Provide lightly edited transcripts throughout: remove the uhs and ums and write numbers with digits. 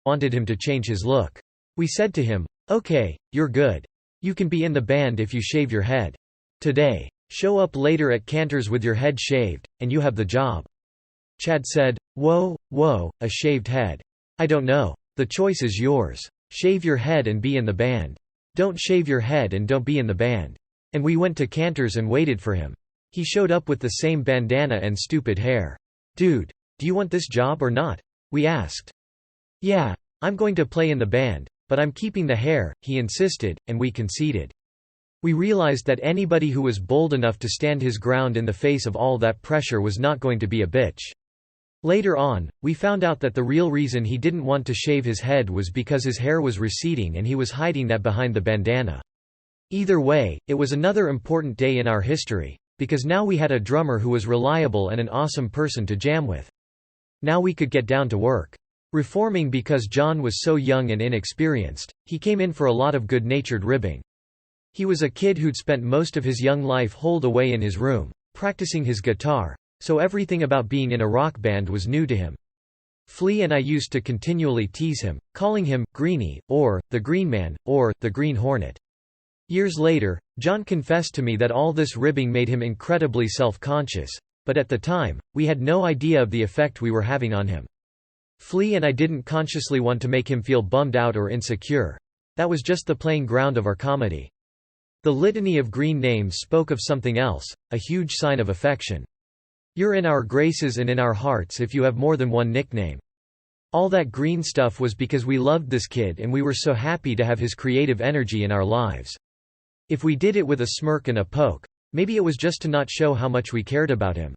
wanted him to change his look. We said to him, "Okay, you're good. You can be in the band if you shave your head. Today. Show up later at Cantor's with your head shaved, and you have the job." Chad said, "Whoa, a shaved head. I don't know. The choice is yours. Shave your head and be in the band. Don't shave your head and don't be in the band." And we went to Cantor's and waited for him. He showed up with the same bandana and stupid hair. "Dude, do you want this job or not?" we asked. "Yeah, I'm going to play in the band, but I'm keeping the hair," he insisted, and we conceded. We realized that anybody who was bold enough to stand his ground in the face of all that pressure was not going to be a bitch. Later on, we found out that the real reason he didn't want to shave his head was because his hair was receding and he was hiding that behind the bandana. Either way, it was another important day in our history, because now we had a drummer who was reliable and an awesome person to jam with. Now we could get down to work. Reforming because John was so young and inexperienced, he came in for a lot of good-natured ribbing. He was a kid who'd spent most of his young life holed away in his room, practicing his guitar, so everything about being in a rock band was new to him. Flea and I used to continually tease him, calling him Greenie, or the Green Man, or the Green Hornet. Years later, John confessed to me that all this ribbing made him incredibly self-conscious, but at the time, we had no idea of the effect we were having on him. Flea and I didn't consciously want to make him feel bummed out or insecure. That was just the playing ground of our comedy. The litany of green names spoke of something else, a huge sign of affection. You're in our graces and in our hearts if you have more than one nickname. All that green stuff was because we loved this kid and we were so happy to have his creative energy in our lives. If we did it with a smirk and a poke, maybe it was just to not show how much we cared about him.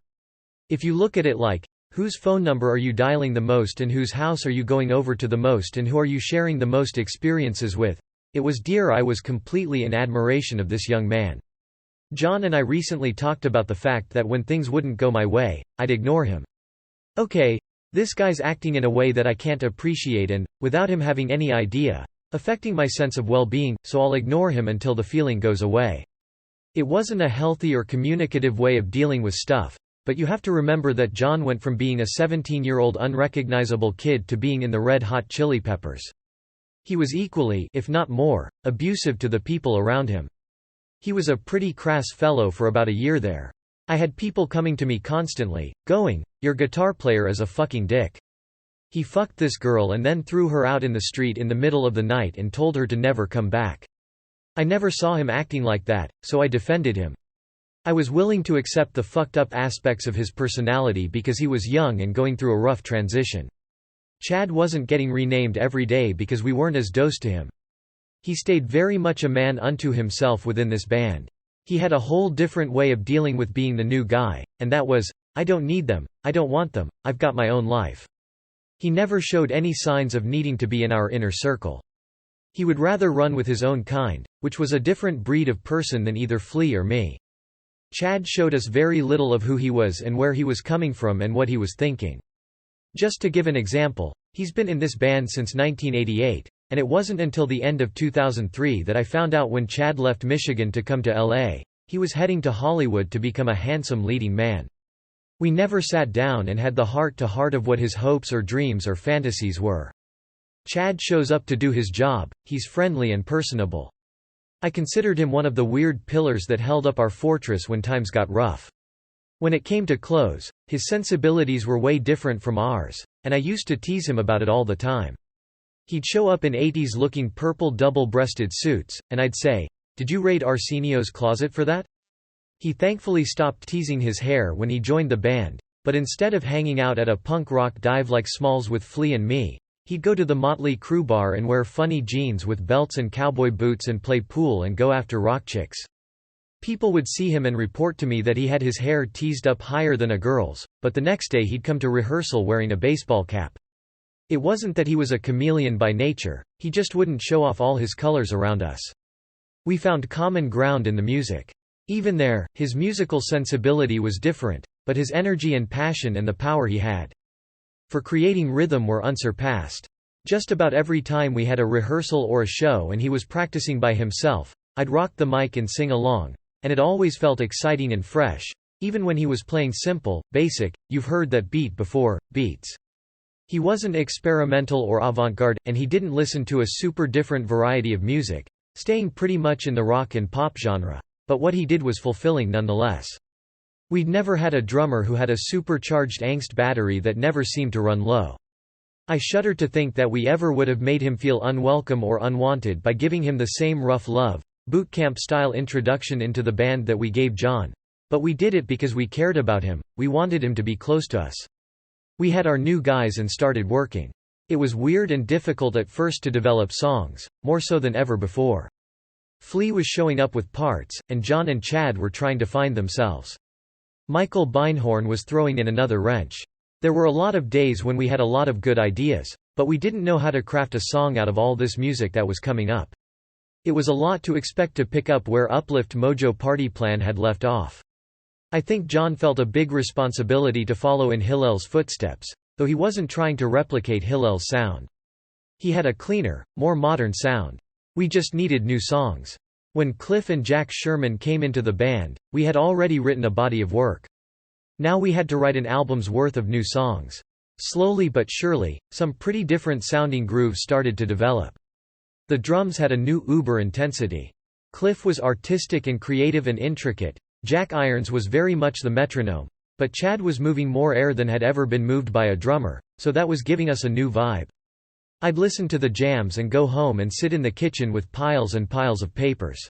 If you look at it like, whose phone number are you dialing the most and whose house are you going over to the most and who are you sharing the most experiences with, it was dear. I was completely in admiration of this young man. John and I recently talked about the fact that when things wouldn't go my way, I'd ignore him. Okay, this guy's acting in a way that I can't appreciate and, without him having any idea, affecting my sense of well-being, so I'll ignore him until the feeling goes away. It wasn't a healthy or communicative way of dealing with stuff, but you have to remember that John went from being a 17-year-old unrecognizable kid to being in the Red Hot Chili Peppers. He was equally, if not more, abusive to the people around him. He was a pretty crass fellow for about a year there. I had people coming to me constantly, going, "Your guitar player is a fucking dick. He fucked this girl and then threw her out in the street in the middle of the night and told her to never come back." I never saw him acting like that, so I defended him. I was willing to accept the fucked up aspects of his personality because he was young and going through a rough transition. Chad wasn't getting renamed every day because we weren't as dose to him. He stayed very much a man unto himself within this band. He had a whole different way of dealing with being the new guy, and that was, "I don't need them, I don't want them, I've got my own life." He never showed any signs of needing to be in our inner circle. He would rather run with his own kind, which was a different breed of person than either Flea or me. Chad showed us very little of who he was and where he was coming from and what he was thinking. Just to give an example, he's been in this band since 1988. And it wasn't until the end of 2003 that I found out when Chad left Michigan to come to LA, he was heading to Hollywood to become a handsome leading man. We never sat down and had the heart-to-heart of what his hopes or dreams or fantasies were. Chad shows up to do his job, he's friendly and personable. I considered him one of the weird pillars that held up our fortress when times got rough. When it came to clothes, his sensibilities were way different from ours, and I used to tease him about it all the time. He'd show up in 80s-looking purple double-breasted suits, and I'd say, "Did you raid Arsenio's closet for that?" He thankfully stopped teasing his hair when he joined the band, but instead of hanging out at a punk rock dive like Smalls with Flea and me, he'd go to the Motley Crue bar and wear funny jeans with belts and cowboy boots and play pool and go after rock chicks. People would see him and report to me that he had his hair teased up higher than a girl's, but the next day he'd come to rehearsal wearing a baseball cap. It wasn't that he was a chameleon by nature, he just wouldn't show off all his colors around us. We found common ground in the music. Even there, his musical sensibility was different, but his energy and passion and the power he had for creating rhythm were unsurpassed. Just about every time we had a rehearsal or a show and he was practicing by himself, I'd rock the mic and sing along, and it always felt exciting and fresh, even when he was playing simple, basic, you've heard that beat before, beats. He wasn't experimental or avant-garde, and he didn't listen to a super different variety of music, staying pretty much in the rock and pop genre, but what he did was fulfilling nonetheless. We'd never had a drummer who had a supercharged angst battery that never seemed to run low. I shudder to think that we ever would have made him feel unwelcome or unwanted by giving him the same rough love, bootcamp-style introduction into the band that we gave John. But we did it because we cared about him, we wanted him to be close to us. We had our new guys and started working. It was weird and difficult at first to develop songs, more so than ever before. Flea was showing up with parts, and John and Chad were trying to find themselves. Michael Beinhorn was throwing in another wrench. There were a lot of days when we had a lot of good ideas, but we didn't know how to craft a song out of all this music that was coming up. It was a lot to expect to pick up where Uplift Mojo Party Plan had left off. I think John felt a big responsibility to follow in Hillel's footsteps, though he wasn't trying to replicate Hillel's sound. He had a cleaner, more modern sound. We just needed new songs. When Cliff and Jack Sherman came into the band, we had already written a body of work. Now we had to write an album's worth of new songs. Slowly but surely, some pretty different sounding grooves started to develop. The drums had a new uber intensity. Cliff was artistic and creative and intricate, Jack Irons was very much the metronome, but Chad was moving more air than had ever been moved by a drummer, so that was giving us a new vibe. I'd listen to the jams and go home and sit in the kitchen with piles and piles of papers.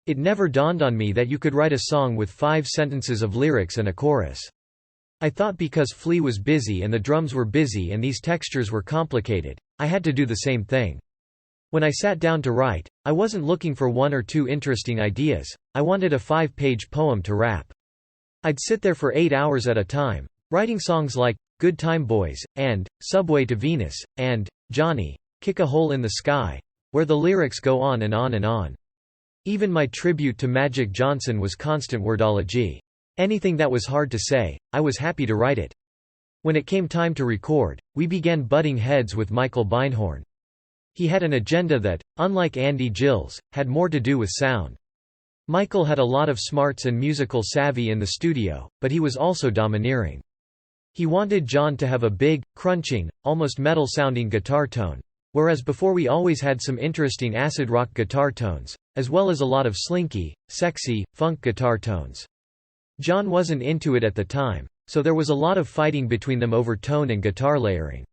It never dawned on me that you could write a song with 5 sentences of lyrics and a chorus. I thought because Flea was busy and the drums were busy and these textures were complicated, I had to do the same thing. When I sat down to write, I wasn't looking for 1 or 2 interesting ideas, I wanted a 5-page poem to rap. I'd sit there for 8 hours at a time, writing songs like, Good Time Boys, and, Subway to Venus, and, Johnny, Kick a Hole in the Sky, where the lyrics go on and on and on. Even my tribute to Magic Johnson was constant wordology. Anything that was hard to say, I was happy to write it. When it came time to record, we began butting heads with Michael Beinhorn. He had an agenda that, unlike Andy Gills, had more to do with sound. Michael had a lot of smarts and musical savvy in the studio, but he was also domineering. He wanted John to have a big, crunching, almost metal-sounding guitar tone, whereas before we always had some interesting acid rock guitar tones, as well as a lot of slinky, sexy, funk guitar tones. John wasn't into it at the time, so there was a lot of fighting between them over tone and guitar layering.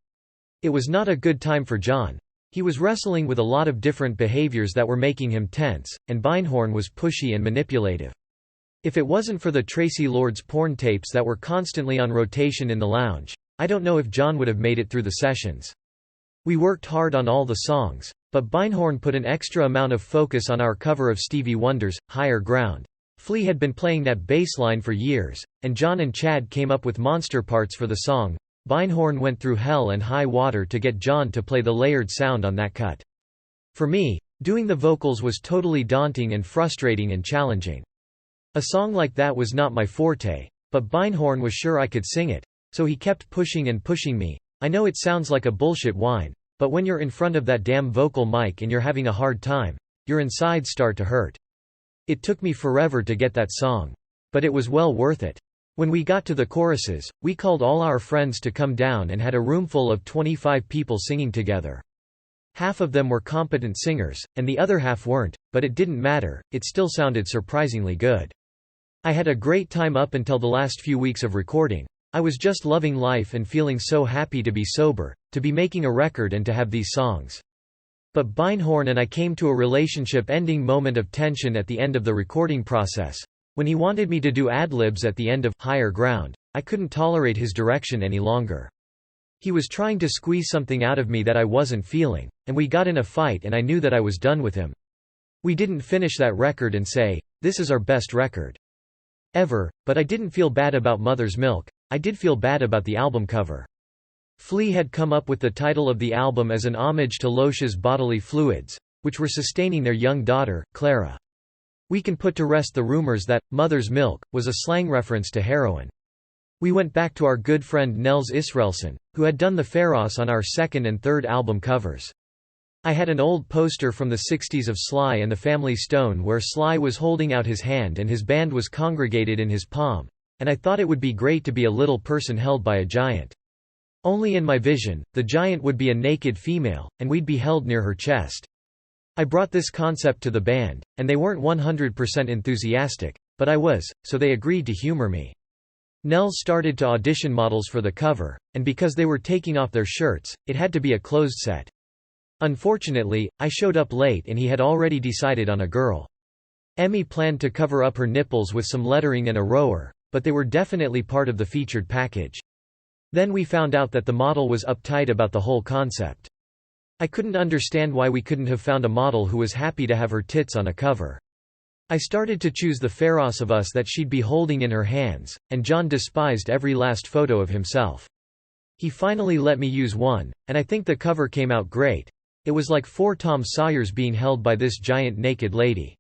It was not a good time for John. He was wrestling with a lot of different behaviors that were making him tense, and Beinhorn was pushy and manipulative. If it wasn't for the Tracy Lords porn tapes that were constantly on rotation in the lounge, I don't know if John would have made it through the sessions. We worked hard on all the songs, but Beinhorn put an extra amount of focus on our cover of Stevie Wonder's Higher Ground. Flea had been playing that bass line for years, and John and Chad came up with monster parts for the song. Beinhorn went through hell and high water to get John to play the layered sound on that cut. For me, doing the vocals was totally daunting and frustrating and challenging. A song like that was not my forte, but Beinhorn was sure I could sing it, so he kept pushing and pushing me. I know it sounds like a bullshit whine, but when you're in front of that damn vocal mic and you're having a hard time, your insides start to hurt. It took me forever to get that song. But it was well worth it. When we got to the choruses, we called all our friends to come down and had a room full of 25 people singing together. Half of them were competent singers, and the other half weren't, but it didn't matter, it still sounded surprisingly good. I had a great time up until the last few weeks of recording. I was just loving life and feeling so happy to be sober, to be making a record and to have these songs. But Beinhorn and I came to a relationship-ending moment of tension at the end of the recording process. When he wanted me to do ad-libs at the end of Higher Ground, I couldn't tolerate his direction any longer. He was trying to squeeze something out of me that I wasn't feeling, and we got in a fight and I knew that I was done with him. We didn't finish that record and say, "This is our best record ever," but I didn't feel bad about Mother's Milk, I did feel bad about the album cover. Flea had come up with the title of the album as an homage to Loescha's bodily fluids, which were sustaining their young daughter, Clara. We can put to rest the rumors that Mother's Milk was a slang reference to heroin. We went back to our good friend Nels Israelson, who had done the Pharos on our second and third album covers. I had an old poster from the 60s of Sly and the Family Stone where Sly was holding out his hand and his band was congregated in his palm, and I thought it would be great to be a little person held by a giant. Only in my vision, the giant would be a naked female, and we'd be held near her chest. I brought this concept to the band, and they weren't 100% enthusiastic, but I was, so they agreed to humor me. Nels started to audition models for the cover, and because they were taking off their shirts, it had to be a closed set. Unfortunately, I showed up late and he had already decided on a girl. Emmy planned to cover up her nipples with some lettering and a rower, but they were definitely part of the featured package. Then we found out that the model was uptight about the whole concept. I couldn't understand why we couldn't have found a model who was happy to have her tits on a cover. I started to choose the Pharos of us that she'd be holding in her hands, and John despised every last photo of himself. He finally let me use one, and I think the cover came out great. It was like 4 Tom Sawyers being held by this giant naked lady.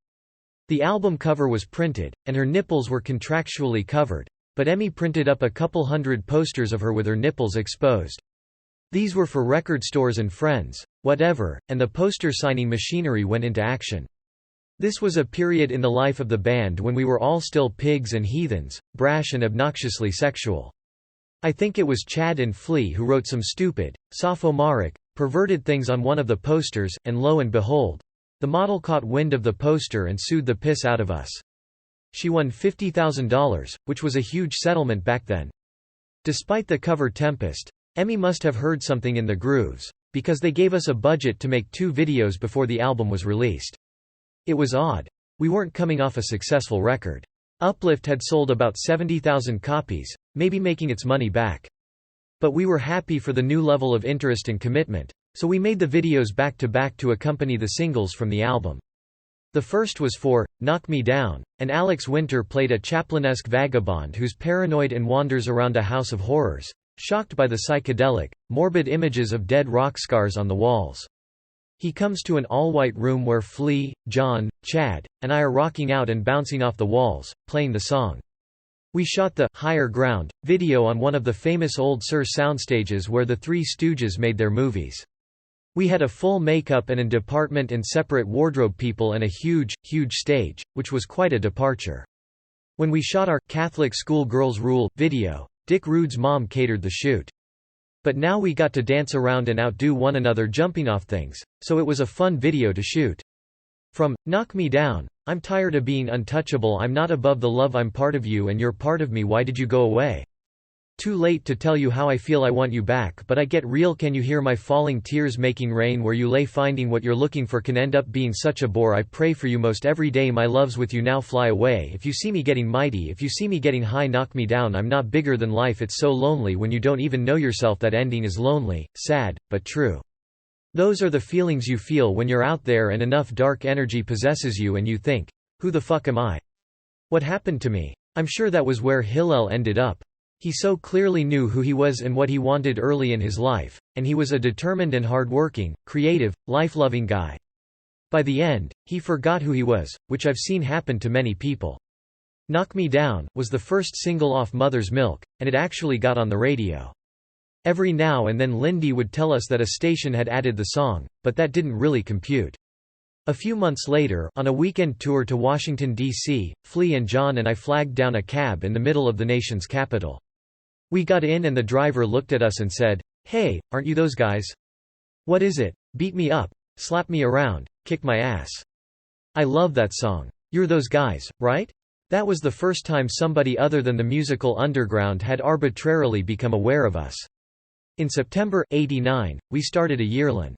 The album cover was printed, and her nipples were contractually covered, but Emmy printed up a couple hundred posters of her with her nipples exposed. These were for record stores and friends, whatever, and the poster signing machinery went into action. This was a period in the life of the band when we were all still pigs and heathens, brash and obnoxiously sexual. I think it was Chad and Flea who wrote some stupid, sophomoric, perverted things on one of the posters, and lo and behold, the model caught wind of the poster and sued the piss out of us. She won $50,000, which was a huge settlement back then. Despite the cover tempest, Emmy must have heard something in the grooves, because they gave us a budget to make 2 videos before the album was released. It was odd. We weren't coming off a successful record. Uplift had sold about 70,000 copies, maybe making its money back. But we were happy for the new level of interest and commitment, so we made the videos back-to-back to accompany the singles from the album. The first was for Knock Me Down, and Alex Winter played a Chaplin-esque vagabond who's paranoid and wanders around a house of horrors, shocked by the psychedelic, morbid images of dead rock stars on the walls. He comes to an all-white room where Flea, John, Chad, and I are rocking out and bouncing off the walls, playing the song. We shot the Higher Ground video on one of the famous Old Sur soundstages where the Three Stooges made their movies. We had a full makeup and a department and separate wardrobe people and a huge, huge stage, which was quite a departure. When we shot our Catholic School Girls Rule video, Dick Rude's mom catered the shoot. But now we got to dance around and outdo one another jumping off things, so it was a fun video to shoot. From Knock Me Down, I'm tired of being untouchable, I'm not above the love, I'm part of you and you're part of me, why did you go away? Too late to tell you how I feel, I want you back, but I get real, can you hear my falling tears making rain, where you lay finding what you're looking for can end up being such a bore, I pray for you most every day, my love's with you now, fly away, if you see me getting mighty, if you see me getting high, knock me down, I'm not bigger than life, it's so lonely when you don't even know yourself, that ending is lonely, sad, but true. Those are the feelings you feel when you're out there and enough dark energy possesses you and you think, who the fuck am I? What happened to me? I'm sure that was where Hillel ended up. He so clearly knew who he was and what he wanted early in his life, and he was a determined and hard-working, creative, life-loving guy. By the end, he forgot who he was, which I've seen happen to many people. Knock Me Down was the first single off Mother's Milk, and it actually got on the radio. Every now and then Lindy would tell us that a station had added the song, but that didn't really compute. A few months later, on a weekend tour to Washington, D.C., Flea and John and I flagged down a cab in the middle of the nation's capital. We got in and the driver looked at us and said, "Hey, aren't you those guys? What is it? Beat me up, slap me around, kick my ass. I love that song. You're those guys, right?" That was the first time somebody other than the musical underground had arbitrarily become aware of us. In September '89, we started a year-long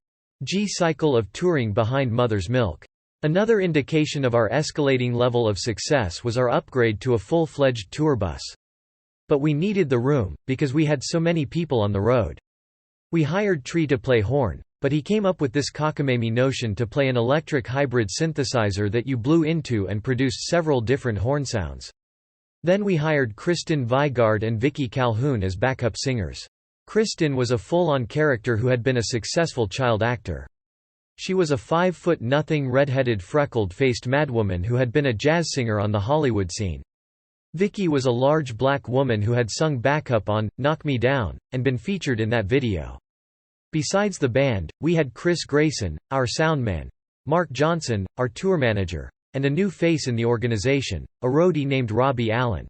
cycle of touring behind Mother's Milk. Another indication of our escalating level of success was our upgrade to a full-fledged tour bus. But we needed the room, because we had so many people on the road. We hired Tree to play horn, but he came up with this cockamamie notion to play an electric hybrid synthesizer that you blew into and produced several different horn sounds. Then we hired Kristen Vigard and Vicky Calhoun as backup singers. Kristen was a full-on character who had been a successful child actor. She was a 5'0" red-headed freckled-faced madwoman who had been a jazz singer on the Hollywood scene. Vicky was a large black woman who had sung backup on Knock Me Down, and been featured in that video. Besides the band, we had Chris Grayson, our soundman, Mark Johnson, our tour manager, and a new face in the organization, a roadie named Robbie Allen.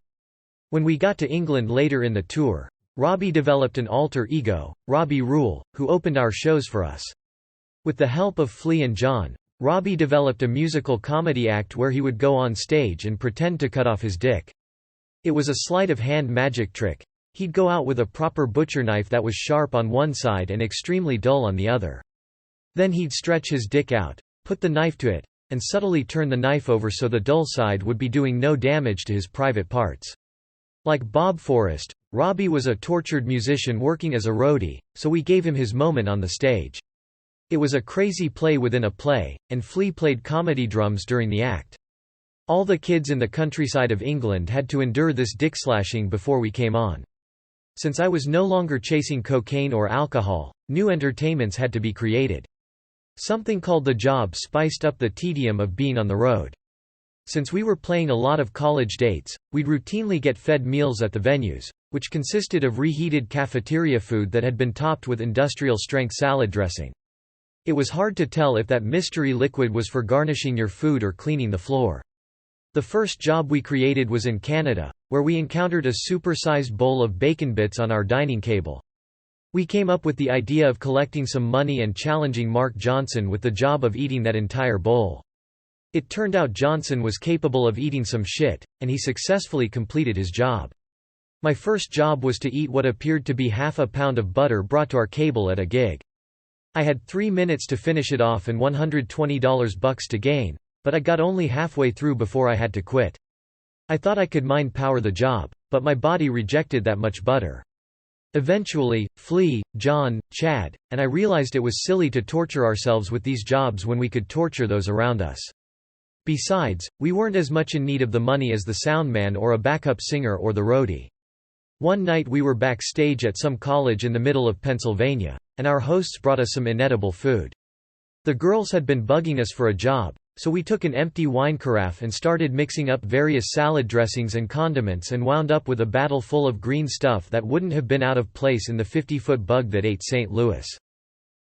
When we got to England later in the tour, Robbie developed an alter ego, Robbie Rule, who opened our shows for us. With the help of Flea and John, Robbie developed a musical comedy act where he would go on stage and pretend to cut off his dick. It was a sleight of hand magic trick. He'd go out with a proper butcher knife that was sharp on one side and extremely dull on the other. Then he'd stretch his dick out, put the knife to it, and subtly turn the knife over so the dull side would be doing no damage to his private parts. Like Bob Forrest, Robbie was a tortured musician working as a roadie, so we gave him his moment on the stage. It was a crazy play within a play, and Flea played comedy drums during the act. All the kids in the countryside of England had to endure this dick slashing before we came on. Since I was no longer chasing cocaine or alcohol, new entertainments had to be created. Something called The Job spiced up the tedium of being on the road. Since we were playing a lot of college dates, we'd routinely get fed meals at the venues, which consisted of reheated cafeteria food that had been topped with industrial-strength salad dressing. It was hard to tell if that mystery liquid was for garnishing your food or cleaning the floor. The first job we created was in Canada, where we encountered a super-sized bowl of bacon bits on our dining table. We came up with the idea of collecting some money and challenging Mark Johnson with the job of eating that entire bowl. It turned out Johnson was capable of eating some shit, and he successfully completed his job. My first job was to eat what appeared to be half a pound of butter brought to our table at a gig. I had 3 minutes to finish it off and $120 to gain, but I got only halfway through before I had to quit. I thought I could mind power the job, but my body rejected that much butter. Eventually, Flea, John, Chad, and I realized it was silly to torture ourselves with these jobs when we could torture those around us. Besides, we weren't as much in need of the money as the soundman or a backup singer or the roadie. One night we were backstage at some college in the middle of Pennsylvania, and our hosts brought us some inedible food. The girls had been bugging us for a job, so we took an empty wine carafe and started mixing up various salad dressings and condiments and wound up with a battle full of green stuff that wouldn't have been out of place in the 50-foot bug that ate St. Louis.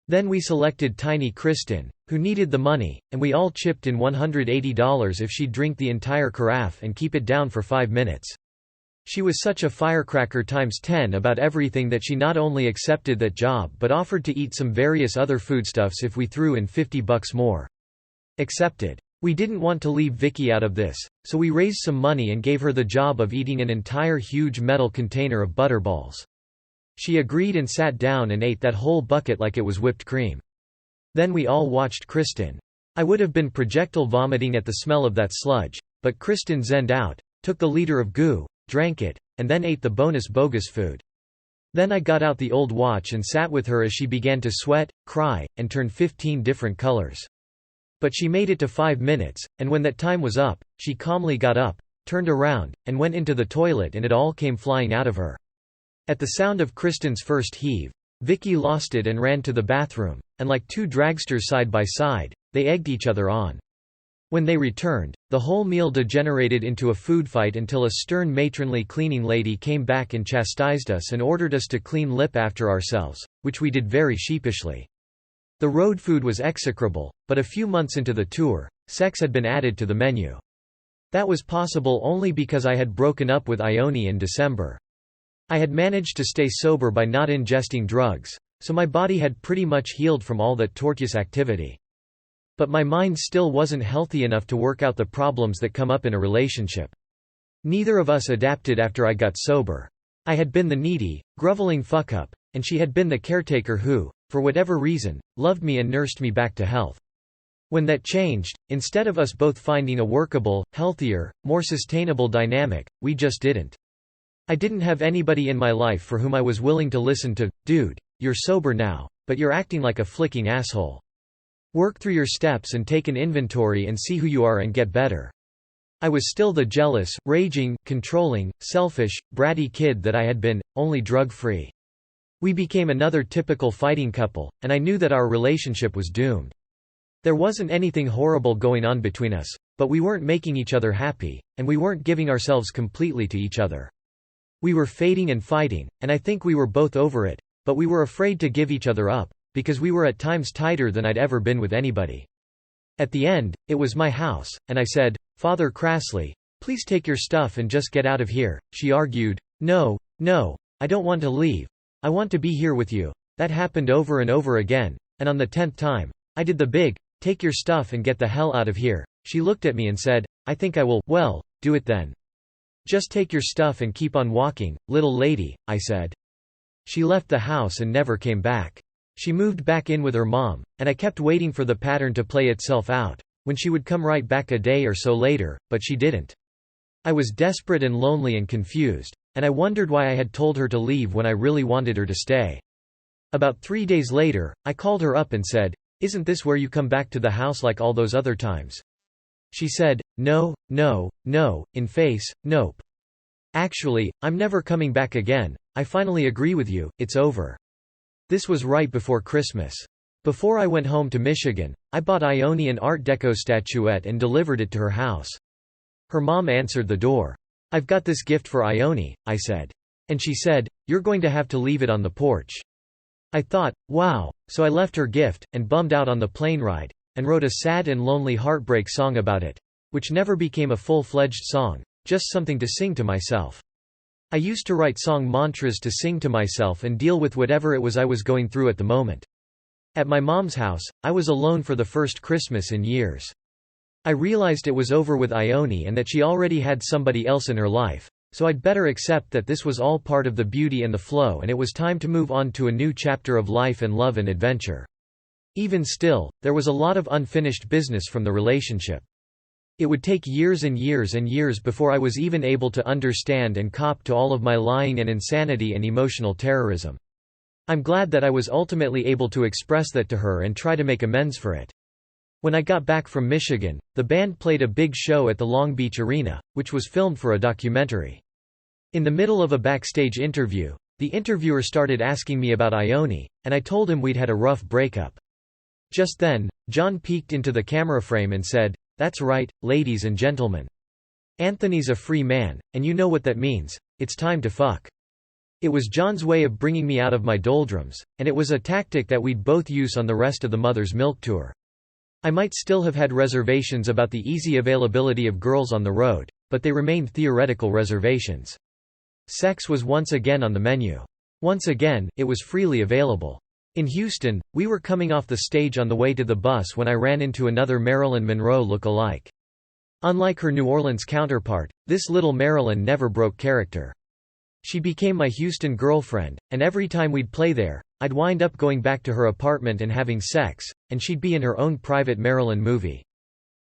Then we selected Tiny Kristen, who needed the money, and we all chipped in $180 if she'd drink the entire carafe and keep it down for 5 minutes. She was such a firecracker times 10 about everything that she not only accepted that job but offered to eat some various other foodstuffs if we threw in $50 more. Accepted. We didn't want to leave Vicky out of this, so we raised some money and gave her the job of eating an entire huge metal container of butterballs. She agreed and sat down and ate that whole bucket like it was whipped cream. Then we all watched Kristen. I would have been projectile vomiting at the smell of that sludge, but Kristen zenned out, took the liter of goo, drank it, and then ate the bonus bogus food. Then I got out the old watch and sat with her as she began to sweat, cry, and turn 15 different colors. But she made it to 5 minutes, and when that time was up, she calmly got up, turned around, and went into the toilet and it all came flying out of her. At the sound of Kristen's first heave, Vicky lost it and ran to the bathroom, and like two dragsters side by side, they egged each other on. When they returned, the whole meal degenerated into a food fight until a stern matronly cleaning lady came back and chastised us and ordered us to clean lip after ourselves, which we did very sheepishly. The road food was execrable, but a few months into the tour, sex had been added to the menu. That was possible only because I had broken up with Ione in December. I had managed to stay sober by not ingesting drugs, so my body had pretty much healed from all that tortuous activity. But my mind still wasn't healthy enough to work out the problems that come up in a relationship. Neither of us adapted after I got sober. I had been the needy, groveling fuck-up, and she had been the caretaker who, for whatever reason, loved me and nursed me back to health. When that changed, instead of us both finding a workable, healthier, more sustainable dynamic, we just didn't. I didn't have anybody in my life for whom I was willing to listen to, "Dude, you're sober now, but you're acting like a flicking asshole. Work through your steps and take an inventory and see who you are and get better." I was still the jealous, raging, controlling, selfish, bratty kid that I had been, only drug-free. We became another typical fighting couple, and I knew that our relationship was doomed. There wasn't anything horrible going on between us, but we weren't making each other happy, and we weren't giving ourselves completely to each other. We were fading and fighting, and I think we were both over it, but we were afraid to give each other up, because we were at times tighter than I'd ever been with anybody. At the end, it was my house, and I said, "Father Crassley, please take your stuff and just get out of here." She argued, No, I don't want to leave. I want to be here with you. That happened over and over again, and on the 10th time, I did the big, take your stuff and get the hell out of here. She looked at me and said, I think I will. Well, do it then. Just take your stuff and keep on walking, little lady, I said. She left the house and never came back. She moved back in with her mom, and I kept waiting for the pattern to play itself out, when she would come right back a day or so later, but she didn't. I was desperate and lonely and confused, and I wondered why I had told her to leave when I really wanted her to stay. About 3 days later, I called her up and said, Isn't this where you come back to the house like all those other times? She said, No, no, no, in face, nope. Actually, I'm never coming back again. I finally agree with you, it's over. This was right before Christmas. Before I went home to Michigan, I bought Ione an Art Deco statuette and delivered it to her house. Her mom answered the door. I've got this gift for Ione, I said. And she said, You're going to have to leave it on the porch. I thought, wow, so I left her gift, and bummed out on the plane ride, and wrote a sad and lonely heartbreak song about it, which never became a full-fledged song, just something to sing to myself. I used to write song mantras to sing to myself and deal with whatever it was I was going through at the moment. At my mom's house, I was alone for the first Christmas in years. I realized it was over with Ione and that she already had somebody else in her life, so I'd better accept that this was all part of the beauty and the flow and it was time to move on to a new chapter of life and love and adventure. Even still, there was a lot of unfinished business from the relationship. It would take years and years and years before I was even able to understand and cop to all of my lying and insanity and emotional terrorism. I'm glad that I was ultimately able to express that to her and try to make amends for it. When I got back from Michigan, the band played a big show at the Long Beach Arena, which was filmed for a documentary. In the middle of a backstage interview, the interviewer started asking me about Ione, and I told him we'd had a rough breakup. Just then, John peeked into the camera frame and said, That's right, ladies and gentlemen. Anthony's a free man, and you know what that means, it's time to fuck. It was John's way of bringing me out of my doldrums, and it was a tactic that we'd both use on the rest of the Mother's Milk tour. I might still have had reservations about the easy availability of girls on the road, but they remained theoretical reservations. Sex was once again on the menu. Once again, it was freely available. In Houston, we were coming off the stage on the way to the bus when I ran into another Marilyn Monroe look-alike. Unlike her New Orleans counterpart, this little Marilyn never broke character. She became my Houston girlfriend, and every time we'd play there, I'd wind up going back to her apartment and having sex, and she'd be in her own private Marilyn movie.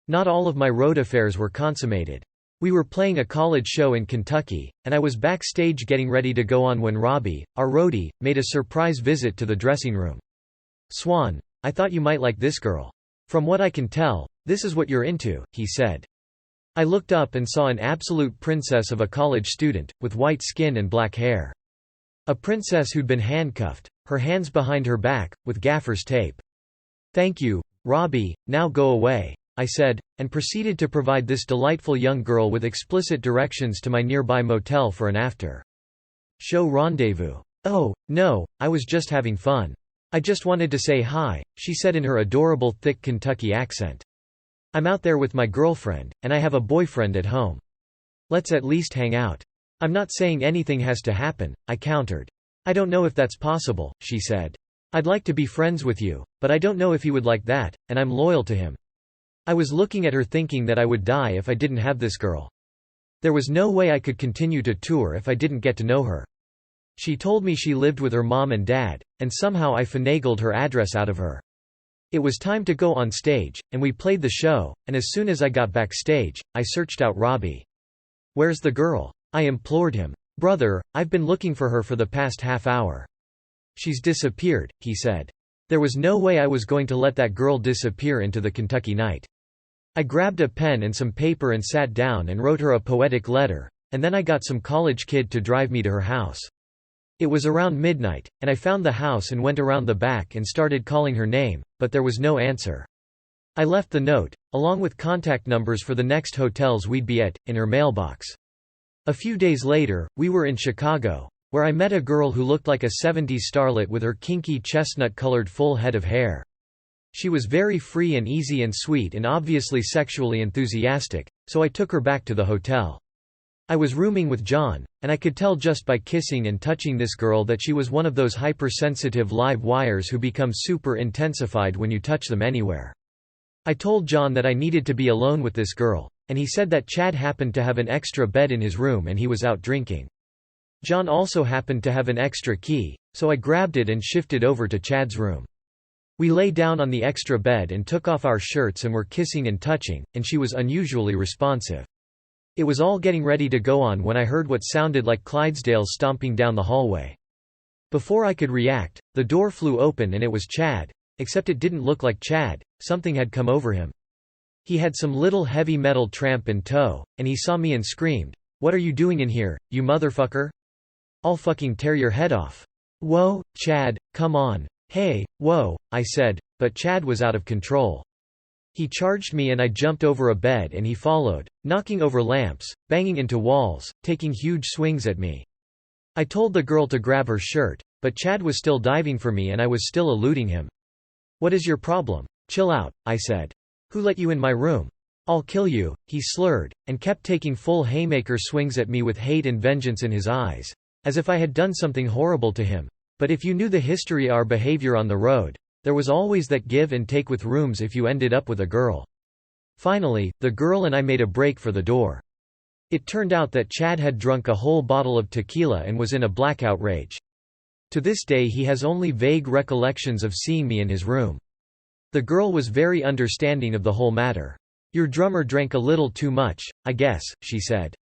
Not all of my road affairs were consummated. We were playing a college show in Kentucky, and I was backstage getting ready to go on when Robbie, our roadie, made a surprise visit to the dressing room. Swan, I thought you might like this girl. From what I can tell, this is what you're into, he said. I looked up and saw an absolute princess of a college student, with white skin and black hair. A princess who'd been handcuffed, her hands behind her back, with gaffer's tape. Thank you, Robbie, now go away, I said, and proceeded to provide this delightful young girl with explicit directions to my nearby motel for an after-show rendezvous. Oh, no, I was just having fun. I just wanted to say hi, she said in her adorable thick Kentucky accent. I'm out there with my girlfriend, and I have a boyfriend at home. Let's at least hang out. I'm not saying anything has to happen, I countered. I don't know if that's possible, she said. I'd like to be friends with you, but I don't know if he would like that, and I'm loyal to him. I was looking at her thinking that I would die if I didn't have this girl. There was no way I could continue to tour if I didn't get to know her. She told me she lived with her mom and dad, and somehow I finagled her address out of her. It was time to go on stage, and we played the show, and as soon as I got backstage, I searched out Robbie. Where's the girl? I implored him. Brother, I've been looking for her for the past half hour. She's disappeared, he said. There was no way I was going to let that girl disappear into the Kentucky night. I grabbed a pen and some paper and sat down and wrote her a poetic letter, and then I got some college kid to drive me to her house. It was around midnight, and I found the house and went around the back and started calling her name, but there was no answer. I left the note, along with contact numbers for the next hotels we'd be at, in her mailbox. A few days later, we were in Chicago, where I met a girl who looked like a 70s starlet with her kinky chestnut-colored full head of hair. She was very free and easy and sweet and obviously sexually enthusiastic, so I took her back to the hotel. I was rooming with John, and I could tell just by kissing and touching this girl that she was one of those hypersensitive live wires who become super intensified when you touch them anywhere. I told John that I needed to be alone with this girl, and he said that Chad happened to have an extra bed in his room and he was out drinking. John also happened to have an extra key, so I grabbed it and shifted over to Chad's room. We lay down on the extra bed and took off our shirts and were kissing and touching, and she was unusually responsive. It was all getting ready to go on when I heard what sounded like Clydesdales stomping down the hallway. Before I could react, the door flew open and it was Chad, except it didn't look like Chad, something had come over him. He had some little heavy metal tramp in tow, and he saw me and screamed, "What are you doing in here, you motherfucker? I'll fucking tear your head off." "Whoa, Chad, come on." "Hey, whoa," I said, but Chad was out of control. He charged me and I jumped over a bed and he followed, knocking over lamps, banging into walls, taking huge swings at me. I told the girl to grab her shirt, but Chad was still diving for me and I was still eluding him. "What is your problem? Chill out," I said. "Who let you in my room? I'll kill you," he slurred, and kept taking full haymaker swings at me with hate and vengeance in his eyes, as if I had done something horrible to him. But if you knew the history of our behavior on the road, there was always that give and take with rooms if you ended up with a girl. Finally, the girl and I made a break for the door. It turned out that Chad had drunk a whole bottle of tequila and was in a blackout rage. To this day he has only vague recollections of seeing me in his room. The girl was very understanding of the whole matter. "Your drummer drank a little too much, I guess," she said.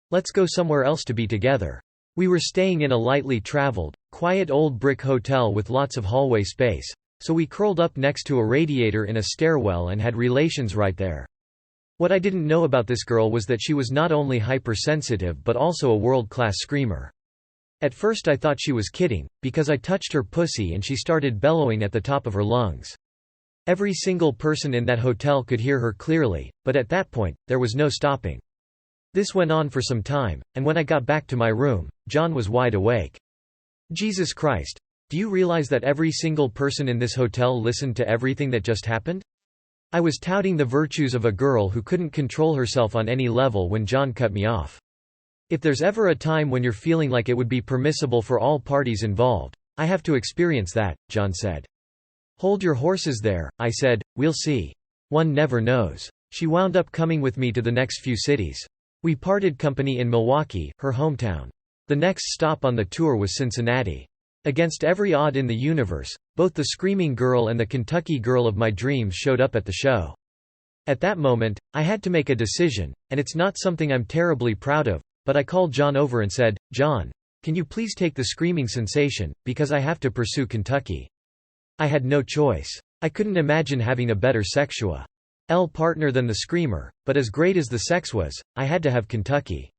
"Let's go somewhere else to be together." We were staying in a lightly traveled, quiet old brick hotel with lots of hallway space, so we curled up next to a radiator in a stairwell and had relations right there. What I didn't know about this girl was that she was not only hypersensitive but also a world-class screamer. At first I thought she was kidding, because I touched her pussy and she started bellowing at the top of her lungs. Every single person in that hotel could hear her clearly, but at that point, there was no stopping. This went on for some time, and when I got back to my room, John was wide awake. "Jesus Christ. Do you realize that every single person in this hotel listened to everything that just happened?" I was touting the virtues of a girl who couldn't control herself on any level when John cut me off. "If there's ever a time when you're feeling like it would be permissible for all parties involved, I have to experience that," John said. "Hold your horses there," I said, "we'll see. One never knows." She wound up coming with me to the next few cities. We parted company in Milwaukee, her hometown. The next stop on the tour was Cincinnati. Against every odd in the universe, both the screaming girl and the Kentucky girl of my dreams showed up at the show. At that moment, I had to make a decision, and it's not something I'm terribly proud of, but I called John over and said, "John, can you please take the screaming sensation, because I have to pursue Kentucky." I had no choice. I couldn't imagine having a better sexual partner than the screamer, but as great as the sex was, I had to have Kentucky.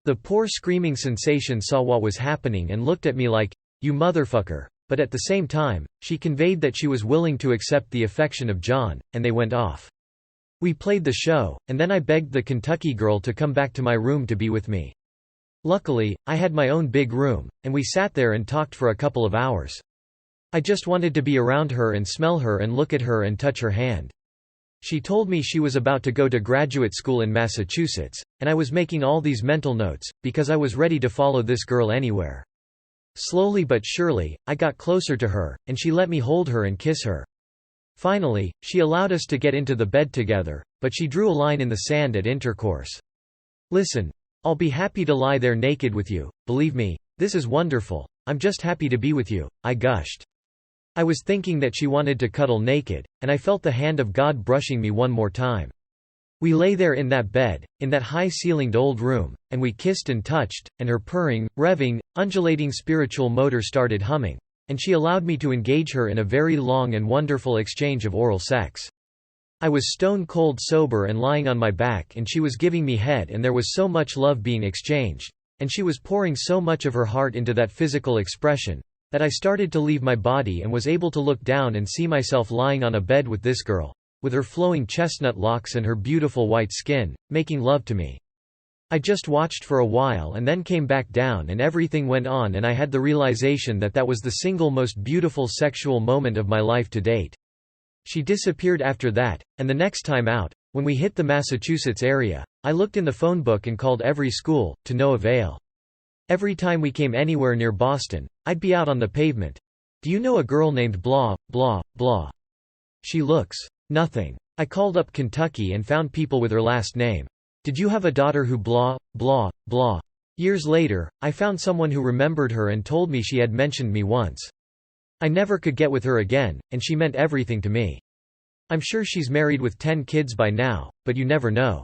The poor screaming sensation saw what was happening and looked at me like, "You motherfucker," but at the same time, she conveyed that she was willing to accept the affection of John, and they went off. We played the show, and then I begged the Kentucky girl to come back to my room to be with me. Luckily, I had my own big room, and we sat there and talked for a couple of hours. I just wanted to be around her and smell her and look at her and touch her hand. She told me she was about to go to graduate school in Massachusetts, and I was making all these mental notes, because I was ready to follow this girl anywhere. Slowly but surely, I got closer to her, and she let me hold her and kiss her. Finally, she allowed us to get into the bed together, but she drew a line in the sand at intercourse. "Listen, I'll be happy to lie there naked with you, believe me, this is wonderful, I'm just happy to be with you," I gushed. I was thinking that she wanted to cuddle naked, and I felt the hand of God brushing me one more time. We lay there in that bed, in that high-ceilinged old room, and we kissed and touched, and her purring, revving, undulating spiritual motor started humming, and she allowed me to engage her in a very long and wonderful exchange of oral sex. I was stone-cold sober and lying on my back, and she was giving me head, and there was so much love being exchanged, and she was pouring so much of her heart into that physical expression, that I started to leave my body and was able to look down and see myself lying on a bed with this girl, with her flowing chestnut locks and her beautiful white skin, making love to me. I just watched for a while and then came back down, and everything went on, and I had the realization that that was the single most beautiful sexual moment of my life to date. She disappeared after that, and the next time out, When we hit the Massachusetts area, I looked in the phone book and called every school, to no avail. Every time we came anywhere near Boston, I'd be out on the pavement. Do you know a girl named blah, blah, blah? She looks nothing. I called up Kentucky and found people with her last name. Did you have a daughter who blah, blah, blah? Years later, I found someone who remembered her and told me she had mentioned me once. I never could get with her again, and she meant everything to me. I'm sure she's married with 10 kids by now, but you never know.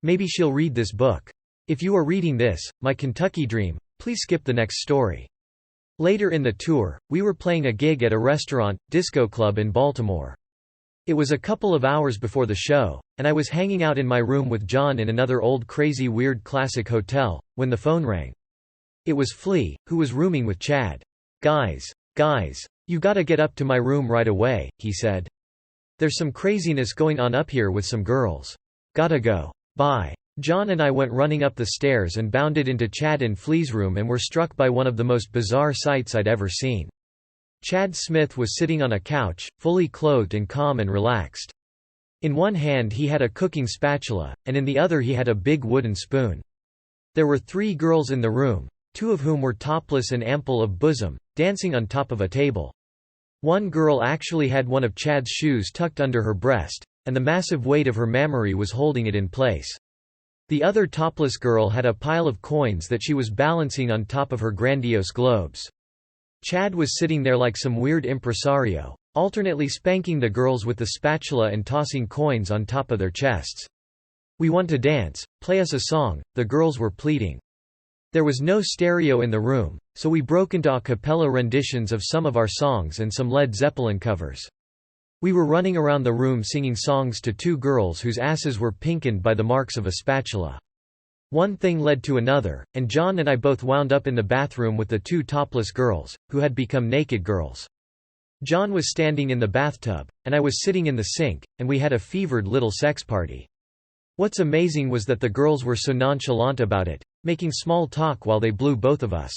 Maybe she'll read this book. If you are reading this, my Kentucky dream, please skip the next story. Later in the tour, we were playing a gig at a restaurant, disco club in Baltimore. It was a couple of hours before the show, and I was hanging out in my room with John in another old crazy weird classic hotel, when the phone rang. It was Flea, who was rooming with Chad. Guys, you gotta get up to my room right away, he said. There's some craziness going on up here with some girls. Gotta go. Bye. John and I went running up the stairs and bounded into Chad and Flea's room and were struck by one of the most bizarre sights I'd ever seen. Chad Smith was sitting on a couch, fully clothed and calm and relaxed. In one hand he had a cooking spatula, and in the other he had a big wooden spoon. There were 3 girls in the room, 2 of whom were topless and ample of bosom, dancing on top of a table. One girl actually had one of Chad's shoes tucked under her breast, and the massive weight of her mammary was holding it in place. The other topless girl had a pile of coins that she was balancing on top of her grandiose globes. Chad was sitting there like some weird impresario, alternately spanking the girls with the spatula and tossing coins on top of their chests. "We want to dance, play us a song," the girls were pleading. There was no stereo in the room, so we broke into a cappella renditions of some of our songs and some Led Zeppelin covers. We were running around the room singing songs to 2 girls whose asses were pinkened by the marks of a spatula. One thing led to another, and John and I both wound up in the bathroom with the 2 topless girls, who had become naked girls. John was standing in the bathtub, and I was sitting in the sink, and we had a fevered little sex party. What's amazing was that the girls were so nonchalant about it, making small talk while they blew both of us.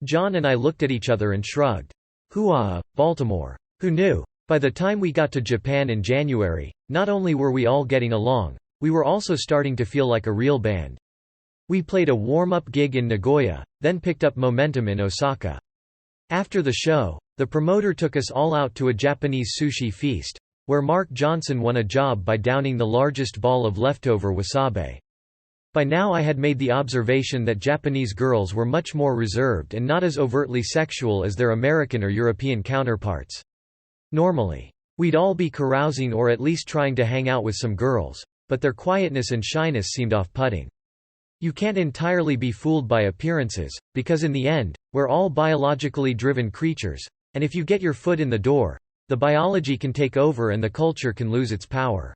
John and I looked at each other and shrugged. Hoo-ah, Baltimore. Who knew? By the time we got to Japan in January, not only were we all getting along, we were also starting to feel like a real band. We played a warm-up gig in Nagoya, then picked up momentum in Osaka. After the show, the promoter took us all out to a Japanese sushi feast, where Mark Johnson won a job by downing the largest ball of leftover wasabi. By now I had made the observation that Japanese girls were much more reserved and not as overtly sexual as their American or European counterparts. Normally, we'd all be carousing or at least trying to hang out with some girls, but their quietness and shyness seemed off-putting. You can't entirely be fooled by appearances, because in the end, we're all biologically driven creatures, and if you get your foot in the door, the biology can take over and the culture can lose its power.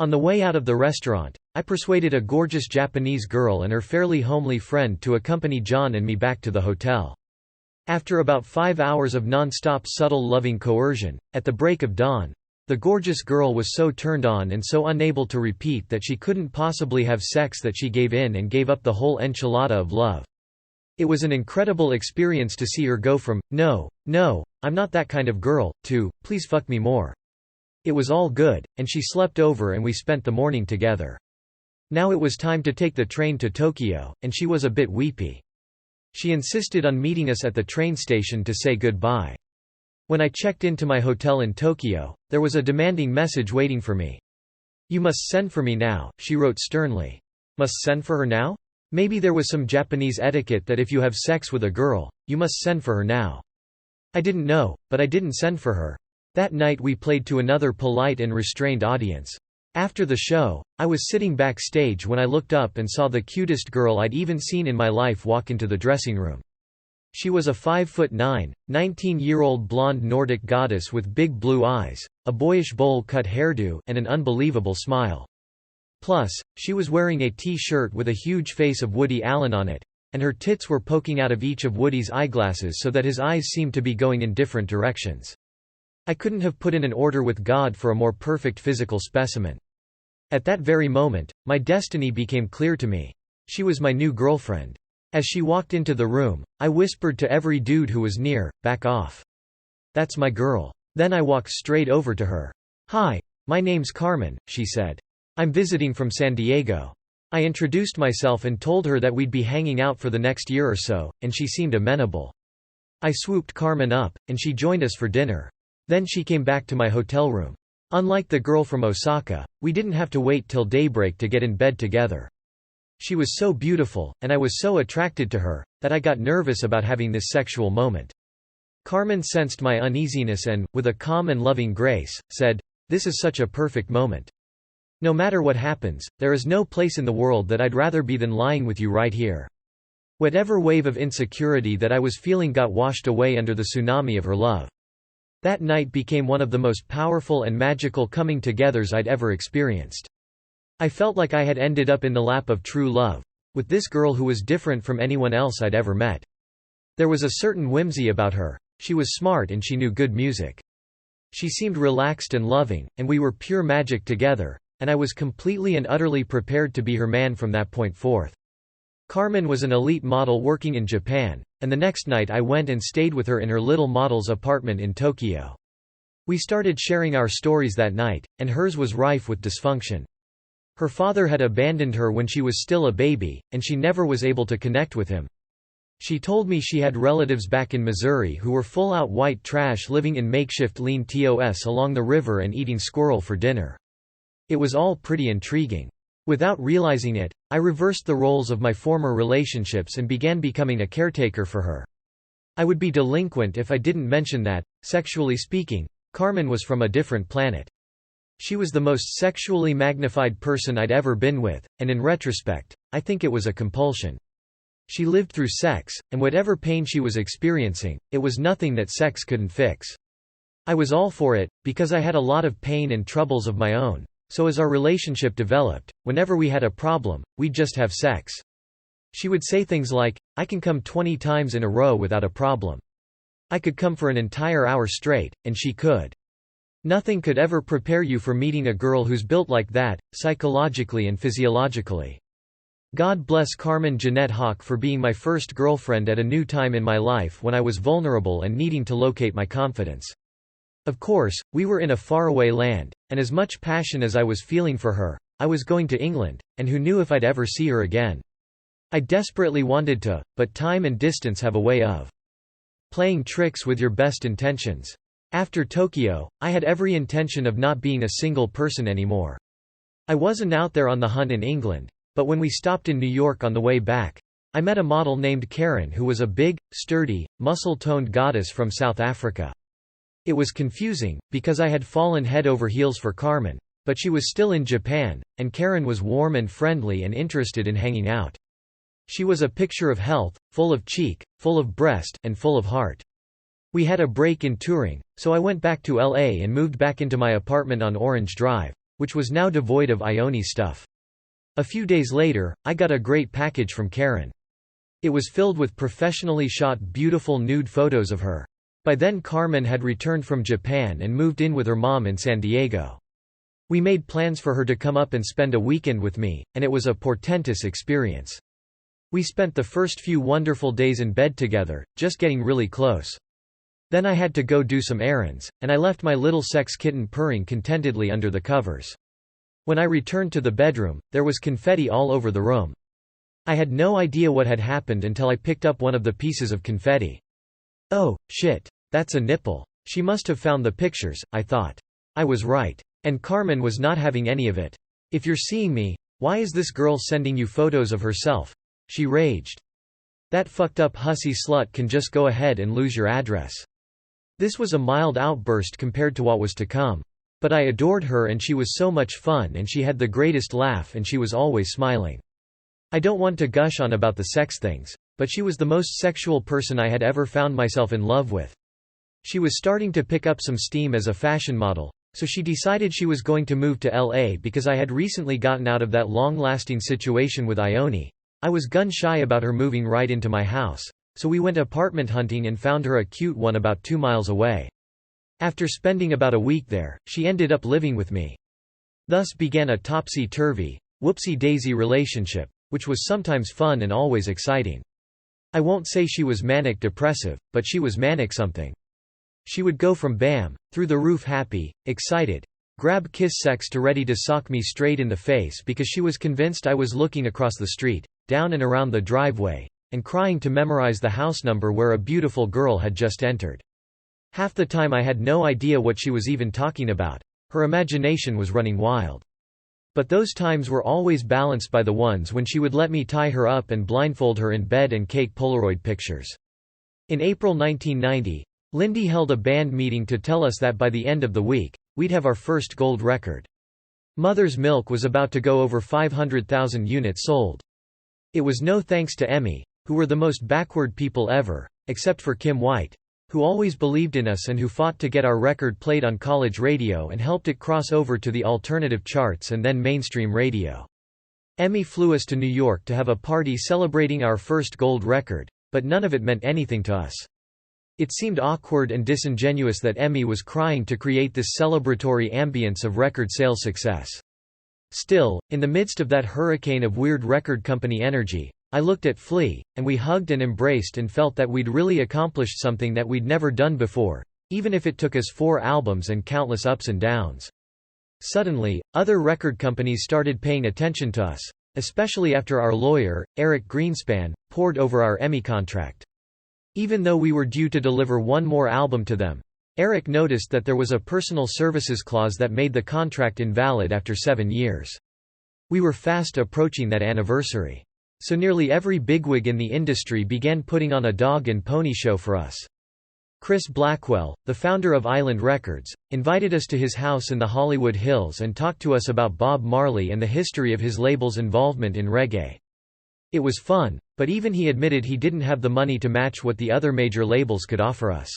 On the way out of the restaurant, I persuaded a gorgeous Japanese girl and her fairly homely friend to accompany John and me back to the hotel. After about 5 hours of non-stop subtle loving coercion, at the break of dawn, the gorgeous girl was so turned on and so unable to repeat that she couldn't possibly have sex that she gave in and gave up the whole enchilada of love. It was an incredible experience to see her go from, "No, I'm not that kind of girl," to, "Please fuck me more." It was all good, and she slept over and we spent the morning together. Now it was time to take the train to Tokyo, and she was a bit weepy. She insisted on meeting us at the train station to say goodbye. When I checked into my hotel in Tokyo, there was a demanding message waiting for me. "You must send for me now," she wrote sternly. Must send for her now? Maybe there was some Japanese etiquette that if you have sex with a girl, you must send for her now. I didn't know, but I didn't send for her. That night we played to another polite and restrained audience. After the show, I was sitting backstage when I looked up and saw the cutest girl I'd even seen in my life walk into the dressing room. She was a 5'9", 19-year-old blonde Nordic goddess with big blue eyes, a boyish bowl-cut hairdo, and an unbelievable smile. Plus, she was wearing a T-shirt with a huge face of Woody Allen on it, and her tits were poking out of each of Woody's eyeglasses so that his eyes seemed to be going in different directions. I couldn't have put in an order with God for a more perfect physical specimen. At that very moment, my destiny became clear to me. She was my new girlfriend. As she walked into the room, I whispered to every dude who was near, "Back off. That's my girl." Then I walked straight over to her. "Hi, my name's Carmen," she said. I'm visiting from San Diego. I introduced myself and told her that we'd be hanging out for the next year or so, and she seemed amenable. I swooped Carmen up, and she joined us for dinner. Then she came back to my hotel room. Unlike the girl from Osaka, we didn't have to wait till daybreak to get in bed together. She was so beautiful, and I was so attracted to her, that I got nervous about having this sexual moment. Carmen sensed my uneasiness and, with a calm and loving grace, said, "This is such a perfect moment. No matter what happens, there is no place in the world that I'd rather be than lying with you right here." Whatever wave of insecurity that I was feeling got washed away under the tsunami of her love. That night became one of the most powerful and magical coming-togethers I'd ever experienced. I felt like I had ended up in the lap of true love, with this girl who was different from anyone else I'd ever met. There was a certain whimsy about her. She was smart and she knew good music. She seemed relaxed and loving, and we were pure magic together, and I was completely and utterly prepared to be her man from that point forth. Carmen was an elite model working in Japan, and the next night I went and stayed with her in her little model's apartment in Tokyo. We started sharing our stories that night, and hers was rife with dysfunction. Her father had abandoned her when she was still a baby, and she never was able to connect with him. She told me she had relatives back in Missouri who were full-out white trash living in makeshift lean tos along the river and eating squirrel for dinner. It was all pretty intriguing. Without realizing it, I reversed the roles of my former relationships and began becoming a caretaker for her. I would be delinquent if I didn't mention that, sexually speaking, Carmen was from a different planet. She was the most sexually magnified person I'd ever been with, and in retrospect, I think it was a compulsion. She lived through sex, and whatever pain she was experiencing, it was nothing that sex couldn't fix. I was all for it, because I had a lot of pain and troubles of my own. So as our relationship developed, whenever we had a problem, we'd just have sex. She would say things like, "I can come 20 times in a row without a problem. I could come for an entire hour straight," and she could. Nothing could ever prepare you for meeting a girl who's built like that, psychologically and physiologically. God bless Carmen Jeanette Hawk for being my first girlfriend at a new time in my life when I was vulnerable and needing to locate my confidence. Of course, we were in a faraway land, and as much passion as I was feeling for her, I was going to England, and who knew if I'd ever see her again. I desperately wanted to, but time and distance have a way of playing tricks with your best intentions. After Tokyo, I had every intention of not being a single person anymore. I wasn't out there on the hunt in England, but when we stopped in New York on the way back, I met a model named Karen who was a big, sturdy, muscle-toned goddess from South Africa. It was confusing, because I had fallen head over heels for Carmen, but she was still in Japan, and Karen was warm and friendly and interested in hanging out. She was a picture of health, full of cheek, full of breast, and full of heart. We had a break in touring, so I went back to LA and moved back into my apartment on Orange Drive, which was now devoid of Ione stuff. A few days later, I got a great package from Karen. It was filled with professionally shot beautiful nude photos of her. By then Carmen had returned from Japan and moved in with her mom in San Diego. We made plans for her to come up and spend a weekend with me, and it was a portentous experience. We spent the first few wonderful days in bed together, just getting really close. Then I had to go do some errands, and I left my little sex kitten purring contentedly under the covers. When I returned to the bedroom, there was confetti all over the room. I had no idea what had happened until I picked up one of the pieces of confetti. Oh, shit. That's a nipple. She must have found the pictures, I thought. I was right. And Carmen was not having any of it. "If you're seeing me, why is this girl sending you photos of herself?" she raged. "That fucked up hussy slut can just go ahead and lose your address." This was a mild outburst compared to what was to come. But I adored her and she was so much fun and she had the greatest laugh and she was always smiling. I don't want to gush on about the sex things, but she was the most sexual person I had ever found myself in love with. She was starting to pick up some steam as a fashion model, so she decided she was going to move to LA because I had recently gotten out of that long-lasting situation with Ione. I was gun-shy about her moving right into my house, so we went apartment hunting and found her a cute one about 2 miles away. After spending about a week there, she ended up living with me. Thus began a topsy-turvy, whoopsie-daisy relationship, which was sometimes fun and always exciting. I won't say she was manic-depressive, but she was manic something. She would go from bam, through the roof happy, excited, grab kiss sex to ready to sock me straight in the face because she was convinced I was looking across the street, down and around the driveway, and crying to memorize the house number where a beautiful girl had just entered. Half the time I had no idea what she was even talking about. Her imagination was running wild. But those times were always balanced by the ones when she would let me tie her up and blindfold her in bed and cake Polaroid pictures. In April 1990, Lindy held a band meeting to tell us that by the end of the week, we'd have our first gold record. Mother's Milk was about to go over 500,000 units sold. It was no thanks to Emmy, who were the most backward people ever, except for Kim White, who always believed in us and who fought to get our record played on college radio and helped it cross over to the alternative charts and then mainstream radio. Emmy flew us to New York to have a party celebrating our first gold record, but none of it meant anything to us. It seemed awkward and disingenuous that Emmy was crying to create this celebratory ambience of record sales success. Still, in the midst of that hurricane of weird record company energy, I looked at Flea, and we hugged and embraced and felt that we'd really accomplished something that we'd never done before, even if it took us 4 albums and countless ups and downs. Suddenly, other record companies started paying attention to us, especially after our lawyer, Eric Greenspan, pored over our Emmy contract. Even though we were due to deliver 1 more album to them, Eric noticed that there was a personal services clause that made the contract invalid after 7 years. We were fast approaching that anniversary. So nearly every bigwig in the industry began putting on a dog and pony show for us. Chris Blackwell, the founder of Island Records, invited us to his house in the Hollywood Hills and talked to us about Bob Marley and the history of his label's involvement in reggae. It was fun, but even he admitted he didn't have the money to match what the other major labels could offer us.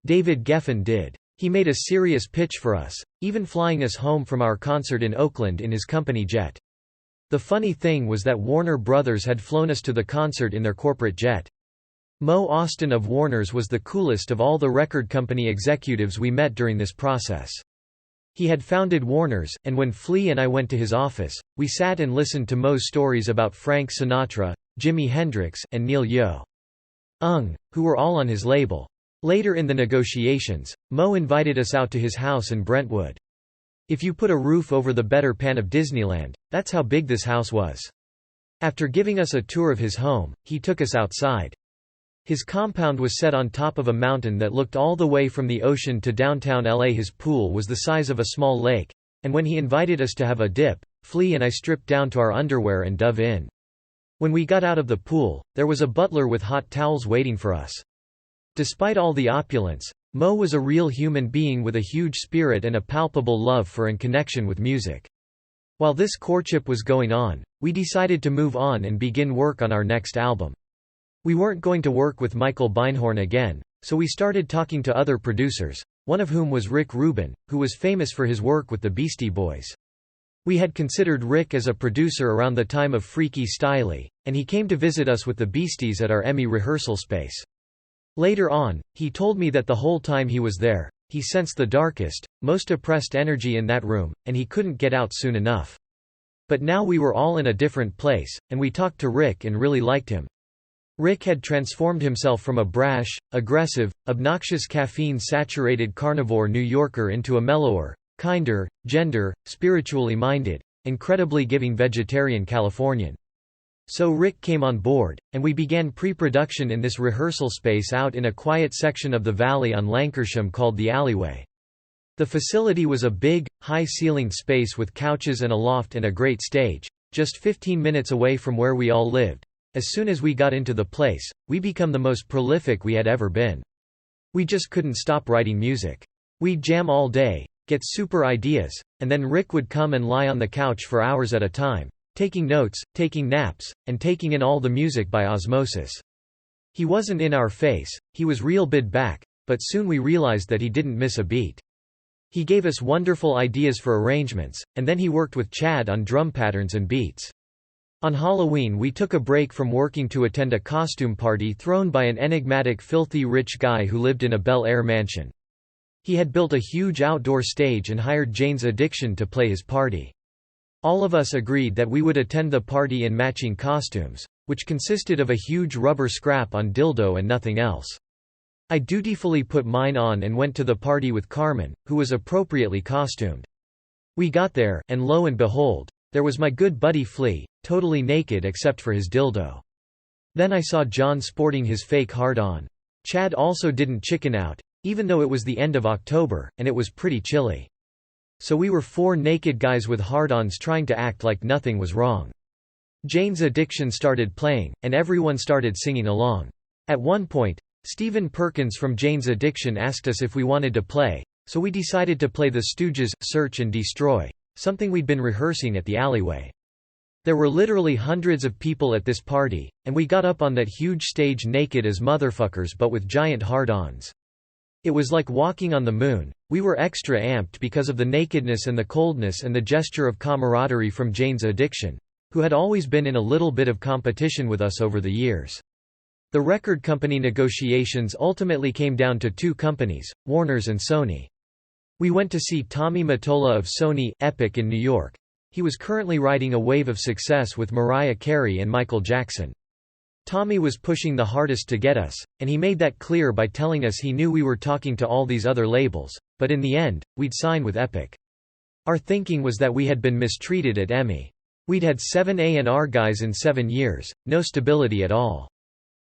David Geffen did. He made a serious pitch for us, even flying us home from our concert in Oakland in his company jet. The funny thing was that Warner Brothers had flown us to the concert in their corporate jet. Mo Austin of Warner's was the coolest of all the record company executives we met during this process. He had founded Warner's, and when Flea and I went to his office, we sat and listened to Mo's stories about Frank Sinatra, Jimi Hendrix, and Neil Young, who were all on his label. Later in the negotiations, Mo invited us out to his house in Brentwood. If you put a roof over the better pan of Disneyland, that's how big this house was. After giving us a tour of his home, he took us outside. His compound was set on top of a mountain that looked all the way from the ocean to downtown LA. His pool was the size of a small lake, and when he invited us to have a dip, Flea and I stripped down to our underwear and dove in. When we got out of the pool, there was a butler with hot towels waiting for us. Despite all the opulence, Mo was a real human being with a huge spirit and a palpable love for and connection with music. While this courtship was going on, we decided to move on and begin work on our next album. We weren't going to work with Michael Beinhorn again, so we started talking to other producers, one of whom was Rick Rubin, who was famous for his work with the Beastie Boys. We had considered Rick as a producer around the time of Freaky Styley, and he came to visit us with the Beasties at our Emmy rehearsal space. Later on, he told me that the whole time he was there, he sensed the darkest, most oppressed energy in that room, and he couldn't get out soon enough. But now we were all in a different place, and we talked to Rick and really liked him. Rick had transformed himself from a brash, aggressive, obnoxious caffeine-saturated carnivore New Yorker into a mellower, kinder, spiritually minded, incredibly giving vegetarian Californian. So Rick came on board, and we began pre-production in this rehearsal space out in a quiet section of the valley on Lankershim called the Alleyway. The facility was a big, high-ceilinged space with couches and a loft and a great stage, just 15 minutes away from where we all lived. As soon as we got into the place, we became the most prolific we had ever been. We just couldn't stop writing music. We'd jam all day, get super ideas, and then Rick would come and lie on the couch for hours at a time, taking notes, taking naps, and taking in all the music by osmosis. He wasn't in our face, he was real bid back, but soon we realized that he didn't miss a beat. He gave us wonderful ideas for arrangements, and then he worked with Chad on drum patterns and beats. On Halloween we took a break from working to attend a costume party thrown by an enigmatic filthy rich guy who lived in a Bel Air mansion. He had built a huge outdoor stage and hired Jane's Addiction to play his party. All of us agreed that we would attend the party in matching costumes, which consisted of a huge rubber scrap on dildo and nothing else. I dutifully put mine on and went to the party with Carmen, who was appropriately costumed. We got there, and lo and behold, there was my good buddy Flea, totally naked except for his dildo. Then I saw John sporting his fake hard-on. Chad also didn't chicken out, even though it was the end of October, and it was pretty chilly. So we were 4 naked guys with hard-ons trying to act like nothing was wrong. Jane's Addiction started playing, and everyone started singing along. At one point, Stephen Perkins from Jane's Addiction asked us if we wanted to play, so we decided to play the Stooges' Search and Destroy, something we'd been rehearsing at the alleyway. There were literally hundreds of people at this party, and we got up on that huge stage naked as motherfuckers but with giant hard-ons. It was like walking on the moon. We were extra amped because of the nakedness and the coldness and the gesture of camaraderie from Jane's Addiction, who had always been in a little bit of competition with us over the years. The record company negotiations ultimately came down to 2 companies, Warner's and Sony. We went to see Tommy Mottola of Sony Epic in New York. He was currently riding a wave of success with Mariah Carey and Michael Jackson. Tommy was pushing the hardest to get us, and he made that clear by telling us he knew we were talking to all these other labels, but in the end, we'd sign with Epic. Our thinking was that we had been mistreated at EMI. We'd had 7 A&R guys in 7 years, no stability at all.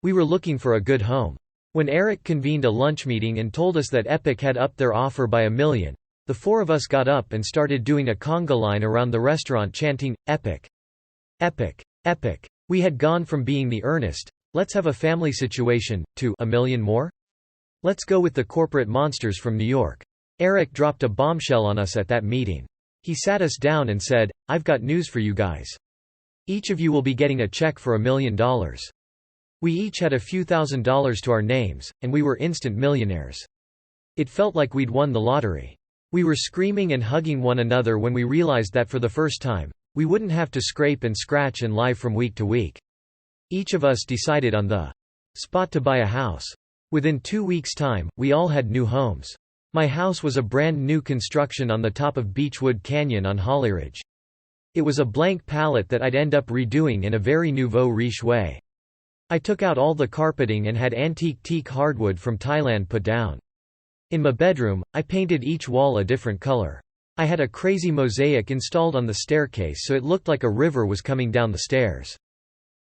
We were looking for a good home. When Eric convened a lunch meeting and told us that Epic had upped their offer by $1 million, the 4 of us got up and started doing a conga line around the restaurant chanting, "Epic! Epic! Epic!" We had gone from being the earnest, "Let's have a family situation," to $1 million more? Let's go with the corporate monsters from New York. Eric dropped a bombshell on us at that meeting. He sat us down and said, "I've got news for you guys. Each of you will be getting a check for $1 million. We each had a few $1,000s to our names, and we were instant millionaires." It felt like we'd won the lottery. We were screaming and hugging one another when we realized that for the first time, we wouldn't have to scrape and scratch and live from week to week. Each of us decided on the spot to buy a house. Within 2 weeks' time, we all had new homes. My house was a brand new construction on the top of Beechwood Canyon on Hollyridge. It was a blank palette that I'd end up redoing in a very nouveau riche way. I took out all the carpeting and had antique teak hardwood from Thailand put down. In my bedroom, I painted each wall a different color. I had a crazy mosaic installed on the staircase so it looked like a river was coming down the stairs.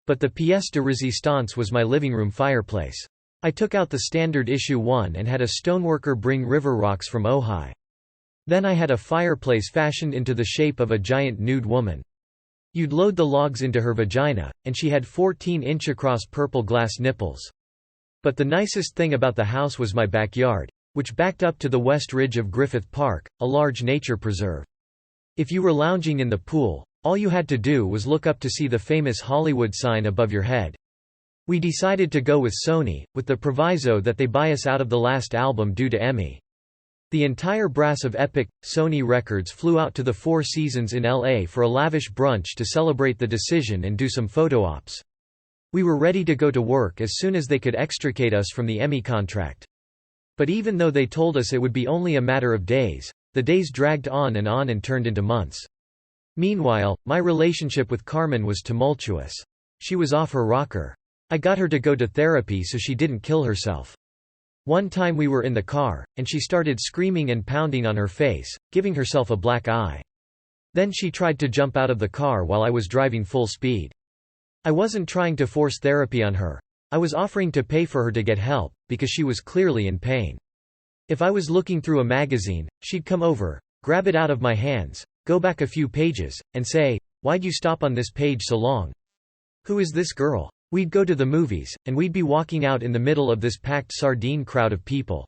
But the pièce de résistance was my living room fireplace. I took out the standard issue 1 and had a stoneworker bring river rocks from Ojai. Then I had a fireplace fashioned into the shape of a giant nude woman. You'd load the logs into her vagina, and she had 14-inch across purple glass nipples. But the nicest thing about the house was my backyard, which backed up to the west ridge of Griffith Park, a large nature preserve. If you were lounging in the pool, all you had to do was look up to see the famous Hollywood sign above your head. We decided to go with Sony, with the proviso that they buy us out of the last album due to EMI. The entire brass of Epic, Sony Records flew out to the Four Seasons in LA for a lavish brunch to celebrate the decision and do some photo ops. We were ready to go to work as soon as they could extricate us from the EMI contract. But even though they told us it would be only a matter of days, the days dragged on and turned into months. Meanwhile, my relationship with Carmen was tumultuous. She was off her rocker. I got her to go to therapy so she didn't kill herself. One time we were in the car, and she started screaming and pounding on her face, giving herself a black eye. Then she tried to jump out of the car while I was driving full speed. I wasn't trying to force therapy on her. I was offering to pay for her to get help, because she was clearly in pain. If I was looking through a magazine, she'd come over, grab it out of my hands, go back a few pages, and say, "Why'd you stop on this page so long? Who is this girl?" We'd go to the movies, and we'd be walking out in the middle of this packed sardine crowd of people.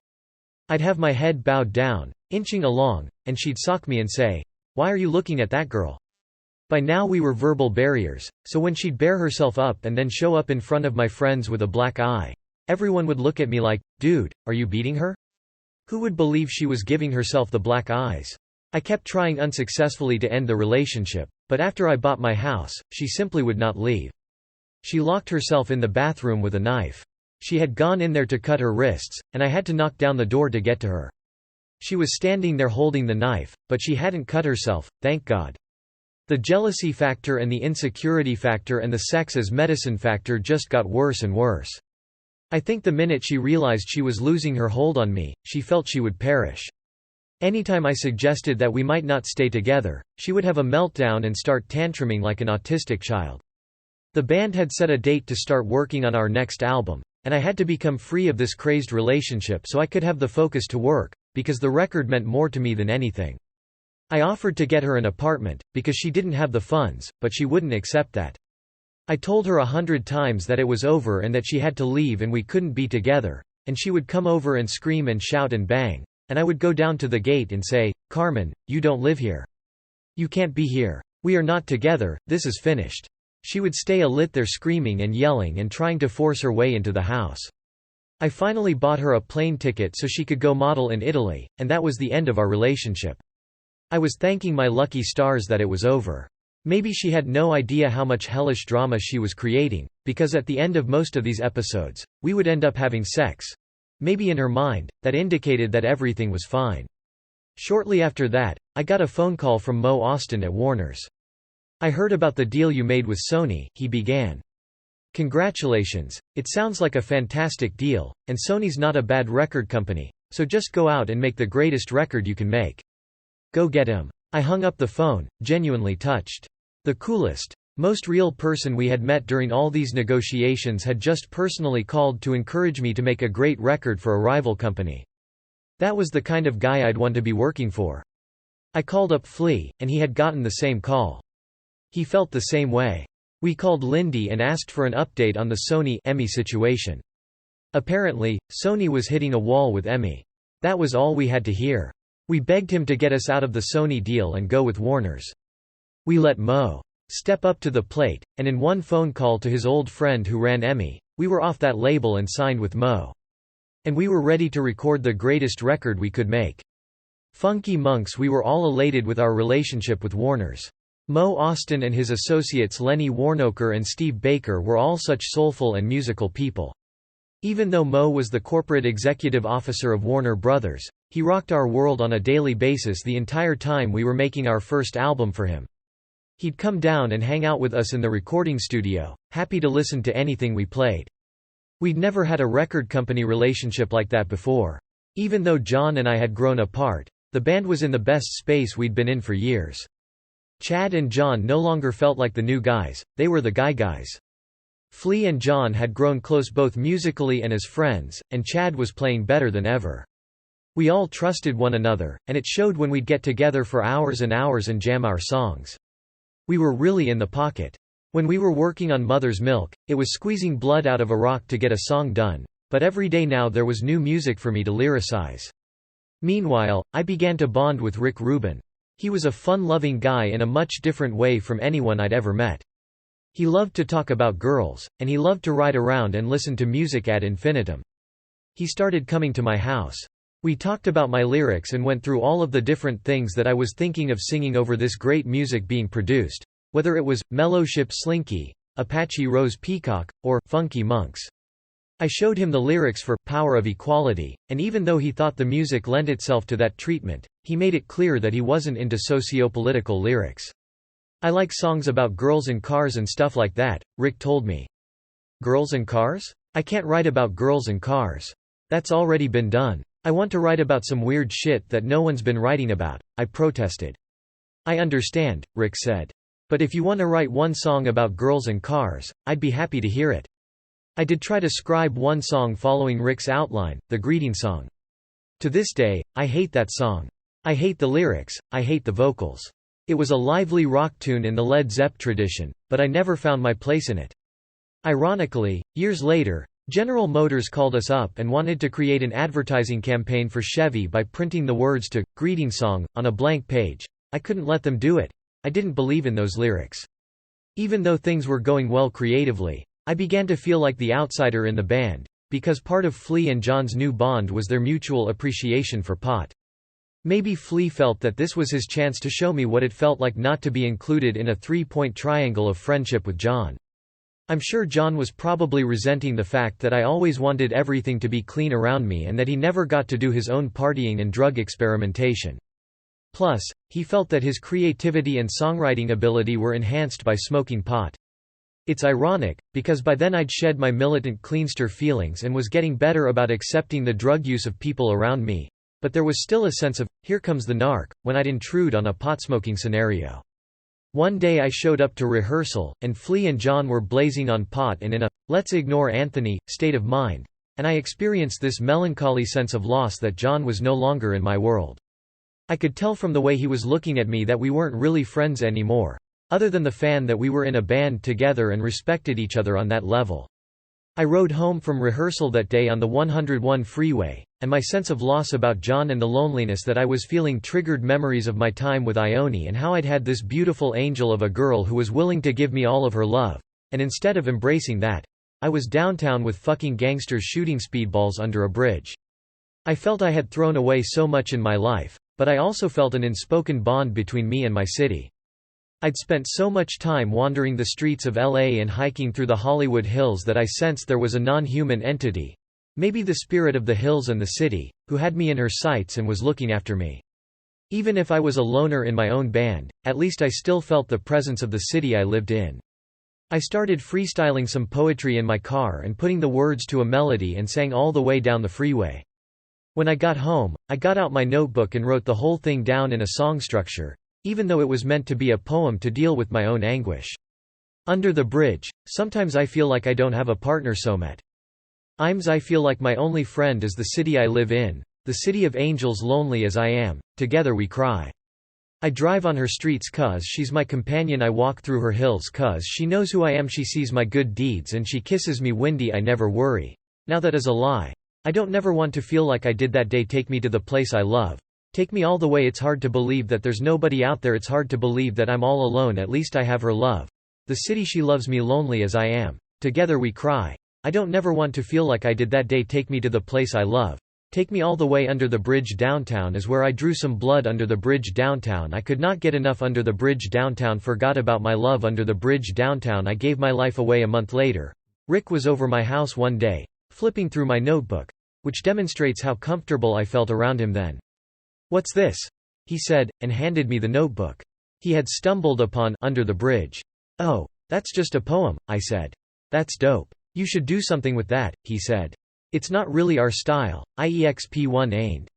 I'd have my head bowed down, inching along, and she'd sock me and say, "Why are you looking at that girl?" By now we were verbal barriers, so when she'd bear herself up and then show up in front of my friends with a black eye, everyone would look at me like, "Dude, are you beating her?" Who would believe she was giving herself the black eyes? I kept trying unsuccessfully to end the relationship, but after I bought my house, she simply would not leave. She locked herself in the bathroom with a knife. She had gone in there to cut her wrists, and I had to knock down the door to get to her. She was standing there holding the knife, but she hadn't cut herself, thank God. The jealousy factor and the insecurity factor and the sex as medicine factor just got worse and worse. I think the minute she realized she was losing her hold on me, she felt she would perish. Anytime I suggested that we might not stay together, she would have a meltdown and start tantruming like an autistic child. The band had set a date to start working on our next album, and I had to become free of this crazed relationship so I could have the focus to work, because the record meant more to me than anything. I offered to get her an apartment, because she didn't have the funds, but she wouldn't accept that. I told her 100 times that it was over and that she had to leave and we couldn't be together, and she would come over and scream and shout and bang, and I would go down to the gate and say, "Carmen, you don't live here. You can't be here. We are not together, this is finished." She would stay lit there screaming and yelling and trying to force her way into the house. I finally bought her a plane ticket so she could go model in Italy, and that was the end of our relationship. I was thanking my lucky stars that it was over. Maybe she had no idea how much hellish drama she was creating, because at the end of most of these episodes, we would end up having sex. Maybe in her mind, that indicated that everything was fine. Shortly after that, I got a phone call from Mo Austin at Warner's. "I heard about the deal you made with Sony," he began. "Congratulations, it sounds like a fantastic deal, and Sony's not a bad record company, so just go out and make the greatest record you can make. Go get him." I hung up the phone, genuinely touched. The coolest, most real person we had met during all these negotiations had just personally called to encourage me to make a great record for a rival company. That was the kind of guy I'd want to be working for. I called up Flea, and he had gotten the same call. He felt the same way. We called Lindy and asked for an update on the Sony Emmy situation. Apparently, Sony was hitting a wall with Emmy. That was all we had to hear. We begged him to get us out of the Sony deal and go with Warner's. We let Mo step up to the plate, and in one phone call to his old friend who ran Emmy, we were off that label and signed with Mo. And we were ready to record the greatest record we could make. Funky Monks. We were all elated with our relationship with Warner's. Mo Austin and his associates Lenny Warnoker and Steve Baker were all such soulful and musical people. Even though Mo was the corporate executive officer of Warner Brothers, he rocked our world on a daily basis the entire time we were making our first album for him. He'd come down and hang out with us in the recording studio, happy to listen to anything we played. We'd never had a record company relationship like that before. Even though John and I had grown apart, the band was in the best space we'd been in for years. Chad and John no longer felt like the new guys, they were the guys. Flea and John had grown close both musically and as friends, and Chad was playing better than ever. We all trusted one another, and it showed when we'd get together for hours and hours and jam our songs. We were really in the pocket. When we were working on Mother's Milk, it was squeezing blood out of a rock to get a song done, but every day now there was new music for me to lyricize. Meanwhile, I began to bond with Rick Rubin. He was a fun-loving guy in a much different way from anyone I'd ever met. He loved to talk about girls, and he loved to ride around and listen to music ad infinitum. He started coming to my house. We talked about my lyrics and went through all of the different things that I was thinking of singing over this great music being produced, whether it was Mellow Ship Slinky, Apache Rose Peacock, or Funky Monks. I showed him the lyrics for Power of Equality, and even though he thought the music lent itself to that treatment, he made it clear that he wasn't into socio-political lyrics. "I like songs about girls and cars and stuff like that," Rick told me. "Girls and cars? I can't write about girls and cars. That's already been done. I want to write about some weird shit that no one's been writing about," I protested. "I understand," Rick said. "But if you want to write one song about girls and cars, I'd be happy to hear it." I did try to scribe one song following Rick's outline, the greeting song. To this day, I hate that song. I hate the lyrics, I hate the vocals. It was a lively rock tune in the Led Zepp tradition, but I never found my place in it. Ironically, years later, General Motors called us up and wanted to create an advertising campaign for Chevy by printing the words to "Greeting Song" on a blank page. I couldn't let them do it. I didn't believe in those lyrics. Even though things were going well creatively, I began to feel like the outsider in the band, because part of Flea and John's new bond was their mutual appreciation for pot. Maybe Flea felt that this was his chance to show me what it felt like not to be included in a three-point triangle of friendship with John. I'm sure John was probably resenting the fact that I always wanted everything to be clean around me and that he never got to do his own partying and drug experimentation. Plus, he felt that his creativity and songwriting ability were enhanced by smoking pot. It's ironic, because by then I'd shed my militant cleanster feelings and was getting better about accepting the drug use of people around me, But there was still a sense of, here comes the narc, when I'd intrude on a pot-smoking scenario. One day I showed up to rehearsal, and Flea and John were blazing on pot and in a "let's ignore Anthony" state of mind, and I experienced this melancholy sense of loss that John was no longer in my world. I could tell from the way he was looking at me that we weren't really friends anymore, other than the fan that we were in a band together and respected each other on that level. I rode home from rehearsal that day on the 101 freeway, and my sense of loss about John and the loneliness that I was feeling triggered memories of my time with Ione and how I'd had this beautiful angel of a girl who was willing to give me all of her love, and instead of embracing that, I was downtown with fucking gangsters shooting speedballs under a bridge. I felt I had thrown away so much in my life, but I also felt an unspoken bond between me and my city. I'd spent so much time wandering the streets of LA and hiking through the Hollywood Hills that I sensed there was a non-human entity, maybe the spirit of the hills and the city, who had me in her sights and was looking after me. Even if I was a loner in my own band, at least I still felt the presence of the city I lived in. I started freestyling some poetry in my car and putting the words to a melody and sang all the way down the freeway. When I got home, I got out my notebook and wrote the whole thing down in a song structure, even though it was meant to be a poem to deal with my own anguish. Under the bridge, sometimes I feel like I don't have a partner so met. I feel like my only friend is the city I live in, the city of angels lonely as I am, together we cry. I drive on her streets cause she's my companion, I walk through her hills cause she knows who I am, she sees my good deeds and she kisses me windy, I never worry. Now that is a lie. I don't never want to feel like I did that day, take me to the place I love. Take me all the way, it's hard to believe that there's nobody out there, it's hard to believe that I'm all alone, at least I have her love. The city she loves me lonely as I am, together we cry. I don't never want to feel like I did that day, take me to the place I love. Take me all the way under the bridge downtown is where I drew some blood under the bridge downtown, I could not get enough under the bridge downtown, forgot about my love under the bridge downtown, I gave my life away a month later. Rick was over my house one day, flipping through my notebook, which demonstrates how comfortable I felt around him then. "What's this?" he said, and handed me the notebook. He had stumbled upon Under the Bridge. "Oh, that's just a poem," I said. "That's dope. You should do something with that," he said. "It's not really our style, IEXP1 ain't.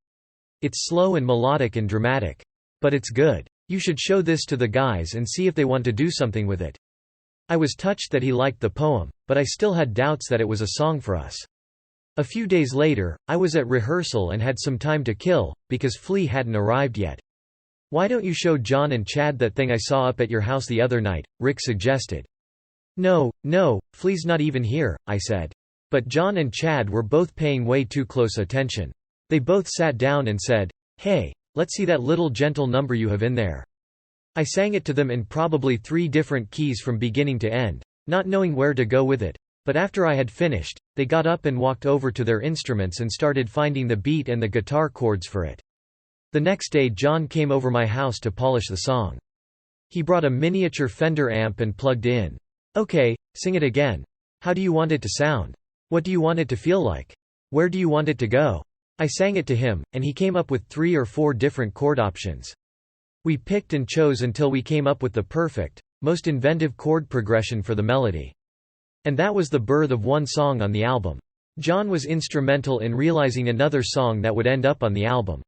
It's slow and melodic and dramatic. But it's good. You should show this to the guys and see if they want to do something with it." I was touched that he liked the poem, but I still had doubts that it was a song for us. A few days later, I was at rehearsal and had some time to kill, because Flea hadn't arrived yet. "Why don't you show John and Chad that thing I saw up at your house the other night?" Rick suggested. No, Flea's not even here," I said. But John and Chad were both paying way too close attention. They both sat down and said, "Hey, let's see that little gentle number you have in there." I sang it to them in probably 3 different keys from beginning to end, not knowing where to go with it. But after I had finished, they got up and walked over to their instruments and started finding the beat and the guitar chords for it. The next day John came over my house to polish the song. He brought a miniature Fender amp and plugged in. "Okay, sing it again. How do you want it to sound? What do you want it to feel like? Where do you want it to go?" I sang it to him, and he came up with 3 or 4 different chord options. We picked and chose until we came up with the perfect, most inventive chord progression for the melody. And that was the birth of one song on the album. John was instrumental in realizing another song that would end up on the album.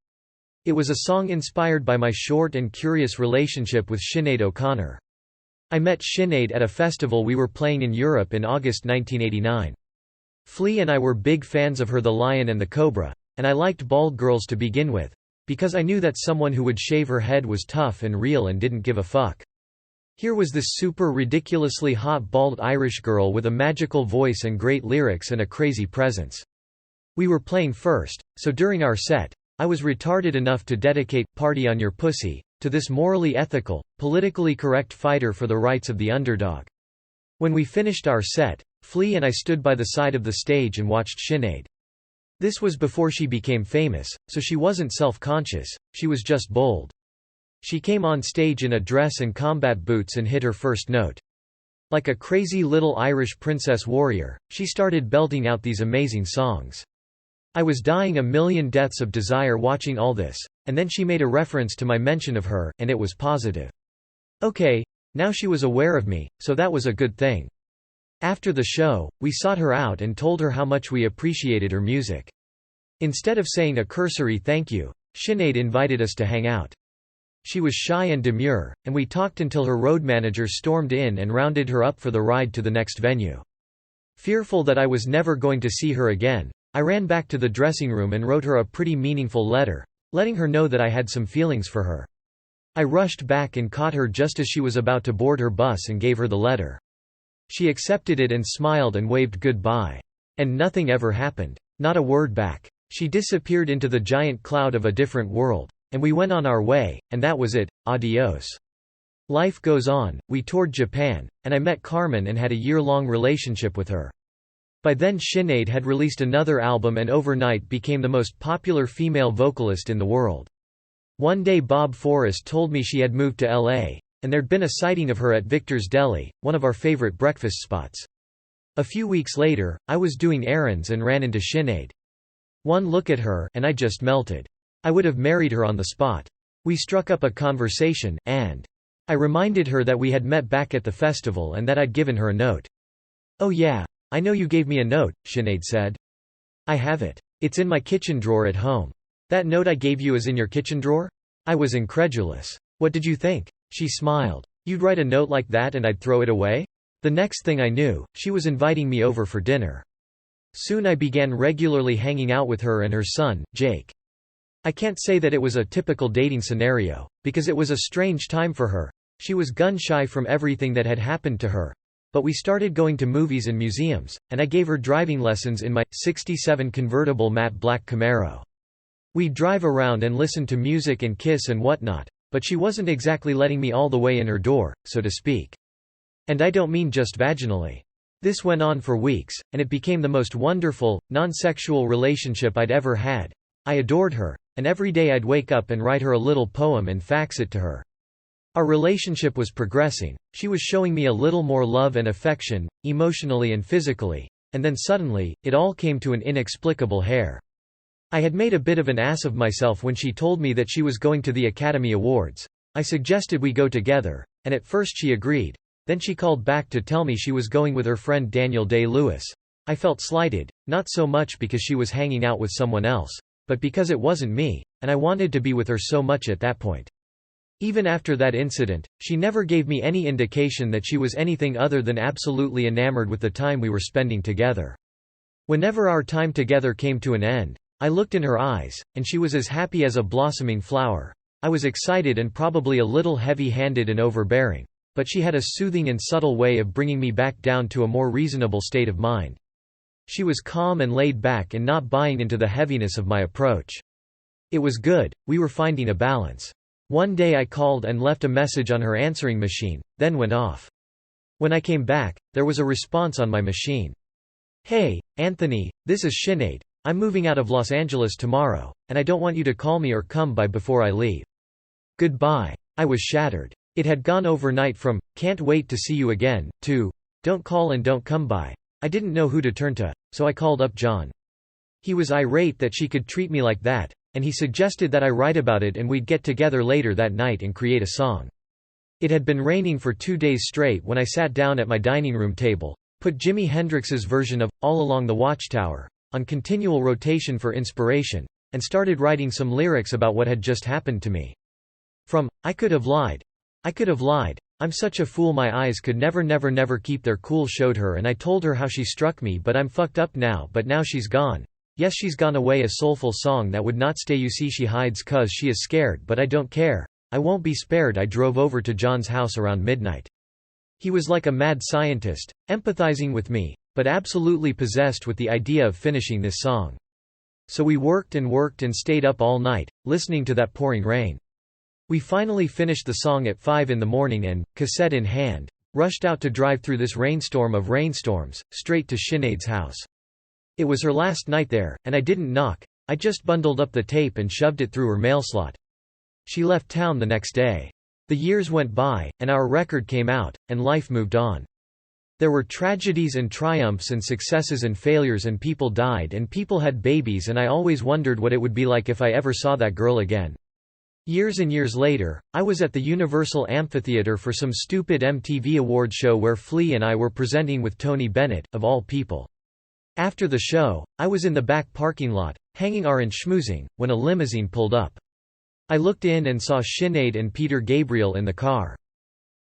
It was a song inspired by my short and curious relationship with Sinead O'Connor. I met Sinead at a festival we were playing in Europe in August 1989. Flea and I were big fans of her The Lion and the Cobra, and I liked bald girls to begin with, because I knew that someone who would shave her head was tough and real and didn't give a fuck. Here was this super ridiculously hot bald Irish girl with a magical voice and great lyrics and a crazy presence. We were playing first, so during our set, I was retarded enough to dedicate "Party on Your Pussy" to this morally ethical, politically correct fighter for the rights of the underdog. When we finished our set, Flea and I stood by the side of the stage and watched Sinead. This was before she became famous, so she wasn't self-conscious, she was just bold. She came on stage in a dress and combat boots and hit her first note. Like a crazy little Irish princess warrior, she started belting out these amazing songs. I was dying a million deaths of desire watching all this, and then she made a reference to my mention of her, and it was positive. Okay, now she was aware of me, so that was a good thing. After the show, we sought her out and told her how much we appreciated her music. Instead of saying a cursory thank you, Sinead invited us to hang out. She was shy and demure, and we talked until her road manager stormed in and rounded her up for the ride to the next venue. Fearful that I was never going to see her again, I ran back to the dressing room and wrote her a pretty meaningful letter, letting her know that I had some feelings for her. I rushed back and caught her just as she was about to board her bus and gave her the letter. She accepted it and smiled and waved goodbye. And nothing ever happened. Not a word back. She disappeared into the giant cloud of a different world. And we went on our way, and that was it, adios. Life goes on. We toured Japan, and I met Carmen and had a year-long relationship with her. By then Sinead had released another album and overnight became the most popular female vocalist in the world. One day Bob Forrest told me she had moved to L.A., and there'd been a sighting of her at Victor's Deli, one of our favorite breakfast spots. A few weeks later, I was doing errands and ran into Sinead. One look at her, and I just melted. I would have married her on the spot. We struck up a conversation, and I reminded her that we had met back at the festival and that I'd given her a note. "Oh yeah, I know you gave me a note," Sinead said. "I have it. It's in my kitchen drawer at home." "That note I gave you is in your kitchen drawer?" I was incredulous. "What did you think?" She smiled. "You'd write a note like that and I'd throw it away?" The next thing I knew, she was inviting me over for dinner. Soon I began regularly hanging out with her and her son, Jake. I can't say that it was a typical dating scenario, because it was a strange time for her. She was gun-shy from everything that had happened to her. But we started going to movies and museums, and I gave her driving lessons in my '67 convertible matte black Camaro. We'd drive around and listen to music and kiss and whatnot, but she wasn't exactly letting me all the way in her door, so to speak. And I don't mean just vaginally. This went on for weeks, and it became the most wonderful, non-sexual relationship I'd ever had. I adored her, and every day I'd wake up and write her a little poem and fax it to her. Our relationship was progressing, she was showing me a little more love and affection, emotionally and physically, and then suddenly, it all came to an inexplicable hair. I had made a bit of an ass of myself when she told me that she was going to the Academy Awards. I suggested we go together, and at first she agreed. Then she called back to tell me she was going with her friend Daniel Day-Lewis. I felt slighted, not so much because she was hanging out with someone else, but because it wasn't me, and I wanted to be with her so much at that point. Even after that incident, she never gave me any indication that she was anything other than absolutely enamored with the time we were spending together. Whenever our time together came to an end, I looked in her eyes, and she was as happy as a blossoming flower. I was excited and probably a little heavy-handed and overbearing, but she had a soothing and subtle way of bringing me back down to a more reasonable state of mind. She was calm and laid back and not buying into the heaviness of my approach. It was good, we were finding a balance. One day I called and left a message on her answering machine, then went off. When I came back, there was a response on my machine. "Hey, Anthony, this is Sinead. I'm moving out of Los Angeles tomorrow, and I don't want you to call me or come by before I leave. Goodbye." I was shattered. It had gone overnight from, "Can't wait to see you again," to, "Don't call and don't come by." I didn't know who to turn to, so I called up John. He was irate that she could treat me like that, and he suggested that I write about it and we'd get together later that night and create a song. It had been raining for 2 days straight when I sat down at my dining room table, put Jimi Hendrix's version of All Along the Watchtower on continual rotation for inspiration, and started writing some lyrics about what had just happened to me. From, I could have lied. I'm such a fool, my eyes could never keep their cool, showed her, and I told her how she struck me, but I'm fucked up now, but now she's gone. Yes, she's gone away, a soulful song that would not stay, you see she hides 'cause she is scared, but I don't care. I won't be spared. I drove over to John's house around midnight. He was like a mad scientist, empathizing with me, but absolutely possessed with the idea of finishing this song. So we worked and stayed up all night, listening to that pouring rain. We finally finished the song at 5 in the morning and, cassette in hand, rushed out to drive through this rainstorm of rainstorms, straight to Sinead's house. It was her last night there, and I didn't knock, I just bundled up the tape and shoved it through her mail slot. She left town the next day. The years went by, and our record came out, and life moved on. There were tragedies and triumphs and successes and failures, and people died and people had babies, and I always wondered what it would be like if I ever saw that girl again. Years and years later, I was at the Universal Amphitheater for some stupid MTV Awards show where Flea and I were presenting with Tony Bennett, of all people. After the show, I was in the back parking lot, hanging and schmoozing, when a limousine pulled up. I looked in and saw Sinead and Peter Gabriel in the car.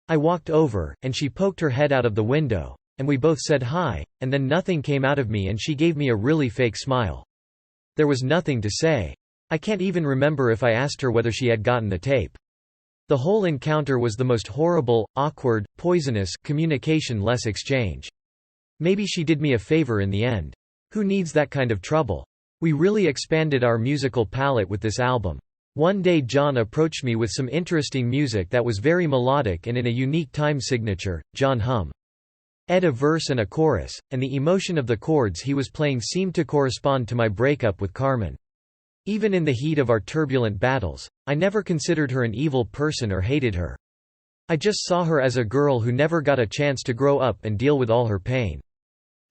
I walked over, and she poked her head out of the window, and we both said hi, and then nothing came out of me and she gave me a really fake smile. There was nothing to say. I can't even remember if I asked her whether she had gotten the tape. The whole encounter was the most horrible, awkward, poisonous, communication-less exchange. Maybe she did me a favor in the end. Who needs that kind of trouble? We really expanded our musical palette with this album. One day John approached me with some interesting music that was very melodic and in a unique time signature. John hummed a verse and a chorus, and the emotion of the chords he was playing seemed to correspond to my breakup with Carmen. Even in the heat of our turbulent battles, I never considered her an evil person or hated her. I just saw her as a girl who never got a chance to grow up and deal with all her pain.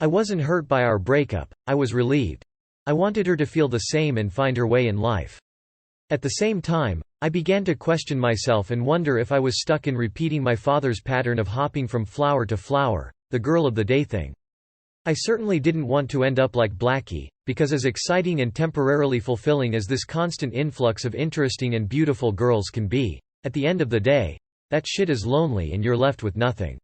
I wasn't hurt by our breakup, I was relieved. I wanted her to feel the same and find her way in life. At the same time, I began to question myself and wonder if I was stuck in repeating my father's pattern of hopping from flower to flower, the girl of the day thing. I certainly didn't want to end up like Blackie, because as exciting and temporarily fulfilling as this constant influx of interesting and beautiful girls can be, at the end of the day, that shit is lonely and you're left with nothing.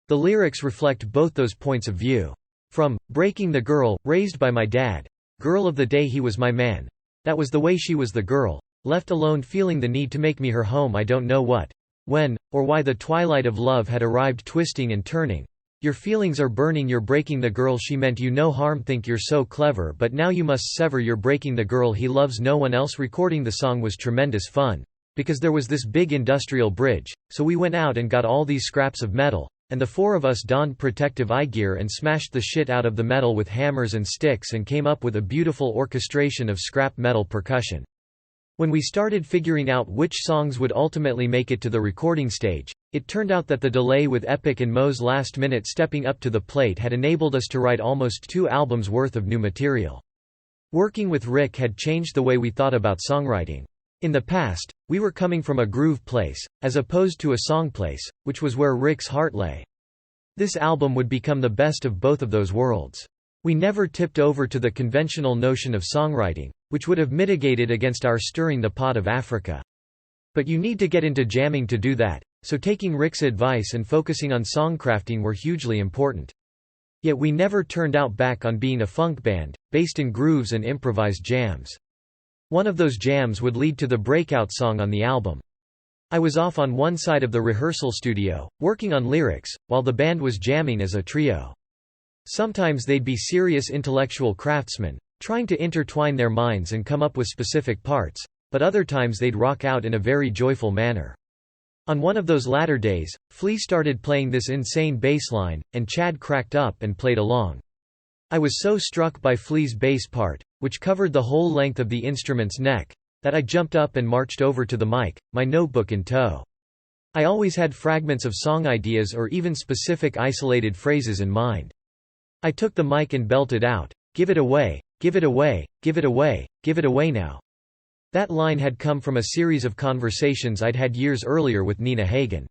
The lyrics reflect both those points of view. From Breaking the Girl, raised by my dad, girl of the day he was my man. That was the way she was the girl, left alone feeling the need to make me her home. I don't know what, when, or why the twilight of love had arrived, twisting and turning. Your feelings are burning, you're breaking the girl she meant you no harm, think you're so clever but now you must sever, you're breaking the girl he loves no one else. Recording the song was tremendous fun. Because there was this big industrial bridge, so we went out and got all these scraps of metal, and the four of us donned protective eye gear and smashed the shit out of the metal with hammers and sticks and came up with a beautiful orchestration of scrap metal percussion. When we started figuring out which songs would ultimately make it to the recording stage, it turned out that the delay with Epic and Mo's last minute stepping up to the plate had enabled us to write almost 2 albums worth of new material. Working with Rick had changed the way we thought about songwriting. In the past, we were coming from a groove place, as opposed to a song place, which was where Rick's heart lay. This album would become the best of both of those worlds. We never tipped over to the conventional notion of songwriting, which would have mitigated against our stirring the pot of Africa. But you need to get into jamming to do that, so taking Rick's advice and focusing on songcrafting were hugely important. Yet we never turned out back on being a funk band, based in grooves and improvised jams. One of those jams would lead to the breakout song on the album. I was off on one side of the rehearsal studio, working on lyrics, while the band was jamming as a trio. Sometimes they'd be serious intellectual craftsmen, trying to intertwine their minds and come up with specific parts, but other times they'd rock out in a very joyful manner. On one of those latter days, Flea started playing this insane bass line, and Chad cracked up and played along. I was so struck by Flea's bass part, which covered the whole length of the instrument's neck, that I jumped up and marched over to the mic, my notebook in tow. I always had fragments of song ideas or even specific isolated phrases in mind. I took the mic and belted out, "Give it away, give it away, give it away, give it away now." That line had come from a series of conversations I'd had years earlier with Nina Hagen.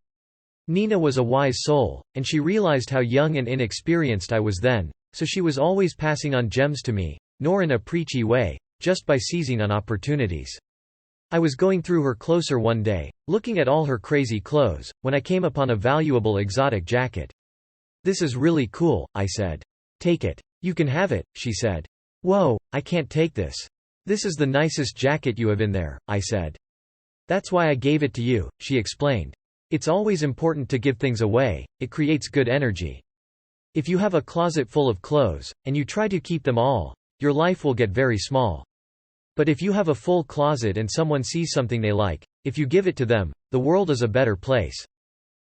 Nina was a wise soul, and she realized how young and inexperienced I was then, so she was always passing on gems to me, nor in a preachy way, just by seizing on opportunities. I was going through her closer one day, looking at all her crazy clothes, when I came upon a valuable exotic jacket. "This is really cool," I said. "Take it. You can have it," she said. "Whoa, I can't take this. This is the nicest jacket you have in there," I said. "That's why I gave it to you," she explained. "It's always important to give things away, it creates good energy. If you have a closet full of clothes, and you try to keep them all, your life will get very small. But if you have a full closet and someone sees something they like, if you give it to them, the world is a better place."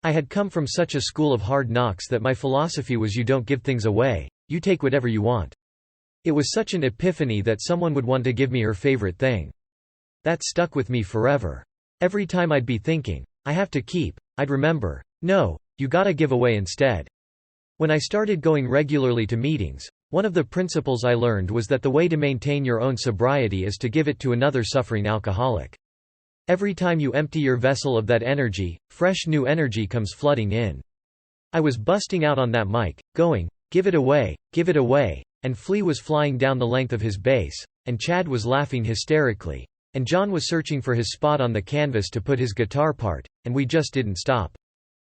I had come from such a school of hard knocks that my philosophy was you don't give things away, you take whatever you want. It was such an epiphany that someone would want to give me her favorite thing. That stuck with me forever. Every time I'd be thinking, I have to keep, I'd remember, no, you gotta give away instead. When I started going regularly to meetings, one of the principles I learned was that the way to maintain your own sobriety is to give it to another suffering alcoholic. Every time you empty your vessel of that energy, fresh new energy comes flooding in. I was busting out on that mic, going, "Give it away, give it away, and Flea was flying down the length of his bass, and Chad was laughing hysterically, and John was searching for his spot on the canvas to put his guitar part, and we just didn't stop.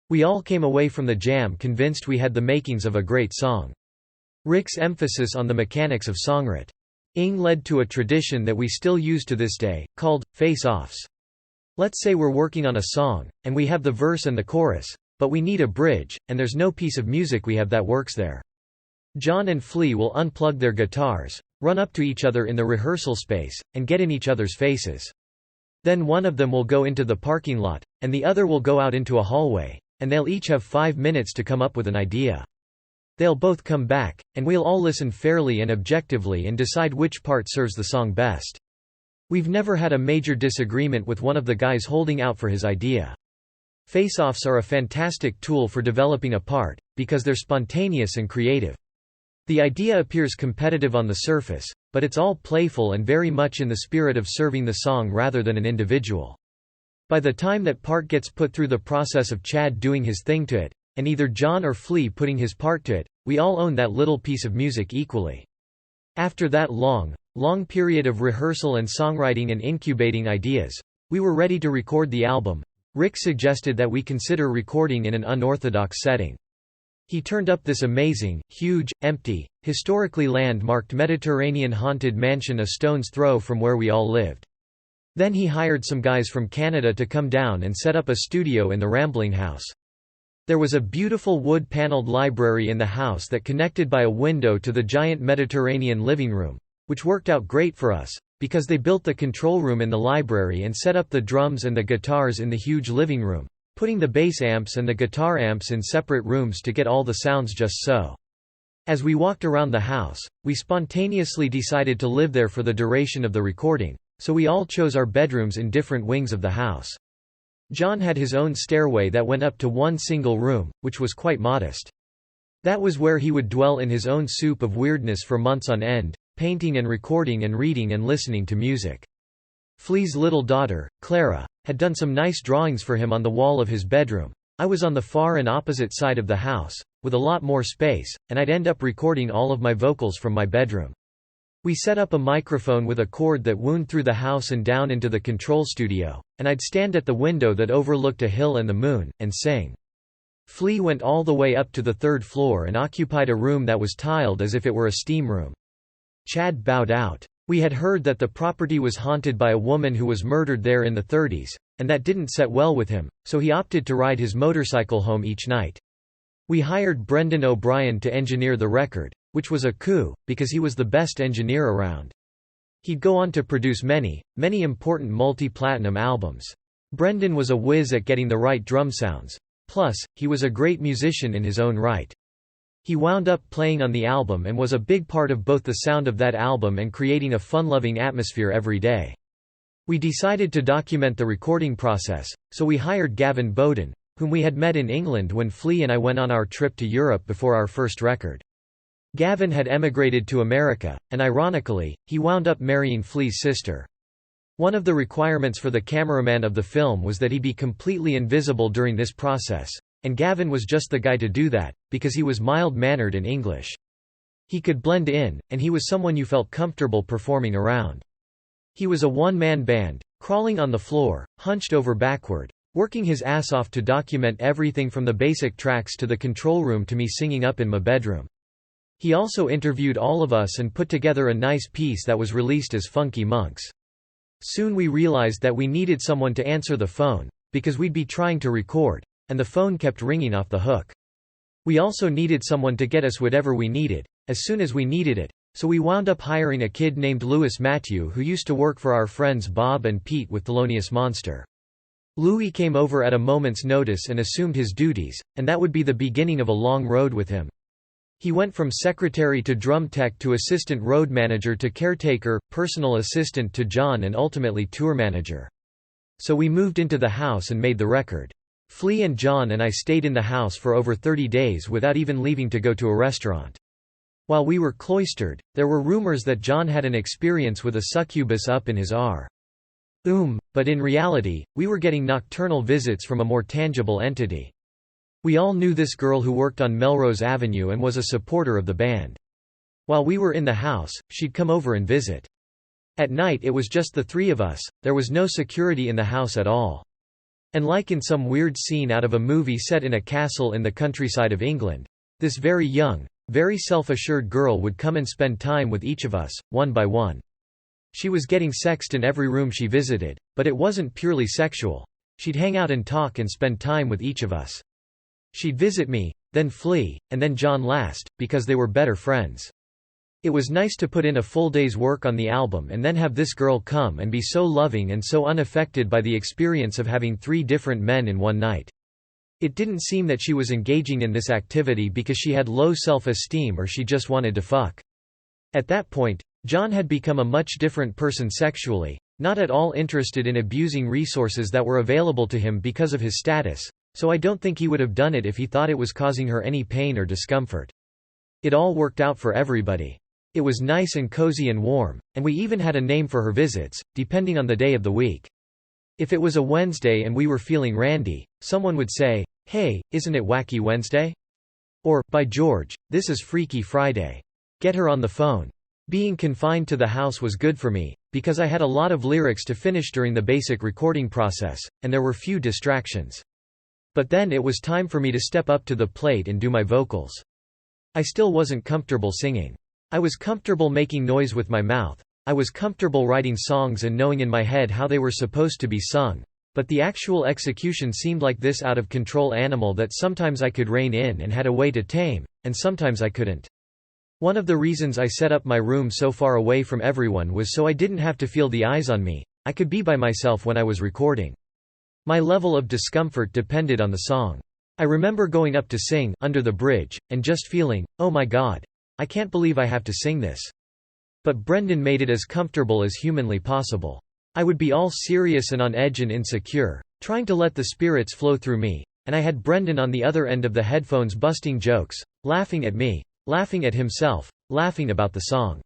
We all came away from the jam convinced we had the makings of a great song. Rick's emphasis on the mechanics of songwriting led to a tradition that we still use to this day, called face-offs. Let's say we're working on a song, and we have the verse and the chorus, but we need a bridge, and there's no piece of music we have that works there. John and Flea will unplug their guitars, run up to each other in the rehearsal space, and get in each other's faces. Then one of them will go into the parking lot, and the other will go out into a hallway, and they'll each have 5 minutes to come up with an idea. They'll both come back, and we'll all listen fairly and objectively and decide which part serves the song best. We've never had a major disagreement with one of the guys holding out for his idea. Face-offs are a fantastic tool for developing a part, because they're spontaneous and creative. The idea appears competitive on the surface, but it's all playful and very much in the spirit of serving the song rather than an individual. By the time that part gets put through the process of Chad doing his thing to it, and either John or Flea putting his part to it, we all own that little piece of music equally. After that long period of rehearsal and songwriting and incubating ideas, we were ready to record the album. Rick suggested that we consider recording in an unorthodox setting. He turned up this amazing, huge, empty, historically landmarked Mediterranean-haunted mansion a stone's throw from where we all lived. Then he hired some guys from Canada to come down and set up a studio in the rambling house. There was a beautiful wood-paneled library in the house that connected by a window to the giant Mediterranean living room, which worked out great for us, because they built the control room in the library and set up the drums and the guitars in the huge living room, putting the bass amps and the guitar amps in separate rooms to get all the sounds just so. As we walked around the house, we spontaneously decided to live there for the duration of the recording, so we all chose our bedrooms in different wings of the house. John had his own stairway that went up to one single room, which was quite modest. That was where he would dwell in his own soup of weirdness for months on end, painting and recording and reading and listening to music. Flea's little daughter, Clara, had done some nice drawings for him on the wall of his bedroom. I was on the far and opposite side of the house, with a lot more space, and I'd end up recording all of my vocals from my bedroom. We set up a microphone with a cord that wound through the house and down into the control studio, and I'd stand at the window that overlooked a hill and the moon, and sing. Flea went all the way up to the 3rd floor and occupied a room that was tiled as if it were a steam room. Chad bowed out. We had heard that the property was haunted by a woman who was murdered there in the 30s, and that didn't set well with him, so he opted to ride his motorcycle home each night. We hired Brendan O'Brien to engineer the record, which was a coup, because he was the best engineer around. He'd go on to produce many important multi-platinum albums. Brendan was a whiz at getting the right drum sounds. Plus, he was a great musician in his own right. He wound up playing on the album and was a big part of both the sound of that album and creating a fun-loving atmosphere every day. We decided to document the recording process, so we hired Gavin Bowden, whom we had met in England when Flea and I went on our trip to Europe before our first record. Gavin had emigrated to America, and ironically, he wound up marrying Flea's sister. One of the requirements for the cameraman of the film was that he be completely invisible during this process, and Gavin was just the guy to do that, because he was mild-mannered and English. He could blend in, and he was someone you felt comfortable performing around. He was a one-man band, crawling on the floor, hunched over backward, working his ass off to document everything from the basic tracks to the control room to me singing up in my bedroom. He also interviewed all of us and put together a nice piece that was released as Funky Monks. Soon we realized that we needed someone to answer the phone, because we'd be trying to record, and the phone kept ringing off the hook. We also needed someone to get us whatever we needed, as soon as we needed it, so we wound up hiring a kid named Louis Matthew who used to work for our friends Bob and Pete with Thelonious Monster. Louis came over at a moment's notice and assumed his duties, and that would be the beginning of a long road with him. He went from secretary to drum tech to assistant road manager to caretaker, personal assistant to John and ultimately tour manager. So we moved into the house and made the record. Flea and John and I stayed in the house for over 30 days without even leaving to go to a restaurant. While we were cloistered, there were rumors that John had an experience with a succubus up in his but in reality, we were getting nocturnal visits from a more tangible entity. We all knew this girl who worked on Melrose Avenue and was a supporter of the band. While we were in the house, she'd come over and visit. At night it was just the three of us, there was no security in the house at all. And like in some weird scene out of a movie set in a castle in the countryside of England, this very young, very self-assured girl would come and spend time with each of us, one by one. She was getting sexed in every room she visited, but it wasn't purely sexual. She'd hang out and talk and spend time with each of us. She'd visit me, then Flea, and then John last, because they were better friends. It was nice to put in a full day's work on the album and then have this girl come and be so loving and so unaffected by the experience of having 3 different men in one night. It didn't seem that she was engaging in this activity because she had low self-esteem or she just wanted to fuck. At that point, John had become a much different person sexually, not at all interested in abusing resources that were available to him because of his status, so I don't think he would have done it if he thought it was causing her any pain or discomfort. It all worked out for everybody. It was nice and cozy and warm, and we even had a name for her visits, depending on the day of the week. If it was a Wednesday and we were feeling randy, someone would say, "Hey, isn't it Wacky Wednesday?" Or, "By George, this is Freaky Friday. Get her on the phone." Being confined to the house was good for me, because I had a lot of lyrics to finish during the basic recording process, and there were few distractions. But then it was time for me to step up to the plate and do my vocals. I still wasn't comfortable singing. I was comfortable making noise with my mouth, I was comfortable writing songs and knowing in my head how they were supposed to be sung, but the actual execution seemed like this out-of-control animal that sometimes I could rein in and had a way to tame, and sometimes I couldn't. One of the reasons I set up my room so far away from everyone was so I didn't have to feel the eyes on me, I could be by myself when I was recording. My level of discomfort depended on the song. I remember going up to sing Under the Bridge, and just feeling, oh my god, I can't believe I have to sing this. But Brendan made it as comfortable as humanly possible. I would be all serious and on edge and insecure, trying to let the spirits flow through me, and I had Brendan on the other end of the headphones busting jokes, laughing at me, laughing at himself, laughing about the song.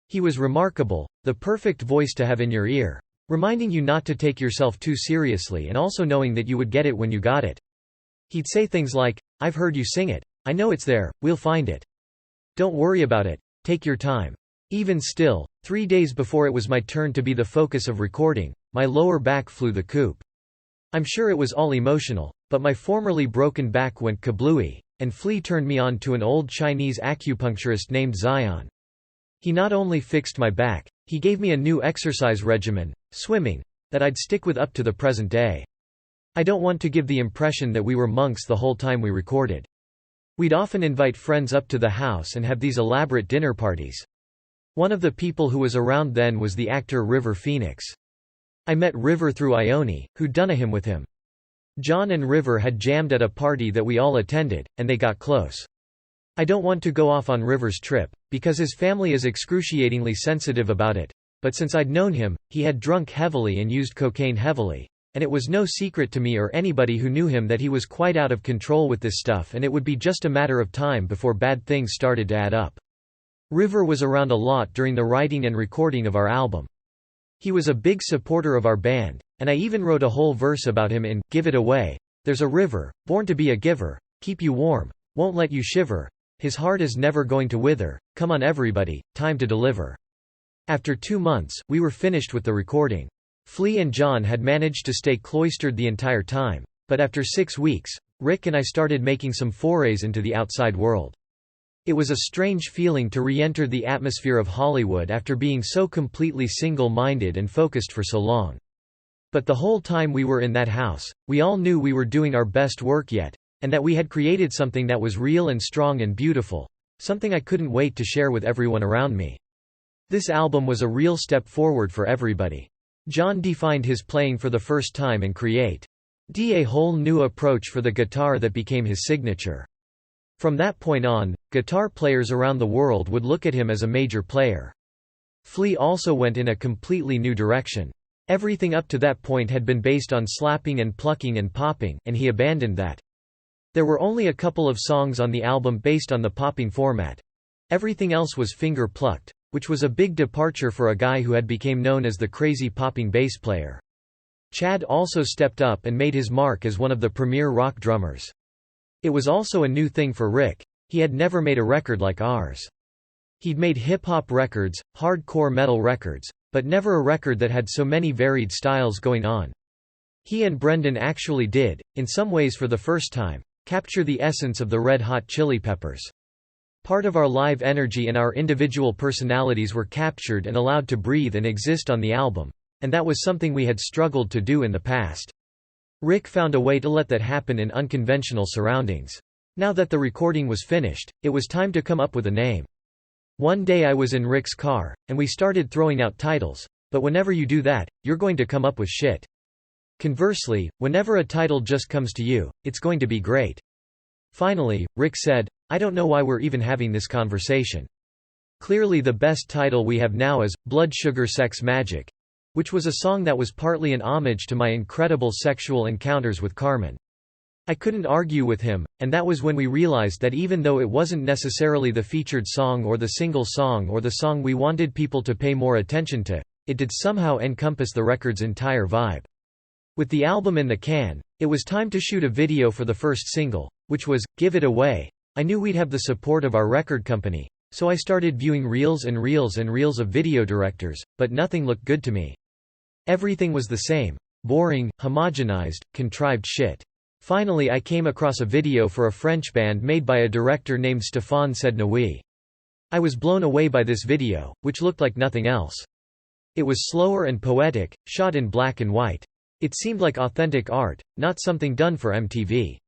He was remarkable, the perfect voice to have in your ear, reminding you not to take yourself too seriously and also knowing that you would get it when you got it. He'd say things like, "I've heard you sing it, I know it's there, we'll find it. Don't worry about it, take your time." Even still, 3 days before it was my turn to be the focus of recording, my lower back flew the coop. I'm sure it was all emotional, but my formerly broken back went kablooey, and Flea turned me on to an old Chinese acupuncturist named Zion. He not only fixed my back, he gave me a new exercise regimen, swimming, that I'd stick with up to the present day. I don't want to give the impression that we were monks the whole time we recorded. We'd often invite friends up to the house and have these elaborate dinner parties. One of the people who was around then was the actor River Phoenix. I met River through Ione, who'd done a hymn with him. John and River had jammed at a party that we all attended, and they got close. I don't want to go off on River's trip, because his family is excruciatingly sensitive about it, but since I'd known him, he had drunk heavily and used cocaine heavily. And it was no secret to me or anybody who knew him that he was quite out of control with this stuff, and it would be just a matter of time before bad things started to add up. River was around a lot during the writing and recording of our album. He was a big supporter of our band, and I even wrote a whole verse about him in Give It Away. There's a river, born to be a giver, keep you warm, won't let you shiver, his heart is never going to wither, come on everybody, time to deliver. After 2 months, we were finished with the recording. Flea and John had managed to stay cloistered the entire time, but after 6 weeks, Rick and I started making some forays into the outside world. It was a strange feeling to re-enter the atmosphere of Hollywood after being so completely single-minded and focused for so long. But the whole time we were in that house, we all knew we were doing our best work yet, and that we had created something that was real and strong and beautiful, something I couldn't wait to share with everyone around me. This album was a real step forward for everybody. John defined his playing for the first time and created a whole new approach for the guitar that became his signature. From that point on, guitar players around the world would look at him as a major player. Flea also went in a completely new direction. Everything up to that point had been based on slapping and plucking and popping, and he abandoned that. There were only a couple of songs on the album based on the popping format. Everything else was finger-plucked, which was a big departure for a guy who had become known as the crazy popping bass player. Chad also stepped up and made his mark as one of the premier rock drummers. It was also a new thing for Rick. He had never made a record like ours. He'd made hip-hop records, hardcore metal records, but never a record that had so many varied styles going on. He and Brendan actually did, in some ways for the first time, capture the essence of the Red Hot Chili Peppers. Part of our live energy and our individual personalities were captured and allowed to breathe and exist on the album, and that was something we had struggled to do in the past. Rick found a way to let that happen in unconventional surroundings. Now that the recording was finished, it was time to come up with a name. One day I was in Rick's car, and we started throwing out titles, but whenever you do that, you're going to come up with shit. Conversely, whenever a title just comes to you, it's going to be great. Finally, Rick said, "I don't know why we're even having this conversation. Clearly the best title we have now is, Blood Sugar Sex Magic," which was a song that was partly an homage to my incredible sexual encounters with Carmen. I couldn't argue with him, and that was when we realized that even though it wasn't necessarily the featured song or the single song or the song we wanted people to pay more attention to, it did somehow encompass the record's entire vibe. With the album in the can, it was time to shoot a video for the first single, which was, Give It Away. I knew we'd have the support of our record company, so I started viewing reels and reels and reels of video directors, but nothing looked good to me. Everything was the same. Boring, homogenized, contrived shit. Finally I came across a video for a French band made by a director named Stéphane Sednaoui. I was blown away by this video, which looked like nothing else. It was slower and poetic, shot in black and white. It seemed like authentic art, not something done for MTV.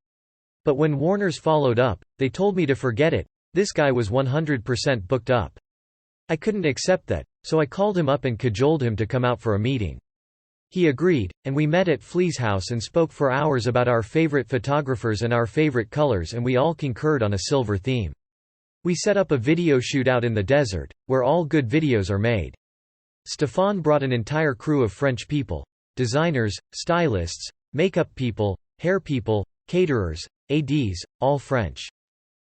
But when Warner's followed up, they told me to forget it, this guy was 100% booked up. I couldn't accept that, so I called him up and cajoled him to come out for a meeting. He agreed, and we met at Flea's house and spoke for hours about our favorite photographers and our favorite colors, and we all concurred on a silver theme. We set up a video shoot out in the desert, where all good videos are made. Stéphane brought an entire crew of French people. Designers, stylists, makeup people, hair people, caterers, ADs, all French.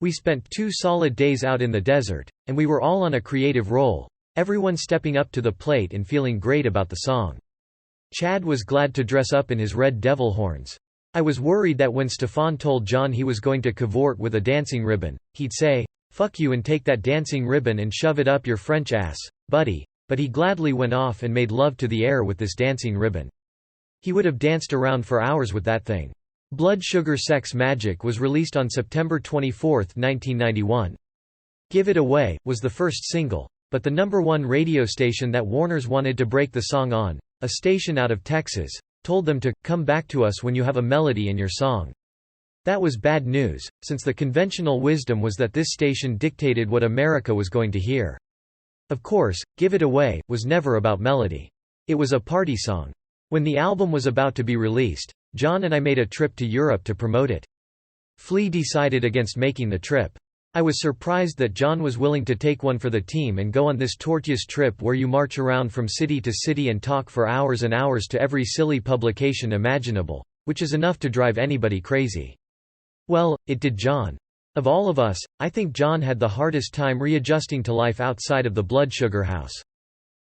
We spent 2 solid days out in the desert, and we were all on a creative roll, everyone stepping up to the plate and feeling great about the song. Chad was glad to dress up in his red devil horns. I was worried that when Stéphane told John he was going to cavort with a dancing ribbon, he'd say, "Fuck you and take that dancing ribbon and shove it up your French ass, buddy," but he gladly went off and made love to the air with this dancing ribbon. He would have danced around for hours with that thing. Blood Sugar Sex Magic was released on September 24, 1991. Give It Away was the first single, but the #1 radio station that Warner's wanted to break the song on, a station out of Texas, told them to come back to us when you have a melody in your song. That was bad news, since the conventional wisdom was that this station dictated what America was going to hear. Of course, Give It Away was never about melody. It was a party song. When the album was about to be released, John and I made a trip to Europe to promote it. Flea decided against making the trip. I was surprised that John was willing to take one for the team and go on this tortuous trip where you march around from city to city and talk for hours and hours to every silly publication imaginable, which is enough to drive anybody crazy. Well, it did John. Of all of us, I think John had the hardest time readjusting to life outside of the Blood Sugar House.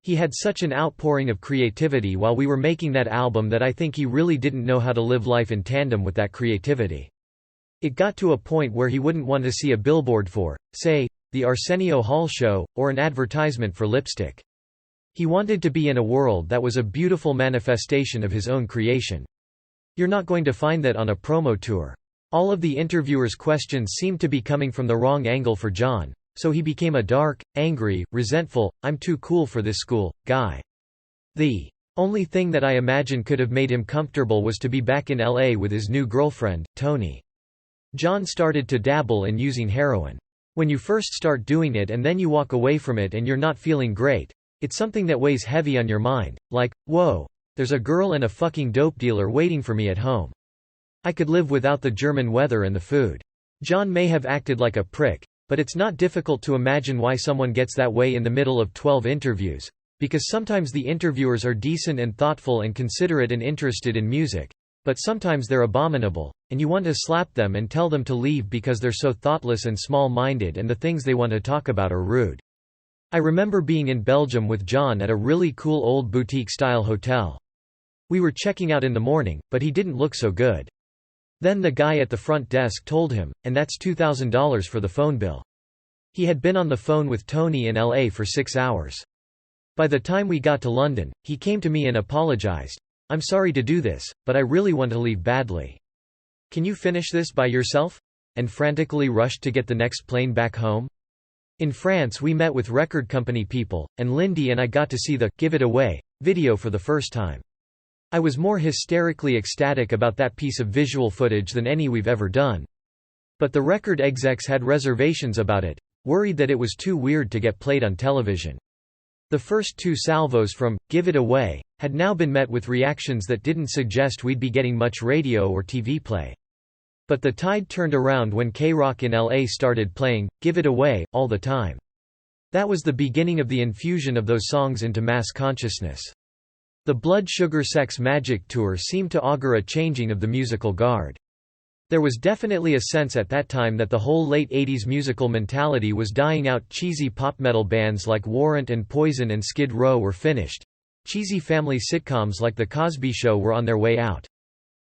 He had such an outpouring of creativity while we were making that album that I think he really didn't know how to live life in tandem with that creativity. It got to a point where he wouldn't want to see a billboard for, say, the Arsenio Hall show, or an advertisement for lipstick. He wanted to be in a world that was a beautiful manifestation of his own creation. You're not going to find that on a promo tour. All of the interviewers' questions seemed to be coming from the wrong angle for John, so he became a dark, angry, resentful, "I'm too cool for this school" guy. The only thing that I imagine could have made him comfortable was to be back in LA with his new girlfriend, Toni. John started to dabble in using heroin. When you first start doing it and then you walk away from it and you're not feeling great, it's something that weighs heavy on your mind, like, whoa, there's a girl and a fucking dope dealer waiting for me at home. I could live without the German weather and the food. John may have acted like a prick, but it's not difficult to imagine why someone gets that way in the middle of 12 interviews, because sometimes the interviewers are decent and thoughtful and considerate and interested in music, but sometimes they're abominable, and you want to slap them and tell them to leave because they're so thoughtless and small-minded and the things they want to talk about are rude. I remember being in Belgium with John at a really cool old boutique-style hotel. We were checking out in the morning, but he didn't look so good. Then the guy at the front desk told him, "And that's $2,000 for the phone bill." He had been on the phone with Tony in LA for 6 hours. By the time we got to London, he came to me and apologized. "I'm sorry to do this, but I really want to leave badly. Can you finish this by yourself?" and frantically rushed to get the next plane back home. In France we met with record company people, and Lindy and I got to see the "Give It Away" video for the first time. I was more hysterically ecstatic about that piece of visual footage than any we've ever done. But the record execs had reservations about it, worried that it was too weird to get played on television. The first 2 salvos from "Give It Away" had now been met with reactions that didn't suggest we'd be getting much radio or TV play. But the tide turned around when K-Rock in LA started playing "Give It Away" all the time. That was the beginning of the infusion of those songs into mass consciousness. The Blood Sugar Sex Magic tour seemed to augur a changing of the musical guard. There was definitely a sense at that time that the whole late 80s musical mentality was dying out. Cheesy pop metal bands like Warrant and Poison and Skid Row were finished. Cheesy family sitcoms like The Cosby Show were on their way out.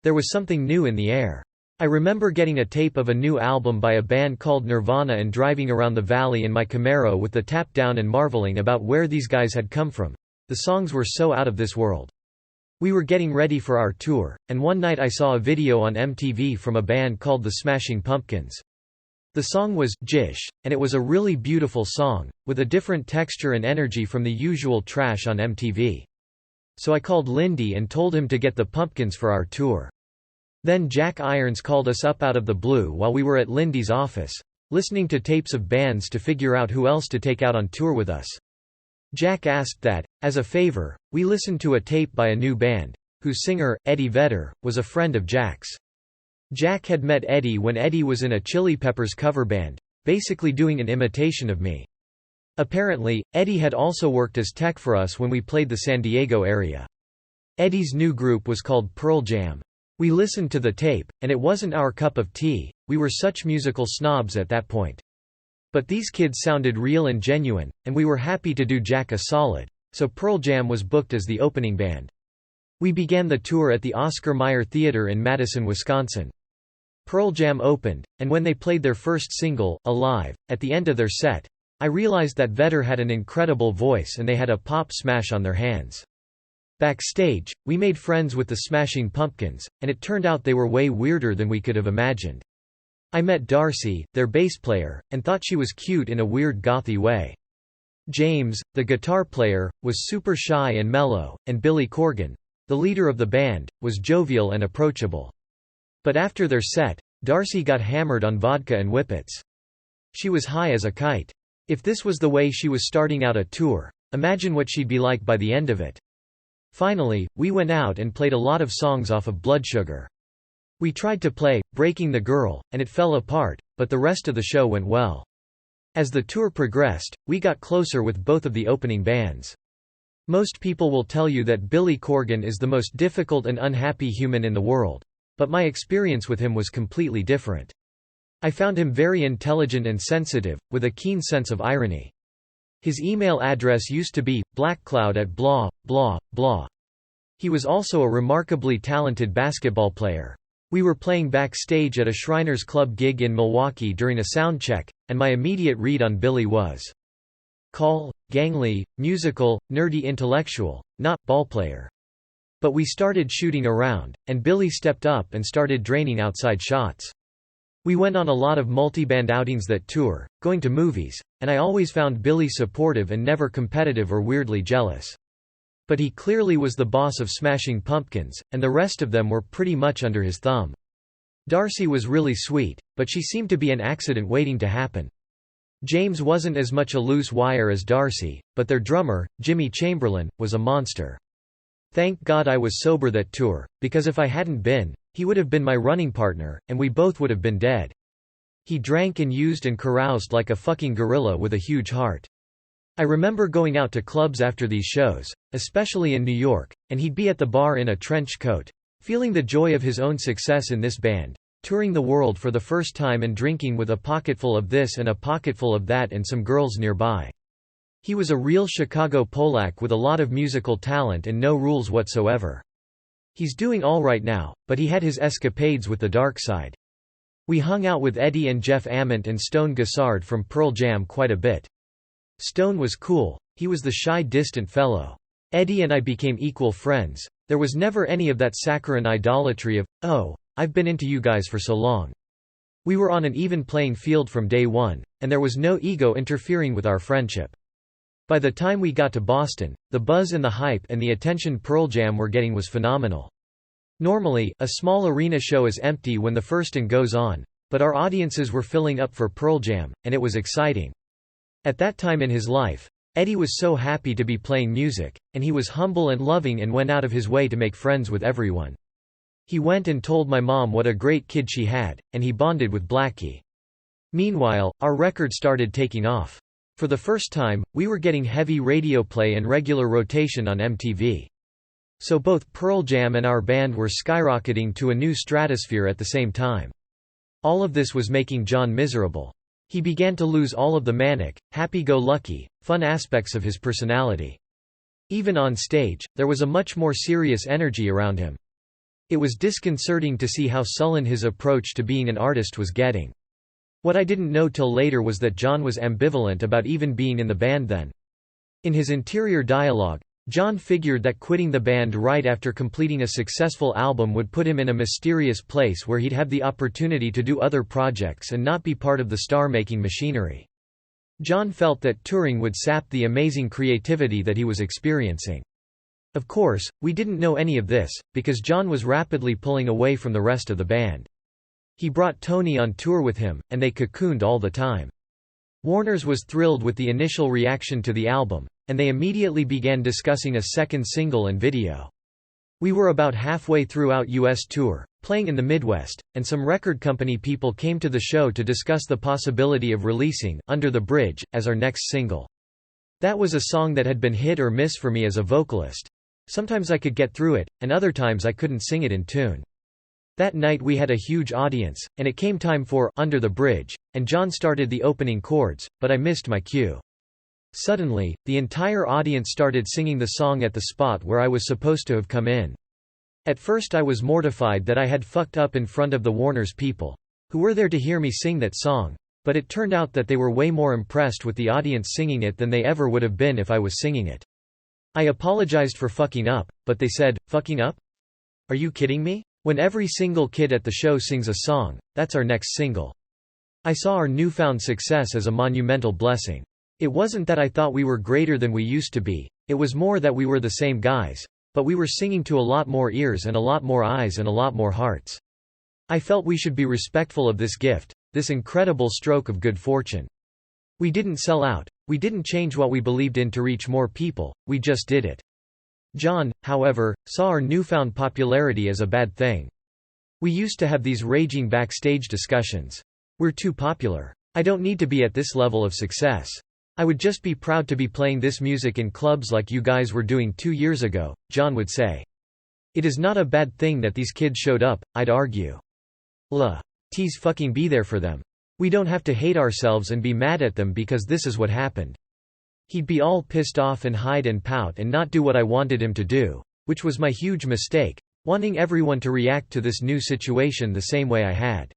There was something new in the air. I remember getting a tape of a new album by a band called Nirvana and driving around the valley in my Camaro with the tap down and marveling about where these guys had come from. The songs were so out of this world. We were getting ready for our tour, and one night I saw a video on MTV from a band called the Smashing Pumpkins. The song was "Jish," and it was a really beautiful song, with a different texture and energy from the usual trash on MTV. So I called Lindy and told him to get the Pumpkins for our tour. Then Jack Irons called us up out of the blue while we were at Lindy's office, listening to tapes of bands to figure out who else to take out on tour with us. Jack asked that, as a favor, we listen to a tape by a new band, whose singer, Eddie Vedder, was a friend of Jack's. Jack had met Eddie when Eddie was in a Chili Peppers cover band, basically doing an imitation of me. Apparently, Eddie had also worked as tech for us when we played the San Diego area. Eddie's new group was called Pearl Jam. We listened to the tape, and it wasn't our cup of tea. We were such musical snobs at that point. But these kids sounded real and genuine, and we were happy to do Jack a solid, so Pearl Jam was booked as the opening band. We began the tour at the Oscar Mayer Theater in Madison, Wisconsin. Pearl Jam opened, and when they played their first single, Alive, at the end of their set, I realized that Vedder had an incredible voice and they had a pop smash on their hands. Backstage, we made friends with the Smashing Pumpkins, and it turned out they were way weirder than we could have imagined. I met Darcy, their bass player, and thought she was cute in a weird gothy way. James, the guitar player, was super shy and mellow, and Billy Corgan, the leader of the band, was jovial and approachable. But after their set, Darcy got hammered on vodka and whippets. She was high as a kite. If this was the way she was starting out a tour, imagine what she'd be like by the end of it. Finally, we went out and played a lot of songs off of Blood Sugar. We tried to play Breaking the Girl, and it fell apart, but the rest of the show went well. As the tour progressed, we got closer with both of the opening bands. Most people will tell you that Billy Corgan is the most difficult and unhappy human in the world, but my experience with him was completely different. I found him very intelligent and sensitive, with a keen sense of irony. His email address used to be blackcloud@blah, blah, blah. He was also a remarkably talented basketball player. We were playing backstage at a Shriners Club gig in Milwaukee during a sound check, and my immediate read on Billy was call, gangly, musical, nerdy intellectual, not ballplayer. But we started shooting around, and Billy stepped up and started draining outside shots. We went on a lot of multi-band outings that tour, going to movies, and I always found Billy supportive and never competitive or weirdly jealous. But he clearly was the boss of Smashing Pumpkins, and the rest of them were pretty much under his thumb. Darcy was really sweet, but she seemed to be an accident waiting to happen. James wasn't as much a loose wire as Darcy, but their drummer, Jimmy Chamberlain, was a monster. Thank God I was sober that tour, because if I hadn't been, he would have been my running partner, and we both would have been dead. He drank and used and caroused like a fucking gorilla with a huge heart. I remember going out to clubs after these shows, especially in New York, and he'd be at the bar in a trench coat, feeling the joy of his own success in this band, touring the world for the first time and drinking with a pocketful of this and a pocketful of that and some girls nearby. He was a real Chicago Polak with a lot of musical talent and no rules whatsoever. He's doing all right now, but he had his escapades with the dark side. We hung out with Eddie and Jeff Ament and Stone Gossard from Pearl Jam quite a bit. Stone was cool, he was the shy, distant fellow. Eddie and I became equal friends. There was never any of that saccharine idolatry of, "Oh, I've been into you guys for so long." We were on an even playing field from day one, and there was no ego interfering with our friendship. By the time we got to Boston, the buzz and the hype and the attention Pearl Jam were getting was phenomenal. Normally, a small arena show is empty when the first and goes on, but our audiences were filling up for Pearl Jam, and it was exciting. At that time in his life, Eddie was so happy to be playing music, and he was humble and loving and went out of his way to make friends with everyone. He went and told my mom what a great kid she had, and he bonded with Blackie. Meanwhile, our record started taking off. For the first time, we were getting heavy radio play and regular rotation on MTV. So both Pearl Jam and our band were skyrocketing to a new stratosphere at the same time. All of this was making John miserable. He began to lose all of the manic, happy-go-lucky, fun aspects of his personality. Even on stage, there was a much more serious energy around him. It was disconcerting to see how sullen his approach to being an artist was getting. What I didn't know till later was that John was ambivalent about even being in the band then. In his interior dialogue, John figured that quitting the band right after completing a successful album would put him in a mysterious place where he'd have the opportunity to do other projects and not be part of the star-making machinery. John felt that touring would sap the amazing creativity that he was experiencing. Of course, we didn't know any of this, because John was rapidly pulling away from the rest of the band. He brought Tony on tour with him, and they cocooned all the time. Warner's was thrilled with the initial reaction to the album, and they immediately began discussing a second single and video. We were about halfway throughout U.S. tour, playing in the Midwest, and some record company people came to the show to discuss the possibility of releasing Under the Bridge as our next single. That was a song that had been hit or miss for me as a vocalist. Sometimes I could get through it, and other times I couldn't sing it in tune. That night we had a huge audience, and it came time for Under the Bridge, and John started the opening chords, but I missed my cue. Suddenly, the entire audience started singing the song at the spot where I was supposed to have come in. At first I was mortified that I had fucked up in front of the Warner's people, who were there to hear me sing that song, but it turned out that they were way more impressed with the audience singing it than they ever would have been if I was singing it. I apologized for fucking up, but they said, "Fucking up? Are you kidding me? When every single kid at the show sings a song, that's our next single." I saw our newfound success as a monumental blessing. It wasn't that I thought we were greater than we used to be, it was more that we were the same guys, but we were singing to a lot more ears and a lot more eyes and a lot more hearts. I felt we should be respectful of this gift, this incredible stroke of good fortune. We didn't sell out, we didn't change what we believed in to reach more people, we just did it. John, however, saw our newfound popularity as a bad thing. We used to have these raging backstage discussions. "We're too popular. I don't need to be at this level of success. I would just be proud to be playing this music in clubs like you guys were doing 2 years ago," John would say. "It is not a bad thing that these kids showed up," I'd argue. Let's fucking be there for them. We don't have to hate ourselves and be mad at them because this is what happened. He'd be all pissed off and hide and pout and not do what I wanted him to do, which was my huge mistake, wanting everyone to react to this new situation the same way I had.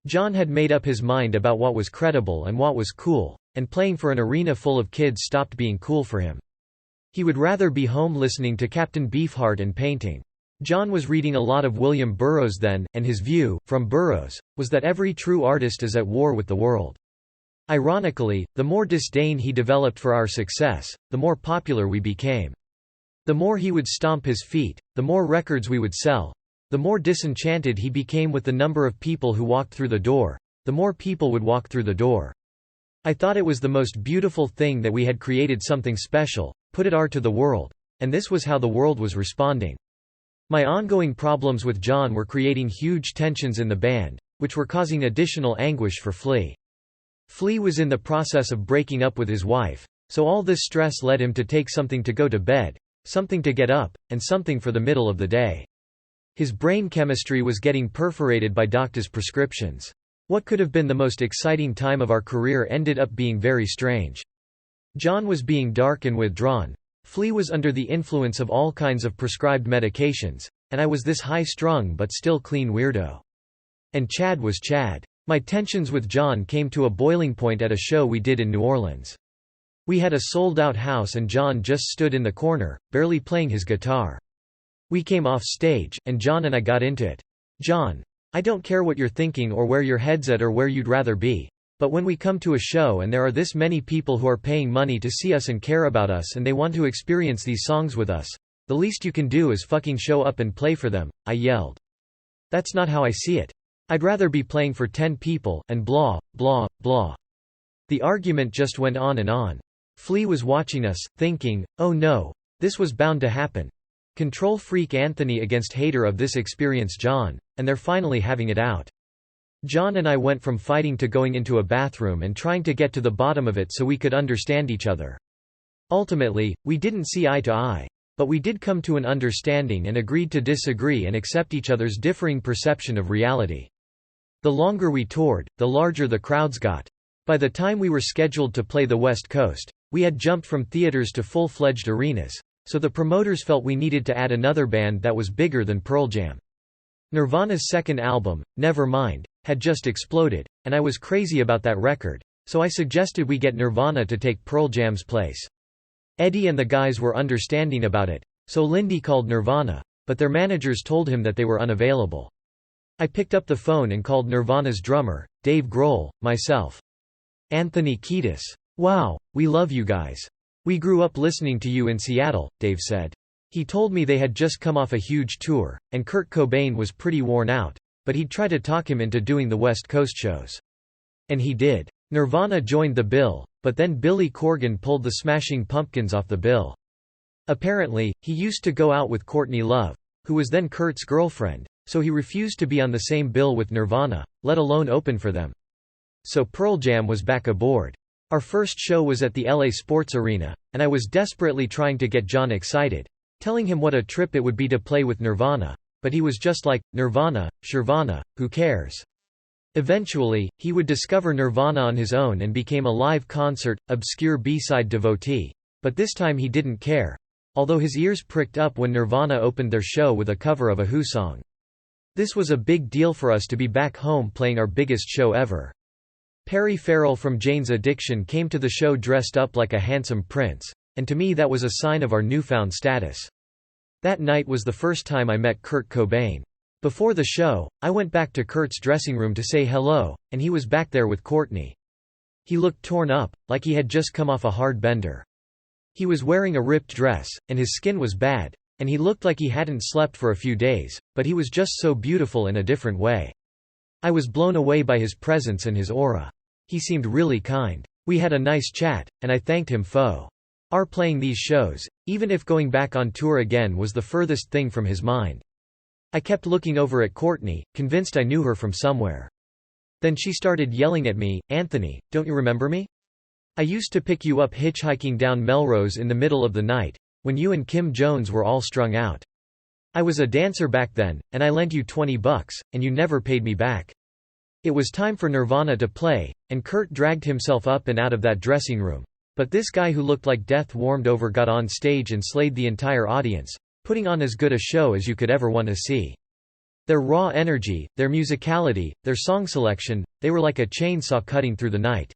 John had made up his mind about what was credible and what was cool, and playing for an arena full of kids stopped being cool for him. He would rather be home listening to Captain Beefheart and painting. John was reading a lot of William Burroughs then, and his view, from Burroughs, was that every true artist is at war with the world. Ironically, the more disdain he developed for our success, the more popular we became. The more he would stomp his feet, the more records we would sell. The more disenchanted he became with the number of people who walked through the door, the more people would walk through the door. I thought it was the most beautiful thing that we had created something special, put it out to the world, and this was how the world was responding. My ongoing problems with John were creating huge tensions in the band, which were causing additional anguish for Flea. Flea was in the process of breaking up with his wife, so all this stress led him to take something to go to bed, something to get up, and something for the middle of the day. His brain chemistry was getting perforated by doctors' prescriptions. What could have been the most exciting time of our career ended up being very strange. John was being dark and withdrawn, Flea was under the influence of all kinds of prescribed medications, and I was this high-strung but still clean weirdo. And Chad was Chad. My tensions with John came to a boiling point at a show we did in New Orleans. We had a sold-out house and John just stood in the corner, barely playing his guitar. We came off stage, and John and I got into it. "John, I don't care what you're thinking or where your head's at or where you'd rather be. But when we come to a show and there are this many people who are paying money to see us and care about us and they want to experience these songs with us, the least you can do is fucking show up and play for them," I yelled. "That's not how I see it. I'd rather be playing for 10 people, and blah, blah, blah." The argument just went on and on. Flea was watching us, thinking, "Oh no, this was bound to happen. Control freak Anthony against hater of this experience John, and they're finally having it out." John and I went from fighting to going into a bathroom and trying to get to the bottom of it so we could understand each other. Ultimately, we didn't see eye to eye. But we did come to an understanding and agreed to disagree and accept each other's differing perception of reality. The longer we toured, the larger the crowds got. By the time we were scheduled to play the West Coast, we had jumped from theaters to full-fledged arenas, so the promoters felt we needed to add another band that was bigger than Pearl Jam. Nirvana's second album, Nevermind, had just exploded, and I was crazy about that record, so I suggested we get Nirvana to take Pearl Jam's place. Eddie and the guys were understanding about it, so Lindy called Nirvana, but their managers told him that they were unavailable. I picked up the phone and called Nirvana's drummer, Dave Grohl, myself. "Anthony Kiedis. Wow, we love you guys. We grew up listening to you in Seattle," Dave said. He told me they had just come off a huge tour, and Kurt Cobain was pretty worn out, but he'd try to talk him into doing the West Coast shows. And he did. Nirvana joined the bill, but then Billy Corgan pulled the Smashing Pumpkins off the bill. Apparently, he used to go out with Courtney Love, who was then Kurt's girlfriend, so he refused to be on the same bill with Nirvana, let alone open for them. So Pearl Jam was back aboard. Our first show was at the LA Sports Arena, and I was desperately trying to get John excited, telling him what a trip it would be to play with Nirvana, but he was just like, "Nirvana, Shirvana, who cares?" Eventually, he would discover Nirvana on his own and became a live concert, obscure B-side devotee. But this time he didn't care, although his ears pricked up when Nirvana opened their show with a cover of a Who song. This was a big deal for us to be back home playing our biggest show ever. Perry Farrell from Jane's Addiction came to the show dressed up like a handsome prince, and to me that was a sign of our newfound status. That night was the first time I met Kurt Cobain. Before the show, I went back to Kurt's dressing room to say hello, and he was back there with Courtney. He looked torn up, like he had just come off a hard bender. He was wearing a ripped dress, and his skin was bad, and he looked like he hadn't slept for a few days, but he was just so beautiful in a different way. I was blown away by his presence and his aura. He seemed really kind. We had a nice chat, and I thanked him for playing these shows, even if going back on tour again was the furthest thing from his mind. I kept looking over at Courtney, convinced I knew her from somewhere. Then she started yelling at me, "Anthony, don't you remember me? I used to pick you up hitchhiking down Melrose in the middle of the night, when you and Kim Jones were all strung out. I was a dancer back then, and I lent you $20, and you never paid me back." It was time for Nirvana to play, and Kurt dragged himself up and out of that dressing room. But this guy who looked like death warmed over got on stage and slayed the entire audience, putting on as good a show as you could ever want to see. Their raw energy, their musicality, their song selection, they were like a chainsaw cutting through the night.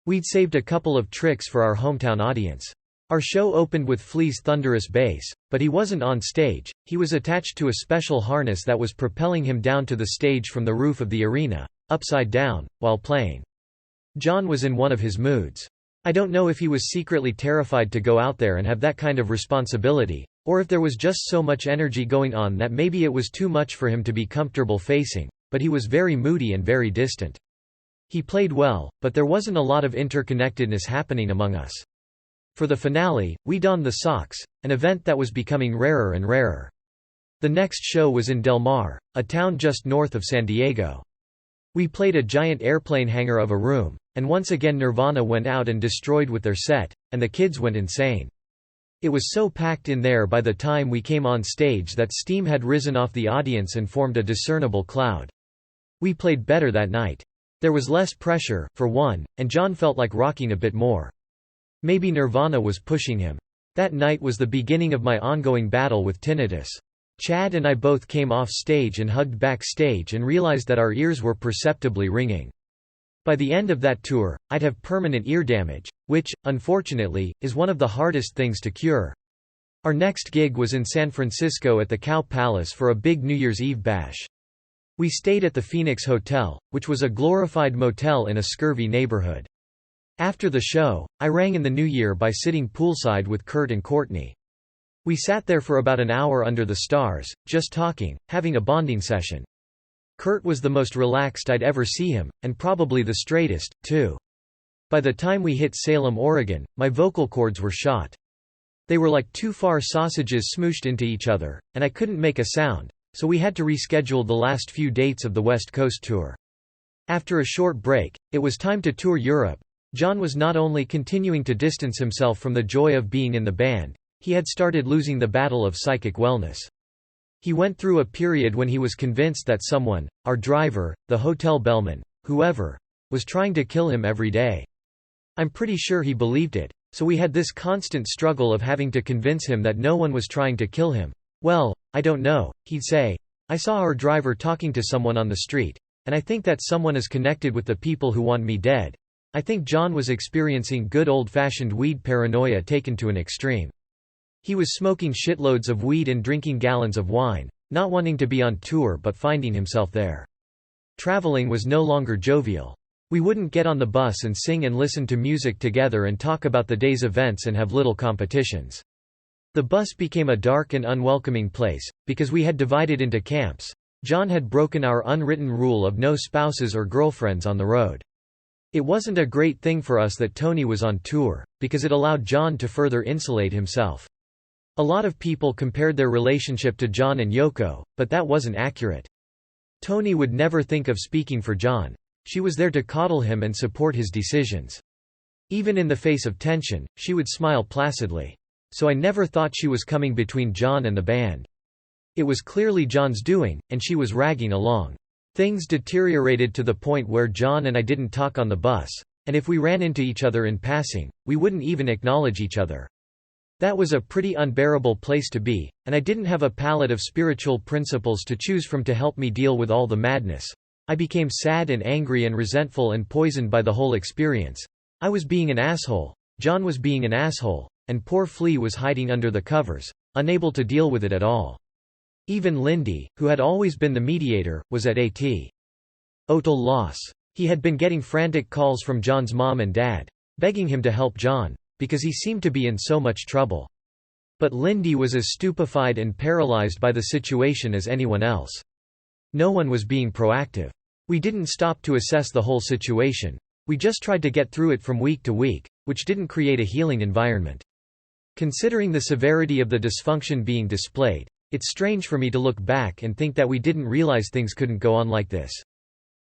We'd saved a couple of tricks for our hometown audience. Our show opened with Flea's thunderous bass, but he wasn't on stage, he was attached to a special harness that was propelling him down to the stage from the roof of the arena, upside down, while playing. John was in one of his moods. I don't know if he was secretly terrified to go out there and have that kind of responsibility, or if there was just so much energy going on that maybe it was too much for him to be comfortable facing, but he was very moody and very distant. He played well, but there wasn't a lot of interconnectedness happening among us. For the finale, we donned the socks, an event that was becoming rarer and rarer. The next show was in Del Mar, a town just north of San Diego. We played a giant airplane hangar of a room, and once again Nirvana went out and destroyed with their set, and the kids went insane. It was so packed in there by the time we came on stage that steam had risen off the audience and formed a discernible cloud. We played better that night. There was less pressure, for one, and John felt like rocking a bit more. Maybe Nirvana was pushing him. That night was the beginning of my ongoing battle with tinnitus. Chad and I both came off stage and hugged backstage and realized that our ears were perceptibly ringing. By the end of that tour, I'd have permanent ear damage, which, unfortunately, is one of the hardest things to cure. Our next gig was in San Francisco at the Cow Palace for a big New Year's Eve bash. We stayed at the Phoenix Hotel, which was a glorified motel in a scurvy neighborhood. After the show, I rang in the new year by sitting poolside with Kurt and Courtney. We sat there for about an hour under the stars, just talking, having a bonding session. Kurt was the most relaxed I'd ever see him, and probably the straightest, too. By the time we hit Salem, Oregon, my vocal cords were shot. They were like two far sausages smooshed into each other, and I couldn't make a sound, so we had to reschedule the last few dates of the West Coast tour. After a short break, it was time to tour Europe. John was not only continuing to distance himself from the joy of being in the band, he had started losing the battle of psychic wellness. He went through a period when he was convinced that someone, our driver, the hotel bellman, whoever, was trying to kill him every day. I'm pretty sure he believed it, so we had this constant struggle of having to convince him that no one was trying to kill him. "Well, I don't know," he'd say. "I saw our driver talking to someone on the street, and I think that someone is connected with the people who want me dead." I think John was experiencing good old-fashioned weed paranoia taken to an extreme. He was smoking shitloads of weed and drinking gallons of wine, not wanting to be on tour but finding himself there. Traveling was no longer jovial. We wouldn't get on the bus and sing and listen to music together and talk about the day's events and have little competitions. The bus became a dark and unwelcoming place, because we had divided into camps. John had broken our unwritten rule of no spouses or girlfriends on the road. It wasn't a great thing for us that Tony was on tour, because it allowed John to further insulate himself. A lot of people compared their relationship to John and Yoko, but that wasn't accurate. Tony would never think of speaking for John. She was there to coddle him and support his decisions. Even in the face of tension, she would smile placidly. So I never thought she was coming between John and the band. It was clearly John's doing, and she was ragging along. Things deteriorated to the point where John and I didn't talk on the bus, and if we ran into each other in passing, we wouldn't even acknowledge each other. That was a pretty unbearable place to be, and I didn't have a palette of spiritual principles to choose from to help me deal with all the madness. I became sad and angry and resentful and poisoned by the whole experience. I was being an asshole, John was being an asshole, and poor Flea was hiding under the covers, unable to deal with it at all. Even Lindy, who had always been the mediator, was at a total loss. He had been getting frantic calls from John's mom and dad, begging him to help John, because he seemed to be in so much trouble. But Lindy was as stupefied and paralyzed by the situation as anyone else. No one was being proactive. We didn't stop to assess the whole situation. We just tried to get through it from week to week, which didn't create a healing environment. Considering the severity of the dysfunction being displayed, it's strange for me to look back and think that we didn't realize things couldn't go on like this.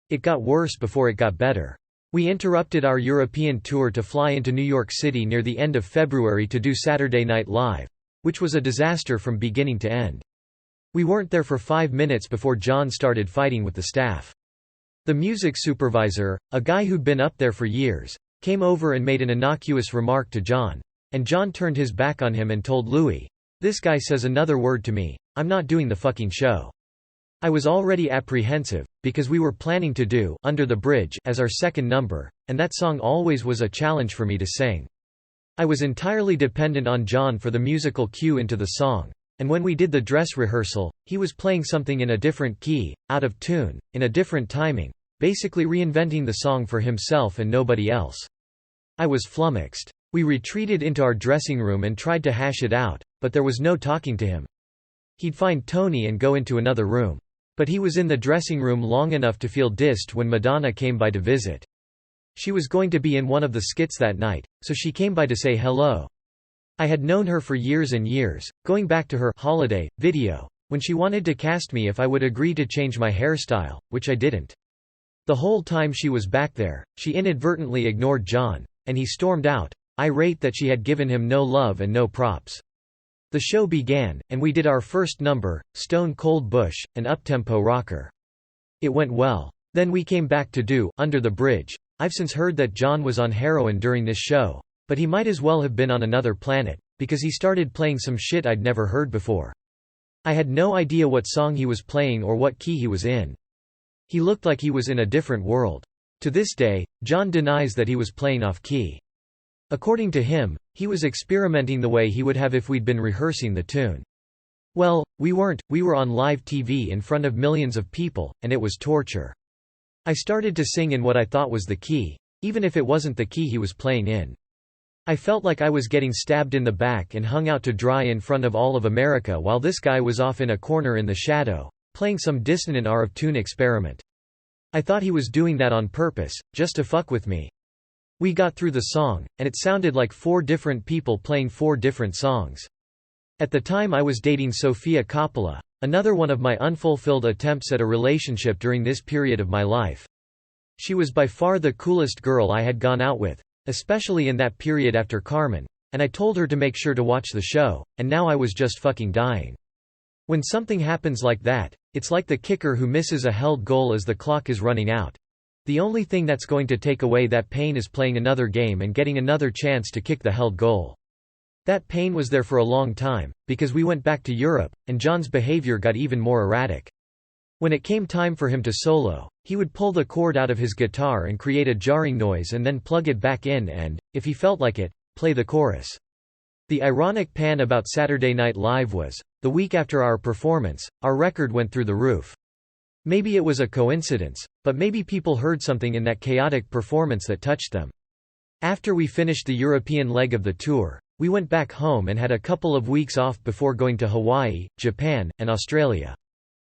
It got worse before it got better. We interrupted our European tour to fly into New York City near the end of February to do Saturday Night Live, which was a disaster from beginning to end. We weren't there for 5 minutes before John started fighting with the staff. The music supervisor, a guy who'd been up there for years, came over and made an innocuous remark to John, and John turned his back on him and told Louis, "This guy says another word to me, I'm not doing the fucking show." I was already apprehensive, because we were planning to do Under the Bridge as our second number, and that song always was a challenge for me to sing. I was entirely dependent on John for the musical cue into the song, and when we did the dress rehearsal, he was playing something in a different key, out of tune, in a different timing, basically reinventing the song for himself and nobody else. I was flummoxed. We retreated into our dressing room and tried to hash it out, but there was no talking to him. He'd find Tony and go into another room. But he was in the dressing room long enough to feel dissed when Madonna came by to visit. She was going to be in one of the skits that night, so she came by to say hello. I had known her for years and years, going back to her holiday video, when she wanted to cast me if I would agree to change my hairstyle, which I didn't. The whole time she was back there, she inadvertently ignored John, and he stormed out, irate that she had given him no love and no props. The show began, and we did our first number, Stone Cold Bush, an uptempo rocker. It went well. Then we came back to do Under the Bridge. I've since heard that John was on heroin during this show, but he might as well have been on another planet, because he started playing some shit I'd never heard before. I had no idea what song he was playing or what key he was in. He looked like he was in a different world. To this day, John denies that he was playing off-key. According to him, he was experimenting the way he would have if we'd been rehearsing the tune. Well, we weren't, we were on live TV in front of millions of people, and it was torture. I started to sing in what I thought was the key, even if it wasn't the key he was playing in. I felt like I was getting stabbed in the back and hung out to dry in front of all of America while this guy was off in a corner in the shadow, playing some dissonant R of tune experiment. I thought he was doing that on purpose, just to fuck with me. We got through the song, and it sounded like 4 different people playing 4 different songs. At the time I was dating Sofia Coppola, another one of my unfulfilled attempts at a relationship during this period of my life. She was by far the coolest girl I had gone out with, especially in that period after Carmen, and I told her to make sure to watch the show, and now I was just fucking dying. When something happens like that, it's like the kicker who misses a held goal as the clock is running out. The only thing that's going to take away that pain is playing another game and getting another chance to kick the held goal. That pain was there for a long time, because we went back to Europe, and John's behavior got even more erratic. When it came time for him to solo, he would pull the cord out of his guitar and create a jarring noise and then plug it back in and, if he felt like it, play the chorus. The ironic pan about Saturday Night Live was, the week after our performance, our record went through the roof. Maybe it was a coincidence, but maybe people heard something in that chaotic performance that touched them. After we finished the European leg of the tour, we went back home and had a couple of weeks off before going to Hawaii, Japan, and Australia.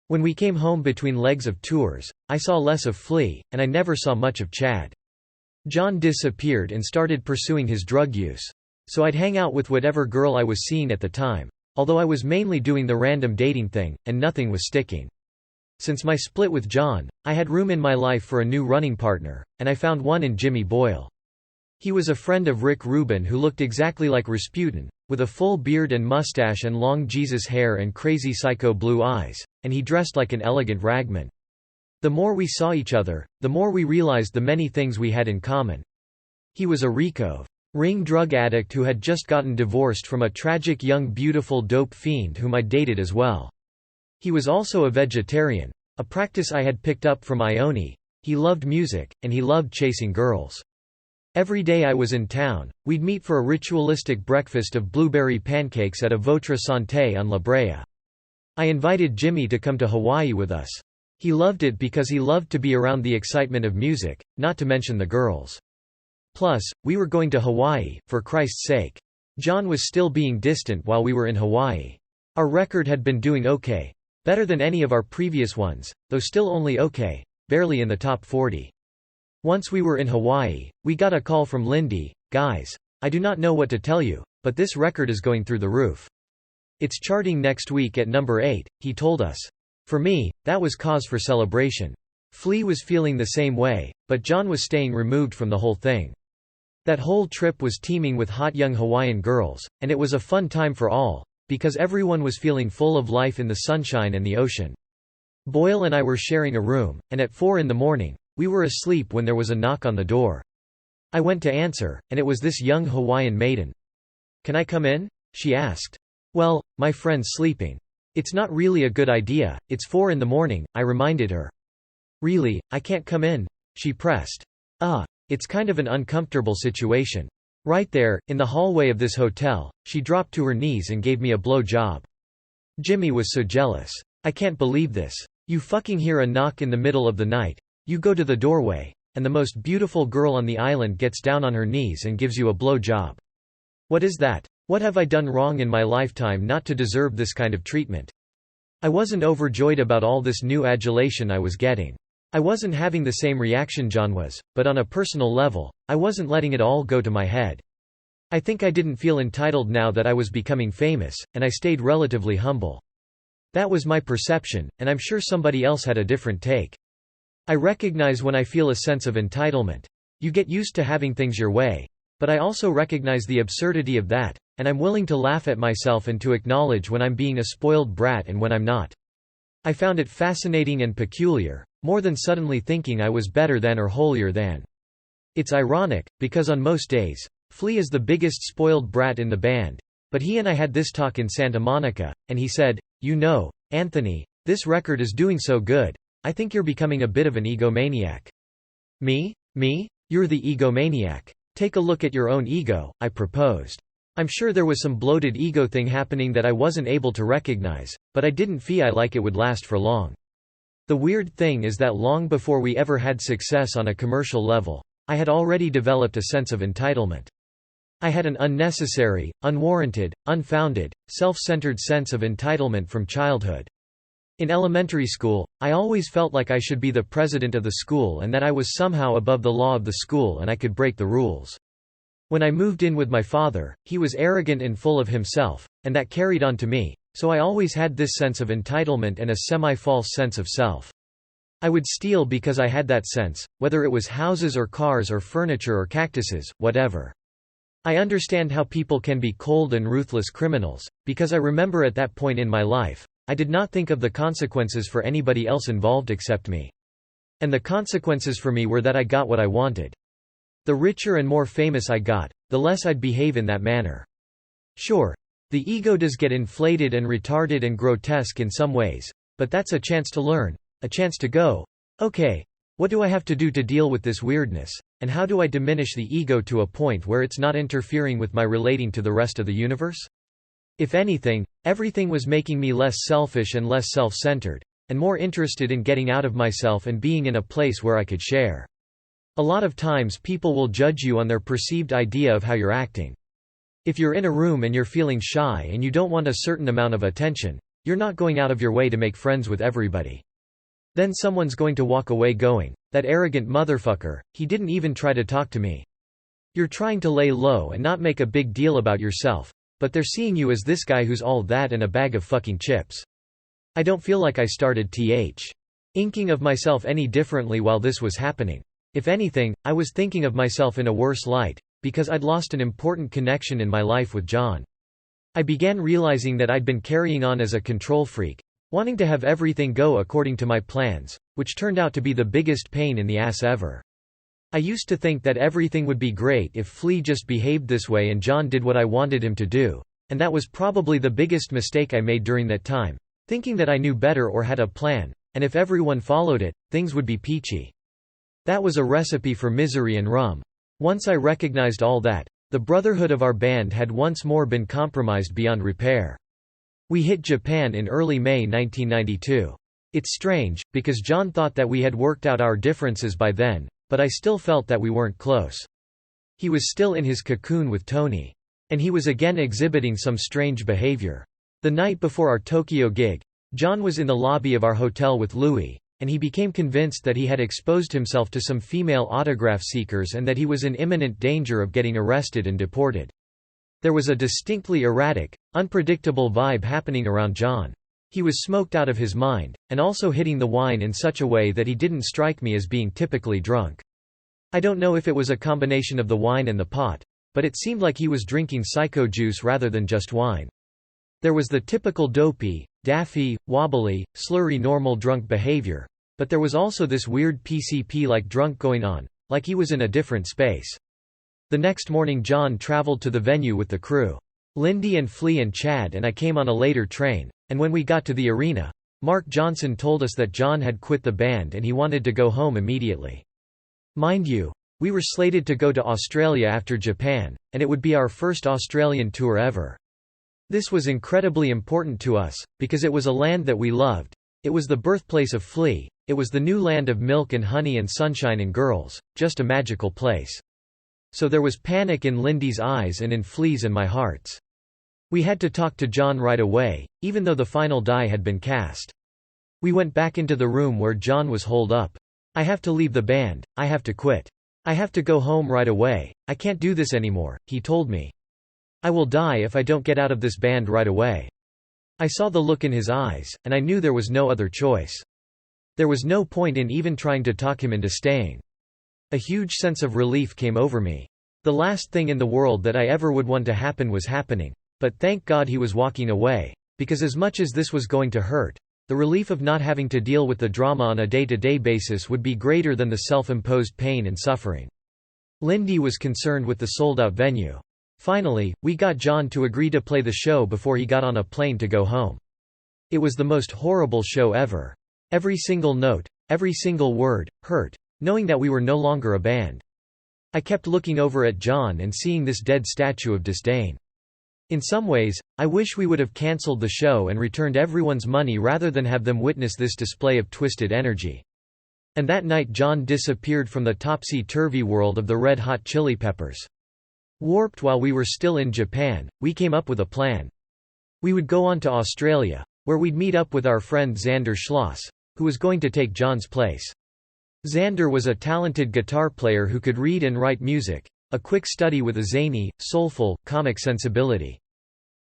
When we came home between legs of tours, I saw less of Flea, and I never saw much of Chad. John disappeared and started pursuing his drug use. So I'd hang out with whatever girl I was seeing at the time, although I was mainly doing the random dating thing, and nothing was sticking. Since my split with John, I had room in my life for a new running partner, and I found one in Jimmy Boyle. He was a friend of Rick Rubin who looked exactly like Rasputin, with a full beard and mustache and long Jesus hair and crazy psycho blue eyes, and he dressed like an elegant ragman. The more we saw each other, the more we realized the many things we had in common. He was a Ricove ring drug addict who had just gotten divorced from a tragic young beautiful dope fiend whom I dated as well. He was also a vegetarian, a practice I had picked up from Ione. He loved music, and he loved chasing girls. Every day I was in town, we'd meet for a ritualistic breakfast of blueberry pancakes at a Votre Santé on La Brea. I invited Jimmy to come to Hawaii with us. He loved it because he loved to be around the excitement of music, not to mention the girls. Plus, we were going to Hawaii, for Christ's sake. John was still being distant while we were in Hawaii. Our record had been doing okay. Better than any of our previous ones, though still only okay, barely in the top 40. Once we were in Hawaii, we got a call from Lindy, "Guys, I do not know what to tell you, but this record is going through the roof. It's charting next week at number 8, he told us. For me, that was cause for celebration. Flea was feeling the same way, but John was staying removed from the whole thing. That whole trip was teeming with hot young Hawaiian girls, and it was a fun time for all, because everyone was feeling full of life in the sunshine and the ocean. Boyle and I were sharing a room, and at 4 in the morning, we were asleep when there was a knock on the door. I went to answer, and it was this young Hawaiian maiden. "Can I come in?" she asked. "Well, my friend's sleeping." "It's not really a good idea, it's 4 in the morning, I reminded her. "Really, I can't come in?" she pressed. It's kind of an uncomfortable situation. Right there, in the hallway of this hotel, she dropped to her knees and gave me a blow job. Jimmy was so jealous. "I can't believe this. You fucking hear a knock in the middle of the night. You go to the doorway, and the most beautiful girl on the island gets down on her knees and gives you a blow job. What is that? What have I done wrong in my lifetime not to deserve this kind of treatment?" I wasn't overjoyed about all this new adulation I was getting. I wasn't having the same reaction John was, but on a personal level, I wasn't letting it all go to my head. I think I didn't feel entitled now that I was becoming famous, and I stayed relatively humble. That was my perception, and I'm sure somebody else had a different take. I recognize when I feel a sense of entitlement. You get used to having things your way. But I also recognize the absurdity of that, and I'm willing to laugh at myself and to acknowledge when I'm being a spoiled brat and when I'm not. I found it fascinating and peculiar, more than suddenly thinking I was better than or holier than. It's ironic, because on most days, Flea is the biggest spoiled brat in the band, but he and I had this talk in Santa Monica, and he said, "You know, Anthony, this record is doing so good. I think you're becoming a bit of an egomaniac." "Me? Me? You're the egomaniac. Take a look at your own ego," I proposed. I'm sure there was some bloated ego thing happening that I wasn't able to recognize, but I didn't feel like it would last for long. The weird thing is that long before we ever had success on a commercial level, I had already developed a sense of entitlement. I had an unnecessary, unwarranted, unfounded, self-centered sense of entitlement from childhood. In elementary school, I always felt like I should be the president of the school and that I was somehow above the law of the school and I could break the rules. When I moved in with my father, he was arrogant and full of himself, and that carried on to me, so I always had this sense of entitlement and a semi-false sense of self. I would steal because I had that sense, whether it was houses or cars or furniture or cactuses, whatever. I understand how people can be cold and ruthless criminals, because I remember at that point in my life, I did not think of the consequences for anybody else involved except me. And the consequences for me were that I got what I wanted. The richer and more famous I got, the less I'd behave in that manner. Sure, the ego does get inflated and retarded and grotesque in some ways, but that's a chance to learn, a chance to go, okay, what do I have to do to deal with this weirdness, and how do I diminish the ego to a point where it's not interfering with my relating to the rest of the universe? If anything, everything was making me less selfish and less self-centered, and more interested in getting out of myself and being in a place where I could share. A lot of times people will judge you on their perceived idea of how you're acting. If you're in a room and you're feeling shy and you don't want a certain amount of attention, you're not going out of your way to make friends with everybody. Then someone's going to walk away going, "That arrogant motherfucker, he didn't even try to talk to me." You're trying to lay low and not make a big deal about yourself, but they're seeing you as this guy who's all that and a bag of fucking chips. I don't feel like I started thinking of myself any differently while this was happening. If anything, I was thinking of myself in a worse light, because I'd lost an important connection in my life with John. I began realizing that I'd been carrying on as a control freak, wanting to have everything go according to my plans, which turned out to be the biggest pain in the ass ever. I used to think that everything would be great if Flea just behaved this way and John did what I wanted him to do, and that was probably the biggest mistake I made during that time, thinking that I knew better or had a plan, and if everyone followed it, things would be peachy. That was a recipe for misery and rum. Once I recognized all that, the brotherhood of our band had once more been compromised beyond repair. We hit Japan in early May 1992. It's strange, because John thought that we had worked out our differences by then, but I still felt that we weren't close. He was still in his cocoon with Tony. And he was again exhibiting some strange behavior. The night before our Tokyo gig, John was in the lobby of our hotel with Louis, and he became convinced that he had exposed himself to some female autograph seekers and that he was in imminent danger of getting arrested and deported. There was a distinctly erratic, unpredictable vibe happening around John. He was smoked out of his mind, and also hitting the wine in such a way that he didn't strike me as being typically drunk. I don't know if it was a combination of the wine and the pot, but it seemed like he was drinking psycho juice rather than just wine. There was the typical dopey, daffy, wobbly, slurry normal drunk behavior, but there was also this weird PCP-like drunk going on, like he was in a different space. The next morning John traveled to the venue with the crew. Lindy and Flea and Chad and I came on a later train, and when we got to the arena, Mark Johnson told us that John had quit the band and he wanted to go home immediately. Mind you, we were slated to go to Australia after Japan, and it would be our first Australian tour ever. This was incredibly important to us, because it was a land that we loved. It was the birthplace of Flea, it was the new land of milk and honey and sunshine and girls, just a magical place. So there was panic in Lindy's eyes and in Flea's and my hearts. We had to talk to John right away, even though the final die had been cast. We went back into the room where John was holed up. "I have to leave the band, I have to quit. I have to go home right away, I can't do this anymore," he told me. "I will die if I don't get out of this band right away." I saw the look in his eyes, and I knew there was no other choice. There was no point in even trying to talk him into staying. A huge sense of relief came over me. The last thing in the world that I ever would want to happen was happening, but thank God he was walking away, because as much as this was going to hurt, the relief of not having to deal with the drama on a day-to-day basis would be greater than the self-imposed pain and suffering. Lindy was concerned with the sold-out venue. Finally, we got John to agree to play the show before he got on a plane to go home. It was the most horrible show ever. Every single note, every single word, hurt, knowing that we were no longer a band. I kept looking over at John and seeing this dead statue of disdain. In some ways, I wish we would have cancelled the show and returned everyone's money rather than have them witness this display of twisted energy. And that night John disappeared from the topsy-turvy world of the Red Hot Chili Peppers. Warped while we were still in Japan, we came up with a plan. We would go on to Australia, where we'd meet up with our friend Xander Schloss, who was going to take John's place. Xander was a talented guitar player who could read and write music, a quick study with a zany, soulful, comic sensibility.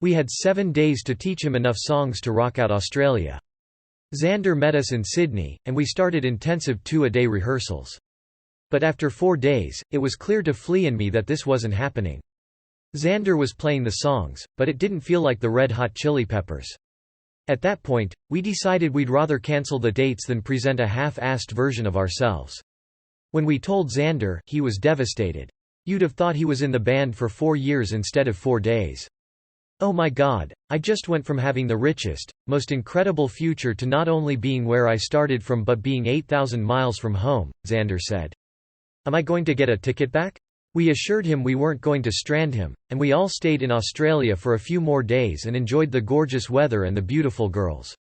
We had 7 days to teach him enough songs to rock out Australia. Xander met us in Sydney, and we started intensive 2-a-day rehearsals. But after 4 days, it was clear to Flea and me that this wasn't happening. Xander was playing the songs, but it didn't feel like the Red Hot Chili Peppers. At that point, we decided we'd rather cancel the dates than present a half-assed version of ourselves. When we told Xander, he was devastated. You'd have thought he was in the band for 4 years instead of 4 days. "Oh my God, I just went from having the richest, most incredible future to not only being where I started from but being 8,000 miles from home," Xander said. "Am I going to get a ticket back?" We assured him we weren't going to strand him, and we all stayed in Australia for a few more days and enjoyed the gorgeous weather and the beautiful girls.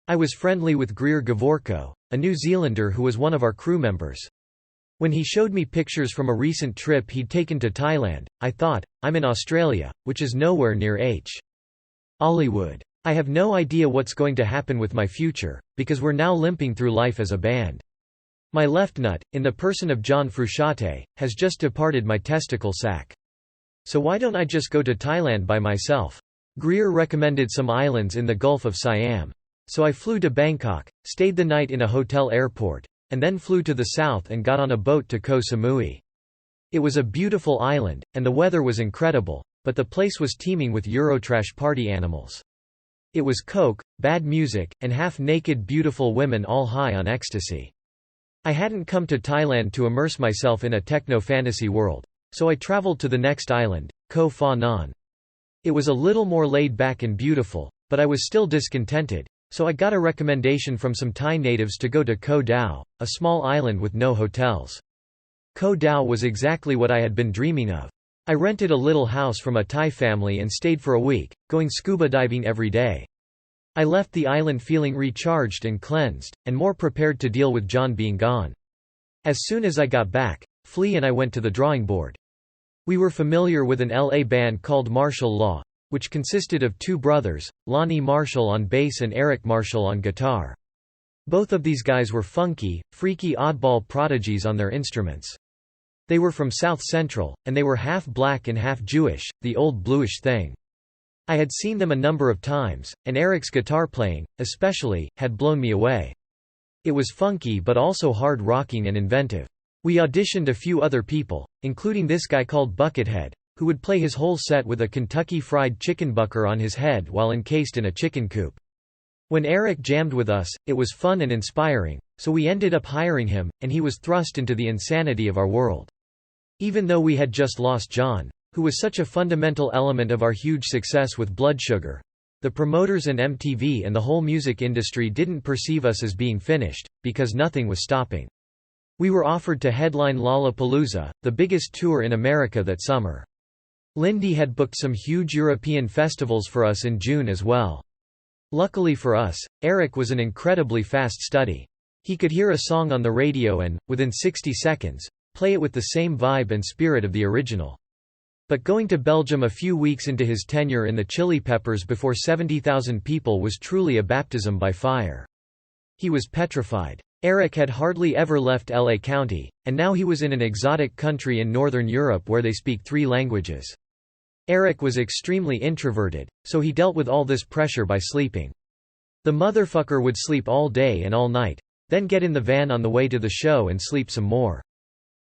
I was friendly with Greer Gavorko, a New Zealander who was one of our crew members. When he showed me pictures from a recent trip he'd taken to Thailand, I thought, I'm in Australia, which is nowhere near Hollywood. I have no idea what's going to happen with my future, because we're now limping through life as a band. My left nut, in the person of John Frusciante, has just departed my testicle sac. So why don't I just go to Thailand by myself? Greer recommended some islands in the Gulf of Siam. So I flew to Bangkok, stayed the night in a hotel airport, and then flew to the south and got on a boat to Koh Samui. It was a beautiful island, and the weather was incredible, but the place was teeming with Eurotrash party animals. It was coke, bad music, and half-naked beautiful women all high on ecstasy. I hadn't come to Thailand to immerse myself in a techno-fantasy world, so I traveled to the next island, Koh Pha Nan. It was a little more laid back and beautiful, but I was still discontented, so I got a recommendation from some Thai natives to go to Koh Tao, a small island with no hotels. Koh Tao was exactly what I had been dreaming of. I rented a little house from a Thai family and stayed for a week, going scuba diving every day. I left the island feeling recharged and cleansed, and more prepared to deal with John being gone. As soon as I got back, Flea and I went to the drawing board. We were familiar with an LA band called Martial Law, which consisted of 2 brothers, Lonnie Marshall on bass and Eric Marshall on guitar. Both of these guys were funky, freaky oddball prodigies on their instruments. They were from South Central, and they were half black and half Jewish, the old bluish thing. I had seen them a number of times, and Eric's guitar playing, especially, had blown me away. It was funky but also hard-rocking and inventive. We auditioned a few other people, including this guy called Buckethead, who would play his whole set with a Kentucky Fried Chicken bucker on his head while encased in a chicken coop. When Eric jammed with us, it was fun and inspiring, so we ended up hiring him, and he was thrust into the insanity of our world. Even though we had just lost John, who was such a fundamental element of our huge success with Blood Sugar, the promoters and MTV and the whole music industry didn't perceive us as being finished, because nothing was stopping. We were offered to headline Lollapalooza, the biggest tour in America that summer. Lindy had booked some huge European festivals for us in June as well. Luckily for us, Eric was an incredibly fast study. He could hear a song on the radio and, within 60 seconds, play it with the same vibe and spirit of the original. But going to Belgium a few weeks into his tenure in the Chili Peppers before 70,000 people was truly a baptism by fire. He was petrified. Eric had hardly ever left LA County, and now he was in an exotic country in Northern Europe where they speak 3 languages. Eric was extremely introverted, so he dealt with all this pressure by sleeping. The motherfucker would sleep all day and all night, then get in the van on the way to the show and sleep some more.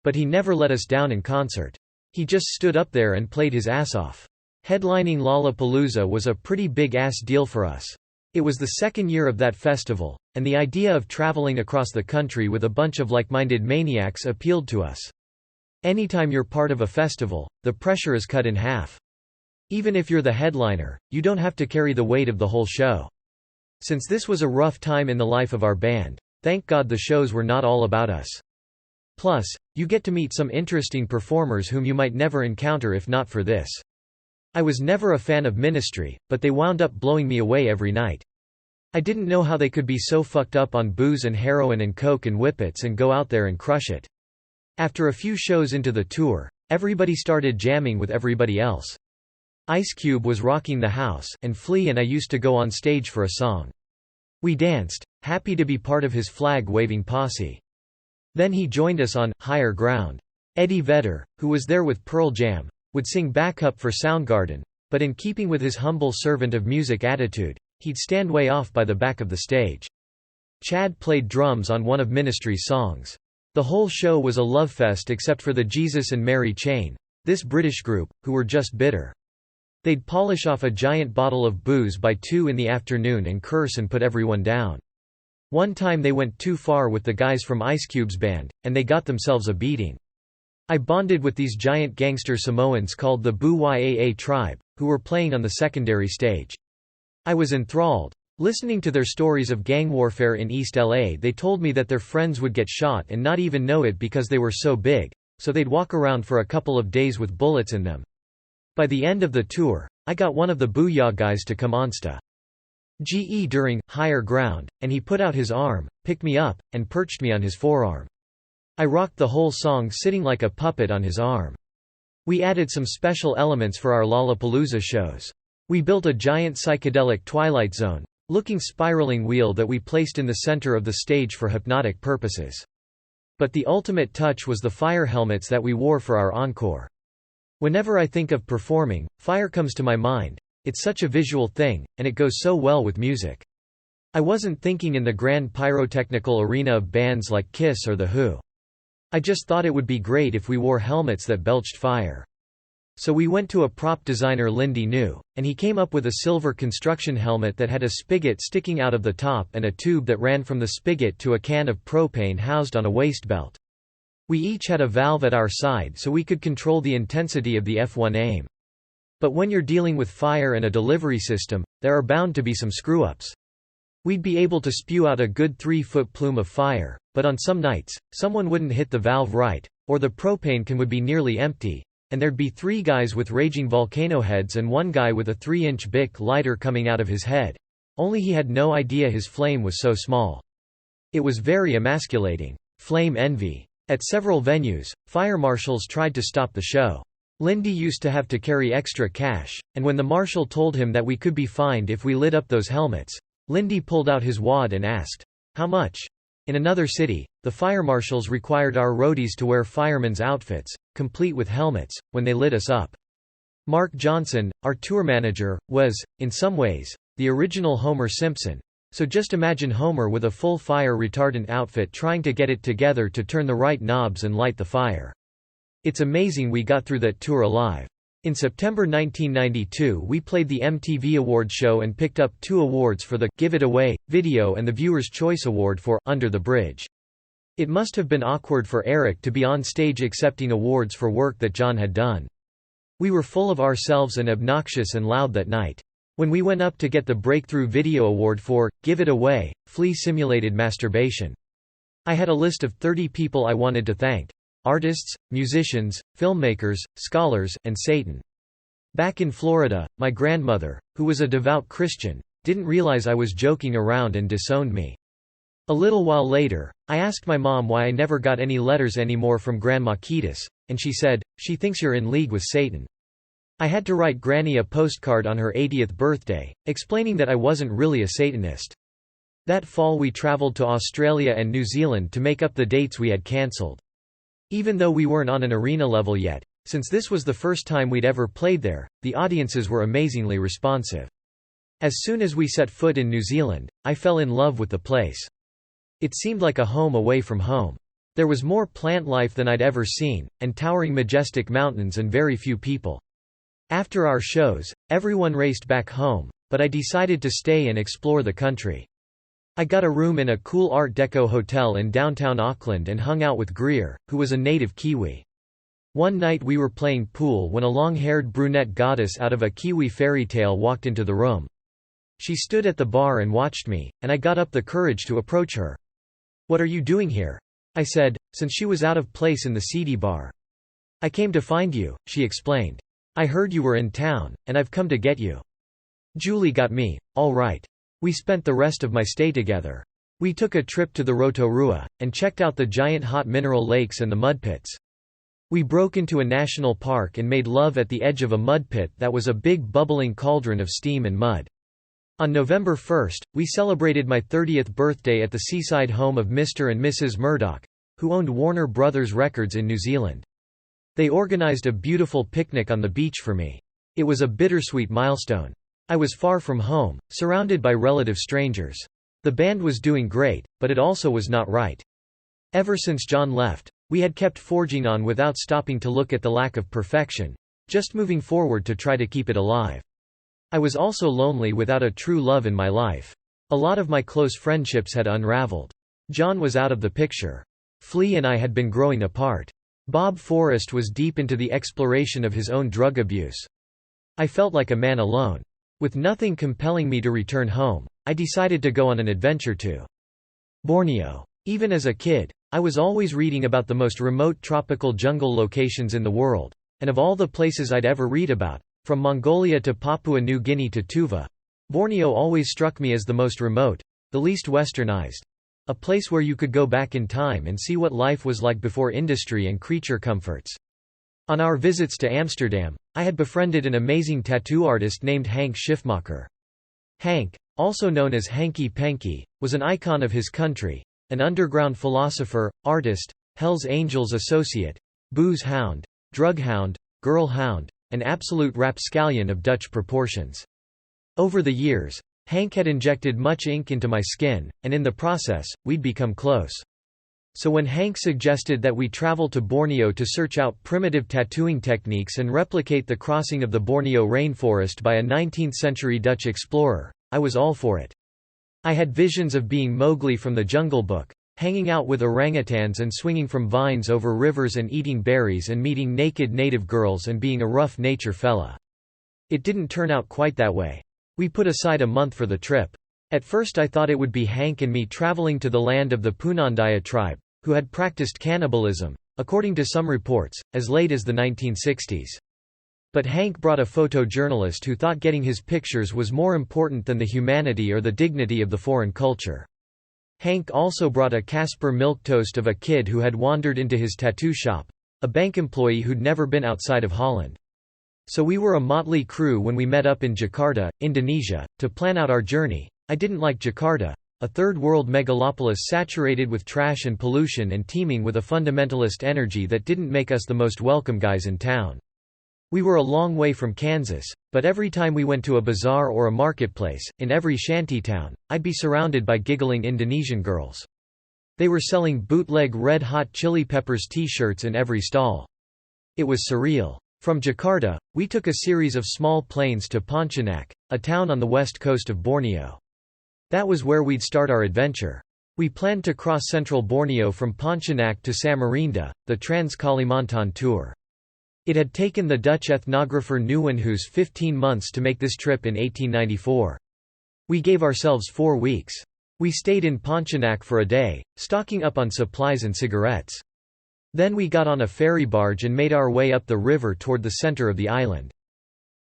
But he never let us down in concert. He just stood up there and played his ass off. Headlining Lollapalooza was a pretty big-ass deal for us. It was the 2nd year of that festival, and the idea of traveling across the country with a bunch of like-minded maniacs appealed to us. Anytime you're part of a festival, the pressure is cut in half. Even if you're the headliner, you don't have to carry the weight of the whole show. Since this was a rough time in the life of our band, thank God the shows were not all about us. Plus, you get to meet some interesting performers whom you might never encounter if not for this. I was never a fan of Ministry, but they wound up blowing me away every night. I didn't know how they could be so fucked up on booze and heroin and coke and whippets and go out there and crush it. After a few shows into the tour, everybody started jamming with everybody else. Ice Cube was rocking the house, and Flea and I used to go on stage for a song. We danced, happy to be part of his flag-waving posse. Then he joined us on Higher Ground. Eddie Vedder, who was there with Pearl Jam, would sing backup for Soundgarden, but in keeping with his humble servant of music attitude, he'd stand way off by the back of the stage. Chad played drums on one of Ministry's songs. The whole show was a lovefest except for the Jesus and Mary Chain, this British group, who were just bitter. They'd polish off a giant bottle of booze by 2 in the afternoon and curse and put everyone down. One time they went too far with the guys from Ice Cube's band, and they got themselves a beating. I bonded with these giant gangster Samoans called the Boo-Yaa tribe, who were playing on the secondary stage. I was enthralled. Listening to their stories of gang warfare in East LA, they told me that their friends would get shot and not even know it because they were so big, so they'd walk around for a couple of days with bullets in them. By the end of the tour, I got one of the Booyah guys to come on stage during Higher Ground, and he put out his arm, picked me up, and perched me on his forearm. I rocked the whole song sitting like a puppet on his arm. We added some special elements for our Lollapalooza shows. We built a giant psychedelic Twilight Zone-looking spiraling wheel that we placed in the center of the stage for hypnotic purposes. But the ultimate touch was the fire helmets that we wore for our encore. Whenever I think of performing, fire comes to my mind. It's such a visual thing, and it goes so well with music. I wasn't thinking in the grand pyrotechnical arena of bands like Kiss or The Who. I just thought it would be great if we wore helmets that belched fire. So we went to a prop designer Lindy New, and he came up with a silver construction helmet that had a spigot sticking out of the top and a tube that ran from the spigot to a can of propane housed on a waist belt. We each had a valve at our side so we could control the intensity of the F1 aim. But when you're dealing with fire and a delivery system, there are bound to be some screw-ups. We'd be able to spew out a good 3-foot plume of fire, but on some nights, someone wouldn't hit the valve right, or the propane can would be nearly empty, and there'd be 3 guys with raging volcano heads and 1 guy with a 3-inch Bic lighter coming out of his head. Only he had no idea his flame was so small. It was very emasculating. Flame envy. At several venues, fire marshals tried to stop the show. Lindy used to have to carry extra cash, and when the marshal told him that we could be fined if we lit up those helmets, Lindy pulled out his wad and asked, "How much?" In another city, the fire marshals required our roadies to wear firemen's outfits, complete with helmets, when they lit us up. Mark Johnson, our tour manager, was, in some ways, the original Homer Simpson. So just imagine Homer with a full fire retardant outfit trying to get it together to turn the right knobs and light the fire. It's amazing we got through that tour alive. In September 1992 we played the MTV Awards show and picked up 2 awards for the Give It Away video and the Viewer's Choice Award for Under the Bridge. It must have been awkward for Eric to be on stage accepting awards for work that John had done. We were full of ourselves and obnoxious and loud that night. When we went up to get the Breakthrough Video Award for Give It Away, Flea simulated masturbation. I had a list of 30 people I wanted to thank. Artists, musicians, filmmakers, scholars, and Satan. Back in Florida, my grandmother, who was a devout Christian, didn't realize I was joking around and disowned me. A little while later, I asked my mom why I never got any letters anymore from Grandma Kiedis, and she said, "She thinks you're in league with Satan." I had to write Granny a postcard on her 80th birthday, explaining that I wasn't really a Satanist. That fall we traveled to Australia and New Zealand to make up the dates we had cancelled. Even though we weren't on an arena level yet, since this was the first time we'd ever played there, the audiences were amazingly responsive. As soon as we set foot in New Zealand, I fell in love with the place. It seemed like a home away from home. There was more plant life than I'd ever seen, and towering majestic mountains and very few people. After our shows, everyone raced back home, but I decided to stay and explore the country. I got a room in a cool Art Deco hotel in downtown Auckland and hung out with Greer, who was a native Kiwi. One night we were playing pool when a long-haired brunette goddess out of a Kiwi fairy tale walked into the room. She stood at the bar and watched me, and I got up the courage to approach her. "What are you doing here?" I said, since she was out of place in the seedy bar. "I came to find you," she explained. "I heard you were in town, and I've come to get you." Julie got me, all right. We spent the rest of my stay together. We took a trip to the Rotorua, and checked out the giant hot mineral lakes and the mud pits. We broke into a national park and made love at the edge of a mud pit that was a big bubbling cauldron of steam and mud. On November 1st, we celebrated my 30th birthday at the seaside home of Mr. and Mrs. Murdoch, who owned Warner Brothers Records in New Zealand. They organized a beautiful picnic on the beach for me. It was a bittersweet milestone. I was far from home, surrounded by relative strangers. The band was doing great, but it also was not right. Ever since John left, we had kept forging on without stopping to look at the lack of perfection, just moving forward to try to keep it alive. I was also lonely without a true love in my life. A lot of my close friendships had unraveled. John was out of the picture. Flea and I had been growing apart. Bob Forrest was deep into the exploration of his own drug abuse. I felt like a man alone. With nothing compelling me to return home, I decided to go on an adventure to Borneo. Even as a kid, I was always reading about the most remote tropical jungle locations in the world, and of all the places I'd ever read about, from Mongolia to Papua New Guinea to Tuva, Borneo always struck me as the most remote, the least westernized. A place where you could go back in time and see what life was like before industry and creature comforts. On our visits to Amsterdam, I had befriended an amazing tattoo artist named Hank Schiffmacher. Hank, also known as Hanky Panky, was an icon of his country, an underground philosopher, artist, Hell's Angels associate, booze hound, drug hound, girl hound, an absolute rapscallion of Dutch proportions. Over the years, Hank had injected much ink into my skin, and in the process, we'd become close. So when Hank suggested that we travel to Borneo to search out primitive tattooing techniques and replicate the crossing of the Borneo rainforest by a 19th-century Dutch explorer, I was all for it. I had visions of being Mowgli from the Jungle Book, hanging out with orangutans and swinging from vines over rivers and eating berries and meeting naked native girls and being a rough nature fella. It didn't turn out quite that way. We put aside a month for the trip. At first I thought it would be Hank and me traveling to the land of the Punandaya tribe, who had practiced cannibalism, according to some reports, as late as the 1960s. But Hank brought a photojournalist who thought getting his pictures was more important than the humanity or the dignity of the foreign culture. Hank also brought a Casper milquetoast of a kid who had wandered into his tattoo shop, a bank employee who'd never been outside of Holland. So we were a motley crew when we met up in Jakarta, Indonesia, to plan out our journey. I didn't like Jakarta, a third-world megalopolis saturated with trash and pollution and teeming with a fundamentalist energy that didn't make us the most welcome guys in town. We were a long way from Kansas, but every time we went to a bazaar or a marketplace, in every shantytown, I'd be surrounded by giggling Indonesian girls. They were selling bootleg Red Hot Chili Peppers t-shirts in every stall. It was surreal. From Jakarta, we took a series of small planes to Pontianak, a town on the west coast of Borneo. That was where we'd start our adventure. We planned to cross central Borneo from Pontianak to Samarinda, the Trans-Kalimantan tour. It had taken the Dutch ethnographer Nieuwenhuis 15 months to make this trip in 1894. We gave ourselves 4 weeks. We stayed in Pontianak for a day, stocking up on supplies and cigarettes. Then we got on a ferry barge and made our way up the river toward the center of the island.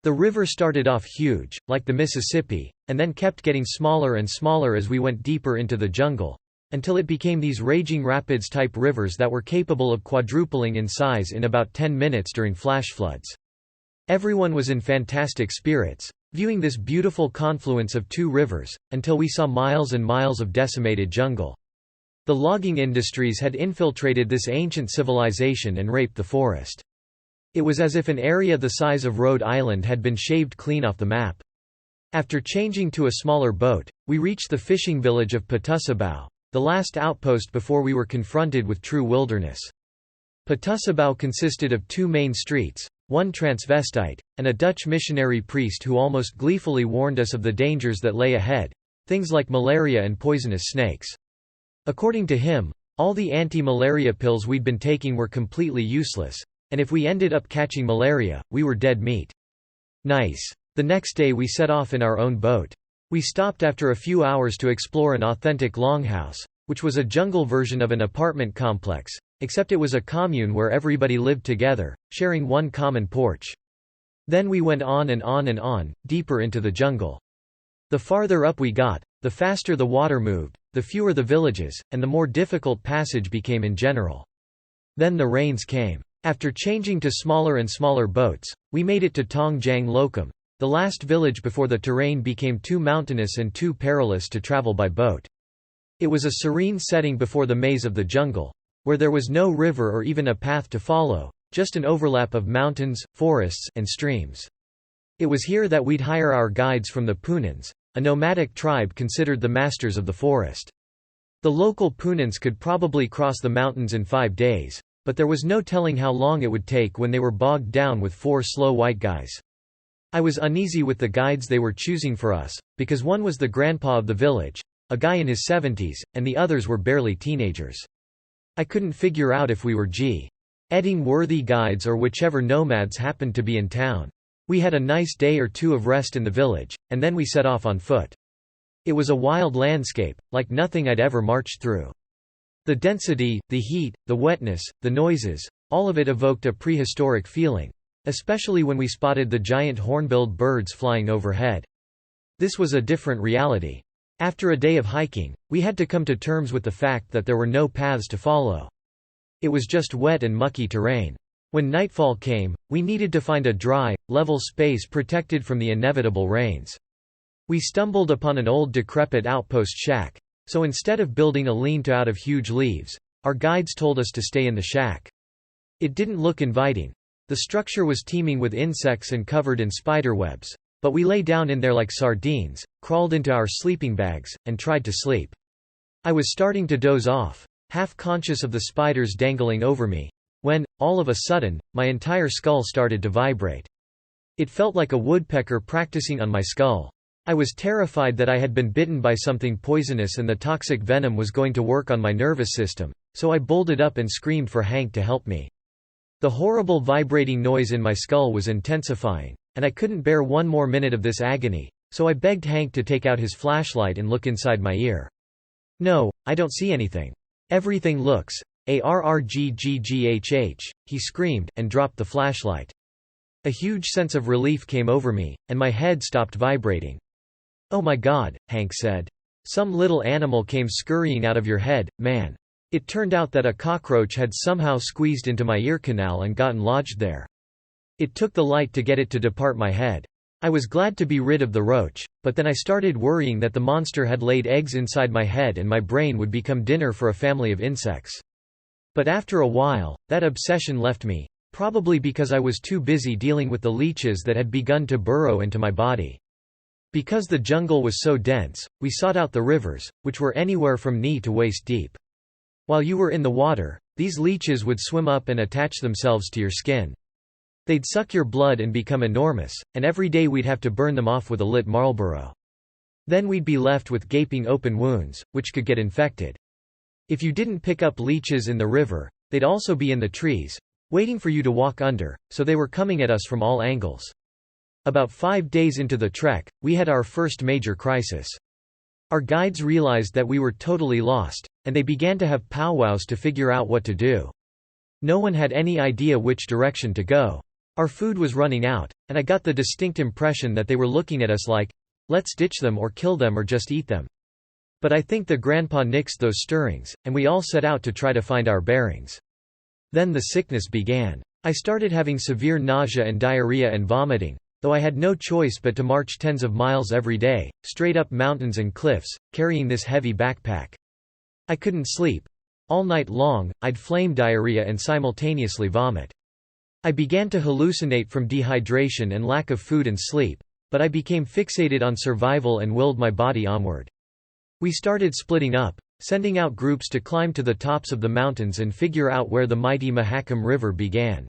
The river started off huge, like the Mississippi, and then kept getting smaller and smaller as we went deeper into the jungle, until it became these raging rapids-type rivers that were capable of quadrupling in size in about 10 minutes during flash floods. Everyone was in fantastic spirits, viewing this beautiful confluence of 2 rivers, until we saw miles and miles of decimated jungle. The logging industries had infiltrated this ancient civilization and raped the forest. It was as if an area the size of Rhode Island had been shaved clean off the map. After changing to a smaller boat, we reached the fishing village of Patusabao, the last outpost before we were confronted with true wilderness. Patusabao consisted of 2 main streets, one transvestite, and a Dutch missionary priest who almost gleefully warned us of the dangers that lay ahead, things like malaria and poisonous snakes. According to him, all the anti-malaria pills we'd been taking were completely useless, and if we ended up catching malaria, we were dead meat. Nice. The next day we set off in our own boat. We stopped after a few hours to explore an authentic longhouse, which was a jungle version of an apartment complex, except it was a commune where everybody lived together, sharing one common porch. Then we went on and on and on, deeper into the jungle. The farther up we got, the faster the water moved, the fewer the villages, and the more difficult passage became in general. Then the rains came. After changing to smaller and smaller boats, we made it to Tongjiang Lokum, the last village before the terrain became too mountainous and too perilous to travel by boat. It was a serene setting before the maze of the jungle, where there was no river or even a path to follow, just an overlap of mountains, forests, and streams. It was here that we'd hire our guides from the Punans, a nomadic tribe considered the masters of the forest. The local Punans could probably cross the mountains in 5 days, but there was no telling how long it would take when they were bogged down with 4 slow white guys. I was uneasy with the guides they were choosing for us, because one was the grandpa of the village, a guy in his 70s, and the others were barely teenagers. I couldn't figure out if we were Edding worthy guides or whichever nomads happened to be in town. We had a nice day or two of rest in the village, and then we set off on foot. It was a wild landscape, like nothing I'd ever marched through. The density, the heat, the wetness, the noises, all of it evoked a prehistoric feeling, especially when we spotted the giant hornbilled birds flying overhead. This was a different reality. After a day of hiking, we had to come to terms with the fact that there were no paths to follow. It was just wet and mucky terrain. When nightfall came, we needed to find a dry, level space protected from the inevitable rains. We stumbled upon an old decrepit outpost shack, so instead of building a lean-to out of huge leaves, our guides told us to stay in the shack. It didn't look inviting. The structure was teeming with insects and covered in spider webs, but we lay down in there like sardines, crawled into our sleeping bags, and tried to sleep. I was starting to doze off, half conscious of the spiders dangling over me, when, all of a sudden, my entire skull started to vibrate. It felt like a woodpecker practicing on my skull. I was terrified that I had been bitten by something poisonous and the toxic venom was going to work on my nervous system, so I bolted up and screamed for Hank to help me. The horrible vibrating noise in my skull was intensifying, and I couldn't bear one more minute of this agony, so I begged Hank to take out his flashlight and look inside my ear. "No, I don't see anything. Everything looks ARRGGGHH, he screamed, and dropped the flashlight. A huge sense of relief came over me, and my head stopped vibrating. "Oh my God," Hank said. "Some little animal came scurrying out of your head, man." It turned out that a cockroach had somehow squeezed into my ear canal and gotten lodged there. It took the light to get it to depart my head. I was glad to be rid of the roach, but then I started worrying that the monster had laid eggs inside my head and my brain would become dinner for a family of insects. But after a while, that obsession left me, probably because I was too busy dealing with the leeches that had begun to burrow into my body. Because the jungle was so dense, we sought out the rivers, which were anywhere from knee to waist deep. While you were in the water, these leeches would swim up and attach themselves to your skin. They'd suck your blood and become enormous, and every day we'd have to burn them off with a lit Marlboro. Then we'd be left with gaping open wounds, which could get infected. If you didn't pick up leeches in the river, they'd also be in the trees, waiting for you to walk under, so they were coming at us from all angles. About 5 days into the trek, we had our first major crisis. Our guides realized that we were totally lost, and they began to have powwows to figure out what to do. No one had any idea which direction to go. Our food was running out, and I got the distinct impression that they were looking at us like, let's ditch them or kill them or just eat them. But I think the grandpa nixed those stirrings, and we all set out to try to find our bearings. Then the sickness began. I started having severe nausea and diarrhea and vomiting, though I had no choice but to march tens of miles every day, straight up mountains and cliffs, carrying this heavy backpack. I couldn't sleep. All night long, I'd flame diarrhea and simultaneously vomit. I began to hallucinate from dehydration and lack of food and sleep, but I became fixated on survival and willed my body onward. We started splitting up, sending out groups to climb to the tops of the mountains and figure out where the mighty Mahakam River began.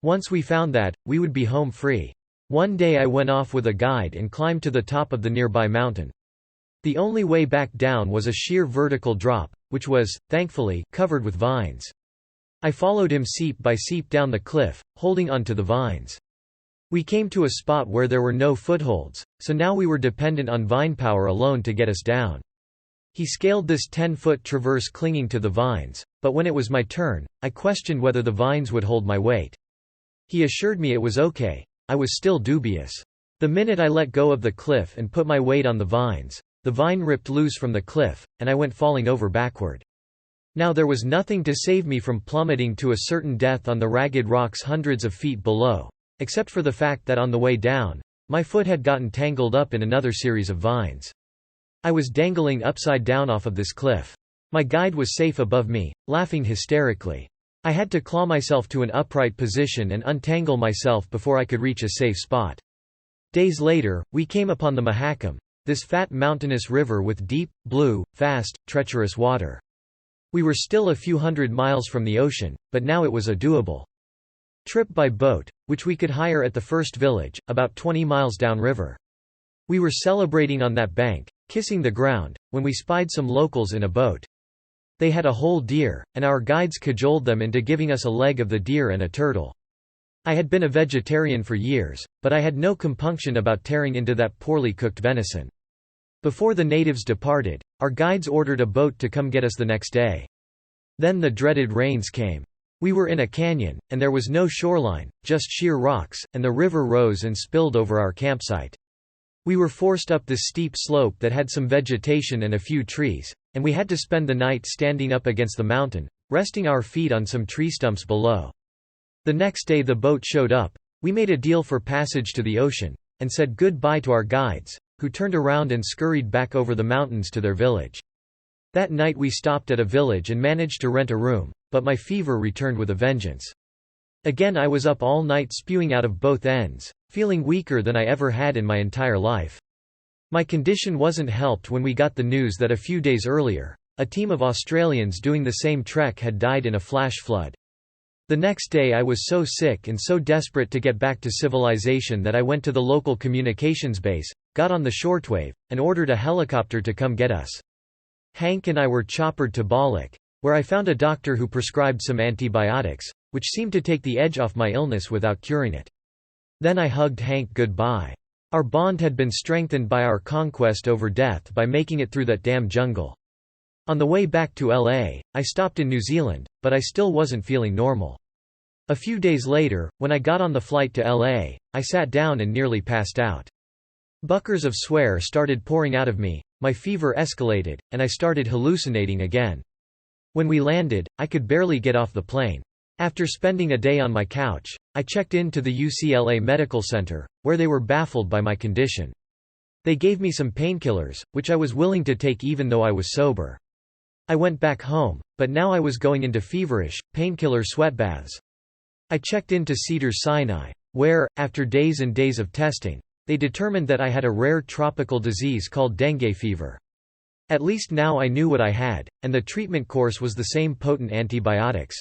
Once we found that, we would be home free. One day I went off with a guide and climbed to the top of the nearby mountain. The only way back down was a sheer vertical drop, which was, thankfully, covered with vines. I followed him seep by seep down the cliff, holding onto the vines. We came to a spot where there were no footholds, so now we were dependent on vine power alone to get us down. He scaled this 10-foot traverse clinging to the vines, but when it was my turn, I questioned whether the vines would hold my weight. He assured me it was okay. I was still dubious. The minute I let go of the cliff and put my weight on the vines, the vine ripped loose from the cliff, and I went falling over backward. Now there was nothing to save me from plummeting to a certain death on the ragged rocks hundreds of feet below, except for the fact that on the way down, my foot had gotten tangled up in another series of vines. I was dangling upside down off of this cliff. My guide was safe above me, laughing hysterically. I had to claw myself to an upright position and untangle myself before I could reach a safe spot. Days later, we came upon the Mahakam, this fat mountainous river with deep, blue, fast, treacherous water. We were still a few hundred miles from the ocean, but now it was a doable trip by boat, which we could hire at the first village, about 20 miles downriver. We were celebrating on that bank, kissing the ground, when we spied some locals in a boat. They had a whole deer, and our guides cajoled them into giving us a leg of the deer and a turtle. I had been a vegetarian for years, but I had no compunction about tearing into that poorly cooked venison. Before the natives departed, our guides ordered a boat to come get us the next day. Then the dreaded rains came. We were in a canyon, and there was no shoreline, just sheer rocks, and the river rose and spilled over our campsite. We were forced up this steep slope that had some vegetation and a few trees, and we had to spend the night standing up against the mountain, resting our feet on some tree stumps below. The next day the boat showed up. We made a deal for passage to the ocean, and said goodbye to our guides, who turned around and scurried back over the mountains to their village. That night we stopped at a village and managed to rent a room, but my fever returned with a vengeance. Again I was up all night spewing out of both ends, feeling weaker than I ever had in my entire life. My condition wasn't helped when we got the news that a few days earlier, a team of Australians doing the same trek had died in a flash flood. The next day I was so sick and so desperate to get back to civilization that I went to the local communications base, got on the shortwave, and ordered a helicopter to come get us. Hank and I were choppered to Bollock, where I found a doctor who prescribed some antibiotics, which seemed to take the edge off my illness without curing it. Then I hugged Hank goodbye. Our bond had been strengthened by our conquest over death by making it through that damn jungle. On the way back to LA, I stopped in New Zealand, but I still wasn't feeling normal. A few days later, when I got on the flight to LA, I sat down and nearly passed out. Buckers of swear started pouring out of me, my fever escalated, and I started hallucinating again. When we landed, I could barely get off the plane. After spending a day on my couch, I checked into the UCLA Medical Center, where they were baffled by my condition. They gave me some painkillers, which I was willing to take even though I was sober. I went back home, but now I was going into feverish, painkiller sweatbaths. I checked into Cedars-Sinai, where, after days and days of testing, they determined that I had a rare tropical disease called dengue fever. At least now I knew what I had, and the treatment course was the same potent antibiotics.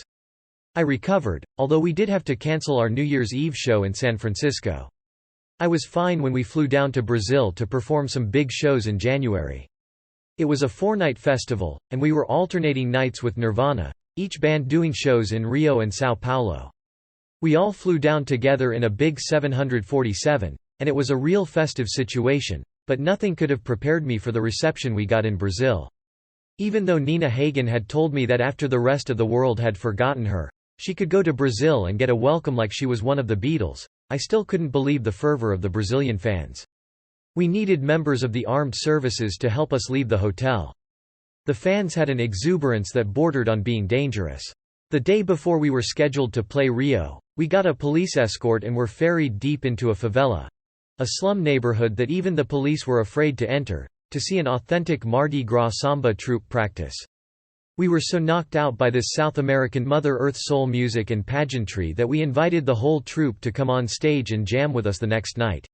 I recovered, although we did have to cancel our New Year's Eve show in San Francisco. I was fine when we flew down to Brazil to perform some big shows in January. It was a 4-night festival, and we were alternating nights with Nirvana, each band doing shows in Rio and São Paulo. We all flew down together in a big 747, and it was a real festive situation, but nothing could have prepared me for the reception we got in Brazil. Even though Nina Hagen had told me that after the rest of the world had forgotten her, she could go to Brazil and get a welcome like she was one of the Beatles, I still couldn't believe the fervor of the Brazilian fans. We needed members of the armed services to help us leave the hotel. The fans had an exuberance that bordered on being dangerous. The day before we were scheduled to play Rio, we got a police escort and were ferried deep into a favela, a slum neighborhood that even the police were afraid to enter, to see an authentic Mardi Gras samba troupe practice. We were so knocked out by this South American Mother Earth soul music and pageantry that we invited the whole troupe to come on stage and jam with us the next night.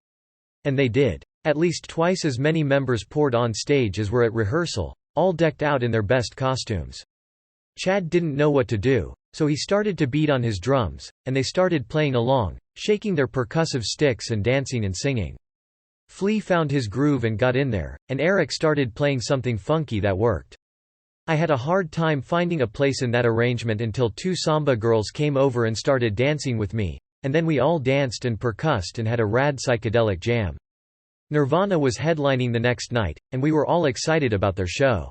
And they did. At least twice as many members poured on stage as were at rehearsal, all decked out in their best costumes. Chad didn't know what to do, so he started to beat on his drums, and they started playing along, shaking their percussive sticks and dancing and singing. Flea found his groove and got in there, and Eric started playing something funky that worked. I had a hard time finding a place in that arrangement until 2 samba girls came over and started dancing with me, and then we all danced and percussed and had a rad psychedelic jam. Nirvana was headlining the next night, and we were all excited about their show.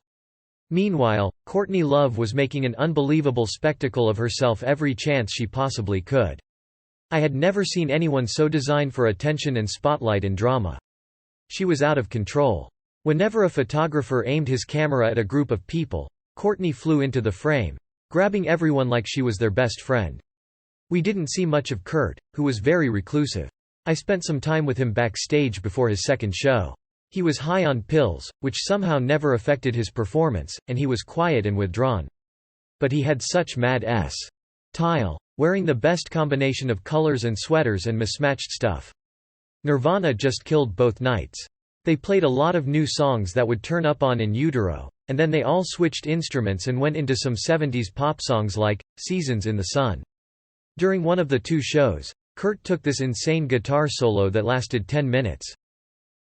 Meanwhile, Courtney Love was making an unbelievable spectacle of herself every chance she possibly could. I had never seen anyone so designed for attention and spotlight and drama. She was out of control. Whenever a photographer aimed his camera at a group of people, Courtney flew into the frame, grabbing everyone like she was their best friend. We didn't see much of Kurt, who was very reclusive. I spent some time with him backstage before his second show. He was high on pills, which somehow never affected his performance, and he was quiet and withdrawn. But he had such mad style, wearing the best combination of colors and sweaters and mismatched stuff. Nirvana just killed both nights. They played a lot of new songs that would turn up on In Utero, and then they all switched instruments and went into some 70s pop songs like Seasons in the Sun. During one of the two shows, Kurt took this insane guitar solo that lasted 10 minutes.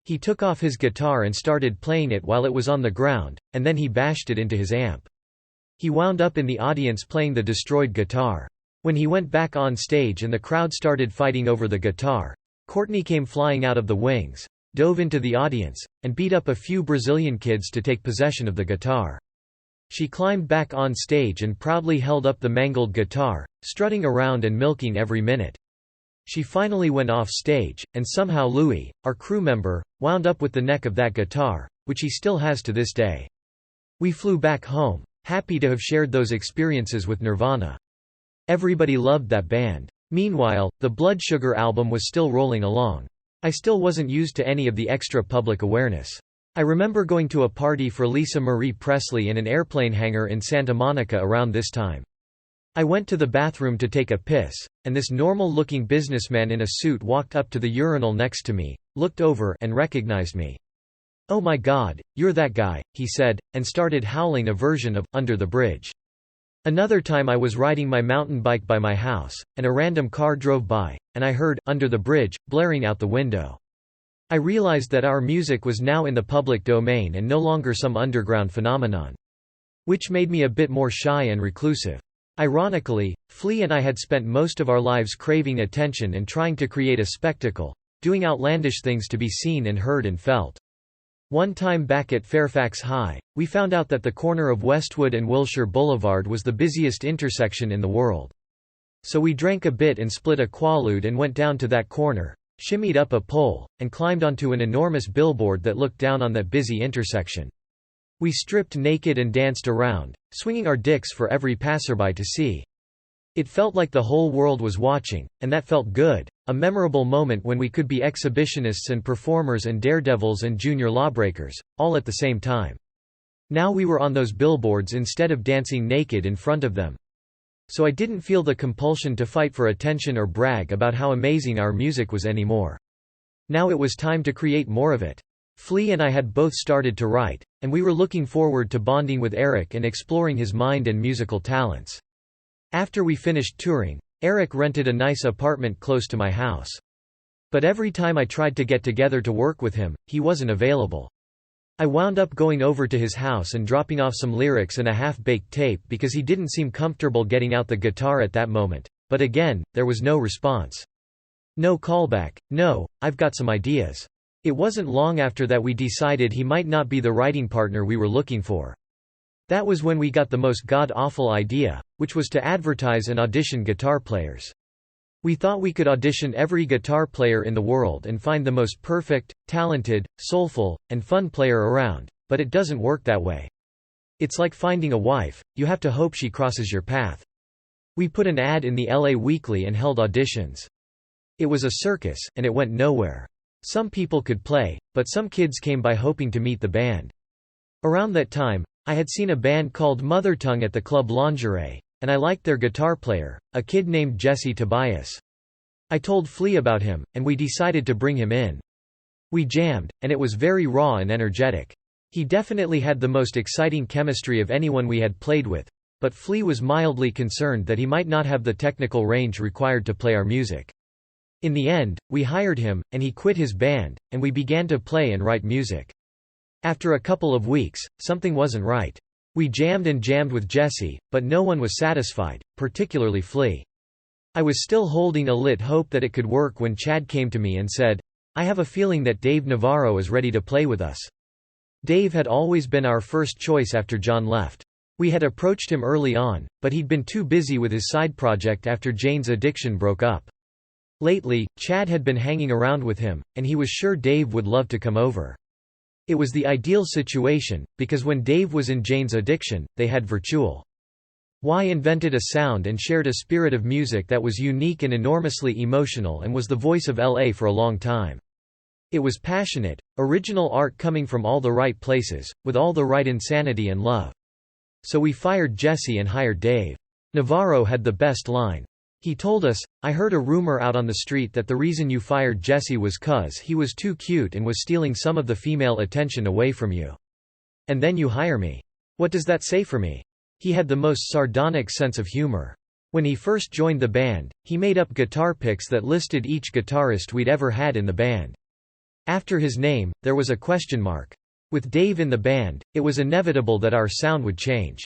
He took off his guitar and started playing it while it was on the ground, and then he bashed it into his amp. He wound up in the audience playing the destroyed guitar. When he went back on stage and the crowd started fighting over the guitar, Courtney came flying out of the wings, dove into the audience, and beat up a few Brazilian kids to take possession of the guitar. She climbed back on stage and proudly held up the mangled guitar, strutting around and milking every minute. She finally went off stage, and somehow Louis, our crew member, wound up with the neck of that guitar, which he still has to this day. We flew back home, happy to have shared those experiences with Nirvana. Everybody loved that band. Meanwhile, the Blood Sugar album was still rolling along. I still wasn't used to any of the extra public awareness. I remember going to a party for Lisa Marie Presley in an airplane hangar in Santa Monica around this time. I went to the bathroom to take a piss, and this normal-looking businessman in a suit walked up to the urinal next to me, looked over and recognized me. "Oh my God, you're that guy," he said, and started howling a version of Under the Bridge. Another time I was riding my mountain bike by my house, and a random car drove by, and I heard Under the Bridge blaring out the window. I realized that our music was now in the public domain and no longer some underground phenomenon. Which made me a bit more shy and reclusive. Ironically, Flea and I had spent most of our lives craving attention and trying to create a spectacle, doing outlandish things to be seen and heard and felt. One time back at Fairfax High, we found out that the corner of Westwood and Wilshire Boulevard was the busiest intersection in the world. So we drank a bit and split a Quaalude and went down to that corner, shimmied up a pole, and climbed onto an enormous billboard that looked down on that busy intersection. We stripped naked and danced around, swinging our dicks for every passerby to see. It felt like the whole world was watching, and that felt good, a memorable moment when we could be exhibitionists and performers and daredevils and junior lawbreakers, all at the same time. Now we were on those billboards instead of dancing naked in front of them. So I didn't feel the compulsion to fight for attention or brag about how amazing our music was anymore. Now it was time to create more of it. Flea and I had both started to write, and we were looking forward to bonding with Eric and exploring his mind and musical talents. After we finished touring, Eric rented a nice apartment close to my house. But every time I tried to get together to work with him, he wasn't available. I wound up going over to his house and dropping off some lyrics and a half-baked tape because he didn't seem comfortable getting out the guitar at that moment, but again, there was no response. No callback, no, I've got some ideas. It wasn't long after that we decided he might not be the writing partner we were looking for. That was when we got the most god-awful idea, which was to advertise and audition guitar players. We thought we could audition every guitar player in the world and find the most perfect, talented, soulful, and fun player around, but it doesn't work that way. It's like finding a wife, you have to hope she crosses your path. We put an ad in the LA Weekly and held auditions. It was a circus, and it went nowhere. Some people could play, but some kids came by hoping to meet the band. Around that time, I had seen a band called Mother Tongue at the Club Lingerie, and I liked their guitar player, a kid named Jesse Tobias. I told Flea about him, and we decided to bring him in. We jammed, and it was very raw and energetic. He definitely had the most exciting chemistry of anyone we had played with, but Flea was mildly concerned that he might not have the technical range required to play our music. In the end, we hired him, and he quit his band, and we began to play and write music. After a couple of weeks, something wasn't right. We jammed and jammed with Jesse, but no one was satisfied, particularly Flea. I was still holding a lit hope that it could work when Chad came to me and said, "I have a feeling that Dave Navarro is ready to play with us." Dave had always been our first choice after John left. We had approached him early on, but he'd been too busy with his side project after Jane's addiction broke up. Lately, Chad had been hanging around with him, and he was sure Dave would love to come over. It was the ideal situation, because when Dave was in Jane's addiction, they had virtual. Y invented a sound and shared a spirit of music that was unique and enormously emotional and was the voice of LA for a long time. It was passionate, original art coming from all the right places, with all the right insanity and love. So we fired Jesse and hired Dave. Navarro had the best line. He told us, "I heard a rumor out on the street that the reason you fired Jesse was 'cause he was too cute and was stealing some of the female attention away from you. And then you hire me. What does that say for me?" He had the most sardonic sense of humor. When he first joined the band, he made up guitar picks that listed each guitarist we'd ever had in the band. After his name, there was a question mark. With Dave in the band, it was inevitable that our sound would change.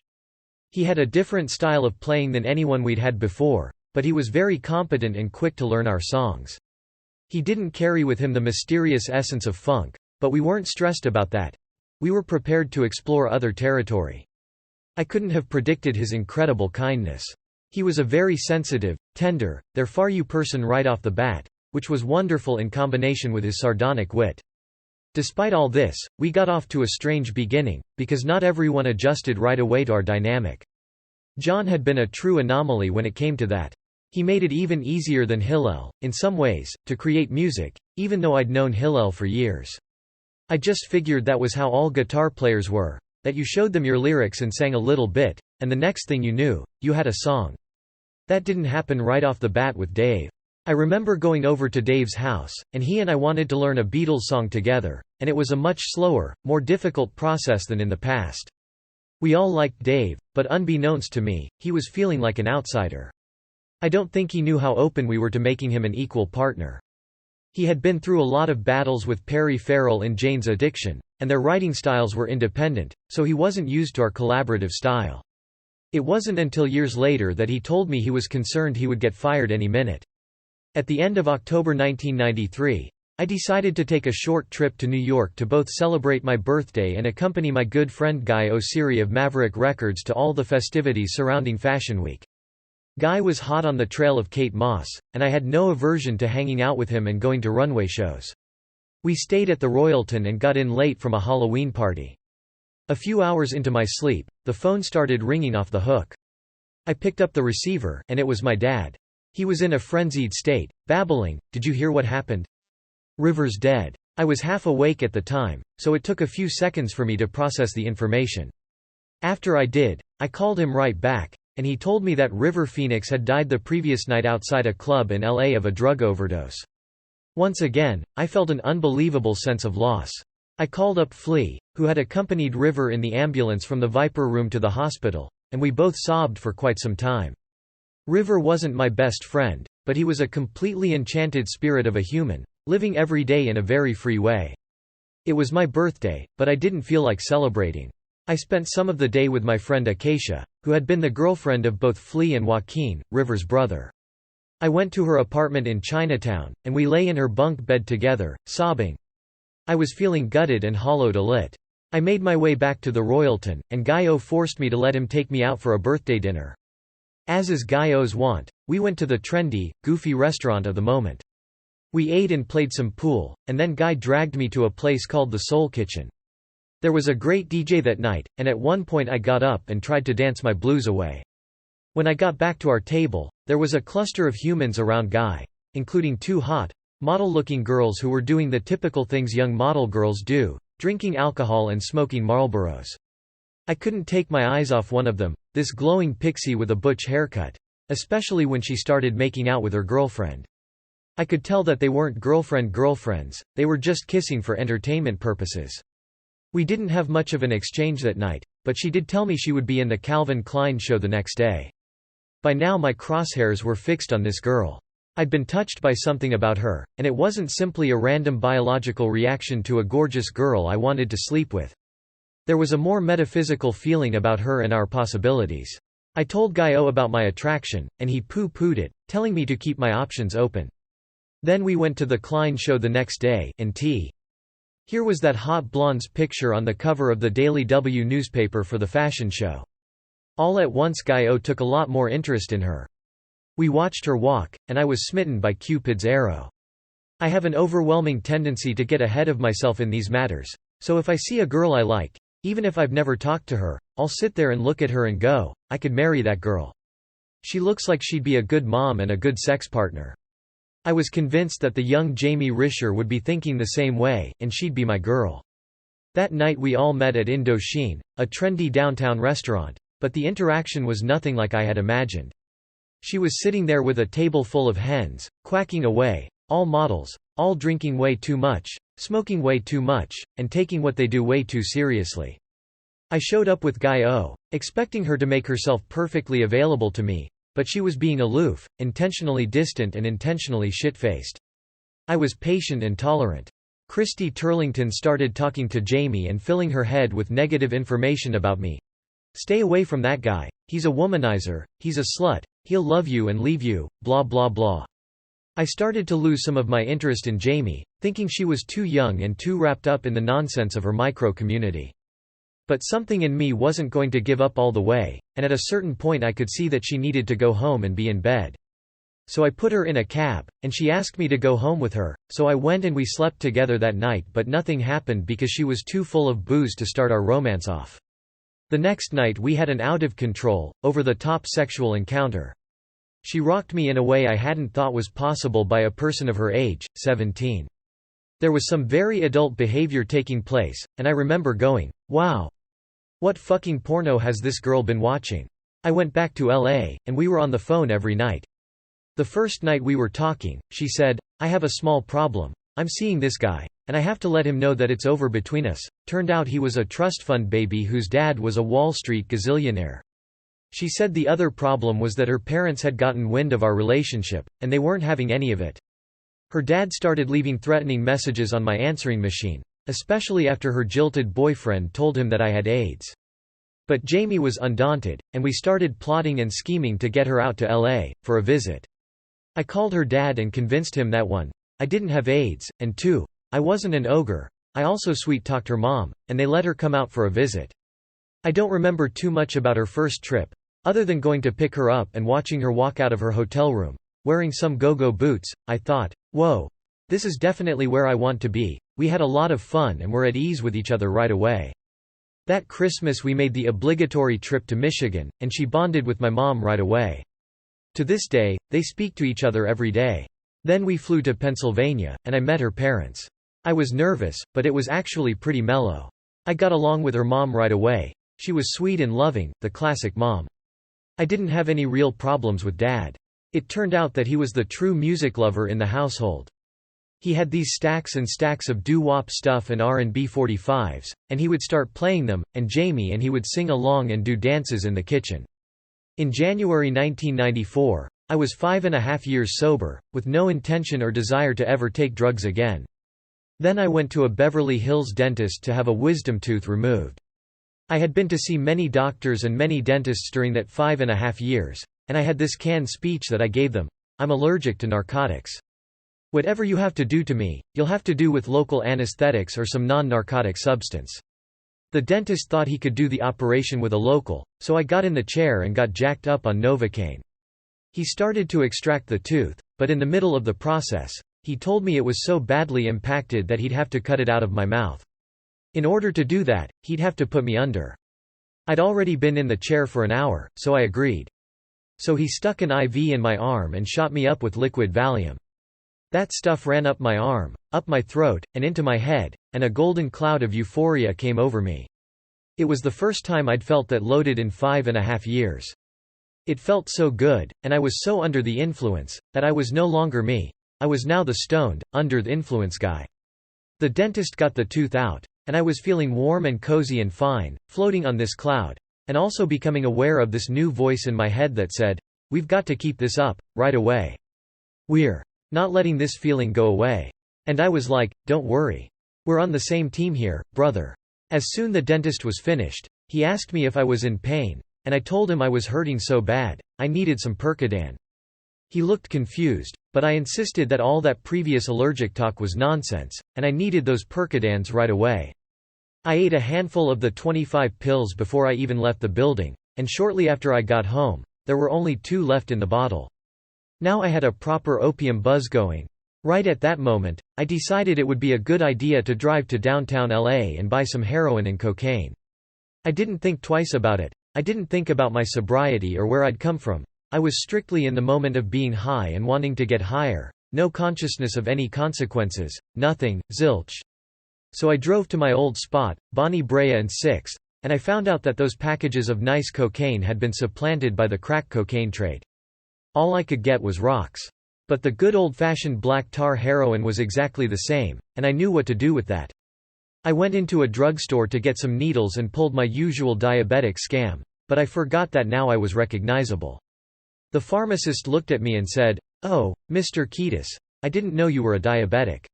He had a different style of playing than anyone we'd had before, but he was very competent and quick to learn our songs. He didn't carry with him the mysterious essence of funk, but we weren't stressed about that. We were prepared to explore other territory. I couldn't have predicted his incredible kindness. He was a very sensitive, tender, there-for-you person right off the bat, which was wonderful in combination with his sardonic wit. Despite all this, we got off to a strange beginning, because not everyone adjusted right away to our dynamic. John had been a true anomaly when it came to that. He made it even easier than Hillel, in some ways, to create music, even though I'd known Hillel for years. I just figured that was how all guitar players were, that you showed them your lyrics and sang a little bit, and the next thing you knew, you had a song. That didn't happen right off the bat with Dave. I remember going over to Dave's house, and he and I wanted to learn a Beatles song together, and it was a much slower, more difficult process than in the past. We all liked Dave, but unbeknownst to me, he was feeling like an outsider. I don't think he knew how open we were to making him an equal partner. He had been through a lot of battles with Perry Farrell in Jane's addiction, and their writing styles were independent, so he wasn't used to our collaborative style. It wasn't until years later that he told me he was concerned he would get fired any minute. At the end of October 1993, I decided to take a short trip to New York to both celebrate my birthday and accompany my good friend Guy Oseary of Maverick Records to all the festivities surrounding Fashion Week. Guy was hot on the trail of Kate Moss, and I had no aversion to hanging out with him and going to runway shows. We stayed at the Royalton and got in late from a Halloween party. A few hours into my sleep, the phone started ringing off the hook. I picked up the receiver, and it was my dad. He was in a frenzied state, babbling, "Did you hear what happened? River's dead." I was half awake at the time, so it took a few seconds for me to process the information. After I did, I called him right back, and he told me that River Phoenix had died the previous night outside a club in LA of a drug overdose. Once again, I felt an unbelievable sense of loss. I called up Flea, who had accompanied River in the ambulance from the Viper Room to the hospital, and we both sobbed for quite some time. River wasn't my best friend, but he was a completely enchanted spirit of a human, living every day in a very free way. It was my birthday, but I didn't feel like celebrating. I spent some of the day with my friend Acacia, who had been the girlfriend of both Flea and Joaquin, River's brother. I went to her apartment in Chinatown, and we lay in her bunk bed together, sobbing. I was feeling gutted and hollowed a lit. I made my way back to the Royalton, and Guy-O forced me to let him take me out for a birthday dinner. As is Guy-O's wont, we went to the trendy, goofy restaurant of the moment. We ate and played some pool, and then Guy dragged me to a place called the Soul Kitchen. There was a great DJ that night, and at one point I got up and tried to dance my blues away. When I got back to our table, there was a cluster of humans around Guy, including two hot, model-looking girls who were doing the typical things young model girls do, drinking alcohol and smoking Marlboros. I couldn't take my eyes off one of them, this glowing pixie with a butch haircut, especially when she started making out with her girlfriend. I could tell that they weren't girlfriends, they were just kissing for entertainment purposes. We didn't have much of an exchange that night, but she did tell me she would be in the Calvin Klein show the next day. By now my crosshairs were fixed on this girl. I'd been touched by something about her, and it wasn't simply a random biological reaction to a gorgeous girl I wanted to sleep with. There was a more metaphysical feeling about her and our possibilities. I told Guy O about my attraction, and he pooh-poohed it, telling me to keep my options open. Then we went to the Klein show the next day, and here was that hot blonde's picture on the cover of the Daily W newspaper for the fashion show. All at once Guy O took a lot more interest in her. We watched her walk, and I was smitten by Cupid's arrow. I have an overwhelming tendency to get ahead of myself in these matters, so if I see a girl I like, even if I've never talked to her, I'll sit there and look at her and go, I could marry that girl. She looks like she'd be a good mom and a good sex partner. I was convinced that the young Jamie Risher would be thinking the same way, and she'd be my girl. That night we all met at Indochine, a trendy downtown restaurant, but the interaction was nothing like I had imagined. She was sitting there with a table full of hens, quacking away, all models, all drinking way too much, smoking way too much, and taking what they do way too seriously. I showed up with Guy O, expecting her to make herself perfectly available to me, but she was being aloof, intentionally distant and intentionally shit-faced. I was patient and tolerant. Christy Turlington started talking to Jamie and filling her head with negative information about me. Stay away from that guy, he's a womanizer, he's a slut, he'll love you and leave you, blah blah blah. I started to lose some of my interest in Jamie, thinking she was too young and too wrapped up in the nonsense of her micro-community. But something in me wasn't going to give up all the way, and at a certain point I could see that she needed to go home and be in bed. So I put her in a cab, and she asked me to go home with her, so I went and we slept together that night, but nothing happened because she was too full of booze to start our romance off. The next night we had an out-of-control, over-the-top sexual encounter. She rocked me in a way I hadn't thought was possible by a person of her age, 17. There was some very adult behavior taking place, and I remember going, wow. What fucking porno has this girl been watching? I went back to LA, and we were on the phone every night. The first night we were talking, she said, I have a small problem. I'm seeing this guy, and I have to let him know that it's over between us. Turned out he was a trust fund baby whose dad was a Wall Street gazillionaire. She said the other problem was that her parents had gotten wind of our relationship, and they weren't having any of it. Her dad started leaving threatening messages on my answering machine, especially after her jilted boyfriend told him that I had AIDS. But Jamie was undaunted, and we started plotting and scheming to get her out to LA, for a visit. I called her dad and convinced him that 1. I didn't have AIDS, and 2. I wasn't an ogre. I also sweet-talked her mom, and they let her come out for a visit. I don't remember too much about her first trip, other than going to pick her up and watching her walk out of her hotel room, wearing some go-go boots. I thought, whoa, this is definitely where I want to be. We had a lot of fun and were at ease with each other right away. That Christmas we made the obligatory trip to Michigan, and she bonded with my mom right away. To this day, they speak to each other every day. Then we flew to Pennsylvania, and I met her parents. I was nervous, but it was actually pretty mellow. I got along with her mom right away. She was sweet and loving, the classic mom. I didn't have any real problems with Dad. It turned out that he was the true music lover in the household. He had these stacks and stacks of doo-wop stuff and R&B 45s, and he would start playing them, and Jamie and he would sing along and do dances in the kitchen. In January 1994, I was 5.5 years sober, with no intention or desire to ever take drugs again. Then I went to a Beverly Hills dentist to have a wisdom tooth removed. I had been to see many doctors and many dentists during that 5.5 years, and I had this canned speech that I gave them: I'm allergic to narcotics. Whatever you have to do to me, you'll have to do with local anesthetics or some non-narcotic substance. The dentist thought he could do the operation with a local, so I got in the chair and got jacked up on Novocaine. He started to extract the tooth, but in the middle of the process, he told me it was so badly impacted that he'd have to cut it out of my mouth. In order to do that, he'd have to put me under. I'd already been in the chair for an hour, so I agreed. So he stuck an IV in my arm and shot me up with liquid Valium. That stuff ran up my arm, up my throat, and into my head, and a golden cloud of euphoria came over me. It was the first time I'd felt that loaded in 5.5 years. It felt so good, and I was so under the influence, that I was no longer me. I was now the stoned, under the influence guy. The dentist got the tooth out, and I was feeling warm and cozy and fine, floating on this cloud, and also becoming aware of this new voice in my head that said, "We've got to keep this up, right away. We're not letting this feeling go away." And I was like, "Don't worry. We're on the same team here, brother." As soon the dentist was finished, he asked me if I was in pain, and I told him I was hurting so bad, I needed some Percodan. He looked confused, but I insisted that all that previous allergic talk was nonsense, and I needed those Percodans right away. I ate a handful of the 25 pills before I even left the building, and shortly after I got home, there were only 2 left in the bottle. Now I had a proper opium buzz going. Right at that moment, I decided it would be a good idea to drive to downtown LA and buy some heroin and cocaine. I didn't think twice about it. I didn't think about my sobriety or where I'd come from. I was strictly in the moment of being high and wanting to get higher, no consciousness of any consequences, nothing, zilch. So I drove to my old spot, Bonnie Brea and 6th, and I found out that those packages of nice cocaine had been supplanted by the crack cocaine trade. All I could get was rocks. But the good old-fashioned black tar heroin was exactly the same, and I knew what to do with that. I went into a drugstore to get some needles and pulled my usual diabetic scam, but I forgot that now I was recognizable. The pharmacist looked at me and said, "Oh, Mr. Kiedis, I didn't know you were a diabetic."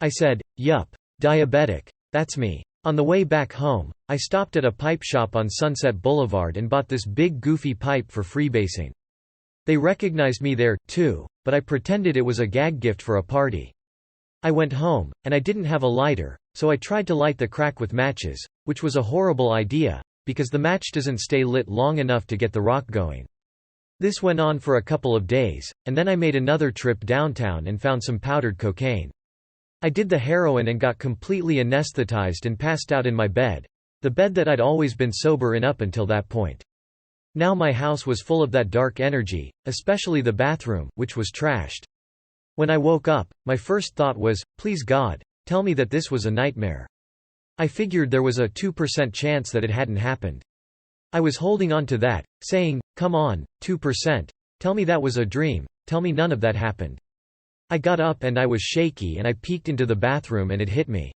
I said, "Yup, diabetic, that's me." On the way back home, I stopped at a pipe shop on Sunset Boulevard and bought this big goofy pipe for freebasing. They recognized me there, too, but I pretended it was a gag gift for a party. I went home, and I didn't have a lighter, so I tried to light the crack with matches, which was a horrible idea, because the match doesn't stay lit long enough to get the rock going. This went on for a couple of days, and then I made another trip downtown and found some powdered cocaine. I did the heroin and got completely anesthetized and passed out in my bed, the bed that I'd always been sober in up until that point. Now my house was full of that dark energy, especially the bathroom, which was trashed. When I woke up, my first thought was, please God, tell me that this was a nightmare. I figured there was a 2% chance that it hadn't happened. I was holding on to that, saying, come on, 2%, tell me that was a dream, tell me none of that happened. I got up and I was shaky and I peeked into the bathroom and it hit me.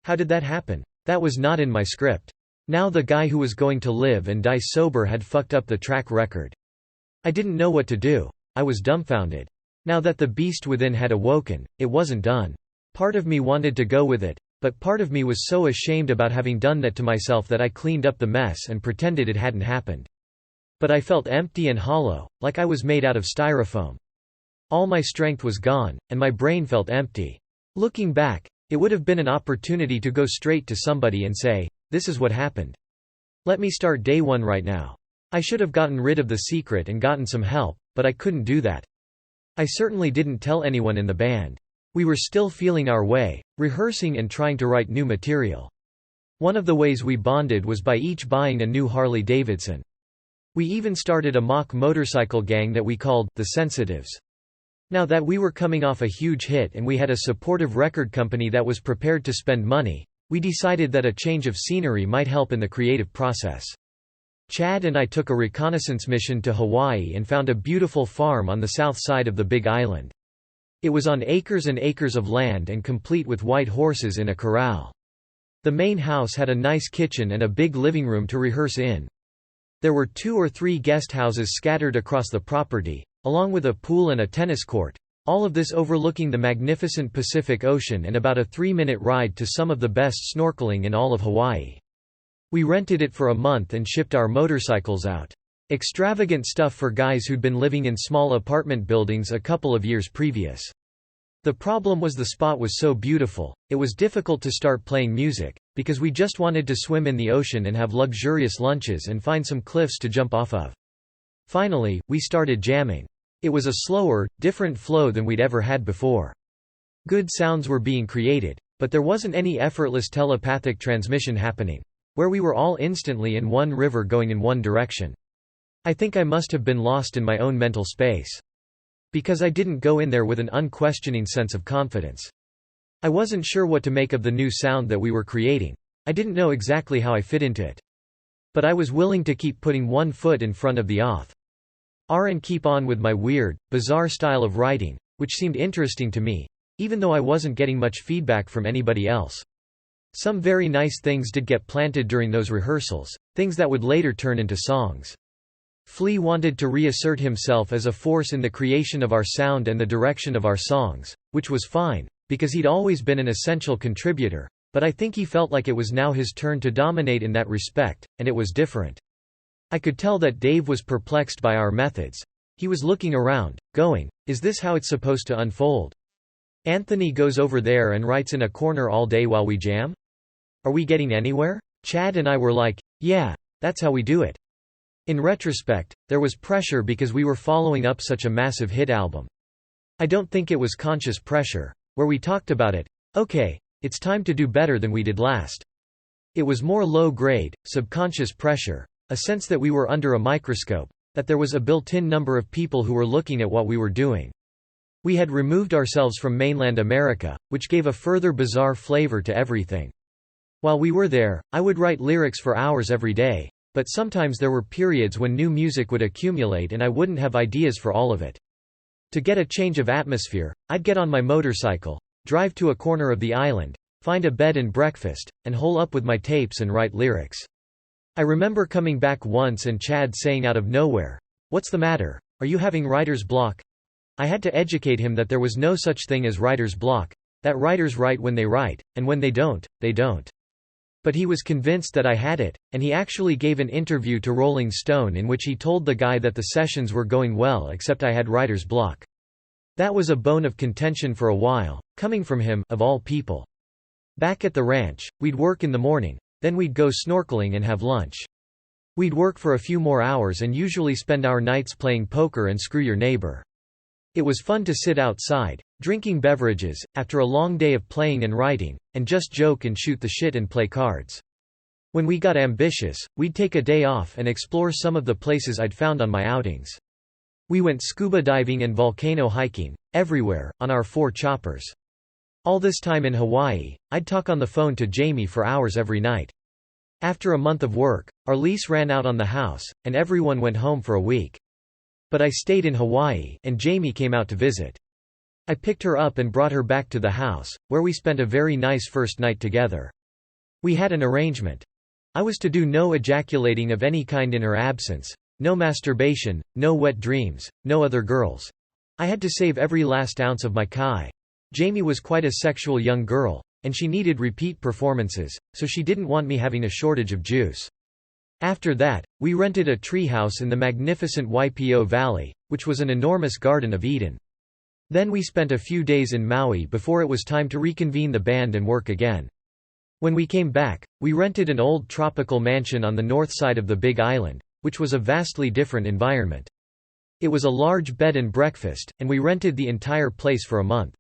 How did that happen? That was not in my script. Now the guy who was going to live and die sober had fucked up the track record. I didn't know what to do. I was dumbfounded. Now that the beast within had awoken, it wasn't done. Part of me wanted to go with it, but part of me was so ashamed about having done that to myself that I cleaned up the mess and pretended it hadn't happened. But I felt empty and hollow, like I was made out of styrofoam. All my strength was gone, and my brain felt empty. Looking back, it would have been an opportunity to go straight to somebody and say, this is what happened. Let me start day one right now. I should have gotten rid of the secret and gotten some help, but I couldn't do that. I certainly didn't tell anyone in the band. We were still feeling our way, rehearsing and trying to write new material. One of the ways we bonded was by each buying a new Harley Davidson. We even started a mock motorcycle gang that we called the Sensitives. Now that we were coming off a huge hit and we had a supportive record company that was prepared to spend money, we decided that a change of scenery might help in the creative process. Chad and I took a reconnaissance mission to Hawaii and found a beautiful farm on the south side of the Big Island. It was on acres and acres of land and complete with white horses in a corral. The main house had a nice kitchen and a big living room to rehearse in. There were 2 or 3 guest houses scattered across the property, along with a pool and a tennis court, all of this overlooking the magnificent Pacific Ocean and about a 3-minute ride to some of the best snorkeling in all of Hawaii. We rented it for a month and shipped our motorcycles out. Extravagant stuff for guys who'd been living in small apartment buildings a couple of years previous. The problem was the spot was so beautiful, it was difficult to start playing music, because we just wanted to swim in the ocean and have luxurious lunches and find some cliffs to jump off of. Finally, we started jamming. It was a slower, different flow than we'd ever had before. Good sounds were being created, but there wasn't any effortless telepathic transmission happening, where we were all instantly in one river going in one direction. I think I must have been lost in my own mental space. Because I didn't go in there with an unquestioning sense of confidence. I wasn't sure what to make of the new sound that we were creating. I didn't know exactly how I fit into it. But I was willing to keep putting one foot in front of the oth. And keep on with my weird, bizarre style of writing, which seemed interesting to me, even though I wasn't getting much feedback from anybody else. Some very nice things did get planted during those rehearsals, things that would later turn into songs. Flea wanted to reassert himself as a force in the creation of our sound and the direction of our songs, which was fine, because he'd always been an essential contributor, but I think he felt like it was now his turn to dominate in that respect, and it was different. I could tell that Dave was perplexed by our methods. He was looking around, going, "Is this how it's supposed to unfold? Anthony goes over there and writes in a corner all day while we jam? Are we getting anywhere?" Chad and I were like, "Yeah, that's how we do it." In retrospect, there was pressure because we were following up such a massive hit album. I don't think it was conscious pressure, where we talked about it, "Okay, it's time to do better than we did last." It was more low-grade, subconscious pressure, a sense that we were under a microscope, that there was a built-in number of people who were looking at what we were doing. We had removed ourselves from mainland America, which gave a further bizarre flavor to everything. While we were there, I would write lyrics for hours every day, but sometimes there were periods when new music would accumulate and I wouldn't have ideas for all of it. To get a change of atmosphere, I'd get on my motorcycle, drive to a corner of the island, find a bed and breakfast, and hole up with my tapes and write lyrics. I remember coming back once and Chad saying out of nowhere, "What's the matter? Are you having writer's block?" I had to educate him that there was no such thing as writer's block, that writers write when they write, and when they don't, they don't. But he was convinced that I had it, and he actually gave an interview to Rolling Stone in which he told the guy that the sessions were going well except I had writer's block. That was a bone of contention for a while, coming from him, of all people. Back at the ranch, we'd work in the morning, then we'd go snorkeling and have lunch. We'd work for a few more hours and usually spend our nights playing poker and Screw Your Neighbor. It was fun to sit outside, drinking beverages, after a long day of playing and writing, and just joke and shoot the shit and play cards. When we got ambitious, we'd take a day off and explore some of the places I'd found on my outings. We went scuba diving and volcano hiking, everywhere, on our 4 choppers. All this time in Hawaii, I'd talk on the phone to Jamie for hours every night. After a month of work, our lease ran out on the house, and everyone went home for a week. But I stayed in Hawaii, and Jamie came out to visit. I picked her up and brought her back to the house, where we spent a very nice first night together. We had an arrangement. I was to do no ejaculating of any kind in her absence, no masturbation, no wet dreams, no other girls. I had to save every last ounce of my kai. Jamie was quite a sexual young girl, and she needed repeat performances, so she didn't want me having a shortage of juice. After that, we rented a treehouse in the magnificent YPO Valley, which was an enormous Garden of Eden. Then we spent a few days in Maui before it was time to reconvene the band and work again. When we came back, we rented an old tropical mansion on the north side of the Big Island, which was a vastly different environment. It was a large bed and breakfast, and we rented the entire place for a month.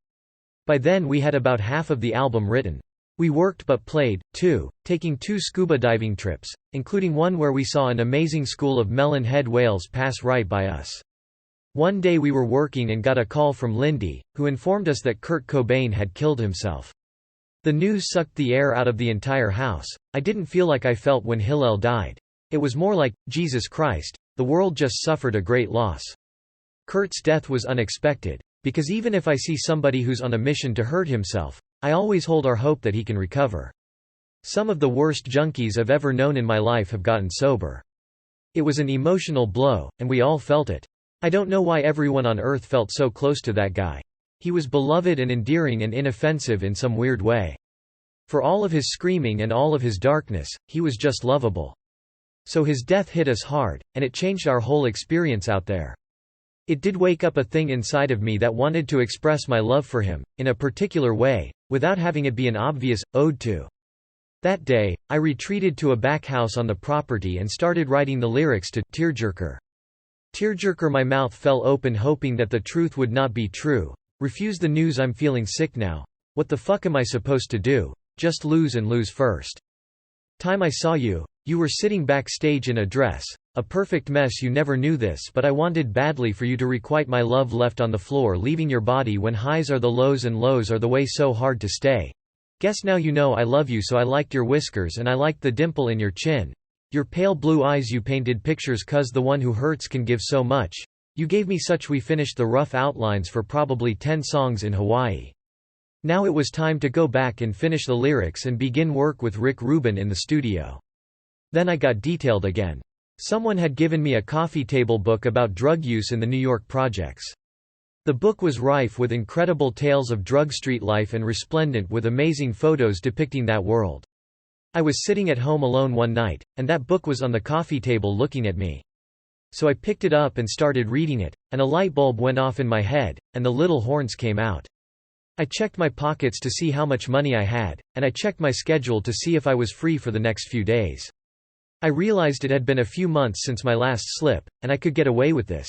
By then we had about half of the album written. We worked but played, too, taking 2 scuba diving trips, including one where we saw an amazing school of melon-head whales pass right by us. One day we were working and got a call from Lindy, who informed us that Kurt Cobain had killed himself. The news sucked the air out of the entire house. I didn't feel like I felt when Hillel died. It was more like, Jesus Christ, the world just suffered a great loss. Kurt's death was unexpected, because even if I see somebody who's on a mission to hurt himself, I always hold our hope that he can recover. Some of the worst junkies I've ever known in my life have gotten sober. It was an emotional blow, and we all felt it. I don't know why everyone on earth felt so close to that guy. He was beloved and endearing and inoffensive in some weird way. For all of his screaming and all of his darkness, he was just lovable. So his death hit us hard, and it changed our whole experience out there. It did wake up a thing inside of me that wanted to express my love for him, in a particular way, without having it be an obvious ode to. That day, I retreated to a back house on the property and started writing the lyrics to Tearjerker. Tearjerker, my mouth fell open hoping that the truth would not be true. Refuse the news, I'm feeling sick now. What the fuck am I supposed to do? Just lose and lose first. Time I saw you, you were sitting backstage in a dress. A perfect mess, you never knew this, but I wanted badly for you to requite my love left on the floor, leaving your body when highs are the lows and lows are the way, so hard to stay. Guess now you know I love you, so I liked your whiskers and I liked the dimple in your chin. Your pale blue eyes, you painted pictures, 'cause the one who hurts can give so much. You gave me such. We finished the rough outlines for probably 10 songs in Hawaii. Now it was time to go back and finish the lyrics and begin work with Rick Rubin in the studio. Then I got detailed again. Someone had given me a coffee table book about drug use in the New York projects. The book was rife with incredible tales of drug street life and resplendent with amazing photos depicting that world. I was sitting at home alone one night, and that book was on the coffee table looking at me. So I picked it up and started reading it, and a light bulb went off in my head, and the little horns came out. I checked my pockets to see how much money I had, and I checked my schedule to see if I was free for the next few days. I realized it had been a few months since my last slip, and I could get away with this.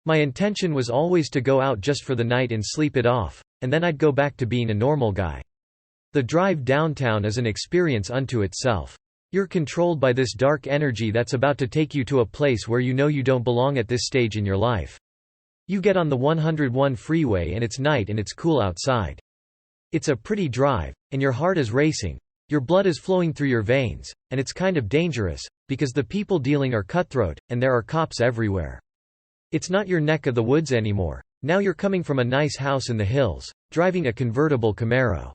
My intention was always to go out just for the night and sleep it off, and then I'd go back to being a normal guy. The drive downtown is an experience unto itself. You're controlled by this dark energy that's about to take you to a place where you know you don't belong at this stage in your life. You get on the 101 freeway and it's night and it's cool outside. It's a pretty drive, and your heart is racing. Your blood is flowing through your veins, and it's kind of dangerous, because the people dealing are cutthroat, and there are cops everywhere. It's not your neck of the woods anymore. Now you're coming from a nice house in the hills, driving a convertible Camaro.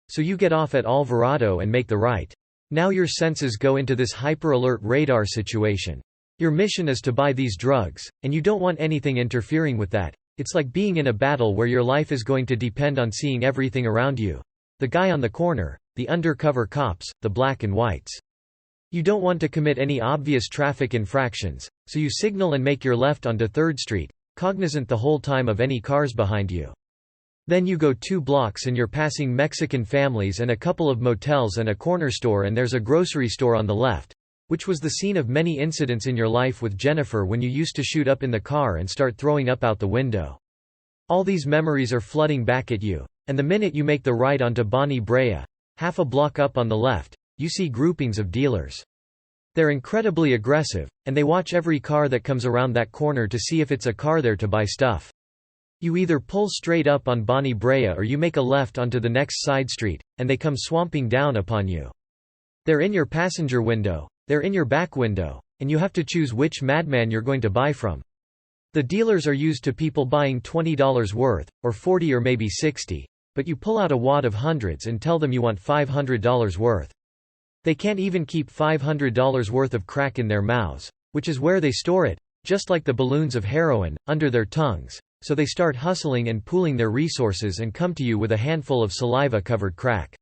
So you get off at Alvarado and make the right. Now your senses go into this hyper-alert radar situation. Your mission is to buy these drugs, and you don't want anything interfering with that. It's like being in a battle where your life is going to depend on seeing everything around you. The guy on the corner, the undercover cops, the black and whites. You don't want to commit any obvious traffic infractions, so you signal and make your left onto 3rd Street, cognizant the whole time of any cars behind you. Then you go 2 blocks and you're passing Mexican families and a couple of motels and a corner store, and there's a grocery store on the left, which was the scene of many incidents in your life with Jennifer when you used to shoot up in the car and start throwing up out the window. All these memories are flooding back at you, and the minute you make the right onto Bonnie Brea, half a block up on the left, you see groupings of dealers. They're incredibly aggressive, and they watch every car that comes around that corner to see if it's a car there to buy stuff. You either pull straight up on Bonnie Brea or you make a left onto the next side street, and they come swamping down upon you. They're in your passenger window, they're in your back window, and you have to choose which madman you're going to buy from. The dealers are used to people buying $20 worth, or $40 or maybe $60, but you pull out a wad of hundreds and tell them you want $500 worth. They can't even keep $500 worth of crack in their mouths, which is where they store it, just like the balloons of heroin, under their tongues, so they start hustling and pooling their resources and come to you with a handful of saliva-covered crack.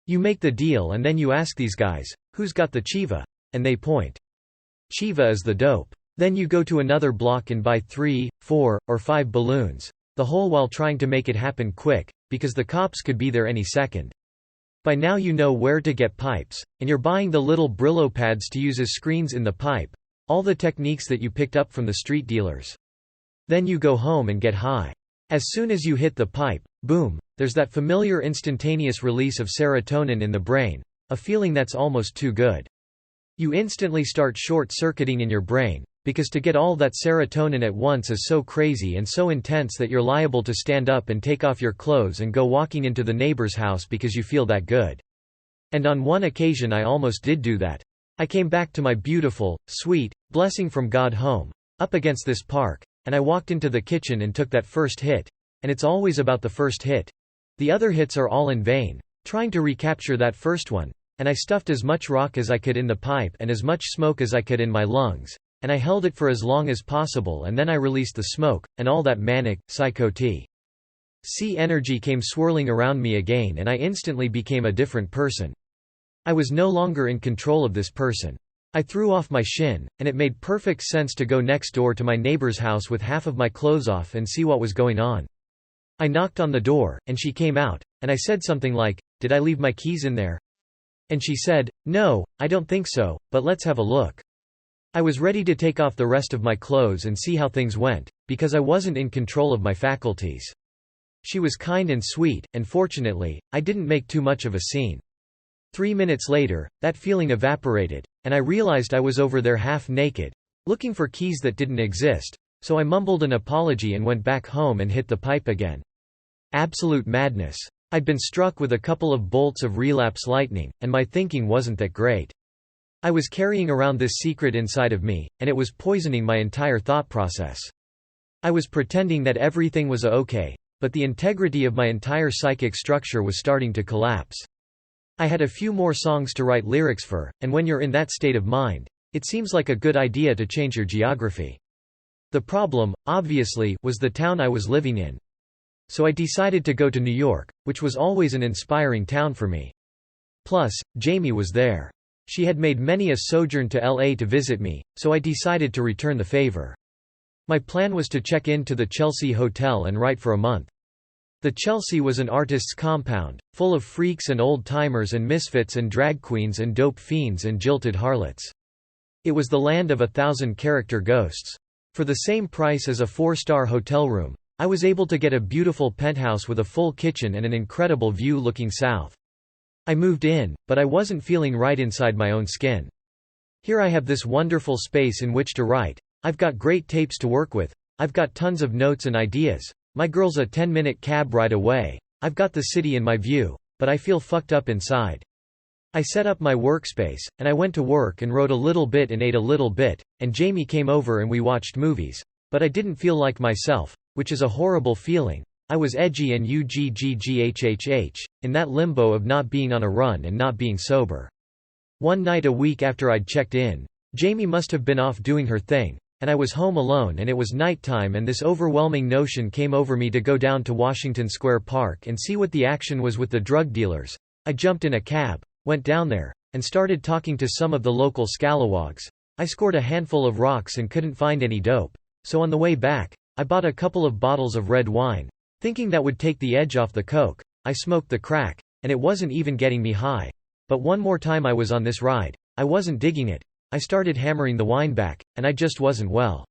You make the deal and then you ask these guys, "Who's got the chiva?" And they point. Chiva is the dope. Then you go to another block and buy 3, 4, or 5 balloons, the whole while trying to make it happen quick, because the cops could be there any second. By now you know where to get pipes, and you're buying the little Brillo pads to use as screens in the pipe, all the techniques that you picked up from the street dealers. Then you go home and get high. As soon as you hit the pipe, boom, there's that familiar instantaneous release of serotonin in the brain, a feeling that's almost too good. You instantly start short-circuiting in your brain, because to get all that serotonin at once is so crazy and so intense that you're liable to stand up and take off your clothes and go walking into the neighbor's house because you feel that good. And on one occasion I almost did do that. I came back to my beautiful, sweet, blessing from God home, up against this park, and I walked into the kitchen and took that first hit, and it's always about the first hit. The other hits are all in vain, trying to recapture that first one, and I stuffed as much rock as I could in the pipe and as much smoke as I could in my lungs, and I held it for as long as possible, and then I released the smoke, and all that manic, psycho THC energy came swirling around me again, and I instantly became a different person. I was no longer in control of this person. I threw off my shin, and it made perfect sense to go next door to my neighbor's house with half of my clothes off and see what was going on. I knocked on the door, and she came out, and I said something like, "Did I leave my keys in there?" And she said, "No, I don't think so, but let's have a look." I was ready to take off the rest of my clothes and see how things went, because I wasn't in control of my faculties. She was kind and sweet, and fortunately, I didn't make too much of a scene. 3 minutes later, that feeling evaporated, and I realized I was over there half naked, looking for keys that didn't exist, so I mumbled an apology and went back home and hit the pipe again. Absolute madness. I'd been struck with a couple of bolts of relapse lightning, and my thinking wasn't that great. I was carrying around this secret inside of me, and it was poisoning my entire thought process. I was pretending that everything was okay, but the integrity of my entire psychic structure was starting to collapse. I had a few more songs to write lyrics for, and when you're in that state of mind, it seems like a good idea to change your geography. The problem, obviously, was the town I was living in. So I decided to go to New York, which was always an inspiring town for me. Plus, Jamie was there. She had made many a sojourn to LA to visit me, so I decided to return the favor. My plan was to check in to the Chelsea Hotel and write for a month. The Chelsea was an artist's compound, full of freaks and old-timers and misfits and drag queens and dope fiends and jilted harlots. It was the land of 1,000-character ghosts. For the same price as a 4-star hotel room, I was able to get a beautiful penthouse with a full kitchen and an incredible view looking south. I moved in, but I wasn't feeling right inside my own skin. Here I have this wonderful space in which to write, I've got great tapes to work with, I've got tons of notes and ideas, my girl's a 10-minute cab ride away, I've got the city in my view, but I feel fucked up inside. I set up my workspace, and I went to work and wrote a little bit and ate a little bit, and Jamie came over and we watched movies. But I didn't feel like myself, which is a horrible feeling. I was edgy and UGGGHHH, in that limbo of not being on a run and not being sober. One night a week after I'd checked in, Jamie must have been off doing her thing, and I was home alone and it was nighttime, and this overwhelming notion came over me to go down to Washington Square Park and see what the action was with the drug dealers. I jumped in a cab, went down there, and started talking to some of the local scalawags. I scored a handful of rocks and couldn't find any dope, so on the way back, I bought a couple of bottles of red wine. Thinking that would take the edge off the coke, I smoked the crack, and it wasn't even getting me high. But one more time I was on this ride, I wasn't digging it. I started hammering the wine back, and I just wasn't well.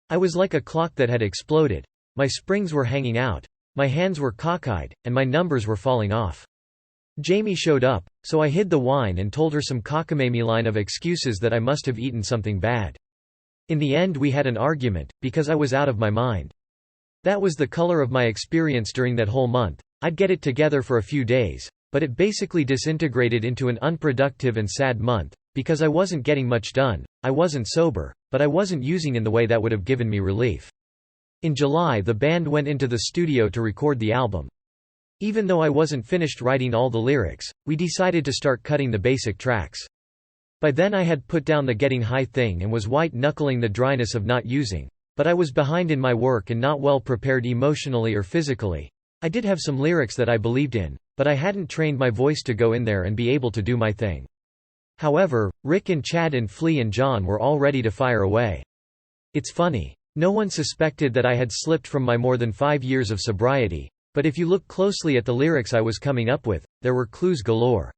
I was like a clock that had exploded. My springs were hanging out, my hands were cockeyed, and my numbers were falling off. Jamie showed up, so I hid the wine and told her some cockamamie line of excuses that I must have eaten something bad. In the end we had an argument, because I was out of my mind. That was the color of my experience during that whole month. I'd get it together for a few days, but it basically disintegrated into an unproductive and sad month, because I wasn't getting much done. I wasn't sober, but I wasn't using in the way that would have given me relief. In July the band went into the studio to record the album. Even though I wasn't finished writing all the lyrics, we decided to start cutting the basic tracks. By then I had put down the getting high thing and was white-knuckling the dryness of not using. But I was behind in my work and not well prepared emotionally or physically. I did have some lyrics that I believed in, but I hadn't trained my voice to go in there and be able to do my thing. However, Rick and Chad and Flea and John were all ready to fire away. It's funny. No one suspected that I had slipped from my more than 5 years of sobriety, but if you look closely at the lyrics I was coming up with, there were clues galore.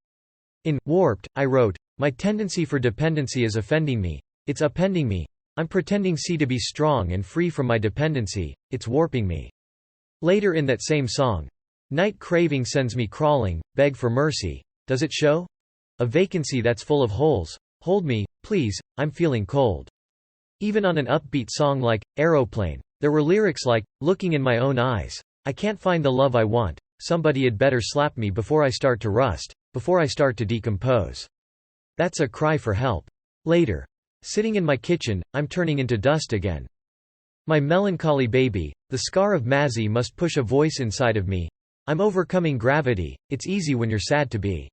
In Warped, I wrote, "My tendency for dependency is offending me. It's upending me. I'm pretending to be strong and free from my dependency, it's warping me." Later in that same song, "Night craving sends me crawling, beg for mercy. Does it show? A vacancy that's full of holes. Hold me, please, I'm feeling cold." Even on an upbeat song like Aeroplane, there were lyrics like, "Looking in my own eyes. I can't find the love I want. Somebody had better slap me before I start to rust, before I start to decompose." That's a cry for help. Later, "Sitting in my kitchen, I'm turning into dust again. My melancholy baby, the scar of Mazzy must push a voice inside of me. I'm overcoming gravity, it's easy when you're sad to be."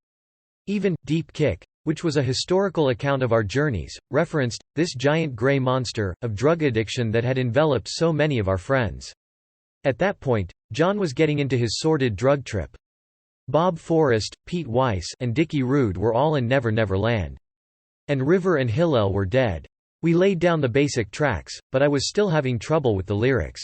Even Deep Kick, which was a historical account of our journeys, referenced this giant gray monster of drug addiction that had enveloped so many of our friends. At that point, John was getting into his sordid drug trip. Bob Forrest, Pete Weiss, and Dickie Rude were all in Never Never Land. And River and Hillel were dead. We laid down the basic tracks, but I was still having trouble with the lyrics.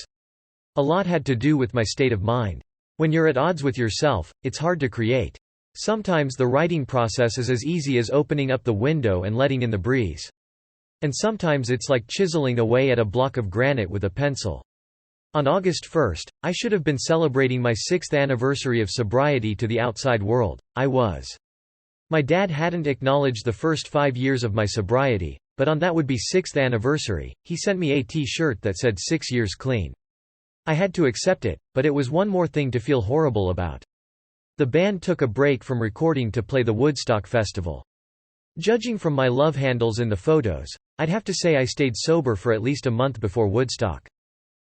A lot had to do with my state of mind. When you're at odds with yourself, it's hard to create. Sometimes the writing process is as easy as opening up the window and letting in the breeze. And sometimes it's like chiseling away at a block of granite with a pencil. On August 1st, I should have been celebrating my 6th anniversary of sobriety to the outside world. I was. My dad hadn't acknowledged the first 5 years of my sobriety, but on that would-be 6th anniversary, he sent me a T-shirt that said 6 years clean. I had to accept it, but it was one more thing to feel horrible about. The band took a break from recording to play the Woodstock Festival. Judging from my love handles in the photos, I'd have to say I stayed sober for at least a month before Woodstock.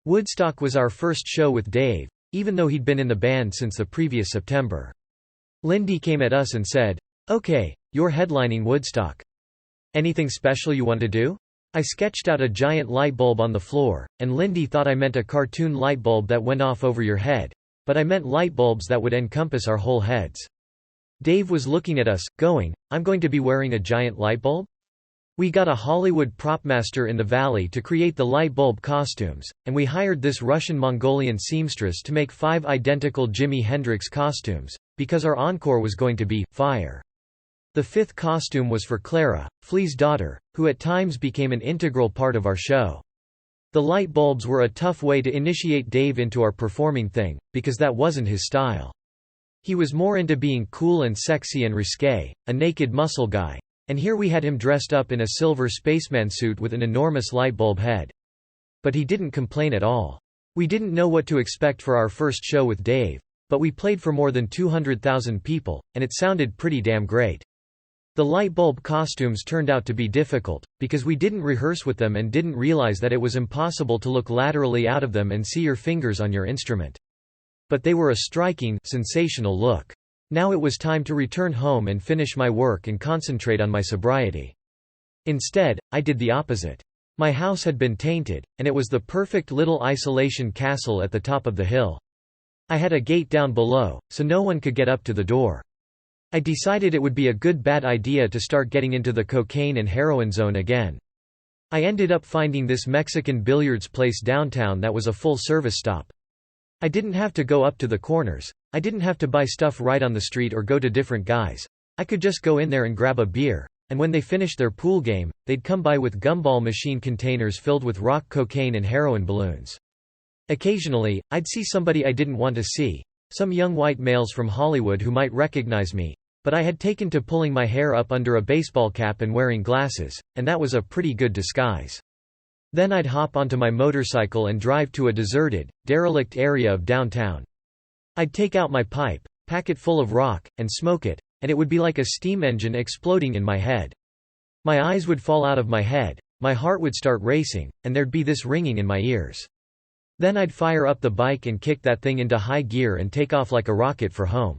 Woodstock was our first show with Dave, even though he'd been in the band since the previous September. Lindy came at us and said, "Okay, you're headlining Woodstock. Anything special you want to do?" I sketched out a giant light bulb on the floor, and Lindy thought I meant a cartoon light bulb that went off over your head, but I meant light bulbs that would encompass our whole heads. Dave was looking at us, going, "I'm going to be wearing a giant light bulb?" We got a Hollywood propmaster in the valley to create the light bulb costumes, and we hired this Russian-Mongolian seamstress to make 5 identical Jimi Hendrix costumes, because our encore was going to be fire. The 5th costume was for Clara, Flea's daughter, who at times became an integral part of our show. The light bulbs were a tough way to initiate Dave into our performing thing, because that wasn't his style. He was more into being cool and sexy and risque, a naked muscle guy. And here we had him dressed up in a silver spaceman suit with an enormous light bulb head. But he didn't complain at all. We didn't know what to expect for our first show with Dave, but we played for more than 200,000 people, and it sounded pretty damn great. The light bulb costumes turned out to be difficult, because we didn't rehearse with them and didn't realize that it was impossible to look laterally out of them and see your fingers on your instrument. But they were a striking, sensational look. Now it was time to return home and finish my work and concentrate on my sobriety. Instead, I did the opposite. My house had been tainted, and it was the perfect little isolation castle at the top of the hill. I had a gate down below, so no one could get up to the door. I decided it would be a bad idea to start getting into the cocaine and heroin zone again. I ended up finding this Mexican billiards place downtown that was a full-service stop. I didn't have to go up to the corners. I didn't have to buy stuff right on the street or go to different guys. I could just go in there and grab a beer, and when they finished their pool game, they'd come by with gumball machine containers filled with rock cocaine and heroin balloons. Occasionally, I'd see somebody I didn't want to see, some young white males from Hollywood who might recognize me, but I had taken to pulling my hair up under a baseball cap and wearing glasses, and that was a pretty good disguise. Then I'd hop onto my motorcycle and drive to a deserted, derelict area of downtown. I'd take out my pipe, pack it full of rock, and smoke it, and it would be like a steam engine exploding in my head. My eyes would fall out of my head, my heart would start racing, and there'd be this ringing in my ears. Then I'd fire up the bike and kick that thing into high gear and take off like a rocket for home.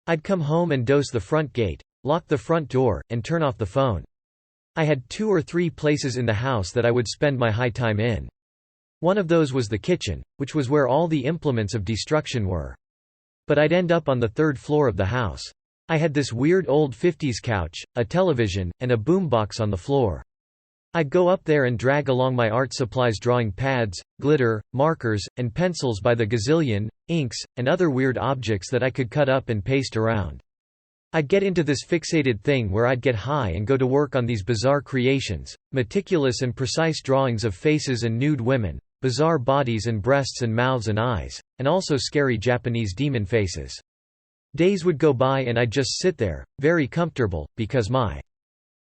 I'd come home and dose the front gate, lock the front door, and turn off the phone. I had 2 or 3 places in the house that I would spend my high time in. One of those was the kitchen, which was where all the implements of destruction were. But I'd end up on the 3rd floor of the house. I had this weird old 50s couch, a television, and a boombox on the floor. I'd go up there and drag along my art supplies, drawing pads, glitter, markers, and pencils by the gazillion, inks, and other weird objects that I could cut up and paste around. I'd get into this fixated thing where I'd get high and go to work on these bizarre creations, meticulous and precise drawings of faces and nude women, bizarre bodies and breasts and mouths and eyes, and also scary Japanese demon faces. Days would go by and I'd just sit there, very comfortable, because my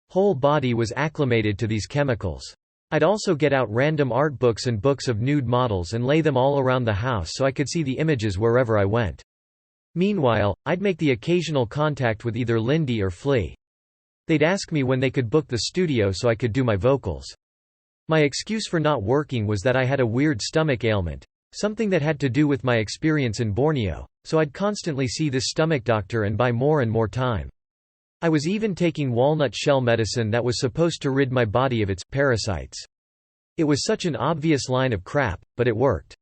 whole body was acclimated to these chemicals. I'd also get out random art books and books of nude models and lay them all around the house so I could see the images wherever I went. Meanwhile, I'd make the occasional contact with either Lindy or Flea. They'd ask me when they could book the studio so I could do my vocals. My excuse for not working was that I had a weird stomach ailment, something that had to do with my experience in Borneo, so I'd constantly see this stomach doctor and buy more and more time. I was even taking walnut shell medicine that was supposed to rid my body of its parasites. It was such an obvious line of crap, but it worked.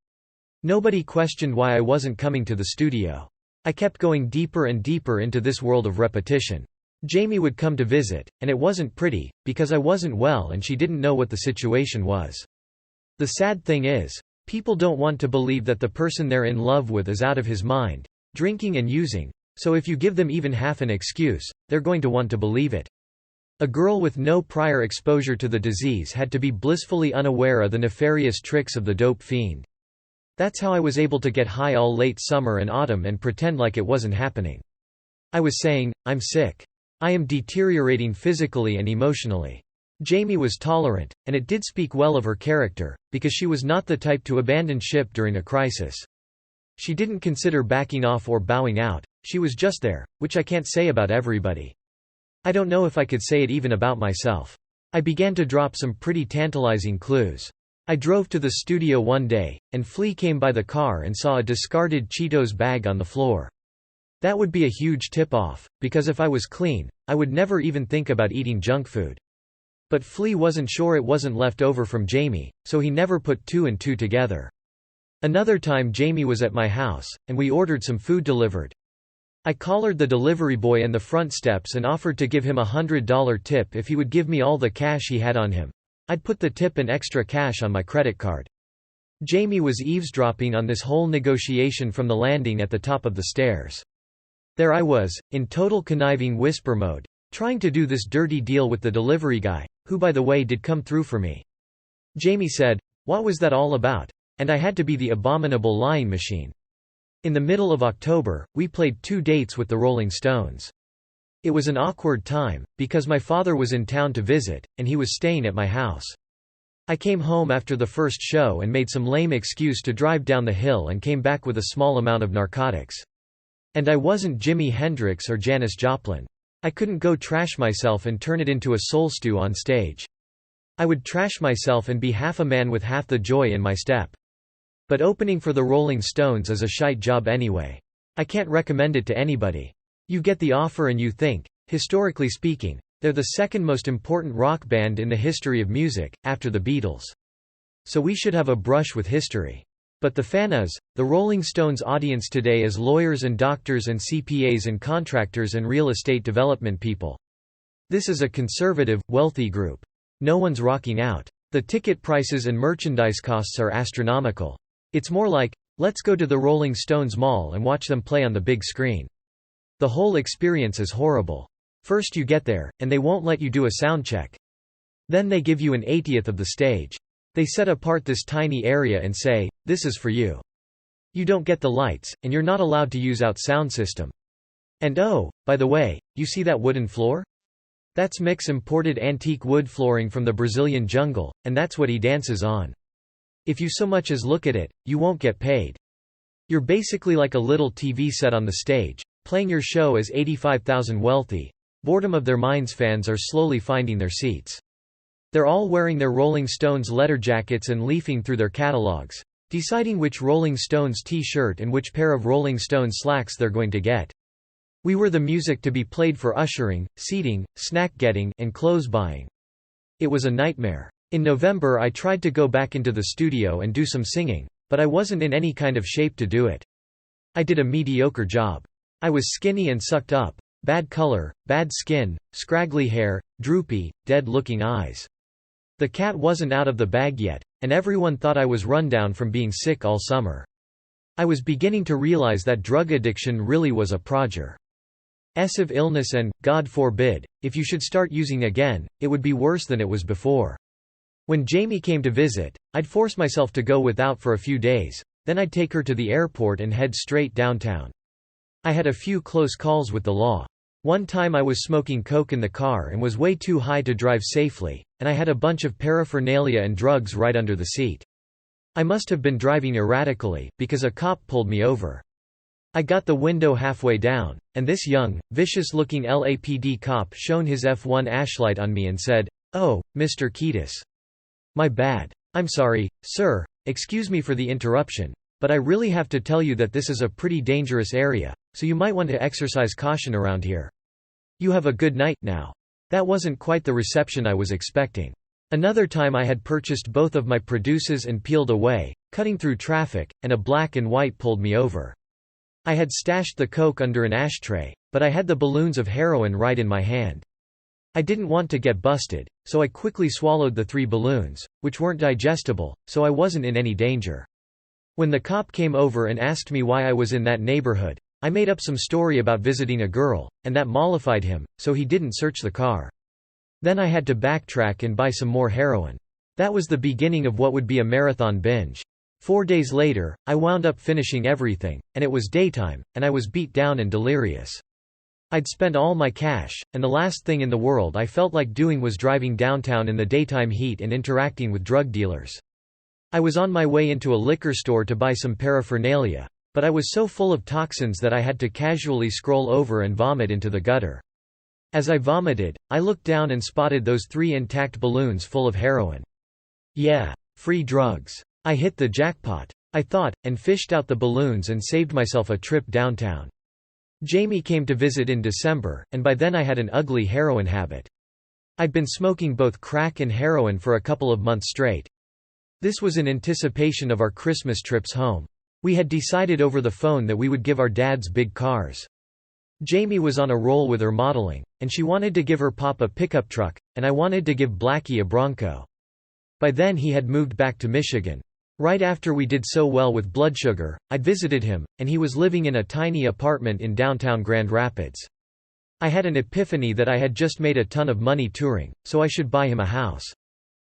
Nobody questioned why I wasn't coming to the studio. I kept going deeper and deeper into this world of repetition. Jamie would come to visit, and it wasn't pretty, because I wasn't well and she didn't know what the situation was. The sad thing is, people don't want to believe that the person they're in love with is out of his mind, drinking and using, so if you give them even half an excuse, they're going to want to believe it. A girl with no prior exposure to the disease had to be blissfully unaware of the nefarious tricks of the dope fiend. That's how I was able to get high all late summer and autumn and pretend like it wasn't happening. I was saying, I'm sick. I am deteriorating physically and emotionally. Jamie was tolerant, and it did speak well of her character, because she was not the type to abandon ship during a crisis. She didn't consider backing off or bowing out, she was just there, which I can't say about everybody. I don't know if I could say it even about myself. I began to drop some pretty tantalizing clues. I drove to the studio one day, and Flea came by the car and saw a discarded Cheetos bag on the floor. That would be a huge tip-off, because if I was clean, I would never even think about eating junk food. But Flea wasn't sure it wasn't left over from Jamie, so he never put 2 and 2 together. Another time Jamie was at my house, and we ordered some food delivered. I collared the delivery boy in the front steps and offered to give him a $100 tip if he would give me all the cash he had on him. I'd put the tip and extra cash on my credit card. Jamie was eavesdropping on this whole negotiation from the landing at the top of the stairs. There I was, in total conniving whisper mode, trying to do this dirty deal with the delivery guy, who by the way did come through for me. Jamie said, "What was that all about?" And I had to be the abominable lying machine. In the middle of October, we played 2 dates with the Rolling Stones. It was an awkward time, because my father was in town to visit, and he was staying at my house. I came home after the first show and made some lame excuse to drive down the hill and came back with a small amount of narcotics. And I wasn't Jimi Hendrix or Janis Joplin. I couldn't go trash myself and turn it into a soul stew on stage. I would trash myself and be half a man with half the joy in my step. But opening for the Rolling Stones is a shite job anyway. I can't recommend it to anybody. You get the offer and you think, historically speaking, they're the second most important rock band in the history of music, after the Beatles. So we should have a brush with history. But the fan is, the Rolling Stones audience today is lawyers and doctors and CPAs and contractors and real estate development people. This is a conservative, wealthy group. No one's rocking out. The ticket prices and merchandise costs are astronomical. It's more like, let's go to the Rolling Stones Mall and watch them play on the big screen. The whole experience is horrible. First you get there, and they won't let you do a sound check. Then they give you an 80th of the stage. They set apart this tiny area and say, "This is for you." You don't get the lights, and you're not allowed to use out sound system. And oh, by the way, you see that wooden floor? That's Mick's imported antique wood flooring from the Brazilian jungle, and that's what he dances on. If you so much as look at it, you won't get paid. You're basically like a little TV set on the stage, playing your show as 85,000 wealthy, boredom of their minds fans are slowly finding their seats. They're all wearing their Rolling Stones leather jackets and leafing through their catalogs, deciding which Rolling Stones t-shirt and which pair of Rolling Stones slacks they're going to get. We were the music to be played for ushering, seating, snack getting, and clothes buying. It was a nightmare. In November I tried to go back into the studio and do some singing, but I wasn't in any kind of shape to do it. I did a mediocre job. I was skinny and sucked up, bad color, bad skin, scraggly hair, droopy, dead-looking eyes. The cat wasn't out of the bag yet, and everyone thought I was run down from being sick all summer. I was beginning to realize that drug addiction really was a progressive illness and, God forbid, if you should start using again, it would be worse than it was before. When Jamie came to visit, I'd force myself to go without for a few days, then I'd take her to the airport and head straight downtown. I had a few close calls with the law. One time I was smoking coke in the car and was way too high to drive safely, and I had a bunch of paraphernalia and drugs right under the seat. I must have been driving erratically, because a cop pulled me over. I got the window halfway down, and this young, vicious-looking LAPD cop shone his F1 ashlight on me and said, "Oh, Mr. Kiedis. My bad. I'm sorry, sir, excuse me for the interruption, but I really have to tell you that this is a pretty dangerous area, so you might want to exercise caution around here. You have a good night now." That wasn't quite the reception I was expecting. Another time I had purchased both of my produces and peeled away, cutting through traffic, and a black and white pulled me over. I had stashed the coke under an ashtray, but I had the balloons of heroin right in my hand. I didn't want to get busted, so I quickly swallowed the 3 balloons, which weren't digestible, so I wasn't in any danger. When the cop came over and asked me why I was in that neighborhood, I made up some story about visiting a girl, and that mollified him, so he didn't search the car. Then I had to backtrack and buy some more heroin. That was the beginning of what would be a marathon binge. 4 days later, I wound up finishing everything, and it was daytime, and I was beat down and delirious. I'd spent all my cash, and the last thing in the world I felt like doing was driving downtown in the daytime heat and interacting with drug dealers. I was on my way into a liquor store to buy some paraphernalia, but I was so full of toxins that I had to casually scroll over and vomit into the gutter. As I vomited, I looked down and spotted those 3 intact balloons full of heroin. Yeah, free drugs. I hit the jackpot, I thought, and fished out the balloons and saved myself a trip downtown. Jamie came to visit in December, and by then I had an ugly heroin habit. I'd been smoking both crack and heroin for a couple of months straight. This was in anticipation of our Christmas trips home. We had decided over the phone that we would give our dads big cars. Jamie was on a roll with her modeling, and she wanted to give her pop a pickup truck, and I wanted to give Blackie a Bronco. By then he had moved back to Michigan. Right after we did so well with Blood Sugar, I'd visited him, and he was living in a tiny apartment in downtown Grand Rapids. I had an epiphany that I had just made a ton of money touring, so I should buy him a house.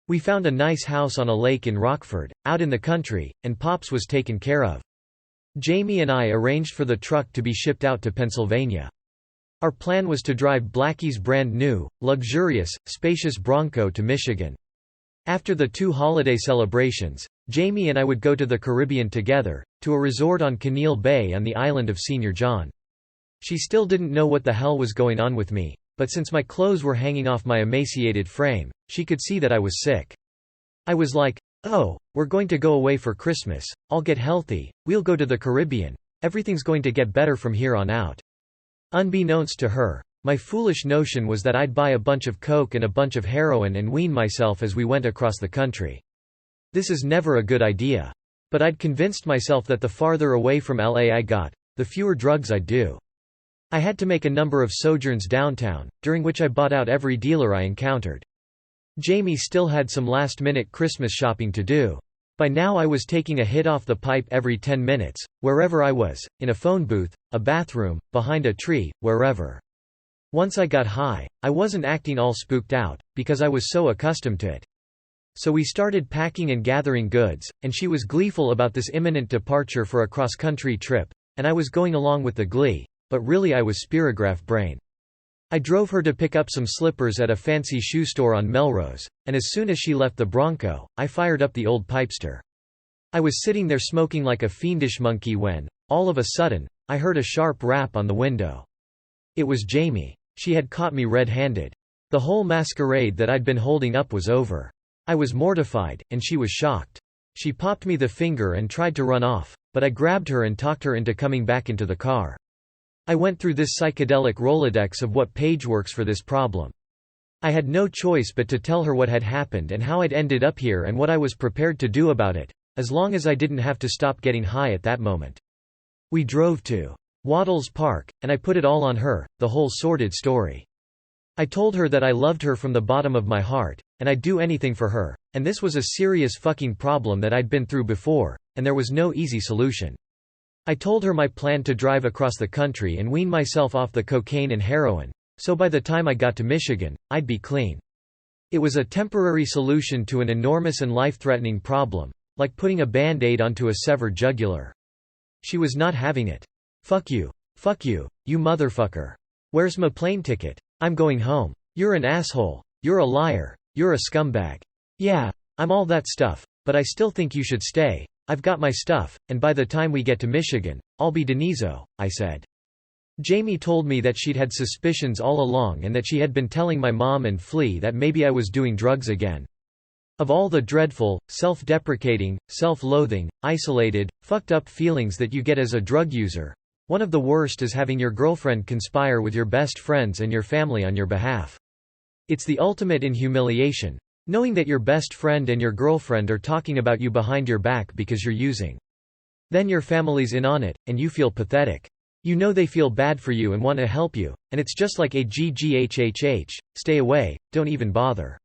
We found a nice house on a lake in Rockford, out in the country, and Pops was taken care of. Jamie and I arranged for the truck to be shipped out to Pennsylvania. Our plan was to drive Blackie's brand new, luxurious, spacious Bronco to Michigan. After the 2 holiday celebrations, Jamie and I would go to the Caribbean together, to a resort on Kinneil Bay on the island of Senior John. She still didn't know what the hell was going on with me, but since my clothes were hanging off my emaciated frame, she could see that I was sick. I was like, "Oh, we're going to go away for Christmas, I'll get healthy, we'll go to the Caribbean, everything's going to get better from here on out." Unbeknownst to her, my foolish notion was that I'd buy a bunch of coke and a bunch of heroin and wean myself as we went across the country. This is never a good idea. But I'd convinced myself that the farther away from LA I got, the fewer drugs I'd do. I had to make a number of sojourns downtown, during which I bought out every dealer I encountered. Jamie still had some last-minute Christmas shopping to do. By now I was taking a hit off the pipe every 10 minutes, wherever I was, in a phone booth, a bathroom, behind a tree, wherever. Once I got high, I wasn't acting all spooked out, because I was so accustomed to it. So we started packing and gathering goods, and she was gleeful about this imminent departure for a cross-country trip, and I was going along with the glee, but really I was spirograph brain. I drove her to pick up some slippers at a fancy shoe store on Melrose, and as soon as she left the Bronco, I fired up the old pipester. I was sitting there smoking like a fiendish monkey when, all of a sudden, I heard a sharp rap on the window. It was Jamie. She had caught me red-handed. The whole masquerade that I'd been holding up was over. I was mortified, and she was shocked. She popped me the finger and tried to run off, but I grabbed her and talked her into coming back into the car. I went through this psychedelic Rolodex of what page works for this problem. I had no choice but to tell her what had happened and how I'd ended up here and what I was prepared to do about it, as long as I didn't have to stop getting high at that moment. We drove to Waddles Park, and I put it all on her, the whole sordid story. I told her that I loved her from the bottom of my heart, and I'd do anything for her, and this was a serious fucking problem that I'd been through before, and there was no easy solution. I told her my plan to drive across the country and wean myself off the cocaine and heroin, so by the time I got to Michigan, I'd be clean. It was a temporary solution to an enormous and life-threatening problem, like putting a Band-Aid onto a severed jugular. She was not having it. Fuck you, you motherfucker. Where's my plane ticket? I'm going home. You're an asshole. You're a liar. You're a scumbag. Yeah, I'm all that stuff, but I still think you should stay. I've got my stuff, and by the time we get to Michigan, I'll be Deniso, I said. Jamie told me that she'd had suspicions all along and that she had been telling my mom and Flea that maybe I was doing drugs again. Of all the dreadful, self-deprecating, self-loathing, isolated, fucked-up feelings that you get as a drug user, one of the worst is having your girlfriend conspire with your best friends and your family on your behalf. It's the ultimate in humiliation, knowing that your best friend and your girlfriend are talking about you behind your back because you're using. Then your family's in on it, and you feel pathetic. You know they feel bad for you and want to help you, and it's just like a GGHHH, stay away, don't even bother.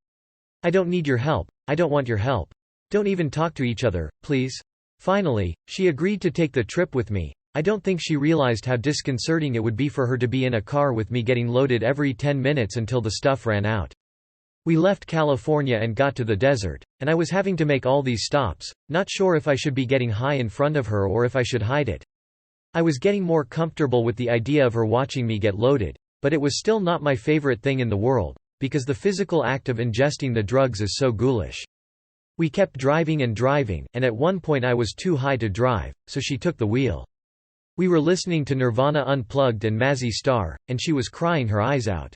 I don't need your help, I don't want your help. Don't even talk to each other, please. Finally, she agreed to take the trip with me. I don't think she realized how disconcerting it would be for her to be in a car with me getting loaded every 10 minutes until the stuff ran out. We left California and got to the desert, and I was having to make all these stops, not sure if I should be getting high in front of her or if I should hide it. I was getting more comfortable with the idea of her watching me get loaded, but it was still not my favorite thing in the world, because the physical act of ingesting the drugs is so ghoulish. We kept driving, and at one point I was too high to drive, so she took the wheel. We were listening to Nirvana Unplugged and Mazzy Star, and she was crying her eyes out.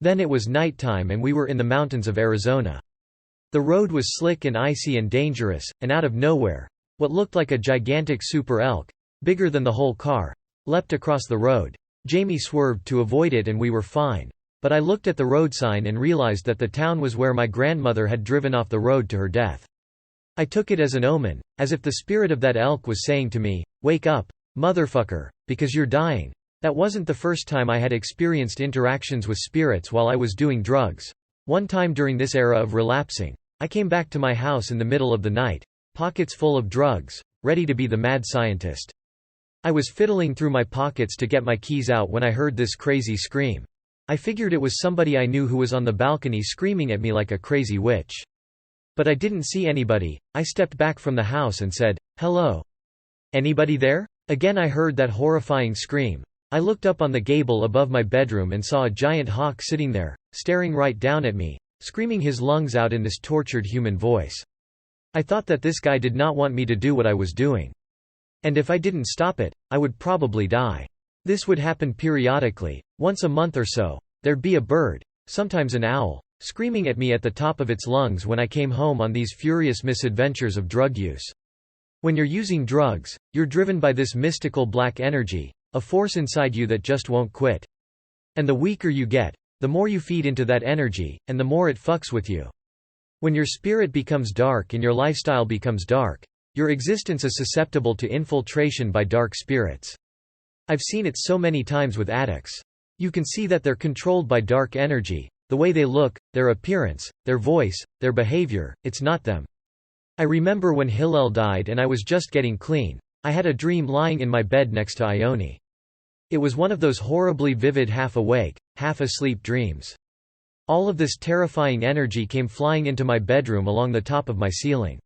Then it was nighttime and we were in the mountains of Arizona. The road was slick and icy and dangerous, and out of nowhere, what looked like a gigantic super elk, bigger than the whole car, leapt across the road. Jamie swerved to avoid it and we were fine, but I looked at the road sign and realized that the town was where my grandmother had driven off the road to her death. I took it as an omen, as if the spirit of that elk was saying to me, "Wake up, motherfucker, because you're dying." That wasn't the first time I had experienced interactions with spirits while I was doing drugs. One time during this era of relapsing, I came back to my house in the middle of the night, pockets full of drugs, ready to be the mad scientist. I was fiddling through my pockets to get my keys out when I heard this crazy scream. I figured it was somebody I knew who was on the balcony screaming at me like a crazy witch. But I didn't see anybody. I stepped back from the house and said, "Hello? Anybody there?" Again I heard that horrifying scream. I looked up on the gable above my bedroom and saw a giant hawk sitting there, staring right down at me, screaming his lungs out in this tortured human voice. I thought that this guy did not want me to do what I was doing. And if I didn't stop it, I would probably die. This would happen periodically. Once a month or so, there'd be a bird, sometimes an owl, screaming at me at the top of its lungs when I came home on these furious misadventures of drug use. When you're using drugs, you're driven by this mystical black energy, a force inside you that just won't quit. And the weaker you get, the more you feed into that energy, and the more it fucks with you. When your spirit becomes dark and your lifestyle becomes dark, your existence is susceptible to infiltration by dark spirits. I've seen it so many times with addicts. You can see that they're controlled by dark energy, the way they look, their appearance, their voice, their behavior, it's not them. I remember when Hillel died and I was just getting clean, I had a dream lying in my bed next to Ione. It was one of those horribly vivid half-awake, half-asleep dreams. All of this terrifying energy came flying into my bedroom along the top of my ceiling.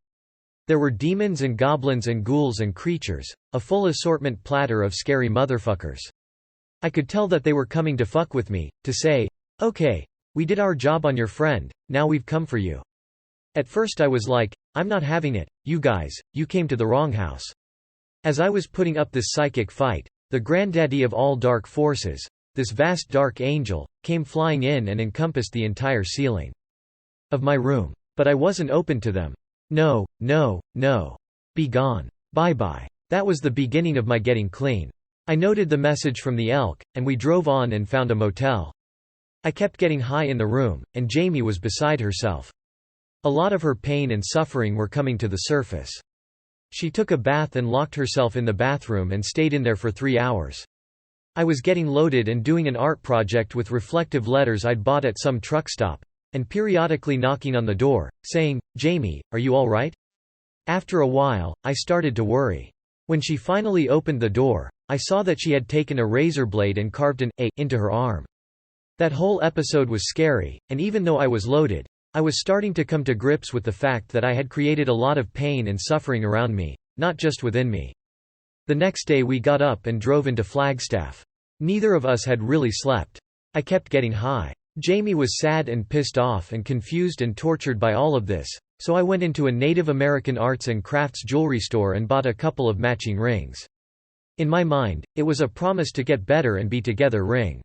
There were demons and goblins and ghouls and creatures, a full assortment platter of scary motherfuckers. I could tell that they were coming to fuck with me, to say, "Okay, we did our job on your friend, now we've come for you." At first I was like, "I'm not having it, you guys, you came to the wrong house." As I was putting up this psychic fight, the granddaddy of all dark forces, this vast dark angel, came flying in and encompassed the entire ceiling of my room. But I wasn't open to them. No, no, no. Be gone. Bye-bye. That was the beginning of my getting clean. I noted the message from the elk, and we drove on and found a motel. I kept getting high in the room, and Jamie was beside herself. A lot of her pain and suffering were coming to the surface. She took a bath and locked herself in the bathroom and stayed in there for 3 hours. I was getting loaded and doing an art project with reflective letters I'd bought at some truck stop, and periodically knocking on the door, saying, "Jamie, are you all right?" After a while, I started to worry. When she finally opened the door, I saw that she had taken a razor blade and carved an A into her arm. That whole episode was scary, and even though I was loaded, I was starting to come to grips with the fact that I had created a lot of pain and suffering around me, not just within me. The next day we got up and drove into Flagstaff. Neither of us had really slept. I kept getting high. Jamie was sad and pissed off and confused and tortured by all of this, so I went into a Native American arts and crafts jewelry store and bought a couple of matching rings. In my mind, it was a promise to get better and be together ring.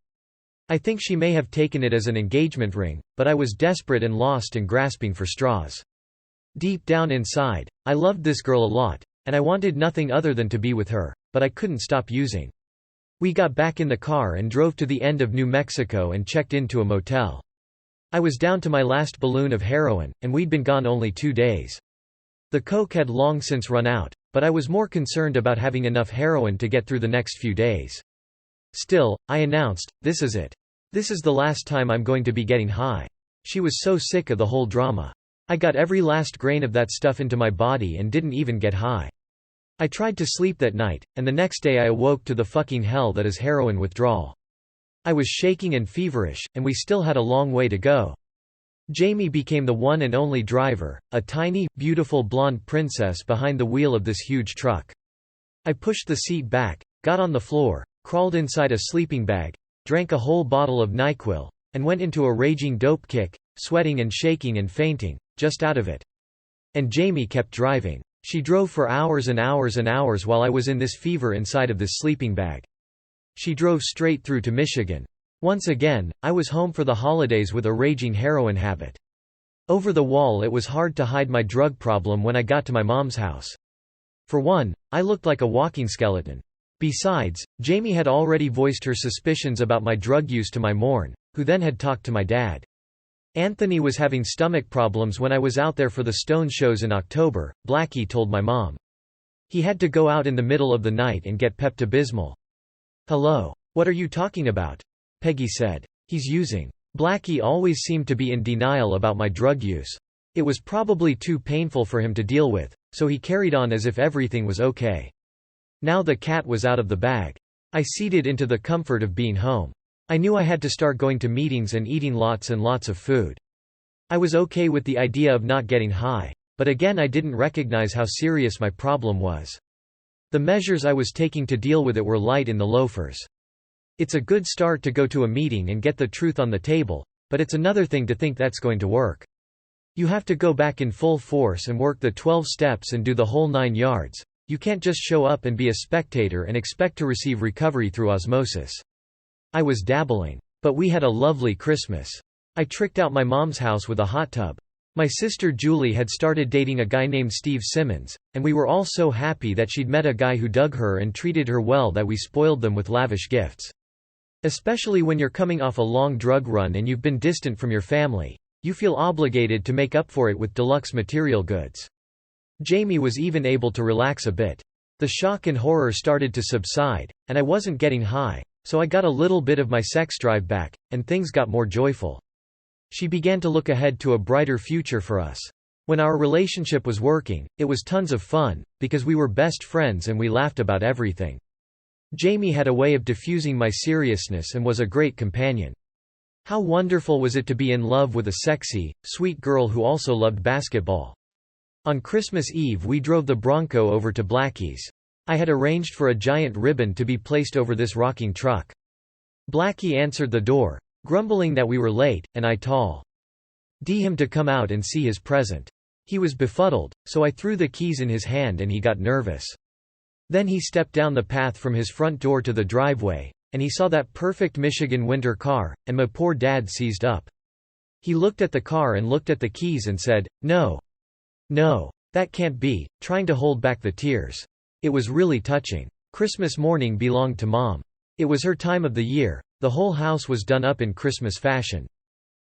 I think she may have taken it as an engagement ring, but I was desperate and lost and grasping for straws. Deep down inside, I loved this girl a lot, and I wanted nothing other than to be with her, but I couldn't stop using. We got back in the car and drove to the end of New Mexico and checked into a motel. I was down to my last balloon of heroin, and we'd been gone only 2 days. The coke had long since run out, but I was more concerned about having enough heroin to get through the next few days. Still, I announced, "This is it. This is the last time I'm going to be getting high." She was so sick of the whole drama. I got every last grain of that stuff into my body and didn't even get high. I tried to sleep that night, and the next day I awoke to the fucking hell that is heroin withdrawal. I was shaking and feverish, and we still had a long way to go. Jamie became the one and only driver, a tiny, beautiful blonde princess behind the wheel of this huge truck. I pushed the seat back, got on the floor, crawled inside a sleeping bag, drank a whole bottle of NyQuil, and went into a raging dope kick, sweating and shaking and fainting, just out of it. And Jamie kept driving. She drove for hours and hours and hours while I was in this fever inside of this sleeping bag. She drove straight through to Michigan. Once again, I was home for the holidays with a raging heroin habit. Over the wall it was hard to hide my drug problem when I got to my mom's house. For one, I looked like a walking skeleton. Besides, Jamie had already voiced her suspicions about my drug use to my morn, who then had talked to my dad. Anthony was having stomach problems when I was out there for the Stone shows in October, Blackie told my mom. He had to go out in the middle of the night and get Pepto-Bismol. Hello. "What are you talking about?" Peggy said. "He's using." Blackie always seemed to be in denial about my drug use. It was probably too painful for him to deal with, so he carried on as if everything was okay. Now the cat was out of the bag. I ceded into the comfort of being home. I knew I had to start going to meetings and eating lots and lots of food. I was okay with the idea of not getting high, but again I didn't recognize how serious my problem was. The measures I was taking to deal with it were light in the loafers. It's a good start to go to a meeting and get the truth on the table, but it's another thing to think that's going to work. You have to go back in full force and work the 12 steps and do the whole 9 yards. You can't just show up and be a spectator and expect to receive recovery through osmosis. I was dabbling. But we had a lovely Christmas. I tricked out my mom's house with a hot tub. My sister Julie had started dating a guy named Steve Simmons, and we were all so happy that she'd met a guy who dug her and treated her well that we spoiled them with lavish gifts. Especially when you're coming off a long drug run and you've been distant from your family, you feel obligated to make up for it with deluxe material goods. Jamie was even able to relax a bit. The shock and horror started to subside, and I wasn't getting high, so I got a little bit of my sex drive back, and things got more joyful. She began to look ahead to a brighter future for us. When our relationship was working, it was tons of fun, because we were best friends and we laughed about everything. Jamie had a way of diffusing my seriousness and was a great companion. How wonderful was it to be in love with a sexy, sweet girl who also loved basketball. On Christmas Eve we drove the Bronco over to Blackie's. I had arranged for a giant ribbon to be placed over this rocking truck. Blackie answered the door, grumbling that we were late, and I told him to come out and see his present. He was befuddled, so I threw the keys in his hand and he got nervous. Then he stepped down the path from his front door to the driveway, and he saw that perfect Michigan winter car, and my poor dad seized up. He looked at the car and looked at the keys and said, "No. No. That can't be," trying to hold back the tears. It was really touching. Christmas morning belonged to Mom. It was her time of the year. The whole house was done up in Christmas fashion.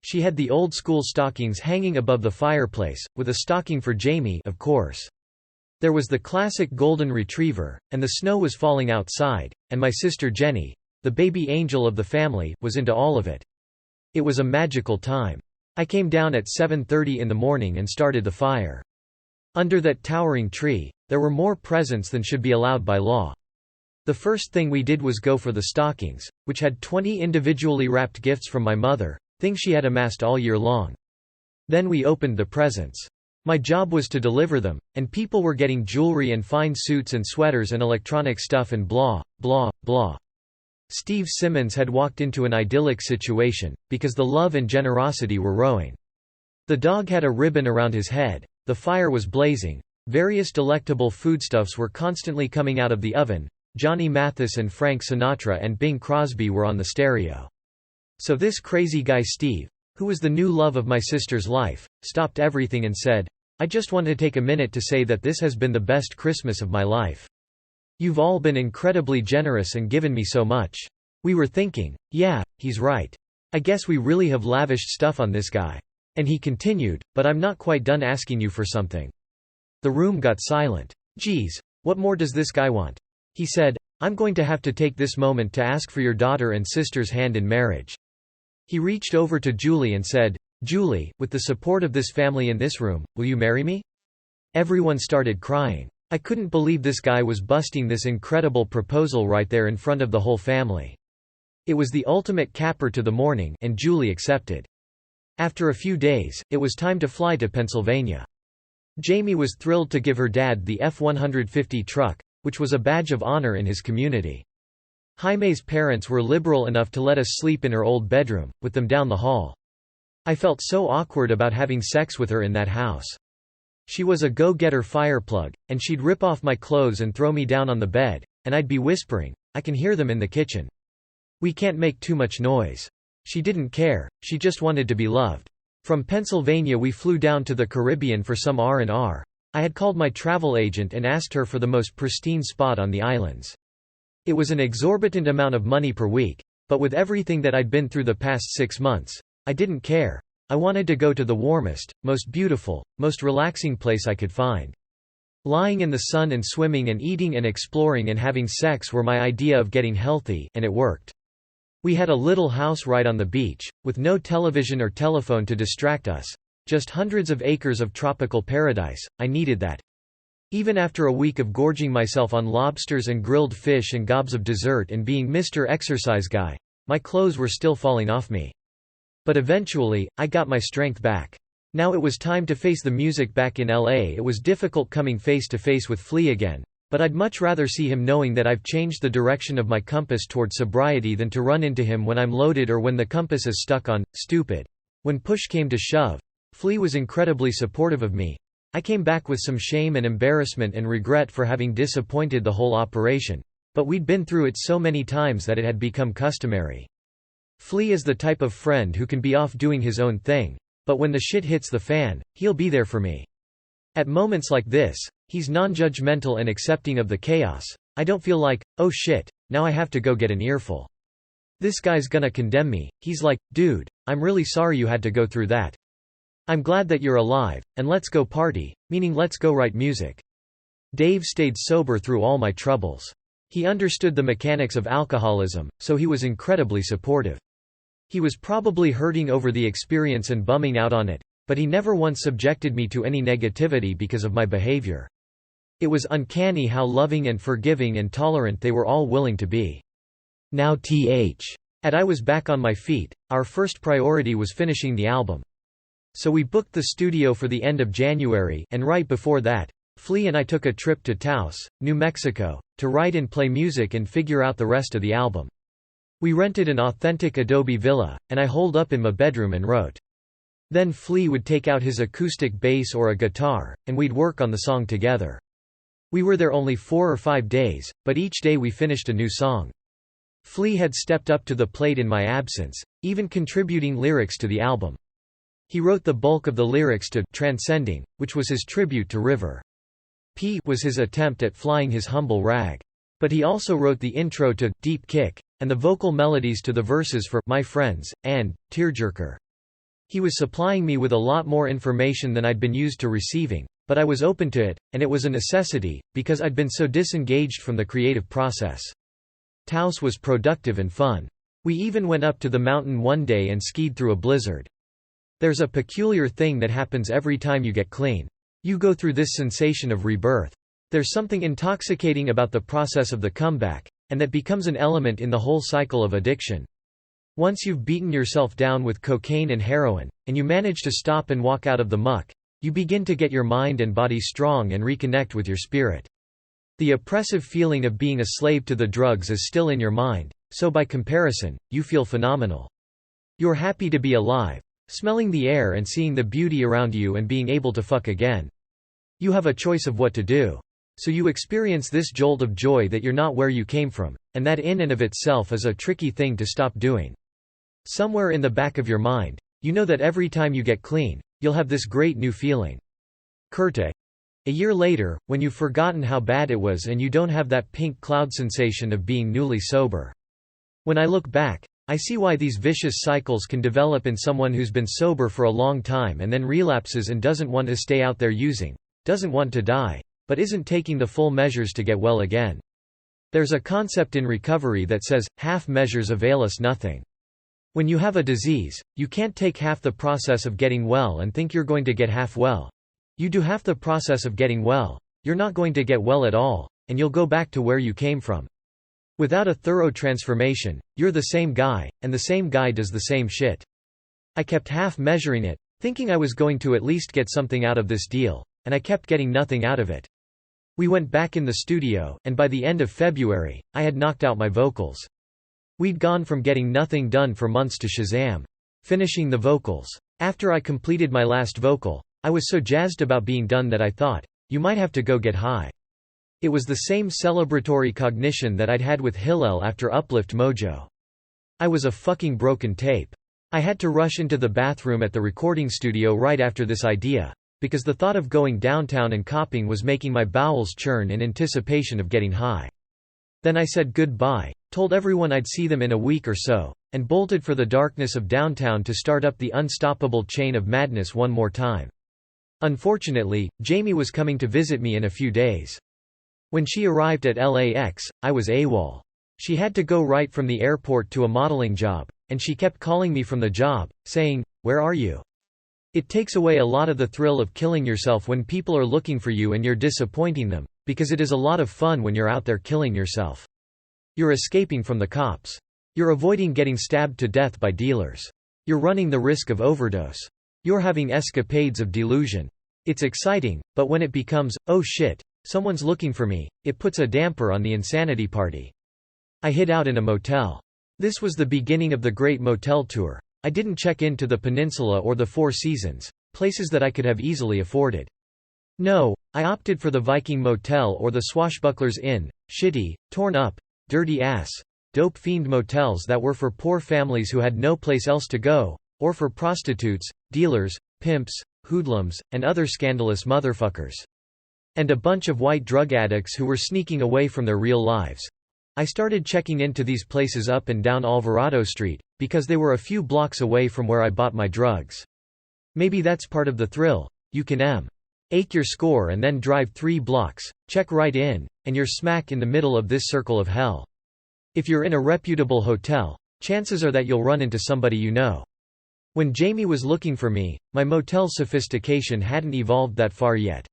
She had the old-school stockings hanging above the fireplace, with a stocking for Jamie, of course. There was the classic golden retriever, and the snow was falling outside, and my sister Jenny, the baby angel of the family, was into all of it. It was a magical time. I came down at 7:30 in the morning and started the fire. Under that towering tree, there were more presents than should be allowed by law. The first thing we did was go for the stockings, which had 20 individually wrapped gifts from my mother, things she had amassed all year long. Then we opened the presents. My job was to deliver them, and people were getting jewelry and fine suits and sweaters and electronic stuff and blah, blah, blah. Steve Simmons had walked into an idyllic situation, because the love and generosity were rowing. The dog had a ribbon around his head, the fire was blazing, various delectable foodstuffs were constantly coming out of the oven, Johnny Mathis and Frank Sinatra and Bing Crosby were on the stereo. So this crazy guy Steve, who was the new love of my sister's life, stopped everything and said, "I just want to take a minute to say that this has been the best Christmas of my life. You've all been incredibly generous and given me so much." We were thinking, yeah, he's right. I guess we really have lavished stuff on this guy. And he continued, "But I'm not quite done asking you for something." The room got silent. "Geez, what more does this guy want?" He said, "I'm going to have to take this moment to ask for your daughter and sister's hand in marriage." He reached over to Julie and said, "Julie, with the support of this family in this room, will you marry me?" Everyone started crying. I couldn't believe this guy was busting this incredible proposal right there in front of the whole family. It was the ultimate capper to the morning, and Julie accepted. After a few days, it was time to fly to Pennsylvania. Jamie was thrilled to give her dad the F-150 truck, which was a badge of honor in his community. Jaime's parents were liberal enough to let us sleep in her old bedroom, with them down the hall. I felt so awkward about having sex with her in that house. She was a go-getter fireplug, and she'd rip off my clothes and throw me down on the bed, and I'd be whispering, I can hear them in the kitchen. "We can't make too much noise." She didn't care, she just wanted to be loved. From Pennsylvania we flew down to the Caribbean for some R&R. I had called my travel agent and asked her for the most pristine spot on the islands. It was an exorbitant amount of money per week, but with everything that I'd been through the past 6 months, I didn't care. I wanted to go to the warmest, most beautiful, most relaxing place I could find. Lying in the sun and swimming and eating and exploring and having sex were my idea of getting healthy, and it worked. We had a little house right on the beach, with no television or telephone to distract us. Just hundreds of acres of tropical paradise. I needed that. Even after a week of gorging myself on lobsters and grilled fish and gobs of dessert and being Mr. Exercise Guy, my clothes were still falling off me. But eventually, I got my strength back. Now it was time to face the music back in LA. It was difficult coming face to face with Flea again, but I'd much rather see him knowing that I've changed the direction of my compass toward sobriety than to run into him when I'm loaded or when the compass is stuck on stupid. When push came to shove, Flea was incredibly supportive of me. I came back with some shame and embarrassment and regret for having disappointed the whole operation, but we'd been through it so many times that it had become customary. Flea is the type of friend who can be off doing his own thing, but when the shit hits the fan, he'll be there for me. At moments like this, he's non-judgmental and accepting of the chaos. I don't feel like, oh shit, now I have to go get an earful. This guy's gonna condemn me. He's like, dude, I'm really sorry you had to go through that. I'm glad that you're alive, and let's go party, meaning let's go write music. Dave stayed sober through all my troubles. He understood the mechanics of alcoholism, so he was incredibly supportive. He was probably hurting over the experience and bumming out on it, but he never once subjected me to any negativity because of my behavior. It was uncanny how loving and forgiving and tolerant they were all willing to be. Now I was back on my feet, our first priority was finishing the album. So we booked the studio for the end of January, and right before that, Flea and I took a trip to Taos, New Mexico, to write and play music and figure out the rest of the album. We rented an authentic adobe villa, and I holed up in my bedroom and wrote. Then Flea would take out his acoustic bass or a guitar, and we'd work on the song together. We were there only 4 or 5 days, but each day we finished a new song. Flea had stepped up to the plate in my absence, even contributing lyrics to the album. He wrote the bulk of the lyrics to Transcending, which was his tribute to River. P was his attempt at flying his humble rag. But he also wrote the intro to Deep Kick, and the vocal melodies to the verses for My Friends, and Tearjerker. He was supplying me with a lot more information than I'd been used to receiving, but I was open to it, and it was a necessity, because I'd been so disengaged from the creative process. Taos was productive and fun. We even went up to the mountain one day and skied through a blizzard. There's a peculiar thing that happens every time you get clean. You go through this sensation of rebirth. There's something intoxicating about the process of the comeback, and that becomes an element in the whole cycle of addiction. Once you've beaten yourself down with cocaine and heroin, and you manage to stop and walk out of the muck, you begin to get your mind and body strong and reconnect with your spirit. The oppressive feeling of being a slave to the drugs is still in your mind, so by comparison, you feel phenomenal. You're happy to be alive, smelling the air and seeing the beauty around you and being able to fuck again. You have a choice of what to do. So you experience this jolt of joy that you're not where you came from, and that in and of itself is a tricky thing to stop doing. Somewhere in the back of your mind, you know that every time you get clean, you'll have this great new feeling. Kurta. A year later, when you've forgotten how bad it was and you don't have that pink cloud sensation of being newly sober. When I look back, I see why these vicious cycles can develop in someone who's been sober for a long time and then relapses and doesn't want to stay out there using, doesn't want to die, but isn't taking the full measures to get well again. There's a concept in recovery that says, half measures avail us nothing. When you have a disease, you can't take half the process of getting well and think you're going to get half well. You do half the process of getting well, you're not going to get well at all, and you'll go back to where you came from. Without a thorough transformation, you're the same guy, and the same guy does the same shit. I kept half measuring it, thinking I was going to at least get something out of this deal, and I kept getting nothing out of it. We went back in the studio, and by the end of February, I had knocked out my vocals. We'd gone from getting nothing done for months to Shazam! Finishing the vocals. After I completed my last vocal, I was so jazzed about being done that I thought, you might have to go get high. It was the same celebratory cognition that I'd had with Hillel after Uplift Mojo. I was a fucking broken tape. I had to rush into the bathroom at the recording studio right after this idea, because the thought of going downtown and copying was making my bowels churn in anticipation of getting high. Then I said goodbye, told everyone I'd see them in a week or so, and bolted for the darkness of downtown to start up the unstoppable chain of madness one more time. Unfortunately, Jamie was coming to visit me in a few days. When she arrived at LAX, I was AWOL. She had to go right from the airport to a modeling job, and she kept calling me from the job, saying, "Where are you?" It takes away a lot of the thrill of killing yourself when people are looking for you and you're disappointing them, because it is a lot of fun when you're out there killing yourself. You're escaping from the cops. You're avoiding getting stabbed to death by dealers. You're running the risk of overdose. You're having escapades of delusion. It's exciting, but when it becomes, "Oh shit, someone's looking for me," it puts a damper on the insanity party. I hid out in a motel. This was the beginning of the Great Motel Tour. I didn't check into the Peninsula or the Four Seasons, places that I could have easily afforded. No, I opted for the Viking Motel or the Swashbucklers Inn, shitty, torn up, dirty ass, dope fiend motels that were for poor families who had no place else to go, or for prostitutes, dealers, pimps, hoodlums, and other scandalous motherfuckers. And a bunch of white drug addicts who were sneaking away from their real lives. I started checking into these places up and down Alvarado Street, because they were a few blocks away from where I bought my drugs. Maybe that's part of the thrill. You can ache your score and then drive 3 blocks, check right in, and you're smack in the middle of this circle of hell. If you're in a reputable hotel, chances are that you'll run into somebody you know. When Jamie was looking for me, my motel sophistication hadn't evolved that far yet.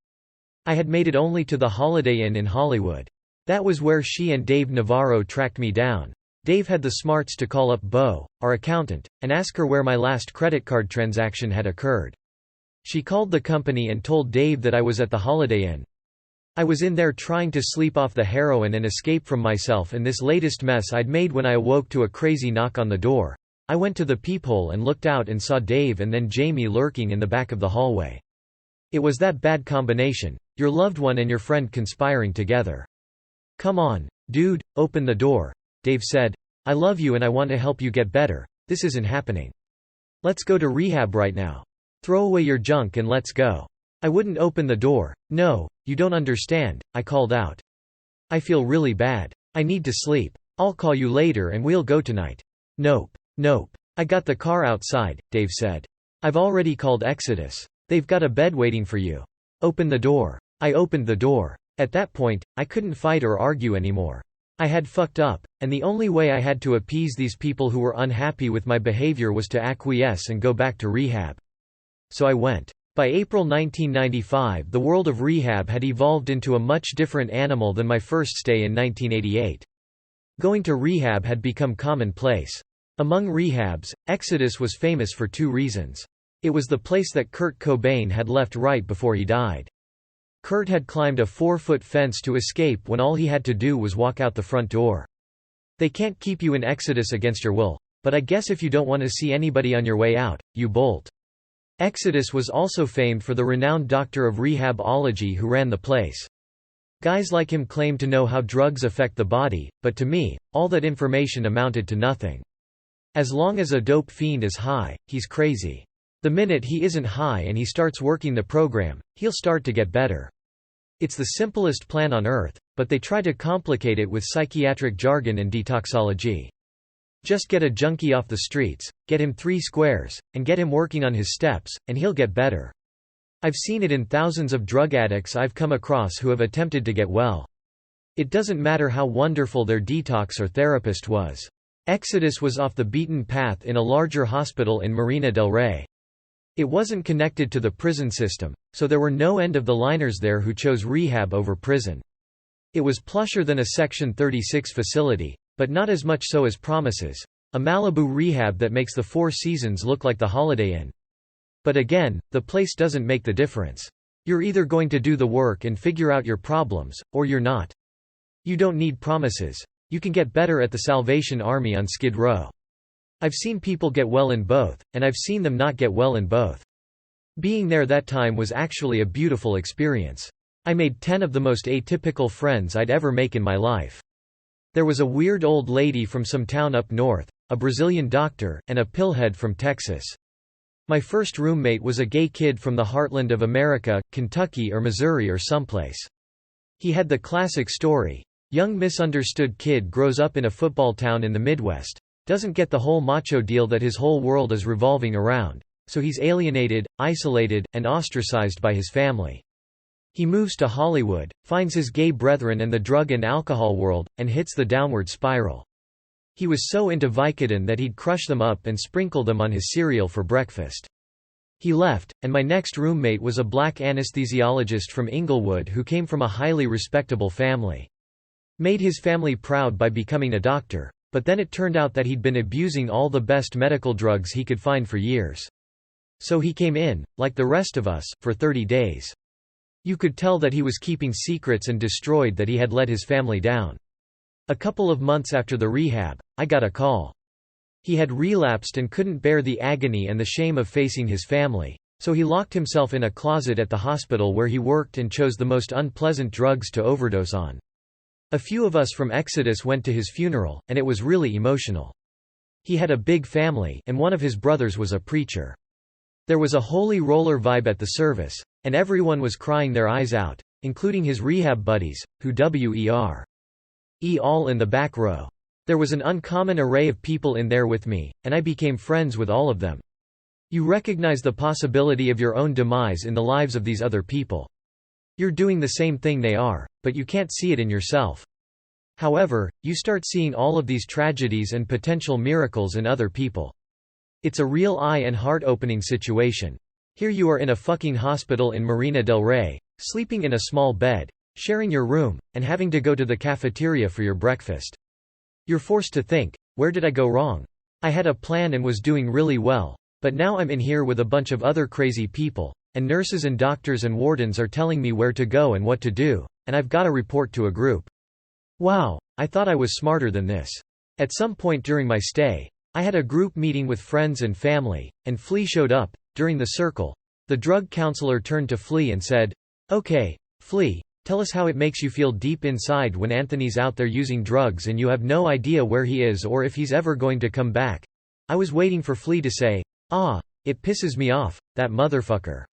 I had made it only to the Holiday Inn in Hollywood. That was where she and Dave Navarro tracked me down. Dave had the smarts to call up Bo, our accountant, and ask her where my last credit card transaction had occurred. She called the company and told Dave that I was at the Holiday Inn. I was in there trying to sleep off the heroin and escape from myself and this latest mess I'd made when I awoke to a crazy knock on the door. I went to the peephole and looked out and saw Dave and then Jamie lurking in the back of the hallway. It was that bad combination, your loved one and your friend conspiring together. "Come on, dude, open the door," Dave said. "I love you and I want to help you get better. This isn't happening. Let's go to rehab right now. Throw away your junk and let's go." I wouldn't open the door. "No, you don't understand," I called out. "I feel really bad. I need to sleep. I'll call you later and we'll go tonight." "Nope. I got the car outside," Dave said. "I've already called Exodus. They've got a bed waiting for you. Open the door." I opened the door. At that point, I couldn't fight or argue anymore. I had fucked up, and the only way I had to appease these people who were unhappy with my behavior was to acquiesce and go back to rehab. So I went. By April 1995, the world of rehab had evolved into a much different animal than my first stay in 1988. Going to rehab had become commonplace. Among rehabs, Exodus was famous for 2 reasons. It was the place that Kurt Cobain had left right before he died. Kurt had climbed a 4-foot fence to escape when all he had to do was walk out the front door. They can't keep you in Exodus against your will, but I guess if you don't want to see anybody on your way out, you bolt. Exodus was also famed for the renowned doctor of rehab-ology who ran the place. Guys like him claimed to know how drugs affect the body, but to me, all that information amounted to nothing. As long as a dope fiend is high, he's crazy. The minute he isn't high and he starts working the program, he'll start to get better. It's the simplest plan on earth, but they try to complicate it with psychiatric jargon and detoxology. Just get a junkie off the streets, get him 3 squares, and get him working on his steps, and he'll get better. I've seen it in thousands of drug addicts I've come across who have attempted to get well. It doesn't matter how wonderful their detox or therapist was. Exodus was off the beaten path in a larger hospital in Marina del Rey. It wasn't connected to the prison system, so there were no end-of-the-liners there who chose rehab over prison. It was plusher than a Section 36 facility, but not as much so as Promises, a Malibu rehab that makes the Four Seasons look like the Holiday Inn. But again, the place doesn't make the difference. You're either going to do the work and figure out your problems, or you're not. You don't need Promises. You can get better at the Salvation Army on Skid Row. I've seen people get well in both, and I've seen them not get well in both. Being there that time was actually a beautiful experience. I made 10 of the most atypical friends I'd ever make in my life. There was a weird old lady from some town up north, a Brazilian doctor, and a pillhead from Texas. My first roommate was a gay kid from the heartland of America, Kentucky or Missouri or someplace. He had the classic story. Young misunderstood kid grows up in a football town in the Midwest. Doesn't get the whole macho deal that his whole world is revolving around. so he's alienated, isolated, and ostracized by his family. He moves to Hollywood, finds his gay brethren and the drug and alcohol world, and hits the downward spiral. He was so into Vicodin that he'd crush them up and sprinkle them on his cereal for breakfast. He left, and my next roommate was a black anesthesiologist from Inglewood who came from a highly respectable family. Made his family proud by becoming a doctor, but then it turned out that he'd been abusing all the best medical drugs he could find for years. So he came in, like the rest of us, for 30 days. You could tell that he was keeping secrets and destroyed that he had let his family down. A couple of months after the rehab, I got a call. He had relapsed and couldn't bear the agony and the shame of facing his family, so he locked himself in a closet at the hospital where he worked and chose the most unpleasant drugs to overdose on. A few of us from Exodus went to his funeral, and it was really emotional. He had a big family, and one of his brothers was a preacher. There was a holy roller vibe at the service, and everyone was crying their eyes out, including his rehab buddies, who were all in the back row. There was an uncommon array of people in there with me, and I became friends with all of them. You recognize the possibility of your own demise in the lives of these other people. You're doing the same thing they are, but you can't see it in yourself. However, you start seeing all of these tragedies and potential miracles in other people. It's a real eye and heart-opening situation. Here you are in a fucking hospital in Marina del Rey, sleeping in a small bed, sharing your room, and having to go to the cafeteria for your breakfast. You're forced to think, where did I go wrong? I had a plan and was doing really well, but now I'm in here with a bunch of other crazy people, and nurses and doctors and wardens are telling me where to go and what to do, and I've got to report to a group. Wow, I thought I was smarter than this. At some point during my stay, I had a group meeting with friends and family, and Flea showed up. During the circle, the drug counselor turned to Flea and said, "Okay, Flea, tell us how it makes you feel deep inside when Anthony's out there using drugs and you have no idea where he is or if he's ever going to come back." I was waiting for Flea to say, "It pisses me off, that motherfucker."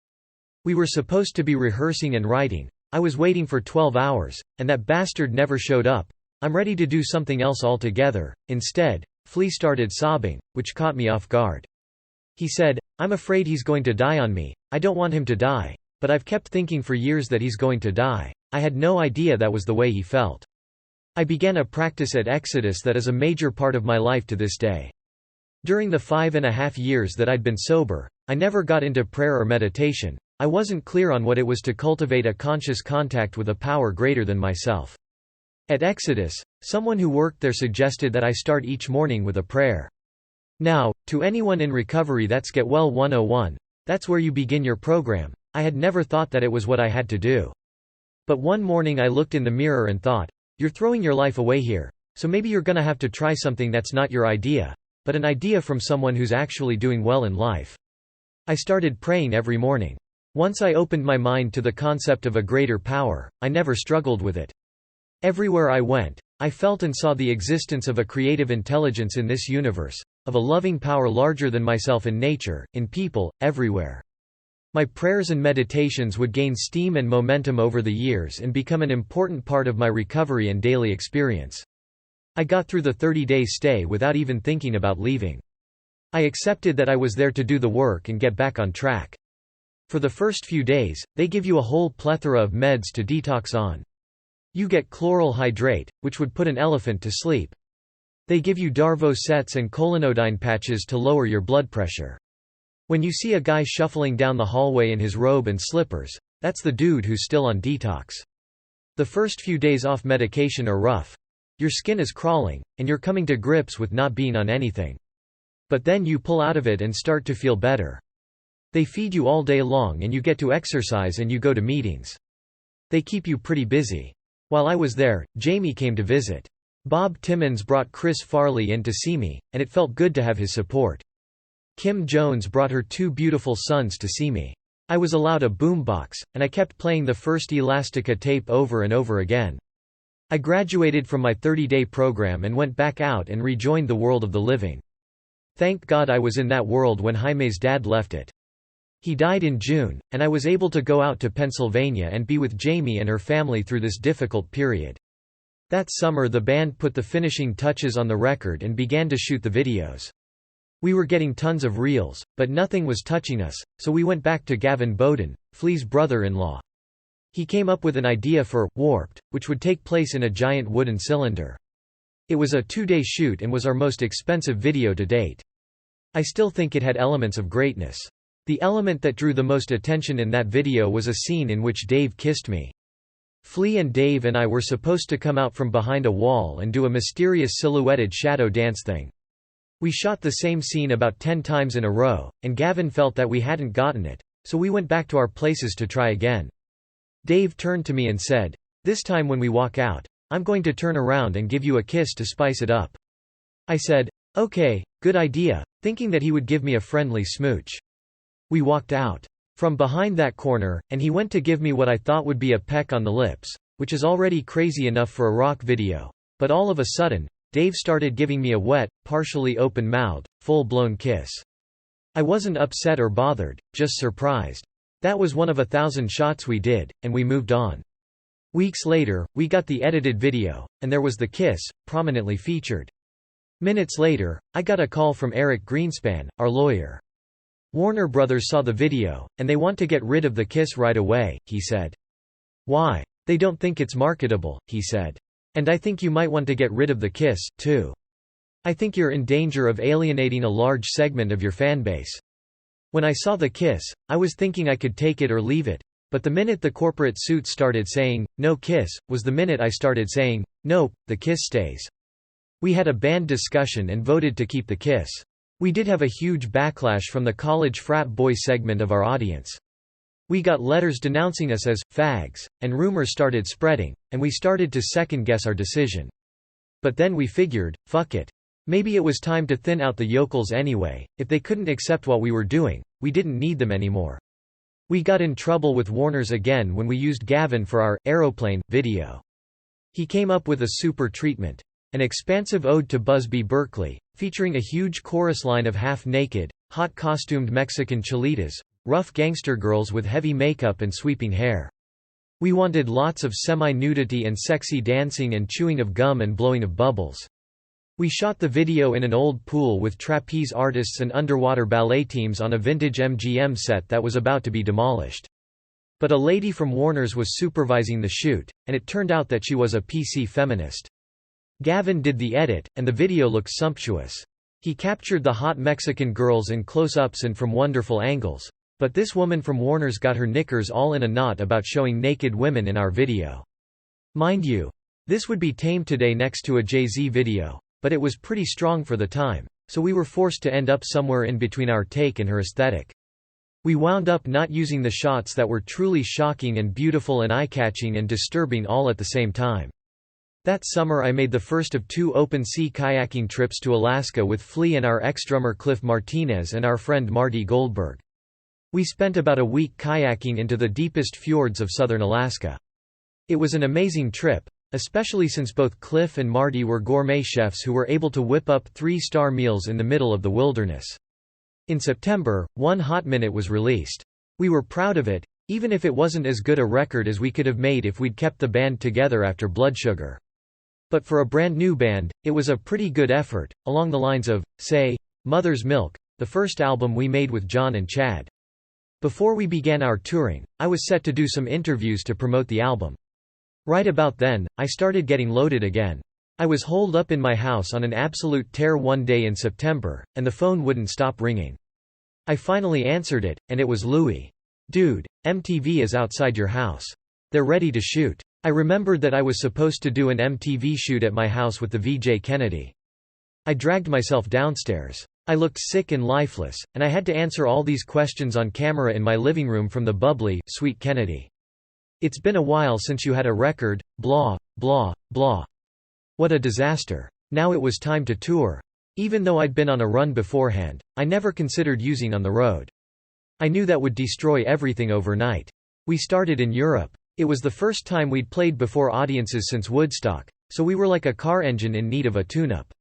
We were supposed to be rehearsing and writing. I was waiting for 12 hours, and that bastard never showed up. I'm ready to do something else altogether. Instead, Flea started sobbing, which caught me off guard. He said, "I'm afraid he's going to die on me. I don't want him to die, but I've kept thinking for years that he's going to die." I had no idea that was the way he felt. I began a practice at Exodus that is a major part of my life to this day. During the 5.5 years that I'd been sober, I never got into prayer or meditation. I wasn't clear on what it was to cultivate a conscious contact with a power greater than myself. At Exodus, someone who worked there suggested that I start each morning with a prayer. Now, to anyone in recovery, that's Get Well 101. That's where you begin your program. I had never thought that it was what I had to do. But one morning I looked in the mirror and thought, you're throwing your life away here, so maybe you're gonna have to try something that's not your idea, but an idea from someone who's actually doing well in life. I started praying every morning. Once I opened my mind to the concept of a greater power, I never struggled with it. Everywhere I went, I felt and saw the existence of a creative intelligence in this universe, of a loving power larger than myself in nature, in people, everywhere. My prayers and meditations would gain steam and momentum over the years and become an important part of my recovery and daily experience. I got through the 30-day stay without even thinking about leaving. I accepted that I was there to do the work and get back on track. For the first few days, they give you a whole plethora of meds to detox on. You get chloral hydrate, which would put an elephant to sleep. They give you Darvocets and Colinodine patches to lower your blood pressure. When you see a guy shuffling down the hallway in his robe and slippers, that's the dude who's still on detox. The first few days off medication are rough. Your skin is crawling, and you're coming to grips with not being on anything. But then you pull out of it and start to feel better. They feed you all day long and you get to exercise and you go to meetings. They keep you pretty busy. While I was there, Jamie came to visit. Bob Timmons brought Chris Farley in to see me, and it felt good to have his support. Kim Jones brought her 2 beautiful sons to see me. I was allowed a boombox, and I kept playing the first Elastica tape over and over again. I graduated from my 30-day program and went back out and rejoined the world of the living. Thank God I was in that world when Jaime's dad left it. He died in June, and I was able to go out to Pennsylvania and be with Jamie and her family through this difficult period. That summer the band put the finishing touches on the record and began to shoot the videos. We were getting tons of reels, but nothing was touching us, so we went back to Gavin Bowden, Flea's brother-in-law. He came up with an idea for Warped, which would take place in a giant wooden cylinder. It was a 2-day shoot and was our most expensive video to date. I still think it had elements of greatness. The element that drew the most attention in that video was a scene in which Dave kissed me. Flea and Dave and I were supposed to come out from behind a wall and do a mysterious silhouetted shadow dance thing. We shot the same scene about 10 times in a row, and Gavin felt that we hadn't gotten it, so we went back to our places to try again. Dave turned to me and said, "This time when we walk out, I'm going to turn around and give you a kiss to spice it up." I said, "Okay, good idea," thinking that he would give me a friendly smooch. We walked out from behind that corner, and he went to give me what I thought would be a peck on the lips, which is already crazy enough for a rock video, but all of a sudden, Dave started giving me a wet, partially open-mouthed, full-blown kiss. I wasn't upset or bothered, just surprised. That was one of 1,000 shots we did, and we moved on. Weeks later, we got the edited video, and there was the kiss, prominently featured. Minutes later, I got a call from Eric Greenspan, our lawyer. Warner Brothers saw the video, and they want to get rid of the kiss right away, he said. Why? They don't think it's marketable, he said. And I think you might want to get rid of the kiss, too. I think you're in danger of alienating a large segment of your fanbase. When I saw the kiss, I was thinking I could take it or leave it, but the minute the corporate suits started saying, "No kiss," was the minute I started saying, "Nope, the kiss stays." We had a band discussion and voted to keep the kiss. We did have a huge backlash from the college frat boy segment of our audience. We got letters denouncing us as fags, and rumors started spreading, and we started to second-guess our decision. But then we figured, fuck it. Maybe it was time to thin out the yokels anyway. If they couldn't accept what we were doing, we didn't need them anymore. We got in trouble with Warner's again when we used Gavin for our Aeroplane video. He came up with a super treatment. An expansive ode to Busby Berkeley, featuring a huge chorus line of half-naked, hot-costumed Mexican cholitas, rough gangster girls with heavy makeup and sweeping hair. We wanted lots of semi-nudity and sexy dancing and chewing of gum and blowing of bubbles. We shot the video in an old pool with trapeze artists and underwater ballet teams on a vintage MGM set that was about to be demolished. But a lady from Warner's was supervising the shoot, and it turned out that she was a PC feminist. Gavin did the edit, and the video looked sumptuous. He captured the hot Mexican girls in close-ups and from wonderful angles. But this woman from Warner's got her knickers all in a knot about showing naked women in our video. Mind you, this would be tame today next to a Jay-Z video, but it was pretty strong for the time, so we were forced to end up somewhere in between our take and her aesthetic. We wound up not using the shots that were truly shocking and beautiful and eye-catching and disturbing all at the same time. That summer I made the first of 2 open-sea kayaking trips to Alaska with Flea and our ex-drummer Cliff Martinez and our friend Marty Goldberg. We spent about a week kayaking into the deepest fjords of southern Alaska. It was an amazing trip, especially since both Cliff and Marty were gourmet chefs who were able to whip up 3-star meals in the middle of the wilderness. In September, One Hot Minute was released. We were proud of it, even if it wasn't as good a record as we could have made if we'd kept the band together after Blood Sugar. But for a brand new band, it was a pretty good effort, along the lines of, say, Mother's Milk, the first album we made with John and Chad. Before we began our touring, I was set to do some interviews to promote the album. Right about then, I started getting loaded again. I was holed up in my house on an absolute tear one day in September, and the phone wouldn't stop ringing. I finally answered it, and it was Louis. "Dude, MTV is outside your house. They're ready to shoot." I remembered that I was supposed to do an MTV shoot at my house with the VJ Kennedy. I dragged myself downstairs. I looked sick and lifeless, and I had to answer all these questions on camera in my living room from the bubbly, sweet Kennedy. "It's been a while since you had a record, blah, blah, blah." What a disaster. Now it was time to tour. Even though I'd been on a run beforehand, I never considered using on the road. I knew that would destroy everything overnight. We started in Europe. It was the first time we'd played before audiences since Woodstock, so we were like a car engine in need of a tune-up.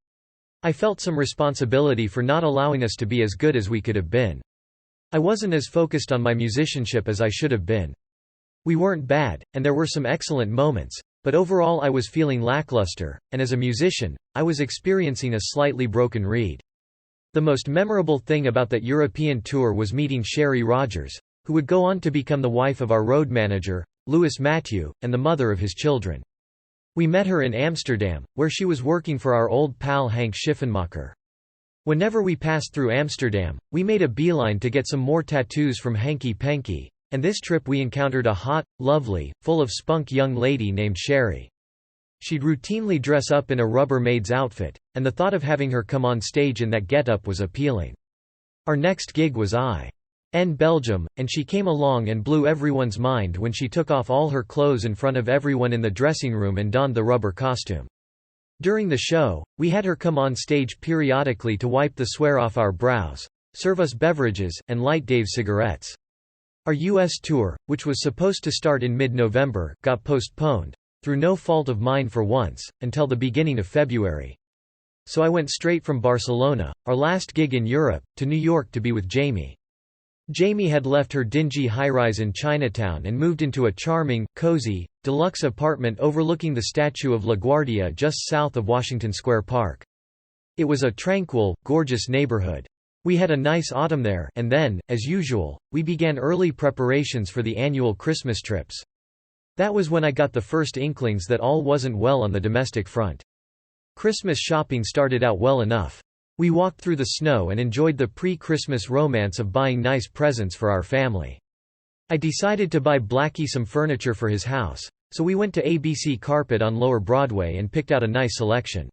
I felt some responsibility for not allowing us to be as good as we could have been. I wasn't as focused on my musicianship as I should have been. We weren't bad, and there were some excellent moments, but overall I was feeling lackluster, and as a musician, I was experiencing a slightly broken reed. The most memorable thing about that European tour was meeting Sherry Rogers, who would go on to become the wife of our road manager, Louis Mathieu, and the mother of his children. We met her in Amsterdam, where she was working for our old pal Henk Schiffenmacher. Whenever we passed through Amsterdam, we made a beeline to get some more tattoos from Henky Penky, and this trip we encountered a hot, lovely, full of spunk young lady named Sherry. She'd routinely dress up in a Rubbermaid's outfit, and the thought of having her come on stage in that get-up was appealing. Our next gig was in Belgium, and she came along and blew everyone's mind when she took off all her clothes in front of everyone in the dressing room and donned the rubber costume. During the show, we had her come on stage periodically to wipe the sweat off our brows, serve us beverages, and light Dave cigarettes. Our U.S. tour, which was supposed to start in mid-November, got postponed, through no fault of mine for once, until the beginning of February. So I went straight from Barcelona, our last gig in Europe, to New York to be with Jamie. Jamie had left her dingy high-rise in Chinatown and moved into a charming, cozy, deluxe apartment overlooking the statue of LaGuardia just south of Washington Square Park. It was a tranquil, gorgeous neighborhood. We had a nice autumn there, and then, as usual, we began early preparations for the annual Christmas trips. That was when I got the first inklings that all wasn't well on the domestic front. Christmas shopping started out well enough. We walked through the snow and enjoyed the pre-Christmas romance of buying nice presents for our family. I decided to buy Blackie some furniture for his house, so we went to ABC Carpet on Lower Broadway and picked out a nice selection.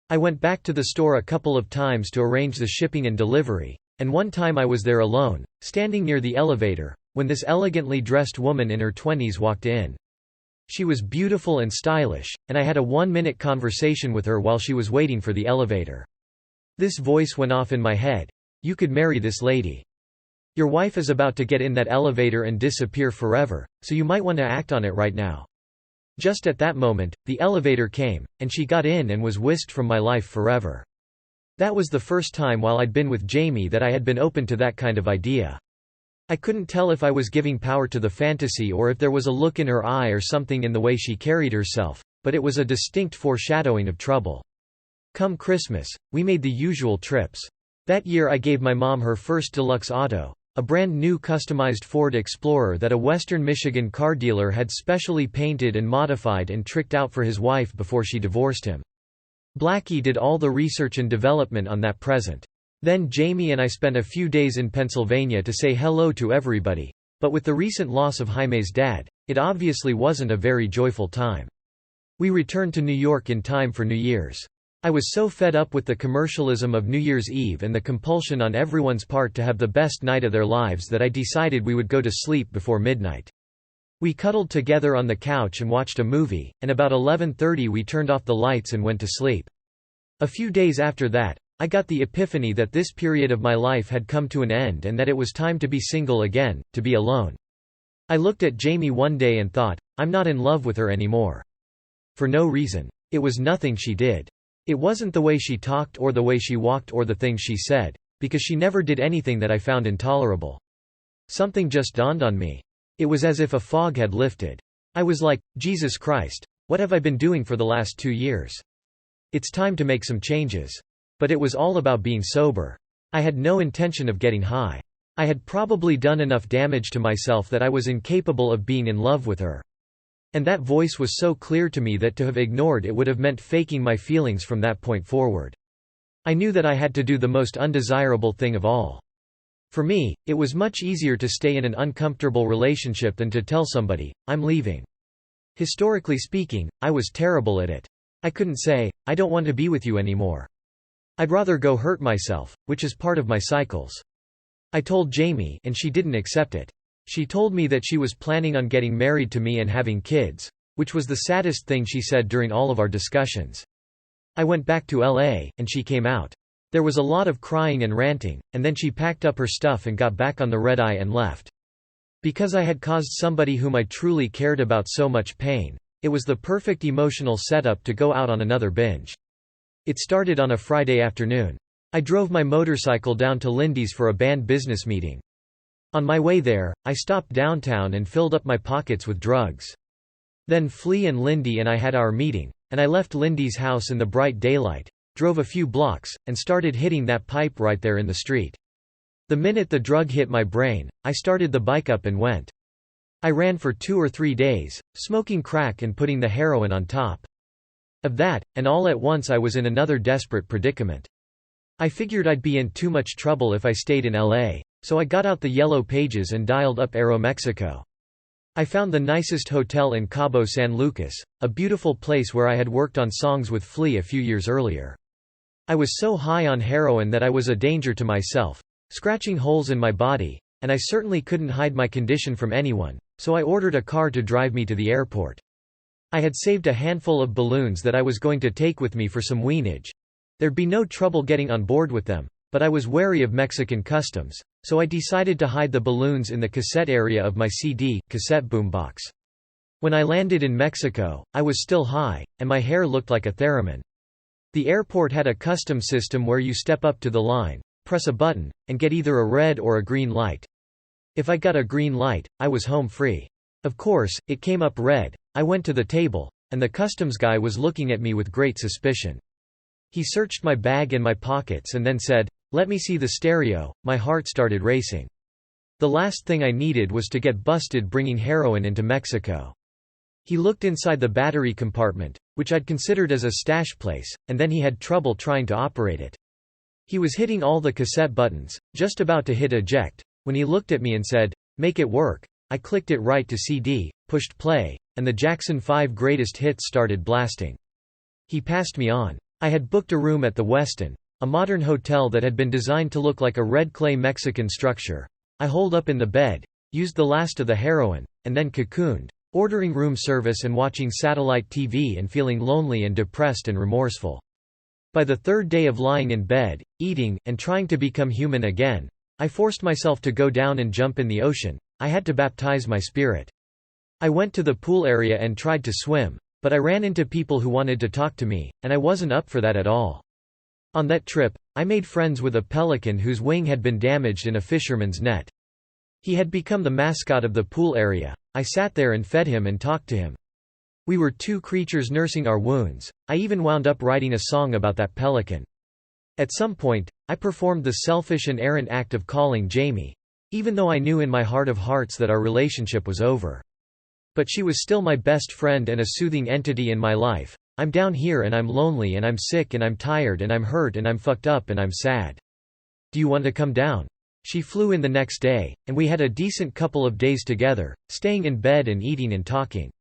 I went back to the store a couple of times to arrange the shipping and delivery, and one time I was there alone, standing near the elevator, when this elegantly dressed woman in her 20s walked in. She was beautiful and stylish, and I had a 1-minute conversation with her while she was waiting for the elevator. This voice went off in my head. You could marry this lady. Your wife is about to get in that elevator and disappear forever, so you might want to act on it right now. Just at that moment, the elevator came, and she got in and was whisked from my life forever. That was the first time while I'd been with Jamie that I had been open to that kind of idea. I couldn't tell if I was giving power to the fantasy or if there was a look in her eye or something in the way she carried herself, but it was a distinct foreshadowing of trouble. Come Christmas, we made the usual trips. That year I gave my mom her first deluxe auto, a brand new customized Ford Explorer that a Western Michigan car dealer had specially painted and modified and tricked out for his wife before she divorced him. Blackie did all the research and development on that present. Then Jamie and I spent a few days in Pennsylvania to say hello to everybody, but with the recent loss of Jaime's dad, it obviously wasn't a very joyful time. We returned to New York in time for New Year's. I was so fed up with the commercialism of New Year's Eve and the compulsion on everyone's part to have the best night of their lives that I decided we would go to sleep before midnight. We cuddled together on the couch and watched a movie, and about 11:30 we turned off the lights and went to sleep. A few days after that, I got the epiphany that this period of my life had come to an end and that it was time to be single again, to be alone. I looked at Jamie one day and thought, I'm not in love with her anymore. For no reason. It was nothing she did. It wasn't the way she talked or the way she walked or the things she said, because she never did anything that I found intolerable. Something just dawned on me. It was as if a fog had lifted. I was like, Jesus Christ, what have I been doing for the last 2 years? It's time to make some changes. But it was all about being sober. I had no intention of getting high. I had probably done enough damage to myself that I was incapable of being in love with her. And that voice was so clear to me that to have ignored it would have meant faking my feelings from that point forward. I knew that I had to do the most undesirable thing of all. For me, it was much easier to stay in an uncomfortable relationship than to tell somebody, I'm leaving. Historically speaking, I was terrible at it. I couldn't say, I don't want to be with you anymore. I'd rather go hurt myself, which is part of my cycles. I told Jamie, and she didn't accept it. She told me that she was planning on getting married to me and having kids, which was the saddest thing she said during all of our discussions. I went back to LA, and she came out. There was a lot of crying and ranting, and then she packed up her stuff and got back on the red-eye and left. Because I had caused somebody whom I truly cared about so much pain, it was the perfect emotional setup to go out on another binge. It started on a Friday afternoon. I drove my motorcycle down to Lindy's for a band business meeting. On my way there, I stopped downtown and filled up my pockets with drugs. Then Flea and Lindy and I had our meeting, and I left Lindy's house in the bright daylight, drove a few blocks, and started hitting that pipe right there in the street. The minute the drug hit my brain, I started the bike up and went. I ran for 2 or 3 days, smoking crack and putting the heroin on top of that, and all at once I was in another desperate predicament. I figured I'd be in too much trouble if I stayed in LA, so I got out the yellow pages and dialed up Aeromexico. I found the nicest hotel in Cabo San Lucas, a beautiful place where I had worked on songs with Flea a few years earlier. I was so high on heroin that I was a danger to myself, scratching holes in my body, and I certainly couldn't hide my condition from anyone, so I ordered a car to drive me to the airport. I had saved a handful of balloons that I was going to take with me for some weenage. There'd be no trouble getting on board with them, but I was wary of Mexican customs, so I decided to hide the balloons in the cassette area of my CD cassette boombox. When I landed in Mexico, I was still high, and my hair looked like a theremin. The airport had a custom system where you step up to the line, press a button, and get either a red or a green light. If I got a green light, I was home free. Of course, it came up red. I went to the table, and the customs guy was looking at me with great suspicion. He searched my bag and my pockets and then said, "Let me see the stereo." My heart started racing. The last thing I needed was to get busted bringing heroin into Mexico. He looked inside the battery compartment, which I'd considered as a stash place, and then he had trouble trying to operate it. He was hitting all the cassette buttons, just about to hit eject, when he looked at me and said, "Make it work." I clicked it right to CD, pushed play, and the Jackson 5 Greatest Hits started blasting. He passed me on. I had booked a room at the Westin, a modern hotel that had been designed to look like a red clay Mexican structure. I holed up in the bed, used the last of the heroin, and then cocooned, ordering room service and watching satellite TV and feeling lonely and depressed and remorseful. By the third day of lying in bed, eating, and trying to become human again, I forced myself to go down and jump in the ocean. I had to baptize my spirit. I went to the pool area and tried to swim, but I ran into people who wanted to talk to me, and I wasn't up for that at all. On that trip, I made friends with a pelican whose wing had been damaged in a fisherman's net. He had become the mascot of the pool area. I sat there and fed him and talked to him. We were two creatures nursing our wounds. I even wound up writing a song about that pelican. At some point, I performed the selfish and errant act of calling Jamie, even though I knew in my heart of hearts that our relationship was over. But she was still my best friend and a soothing entity in my life. I'm down here and I'm lonely and I'm sick and I'm tired and I'm hurt and I'm fucked up and I'm sad. Do you want to come down? She flew in the next day, and we had a decent couple of days together, staying in bed and eating and talking.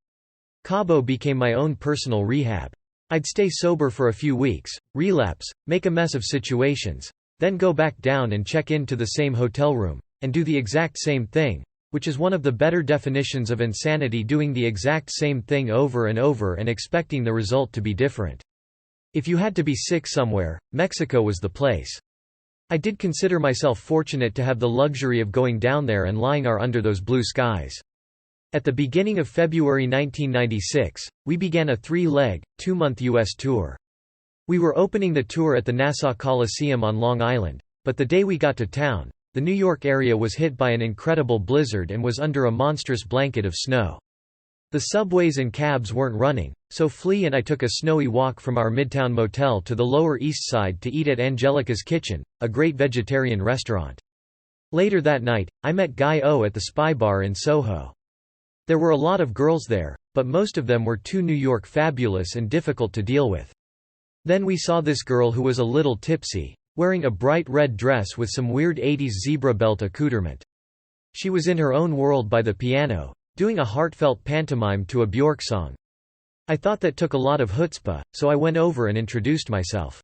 Cabo became my own personal rehab. I'd stay sober for a few weeks, relapse, make a mess of situations, then go back down and check into the same hotel room, and do the exact same thing, which is one of the better definitions of insanity, doing the exact same thing over and over and expecting the result to be different. If you had to be sick somewhere, Mexico was the place. I did consider myself fortunate to have the luxury of going down there and lying under those blue skies. At the beginning of February 1996, we began a 3-leg, 2-month U.S. tour. We were opening the tour at the Nassau Coliseum on Long Island, but the day we got to town, the New York area was hit by an incredible blizzard and was under a monstrous blanket of snow. The subways and cabs weren't running, so Flea and I took a snowy walk from our Midtown motel to the Lower East Side to eat at Angelica's Kitchen, a great vegetarian restaurant. Later that night, I met Guy O at the Spy Bar in Soho. There were a lot of girls there, but most of them were too New York fabulous and difficult to deal with. Then we saw this girl who was a little tipsy, wearing a bright red dress with some weird 80s zebra belt accoutrement. She was in her own world by the piano, doing a heartfelt pantomime to a Björk song. I thought that took a lot of chutzpah, so I went over and introduced myself.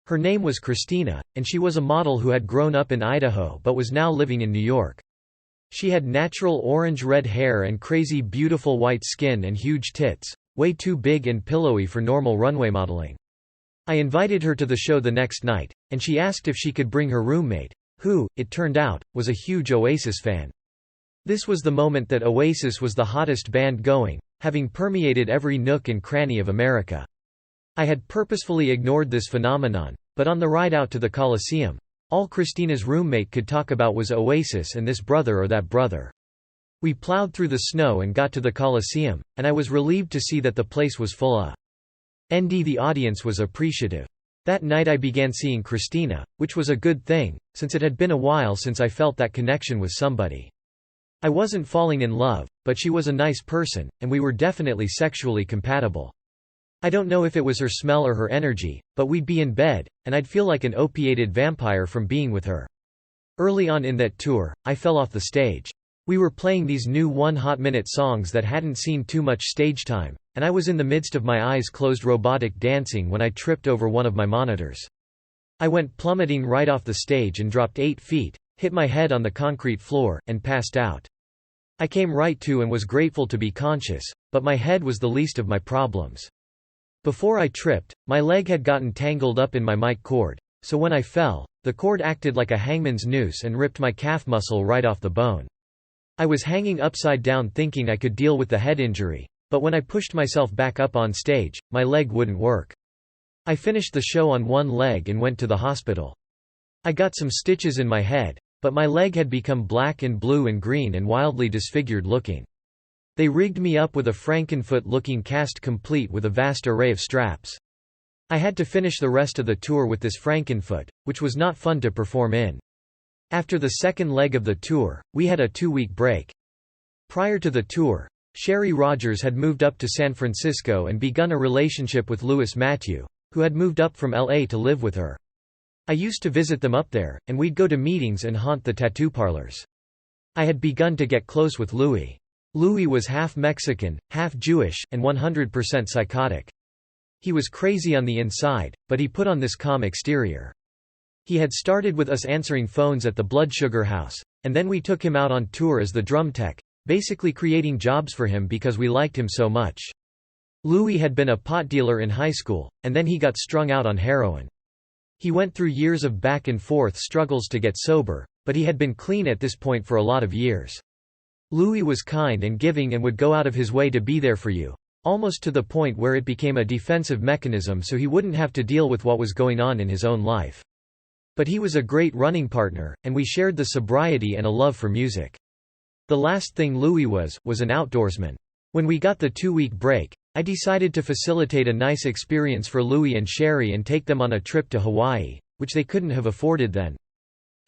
Her name was Christina, and she was a model who had grown up in Idaho but was now living in New York. She had natural orange-red hair and crazy beautiful white skin and huge tits, way too big and pillowy for normal runway modeling. I invited her to the show the next night, and she asked if she could bring her roommate, who, it turned out, was a huge Oasis fan. This was the moment that Oasis was the hottest band going, having permeated every nook and cranny of America. I had purposefully ignored this phenomenon, but on the ride out to the Coliseum, all Christina's roommate could talk about was Oasis and this brother or that brother. We plowed through the snow and got to the Coliseum, and I was relieved to see that the place was full. The audience was appreciative. That night I began seeing Christina, which was a good thing, since it had been a while since I felt that connection with somebody. I wasn't falling in love, but she was a nice person, and we were definitely sexually compatible. I don't know if it was her smell or her energy, but we'd be in bed, and I'd feel like an opiated vampire from being with her. Early on in that tour, I fell off the stage. We were playing these new one-hot-minute songs that hadn't seen too much stage time, and I was in the midst of my eyes-closed robotic dancing when I tripped over one of my monitors. I went plummeting right off the stage and dropped 8 feet, hit my head on the concrete floor, and passed out. I came right to and was grateful to be conscious, but my head was the least of my problems. Before I tripped, my leg had gotten tangled up in my mic cord, so when I fell, the cord acted like a hangman's noose and ripped my calf muscle right off the bone. I was hanging upside down thinking I could deal with the head injury, but when I pushed myself back up on stage, my leg wouldn't work. I finished the show on one leg and went to the hospital. I got some stitches in my head, but my leg had become black and blue and green and wildly disfigured looking. They rigged me up with a Frankenfoot-looking cast complete with a vast array of straps. I had to finish the rest of the tour with this Frankenfoot, which was not fun to perform in. After the second leg of the tour, we had a 2-week break. Prior to the tour, Sherry Rogers had moved up to San Francisco and begun a relationship with Louis Matthew, who had moved up from LA to live with her. I used to visit them up there, and we'd go to meetings and haunt the tattoo parlors. I had begun to get close with Louis. Louis was half Mexican, half Jewish, and 100% psychotic. He was crazy on the inside, but he put on this calm exterior. He had started with us answering phones at the Blood Sugar House, and then we took him out on tour as the drum tech, basically creating jobs for him because we liked him so much. Louis had been a pot dealer in high school, and then he got strung out on heroin. He went through years of back and forth struggles to get sober, but he had been clean at this point for a lot of years. Louis was kind and giving and would go out of his way to be there for you, almost to the point where it became a defensive mechanism so he wouldn't have to deal with what was going on in his own life. But he was a great running partner, and we shared the sobriety and a love for music. The last thing Louis was an outdoorsman. When we got the 2-week break, I decided to facilitate a nice experience for Louis and Sherry and take them on a trip to Hawaii, which they couldn't have afforded then.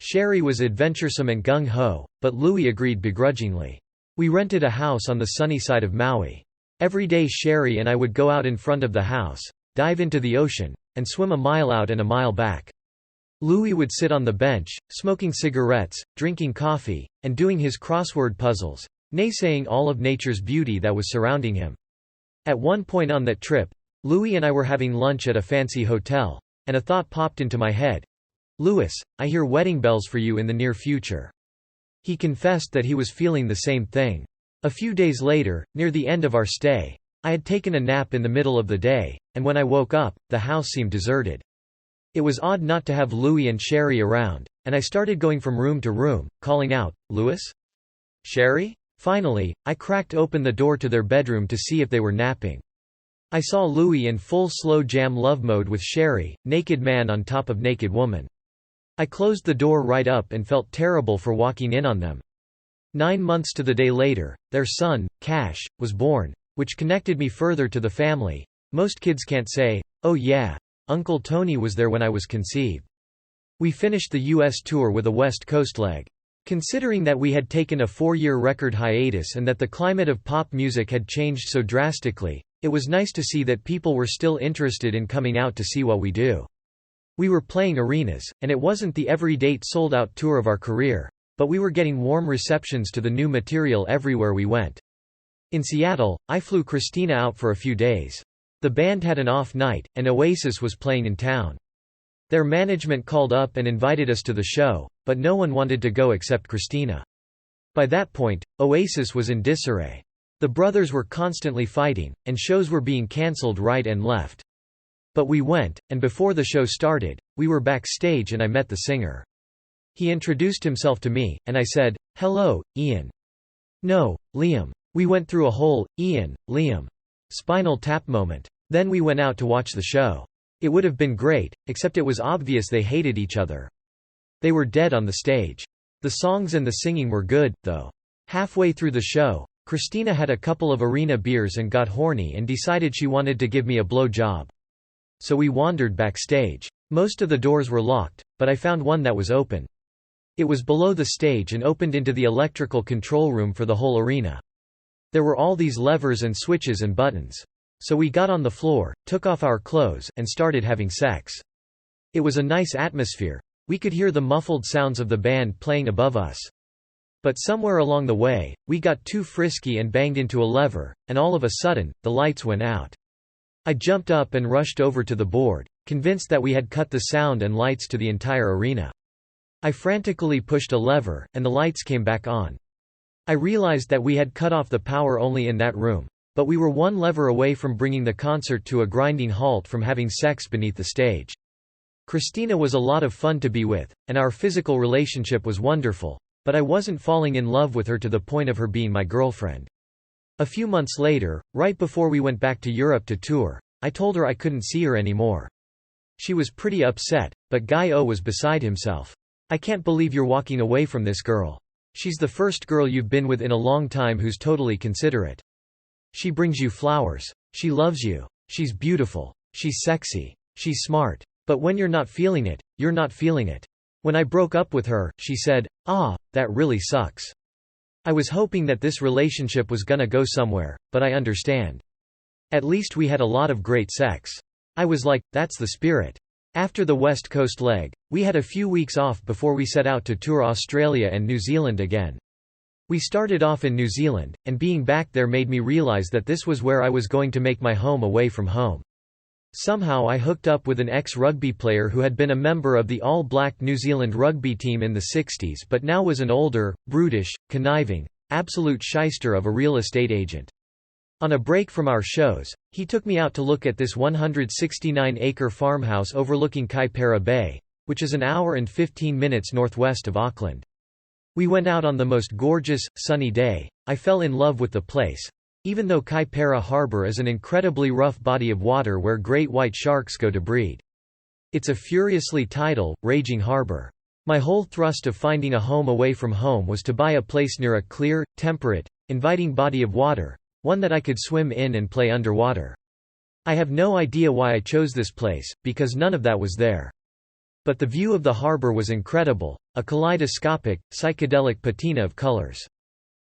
Sherry was adventuresome and gung-ho, but Louis agreed begrudgingly. We rented a house on the sunny side of Maui. Every day Sherry and I would go out in front of the house, dive into the ocean, and swim a mile out and a mile back. Louis would sit on the bench, smoking cigarettes, drinking coffee, and doing his crossword puzzles, naysaying all of nature's beauty that was surrounding him. At one point on that trip, Louis and I were having lunch at a fancy hotel, and a thought popped into my head. "Louis, I hear wedding bells for you in the near future." He confessed that he was feeling the same thing. A few days later, near the end of our stay, I had taken a nap in the middle of the day, and when I woke up, the house seemed deserted. It was odd not to have Louis and Sherry around, and I started going from room to room, calling out, "Louis? Sherry?" Finally, I cracked open the door to their bedroom to see if they were napping. I saw Louis in full slow jam love mode with Sherry, naked man on top of naked woman. I closed the door right up and felt terrible for walking in on them. 9 months to the day later, their son, Cash, was born, which connected me further to the family. Most kids can't say, "Oh yeah, Uncle Tony was there when I was conceived." We finished the U.S. tour with a West Coast leg. Considering that we had taken a 4-year record hiatus and that the climate of pop music had changed so drastically, it was nice to see that people were still interested in coming out to see what we do. We were playing arenas, and it wasn't the every-date sold-out tour of our career, but we were getting warm receptions to the new material everywhere we went. In Seattle, I flew Christina out for a few days. The band had an off night, and Oasis was playing in town. Their management called up and invited us to the show, but no one wanted to go except Christina. By that point, Oasis was in disarray. The brothers were constantly fighting, and shows were being cancelled right and left. But we went, and before the show started, we were backstage and I met the singer. He introduced himself to me, and I said, "Hello, Ian." "No, Liam." We went through a whole, Ian, Liam. Spinal Tap moment. Then we went out to watch the show. It would have been great, except it was obvious they hated each other. They were dead on the stage. The songs and the singing were good, though. Halfway through the show, Christina had a couple of arena beers and got horny and decided she wanted to give me a blow job. so we wandered backstage. Most of the doors were locked, but I found one that was open. It was below the stage and opened into the electrical control room for the whole arena. There were all these levers and switches and buttons. So we got on the floor, took off our clothes, and started having sex. It was a nice atmosphere. We could hear the muffled sounds of the band playing above us. But somewhere along the way, we got too frisky and banged into a lever, and all of a sudden, the lights went out. I jumped up and rushed over to the board, convinced that we had cut the sound and lights to the entire arena. I frantically pushed a lever, and the lights came back on. I realized that we had cut off the power only in that room, but we were one lever away from bringing the concert to a grinding halt from having sex beneath the stage. Christina was a lot of fun to be with, and our physical relationship was wonderful, but I wasn't falling in love with her to the point of her being my girlfriend. A few months later, right before we went back to Europe to tour, I told her I couldn't see her anymore. She was pretty upset, but Guy O was beside himself. "I can't believe you're walking away from this girl. She's the first girl you've been with in a long time who's totally considerate. She brings you flowers. She loves you. She's beautiful. She's sexy. She's smart. But when you're not feeling it, you're not feeling it." When I broke up with her, she said, "That really sucks. I was hoping that this relationship was gonna go somewhere, but I understand. At least we had a lot of great sex." I was like, that's the spirit. After the West Coast leg, we had a few weeks off before we set out to tour Australia and New Zealand again. We started off in New Zealand, and being back there made me realize that this was where I was going to make my home away from home. Somehow I hooked up with an ex-rugby player who had been a member of the all-black New Zealand rugby team in the 60s but now was an older, brutish, conniving, absolute shyster of a real estate agent. On a break from our shows, he took me out to look at this 169-acre farmhouse overlooking Kaipara Bay, which is an hour and 15 minutes northwest of Auckland. We went out on the most gorgeous, sunny day. I fell in love with the place. Even though Kaipara Harbour is an incredibly rough body of water where great white sharks go to breed. It's a furiously tidal, raging harbour. My whole thrust of finding a home away from home was to buy a place near a clear, temperate, inviting body of water, one that I could swim in and play underwater. I have no idea why I chose this place, because none of that was there. But the view of the harbour was incredible, a kaleidoscopic, psychedelic patina of colours.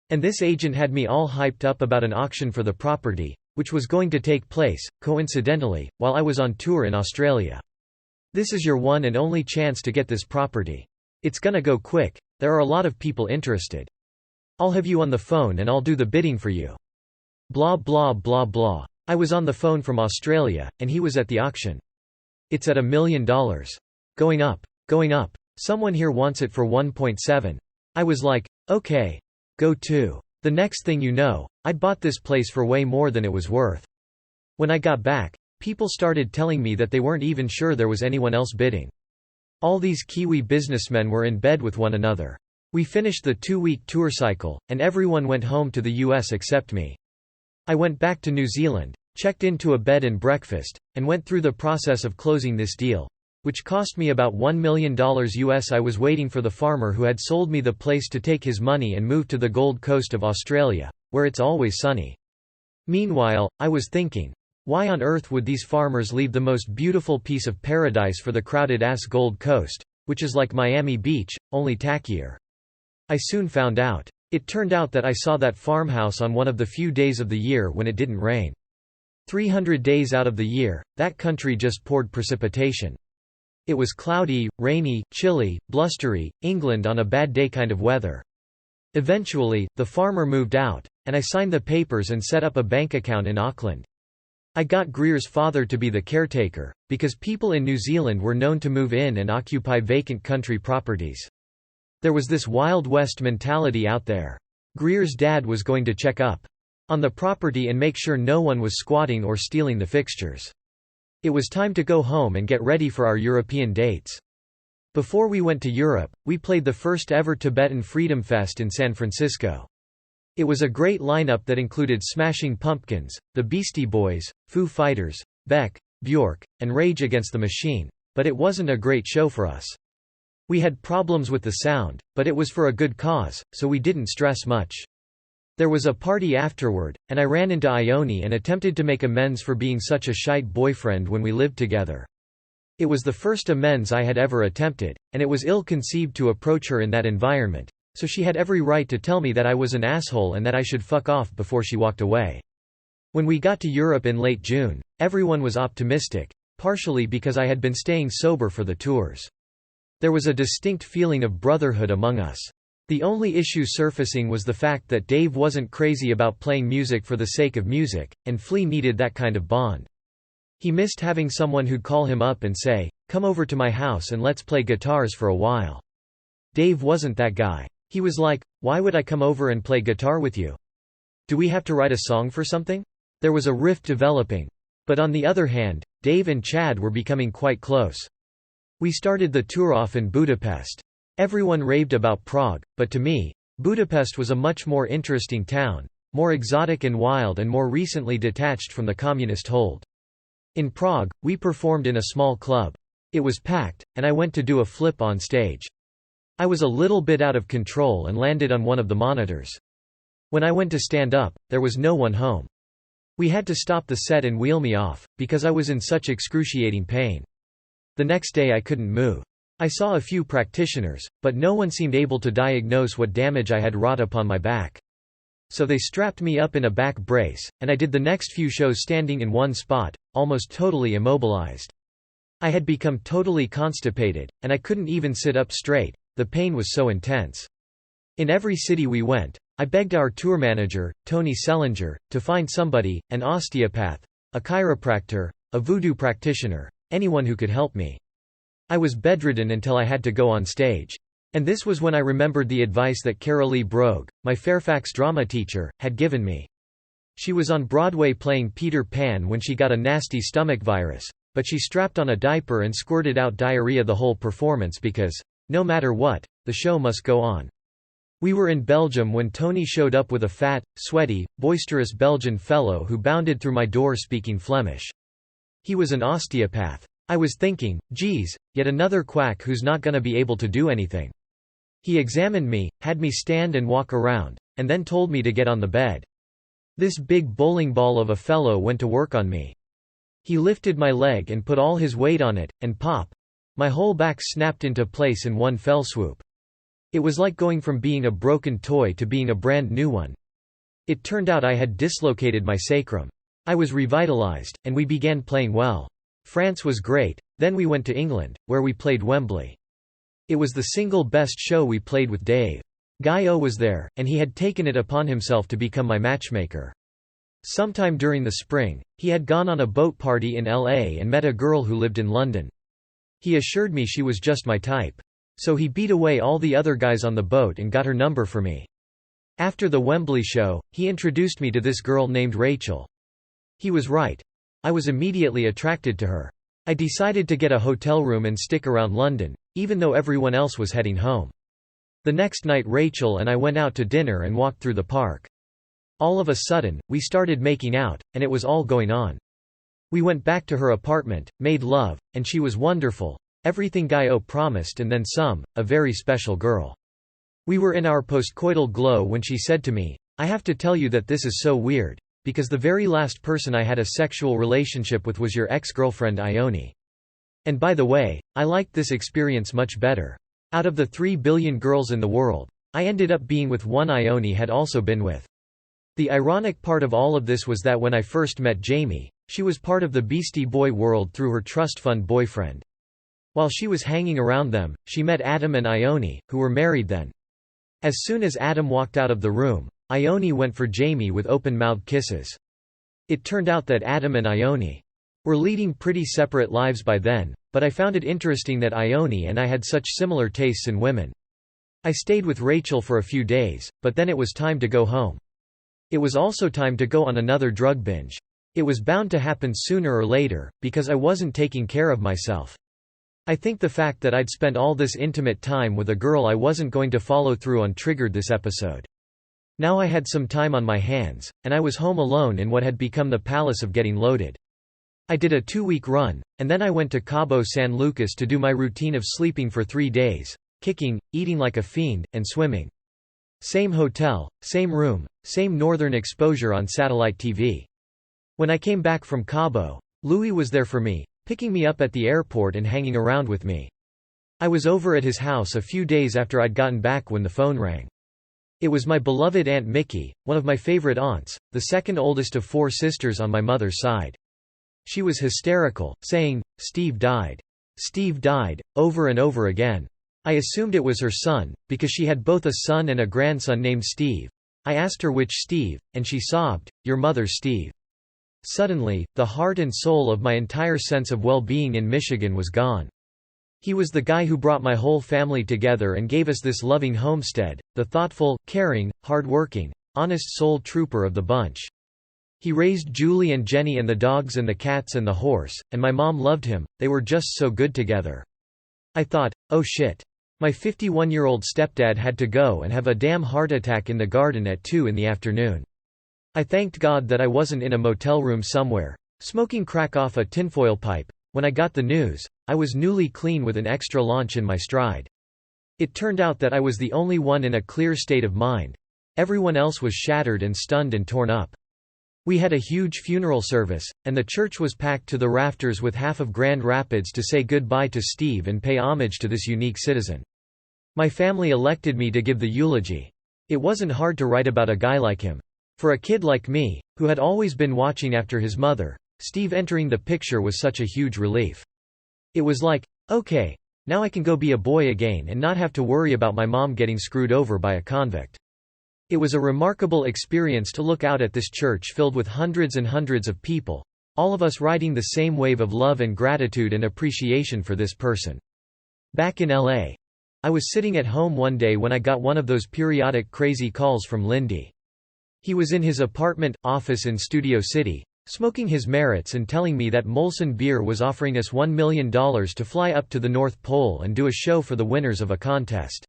And this agent had me all hyped up about an auction for the property, which was going to take place, coincidentally, while I was on tour in Australia. "This is your one and only chance to get this property. It's gonna go quick, there are a lot of people interested. I'll have you on the phone and I'll do the bidding for you." Blah blah blah blah. I was on the phone from Australia, and he was at the auction. "It's at $1 million. Going up. Going up. Someone here wants it for 1.7. I was like, okay. Go to. The next thing you know, I'd bought this place for way more than it was worth. When I got back, people started telling me that they weren't even sure there was anyone else bidding. All these Kiwi businessmen were in bed with one another. We finished the 2-week tour cycle, and everyone went home to the US except me. I went back to New Zealand, checked into a bed and breakfast, and went through the process of closing this deal, which cost me about $1 million US. I was waiting for the farmer who had sold me the place to take his money and move to the Gold Coast of Australia, where it's always sunny. Meanwhile, I was thinking, why on earth would these farmers leave the most beautiful piece of paradise for the crowded-ass Gold Coast, which is like Miami Beach, only tackier? I soon found out. It turned out that I saw that farmhouse on one of the few days of the year when it didn't rain. 300 days out of the year, that country just poured precipitation. It was cloudy, rainy, chilly, blustery, England on a bad day kind of weather. Eventually, the farmer moved out, and I signed the papers and set up a bank account in Auckland. I got Greer's father to be the caretaker, because people in New Zealand were known to move in and occupy vacant country properties. There was this Wild West mentality out there. Greer's dad was going to check up on the property and make sure no one was squatting or stealing the fixtures. It was time to go home and get ready for our European dates. Before we went to Europe, we played the first ever Tibetan Freedom Fest in San Francisco. It was a great lineup that included Smashing Pumpkins, the Beastie Boys, Foo Fighters, Beck, Bjork, and Rage Against the Machine, but it wasn't a great show for us. We had problems with the sound, but it was for a good cause, so we didn't stress much. There was a party afterward, and I ran into Ione and attempted to make amends for being such a shite boyfriend when we lived together. It was the first amends I had ever attempted, and it was ill-conceived to approach her in that environment, so she had every right to tell me that I was an asshole and that I should fuck off before she walked away. When we got to Europe in late June, everyone was optimistic, partially because I had been staying sober for the tours. There was a distinct feeling of brotherhood among us. The only issue surfacing was the fact that Dave wasn't crazy about playing music for the sake of music, and Flea needed that kind of bond. He missed having someone who'd call him up and say, "Come over to my house and let's play guitars for a while." Dave wasn't that guy. He was like, "Why would I come over and play guitar with you? Do we have to write a song for something?" There was a rift developing. But on the other hand, Dave and Chad were becoming quite close. We started the tour off in Budapest. Everyone raved about Prague, but to me, Budapest was a much more interesting town, more exotic and wild and more recently detached from the communist hold. In Prague, we performed in a small club. It was packed, and I went to do a flip on stage. I was a little bit out of control and landed on one of the monitors. When I went to stand up, there was no one home. We had to stop the set and wheel me off, because I was in such excruciating pain. The next day I couldn't move. I saw a few practitioners, but no one seemed able to diagnose what damage I had wrought upon my back. So they strapped me up in a back brace, and I did the next few shows standing in one spot, almost totally immobilized. I had become totally constipated, and I couldn't even sit up straight, the pain was so intense. In every city we went, I begged our tour manager, Tony Sellinger, to find somebody, an osteopath, a chiropractor, a voodoo practitioner, anyone who could help me. I was bedridden until I had to go on stage. And this was when I remembered the advice that Carolee Brogue, my Fairfax drama teacher, had given me. She was on Broadway playing Peter Pan when she got a nasty stomach virus, but she strapped on a diaper and squirted out diarrhea the whole performance because, no matter what, the show must go on. We were in Belgium when Tony showed up with a fat, sweaty, boisterous Belgian fellow who bounded through my door speaking Flemish. He was an osteopath. I was thinking, geez, yet another quack who's not gonna be able to do anything. He examined me, had me stand and walk around, and then told me to get on the bed. This big bowling ball of a fellow went to work on me. He lifted my leg and put all his weight on it, and pop! My whole back snapped into place in one fell swoop. It was like going from being a broken toy to being a brand new one. It turned out I had dislocated my sacrum. I was revitalized, and we began playing well. France was great, then we went to England, where we played Wembley. It was the single best show we played with Dave. Guy O was there, and he had taken it upon himself to become my matchmaker. Sometime during the spring, he had gone on a boat party in LA and met a girl who lived in London. He assured me she was just my type. So he beat away all the other guys on the boat and got her number for me. After the Wembley show, he introduced me to this girl named Rachel. He was right. I was immediately attracted to her. I decided to get a hotel room and stick around London, even though everyone else was heading home. The next night Rachel and I went out to dinner and walked through the park. All of a sudden, we started making out, and it was all going on. We went back to her apartment, made love, and she was wonderful. Everything Guy O promised and then some, a very special girl. We were in our postcoital glow when she said to me, "I have to tell you that this is so weird, because the very last person I had a sexual relationship with was your ex-girlfriend Ione. And by the way, I liked this experience much better. Out of the 3 billion girls in the world, I ended up being with one Ione had also been with." The ironic part of all of this was that when I first met Jamie, she was part of the Beastie Boy world through her trust fund boyfriend. While she was hanging around them, she met Adam and Ione, who were married then. As soon as Adam walked out of the room, Ione went for Jamie with open-mouthed kisses. It turned out that Adam and Ione were leading pretty separate lives by then, but I found it interesting that Ione and I had such similar tastes in women. I stayed with Rachel for a few days, but then it was time to go home. It was also time to go on another drug binge. It was bound to happen sooner or later, because I wasn't taking care of myself. I think the fact that I'd spent all this intimate time with a girl I wasn't going to follow through on triggered this episode. Now I had some time on my hands, and I was home alone in what had become the palace of getting loaded. I did a 2-week run, and then I went to Cabo San Lucas to do my routine of sleeping for 3 days, kicking, eating like a fiend, and swimming. Same hotel, same room, same northern exposure on satellite TV. When I came back from Cabo, Louis was there for me, picking me up at the airport and hanging around with me. I was over at his house a few days after I'd gotten back when the phone rang. It was my beloved Aunt Mickey, one of my favorite aunts, the second oldest of 4 sisters on my mother's side. She was hysterical, saying, "Steve died. Steve died," over and over again. I assumed it was her son, because she had both a son and a grandson named Steve. I asked her which Steve, and she sobbed, "Your mother's Steve." Suddenly, the heart and soul of my entire sense of well-being in Michigan was gone. He was the guy who brought my whole family together and gave us this loving homestead, the thoughtful, caring, hard-working, honest soul trooper of the bunch. He raised Julie and Jenny and the dogs and the cats and the horse, and my mom loved him. They were just so good together. I thought, oh shit. My 51-year-old stepdad had to go and have a damn heart attack in the garden at 2 in the afternoon. I thanked God that I wasn't in a motel room somewhere, smoking crack off a tinfoil pipe. When I got the news, I was newly clean with an extra launch in my stride. It turned out that I was the only one in a clear state of mind. Everyone else was shattered and stunned and torn up. We had a huge funeral service, and the church was packed to the rafters with half of Grand Rapids to say goodbye to Steve and pay homage to this unique citizen. My family elected me to give the eulogy. It wasn't hard to write about a guy like him. For a kid like me, who had always been watching after his mother, Steve entering the picture was such a huge relief. It was like, okay, now I can go be a boy again and not have to worry about my mom getting screwed over by a convict. It was a remarkable experience to look out at this church filled with hundreds and hundreds of people, all of us riding the same wave of love and gratitude and appreciation for this person. Back in LA, I was sitting at home one day when I got one of those periodic crazy calls from Lindy. He was in his apartment office in Studio City, smoking his merits and telling me that Molson Beer was offering us $1 million to fly up to the North Pole and do a show for the winners of a contest.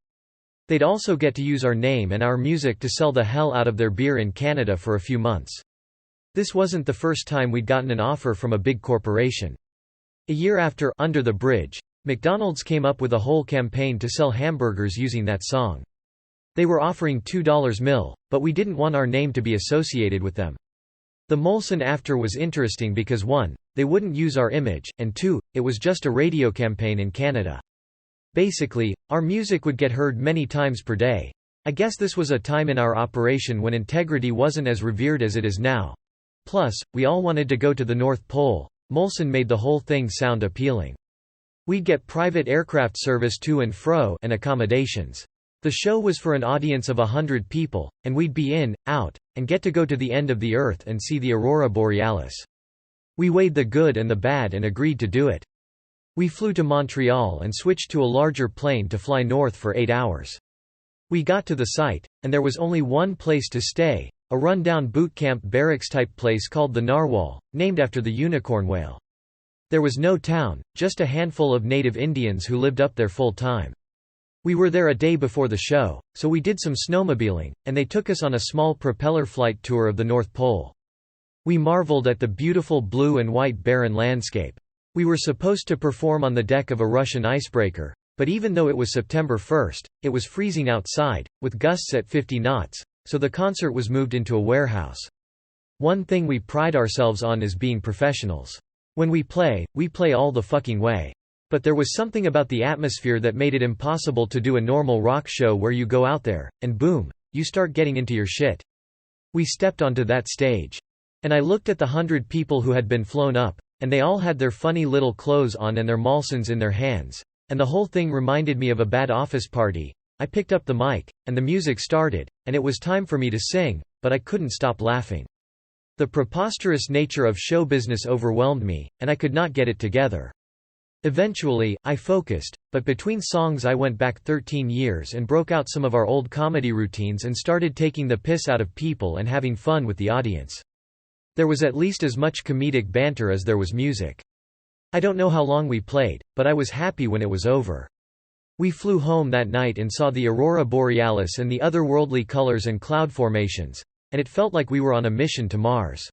They'd also get to use our name and our music to sell the hell out of their beer in Canada for a few months. This wasn't the first time we'd gotten an offer from a big corporation. A year after Under the Bridge, McDonald's came up with a whole campaign to sell hamburgers using that song. They were offering $2 mil, but we didn't want our name to be associated with them. The Molson after was interesting because 1, they wouldn't use our image, and 2, it was just a radio campaign in Canada. Basically, our music would get heard many times per day. I guess this was a time in our operation when integrity wasn't as revered as it is now. Plus, we all wanted to go to the North Pole. Molson made the whole thing sound appealing. We'd get private aircraft service to and fro and accommodations. The show was for an audience of 100 people, and we'd be in, out, and get to go to the end of the earth and see the aurora borealis. We weighed the good and the bad and agreed to do it. We flew to Montreal and switched to a larger plane to fly north for 8 hours. We got to the site, and there was only one place to stay, a run-down boot camp barracks-type place called the Narwhal, named after the unicorn whale. There was no town, just a handful of native Indians who lived up there full-time. We were there a day before the show, so we did some snowmobiling, and they took us on a small propeller flight tour of the North Pole. We marveled at the beautiful blue and white barren landscape. We were supposed to perform on the deck of a Russian icebreaker, but even though it was September 1st, it was freezing outside, with gusts at 50 knots, so the concert was moved into a warehouse. One thing we pride ourselves on is being professionals. When we play all the fucking way. But there was something about the atmosphere that made it impossible to do a normal rock show where you go out there, and boom, you start getting into your shit. We stepped onto that stage. And I looked at the 100 people who had been flown up, and they all had their funny little clothes on and their Molsons in their hands, and the whole thing reminded me of a bad office party. I picked up the mic, and the music started, and it was time for me to sing, but I couldn't stop laughing. The preposterous nature of show business overwhelmed me, and I could not get it together. Eventually, I focused, but between songs I went back 13 years and broke out some of our old comedy routines and started taking the piss out of people and having fun with the audience. There was at least as much comedic banter as there was music. I don't know how long we played, but I was happy when it was over. We flew home that night and saw the aurora borealis and the otherworldly colors and cloud formations, and it felt like we were on a mission to Mars.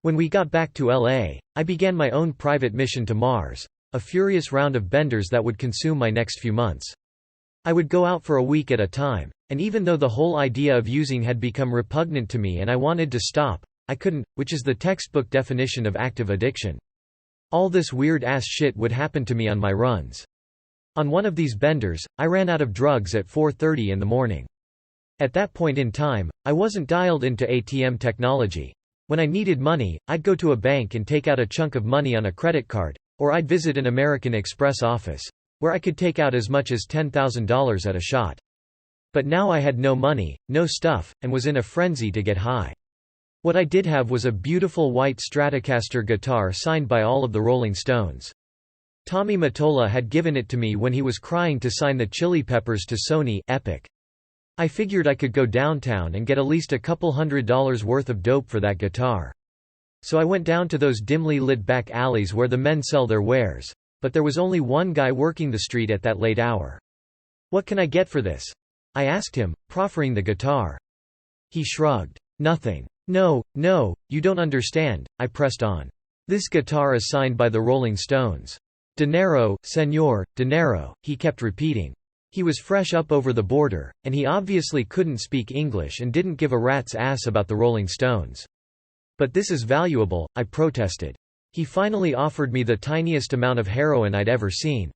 When we got back to LA, I began my own private mission to Mars. A furious round of benders that would consume my next few months. I would go out for a week at a time, And even though the whole idea of using had become repugnant to me and I wanted to stop, I couldn't, which is the textbook definition of active addiction. All this weird-ass shit would happen to me on my runs. On one of these benders, I ran out of drugs at 4:30 in the morning. At that point in time, I wasn't dialed into ATM technology. When I needed money, I'd go to a bank and take out a chunk of money on a credit card, or I'd visit an American Express office, where I could take out as much as $10,000 at a shot. But now I had no money, no stuff, and was in a frenzy to get high. What I did have was a beautiful white Stratocaster guitar signed by all of the Rolling Stones. Tommy Mottola had given it to me when he was crying to sign the Chili Peppers to Sony Epic. I figured I could go downtown and get at least a couple $100 worth of dope for that guitar. So I went down to those dimly lit back alleys where the men sell their wares, but there was only one guy working the street at that late hour. "What can I get for this?" I asked him, proffering the guitar. He shrugged. "Nothing." No, you don't understand," I pressed on. "This guitar is signed by the Rolling Stones. Dinero, señor, dinero," he kept repeating. He was fresh up over the border, and he obviously couldn't speak English and didn't give a rat's ass about the Rolling Stones. "But this is valuable," I protested. He finally offered me the tiniest amount of heroin I'd ever seen.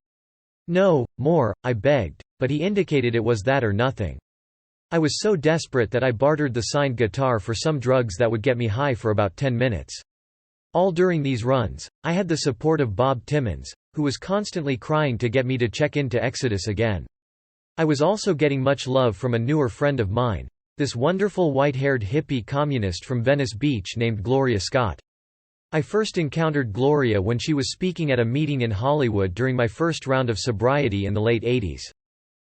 "No, more," I begged, but he indicated it was that or nothing. I was so desperate that I bartered the signed guitar for some drugs that would get me high for about 10 minutes. All during these runs, I had the support of Bob Timmons, who was constantly crying to get me to check into Exodus again. I was also getting much love from a newer friend of mine, this wonderful white-haired hippie communist from Venice Beach named Gloria Scott. I first encountered Gloria when she was speaking at a meeting in Hollywood during my first round of sobriety in the late 80s.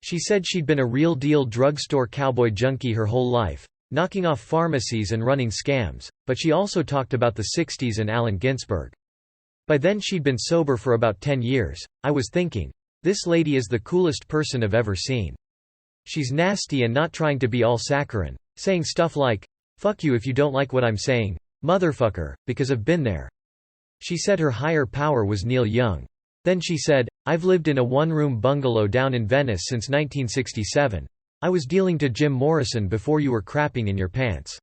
She said she'd been a real-deal drugstore cowboy junkie her whole life, knocking off pharmacies and running scams, but she also talked about the 60s and Allen Ginsberg. By then she'd been sober for about 10 years. I was thinking, this lady is the coolest person I've ever seen. She's nasty and not trying to be all saccharine, saying stuff like, "Fuck you if you don't like what I'm saying, motherfucker, because I've been there." She said her higher power was Neil Young. Then she said, "I've lived in a one-room bungalow down in Venice since 1967. I was dealing to Jim Morrison before you were crapping in your pants.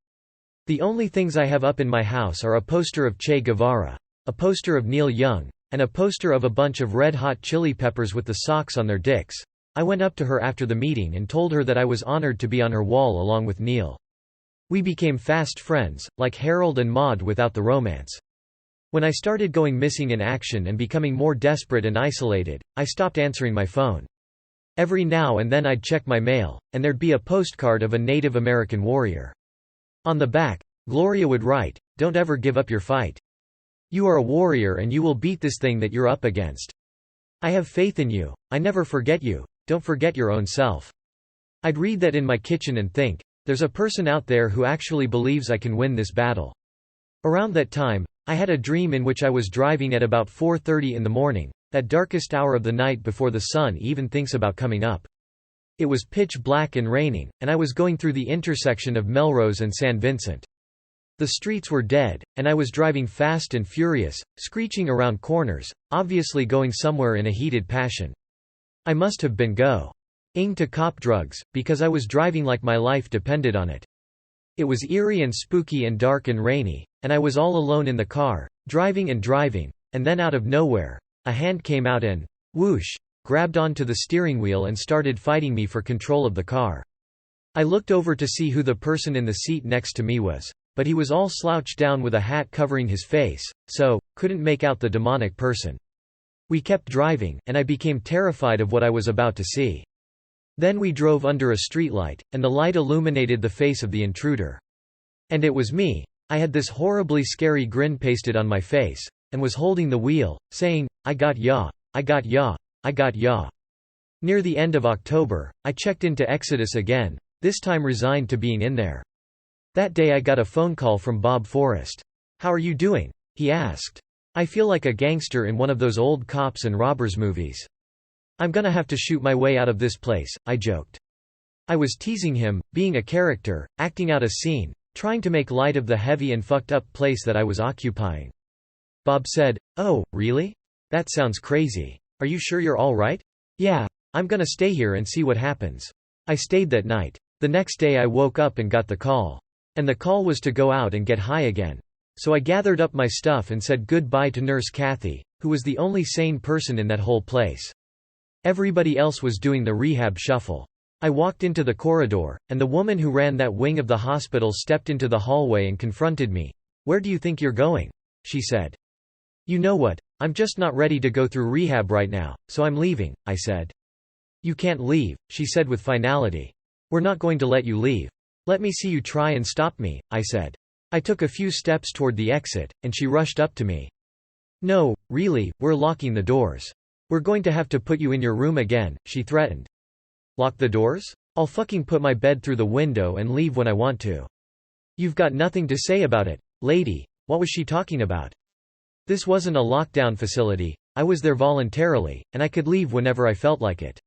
The only things I have up in my house are a poster of Che Guevara, a poster of Neil Young, and a poster of a bunch of Red Hot Chili Peppers with the socks on their dicks." I went up to her after the meeting and told her that I was honored to be on her wall along with Neil. We became fast friends, like Harold and Maude without the romance. When I started going missing in action and becoming more desperate and isolated, I stopped answering my phone. Every now and then I'd check my mail, and there'd be a postcard of a Native American warrior. On the back, Gloria would write, "Don't ever give up your fight. You are a warrior and you will beat this thing that you're up against. I have faith in you. I never forget you. Don't forget your own self." I'd read that in my kitchen and think, there's a person out there who actually believes I can win this battle. Around that time, I had a dream in which I was driving at about 4:30 in the morning, that darkest hour of the night before the sun even thinks about coming up. It was pitch black and raining, and I was going through the intersection of Melrose and San Vincent. The streets were dead, and I was driving fast and furious, screeching around corners, obviously going somewhere in a heated passion. I must have been going to cop drugs, because I was driving like my life depended on it. It was eerie and spooky and dark and rainy, and I was all alone in the car, driving, and then out of nowhere, a hand came out and, whoosh, grabbed onto the steering wheel and started fighting me for control of the car. I looked over to see who the person in the seat next to me was, but he was all slouched down with a hat covering his face, so, couldn't make out the demonic person. We kept driving, and I became terrified of what I was about to see. Then we drove under a streetlight, and the light illuminated the face of the intruder. And it was me. I had this horribly scary grin pasted on my face, and was holding the wheel, saying, "I got ya, I got ya, I got ya." Near the end of October, I checked into Exodus again, this time resigned to being in there. That day I got a phone call from Bob Forrest. "How are you doing?" he asked. "I feel like a gangster in one of those old cops and robbers movies. I'm gonna have to shoot my way out of this place," I joked. I was teasing him, being a character, acting out a scene, trying to make light of the heavy and fucked up place that I was occupying. Bob said, "Oh, really? That sounds crazy. Are you sure you're all right?" "Yeah. I'm gonna stay here and see what happens. I stayed that night. The next day I woke up and got the call. And the call was to go out and get high again. So I gathered up my stuff and said goodbye to Nurse Kathy, who was the only sane person in that whole place. Everybody else was doing the rehab shuffle. I walked into the corridor, and the woman who ran that wing of the hospital stepped into the hallway and confronted me. "Where do you think you're going?" she said. "You know what, I'm just not ready to go through rehab right now, so I'm leaving," I said. "You can't leave," she said with finality. "We're not going to let you leave. Let me see you try and stop me," I said. I took a few steps toward the exit, and she rushed up to me. "No, really, we're locking the doors. We're going to have to put you in your room again," she threatened. "Lock the doors? I'll fucking put my bed through the window and leave when I want to." "You've got nothing to say about it, lady." What was she talking about? This wasn't a lockdown facility, I was there voluntarily, and I could leave whenever I felt like it.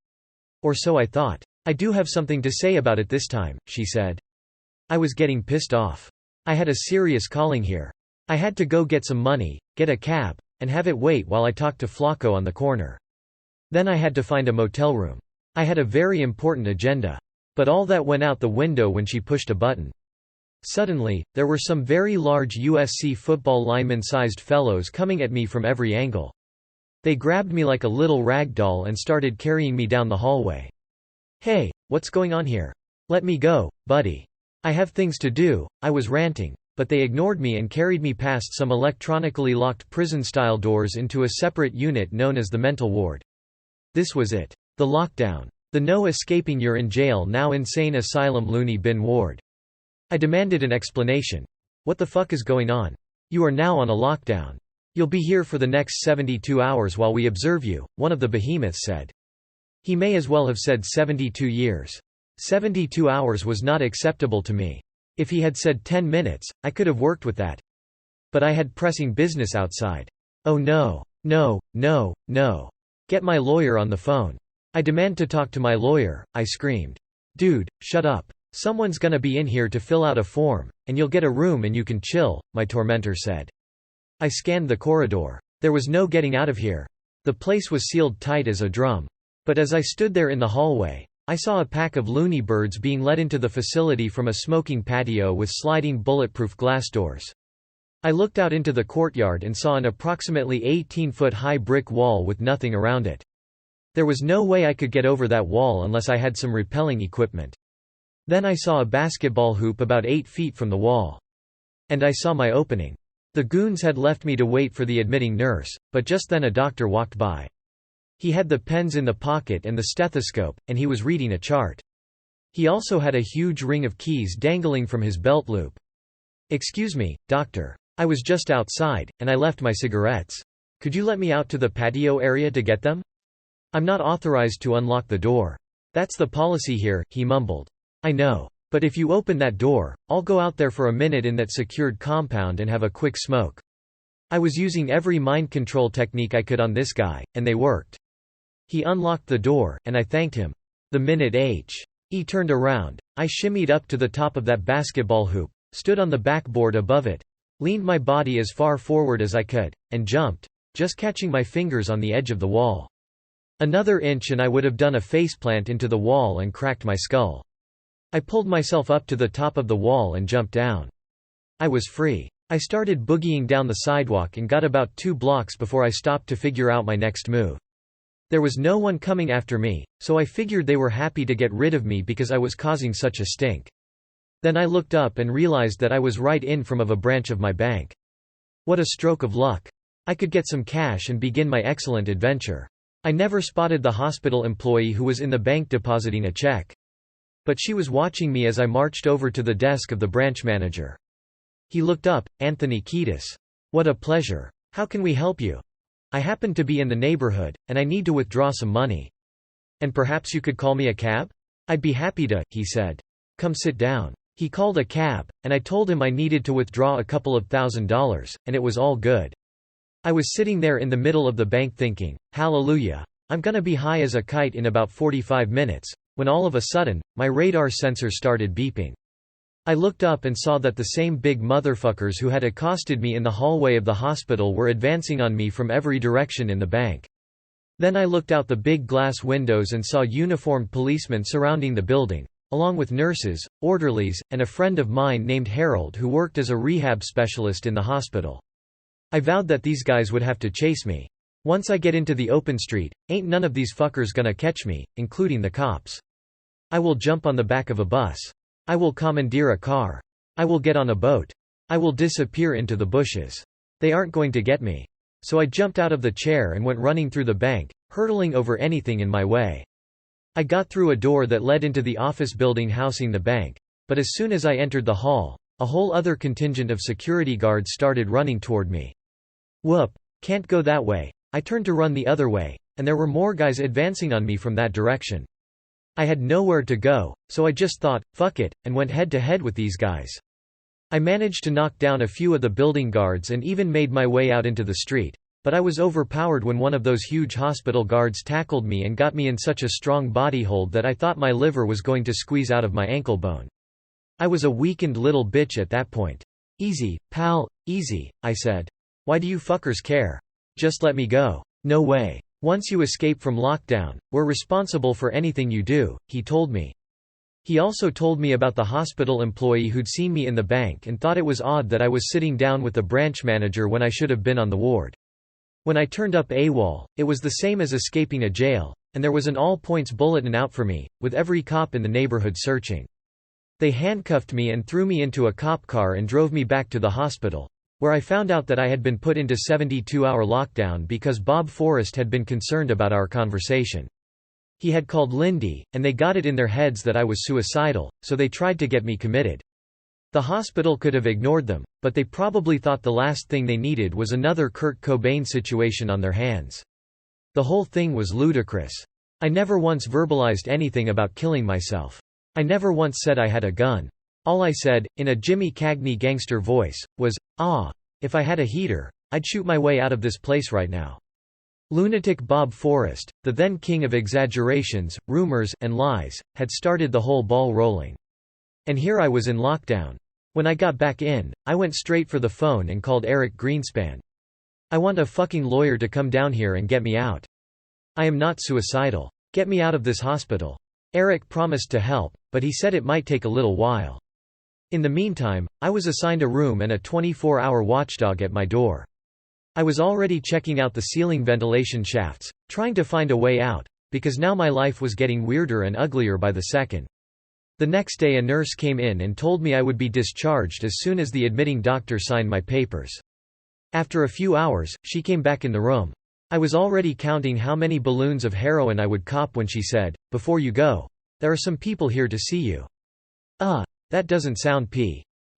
Or so I thought. "I do have something to say about it this time," she said. I was getting pissed off. I had a serious calling here. I had to go get some money, get a cab, and have it wait while I talked to Flacco on the corner. Then I had to find a motel room. I had a very important agenda. But all that went out the window when she pushed a button. Suddenly, there were some very large USC football lineman-sized fellows coming at me from every angle. They grabbed me like a little rag doll and started carrying me down the hallway. "Hey, what's going on here? Let me go, buddy. I have things to do," I was ranting, but they ignored me and carried me past some electronically locked prison-style doors into a separate unit known as the mental ward. This was it. The lockdown. The no escaping you're in jail now insane asylum loony bin ward. I demanded an explanation. "What the fuck is going on? You are now on a lockdown. You'll be here for the next 72 hours while we observe you," one of the behemoths said. He may as well have said 72 years. 72 hours was not acceptable to me. If he had said 10 minutes, I could have worked with that. But I had pressing business outside. "Oh no, no, no, no. Get my lawyer on the phone. I demand to talk to my lawyer," I screamed. "Dude, shut up. Someone's gonna be in here to fill out a form, and you'll get a room and you can chill," my tormentor said. I scanned the corridor. There was no getting out of here. The place was sealed tight as a drum. But as I stood there in the hallway, I saw a pack of loony birds being led into the facility from a smoking patio with sliding bulletproof glass doors. I looked out into the courtyard and saw an approximately 18-foot-high brick wall with nothing around it. There was no way I could get over that wall unless I had some repelling equipment. Then I saw a basketball hoop about 8 feet from the wall. And I saw my opening. The goons had left me to wait for the admitting nurse, but just then a doctor walked by. He had the pens in the pocket and the stethoscope, and he was reading a chart. He also had a huge ring of keys dangling from his belt loop. "Excuse me, doctor. I was just outside, and I left my cigarettes. Could you let me out to the patio area to get them? I'm not authorized to unlock the door. That's the policy here," he mumbled. "I know. But if you open that door, I'll go out there for a minute in that secured compound and have a quick smoke." I was using every mind control technique I could on this guy, and they worked. He unlocked the door, and I thanked him. The minute he turned around, I shimmied up to the top of that basketball hoop, stood on the backboard above it, leaned my body as far forward as I could, and jumped, just catching my fingers on the edge of the wall. Another inch and I would have done a faceplant into the wall and cracked my skull. I pulled myself up to the top of the wall and jumped down. I was free. I started boogieing down the sidewalk and got about 2 blocks before I stopped to figure out my next move. There was no one coming after me, so I figured they were happy to get rid of me because I was causing such a stink. Then I looked up and realized that I was right in front of a branch of my bank. What a stroke of luck. I could get some cash and begin my excellent adventure. I never spotted the hospital employee who was in the bank depositing a check. But she was watching me as I marched over to the desk of the branch manager. He looked up. "Anthony Kiedis. What a pleasure. How can we help you? I happen to be in the neighborhood, and I need to withdraw some money. And perhaps you could call me a cab?" "I'd be happy to," he said. "Come sit down." He called a cab, and I told him I needed to withdraw a couple of $1,000s, and it was all good. I was sitting there in the middle of the bank thinking, hallelujah, I'm gonna be high as a kite in about 45 minutes, when all of a sudden, my radar sensor started beeping. I looked up and saw that the same big motherfuckers who had accosted me in the hallway of the hospital were advancing on me from every direction in the bank. Then I looked out the big glass windows and saw uniformed policemen surrounding the building, along with nurses, orderlies, and a friend of mine named Harold who worked as a rehab specialist in the hospital. I vowed that these guys would have to chase me. Once I get into the open street, ain't none of these fuckers gonna catch me, including the cops. I will jump on the back of a bus. I will commandeer a car. I will get on a boat. I will disappear into the bushes. They aren't going to get me. So I jumped out of the chair and went running through the bank, hurtling over anything in my way. I got through a door that led into the office building housing the bank, but as soon as I entered the hall, a whole other contingent of security guards started running toward me. Whoop, can't go that way. I turned to run the other way, and there were more guys advancing on me from that direction. I had nowhere to go, so I just thought, fuck it, and went head to head with these guys. I managed to knock down a few of the building guards and even made my way out into the street, but I was overpowered when one of those huge hospital guards tackled me and got me in such a strong body hold that I thought my liver was going to squeeze out of my ankle bone. I was a weakened little bitch at that point. Easy, pal, easy, I said. Why do you fuckers care? Just let me go. No way. Once you escape from lockdown, we're responsible for anything you do, he told me. He also told me about the hospital employee who'd seen me in the bank and thought it was odd that I was sitting down with the branch manager when I should have been on the ward. When I turned up AWOL, it was the same as escaping a jail, and there was an all-points bulletin out for me, with every cop in the neighborhood searching. They handcuffed me and threw me into a cop car and drove me back to the hospital, where I found out that I had been put into 72-hour lockdown because Bob Forrest had been concerned about our conversation. He had called Lindy, and they got it in their heads that I was suicidal, so they tried to get me committed. The hospital could have ignored them, but they probably thought the last thing they needed was another Kurt Cobain situation on their hands. The whole thing was ludicrous. I never once verbalized anything about killing myself. I never once said I had a gun. All I said, in a Jimmy Cagney gangster voice, was, if I had a heater, I'd shoot my way out of this place right now. Lunatic Bob Forrest, the then king of exaggerations, rumors, and lies, had started the whole ball rolling. And here I was in lockdown. When I got back in, I went straight for the phone and called Eric Greenspan. I want a fucking lawyer to come down here and get me out. I am not suicidal. Get me out of this hospital. Eric promised to help, but he said it might take a little while. In the meantime, I was assigned a room and a 24-hour watchdog at my door. I was already checking out the ceiling ventilation shafts, trying to find a way out, because now my life was getting weirder and uglier by the second. The next day a nurse came in and told me I would be discharged as soon as the admitting doctor signed my papers. After a few hours, she came back in the room. I was already counting how many balloons of heroin I would cop when she said, "Before you go, there are some people here to see you." That doesn't sound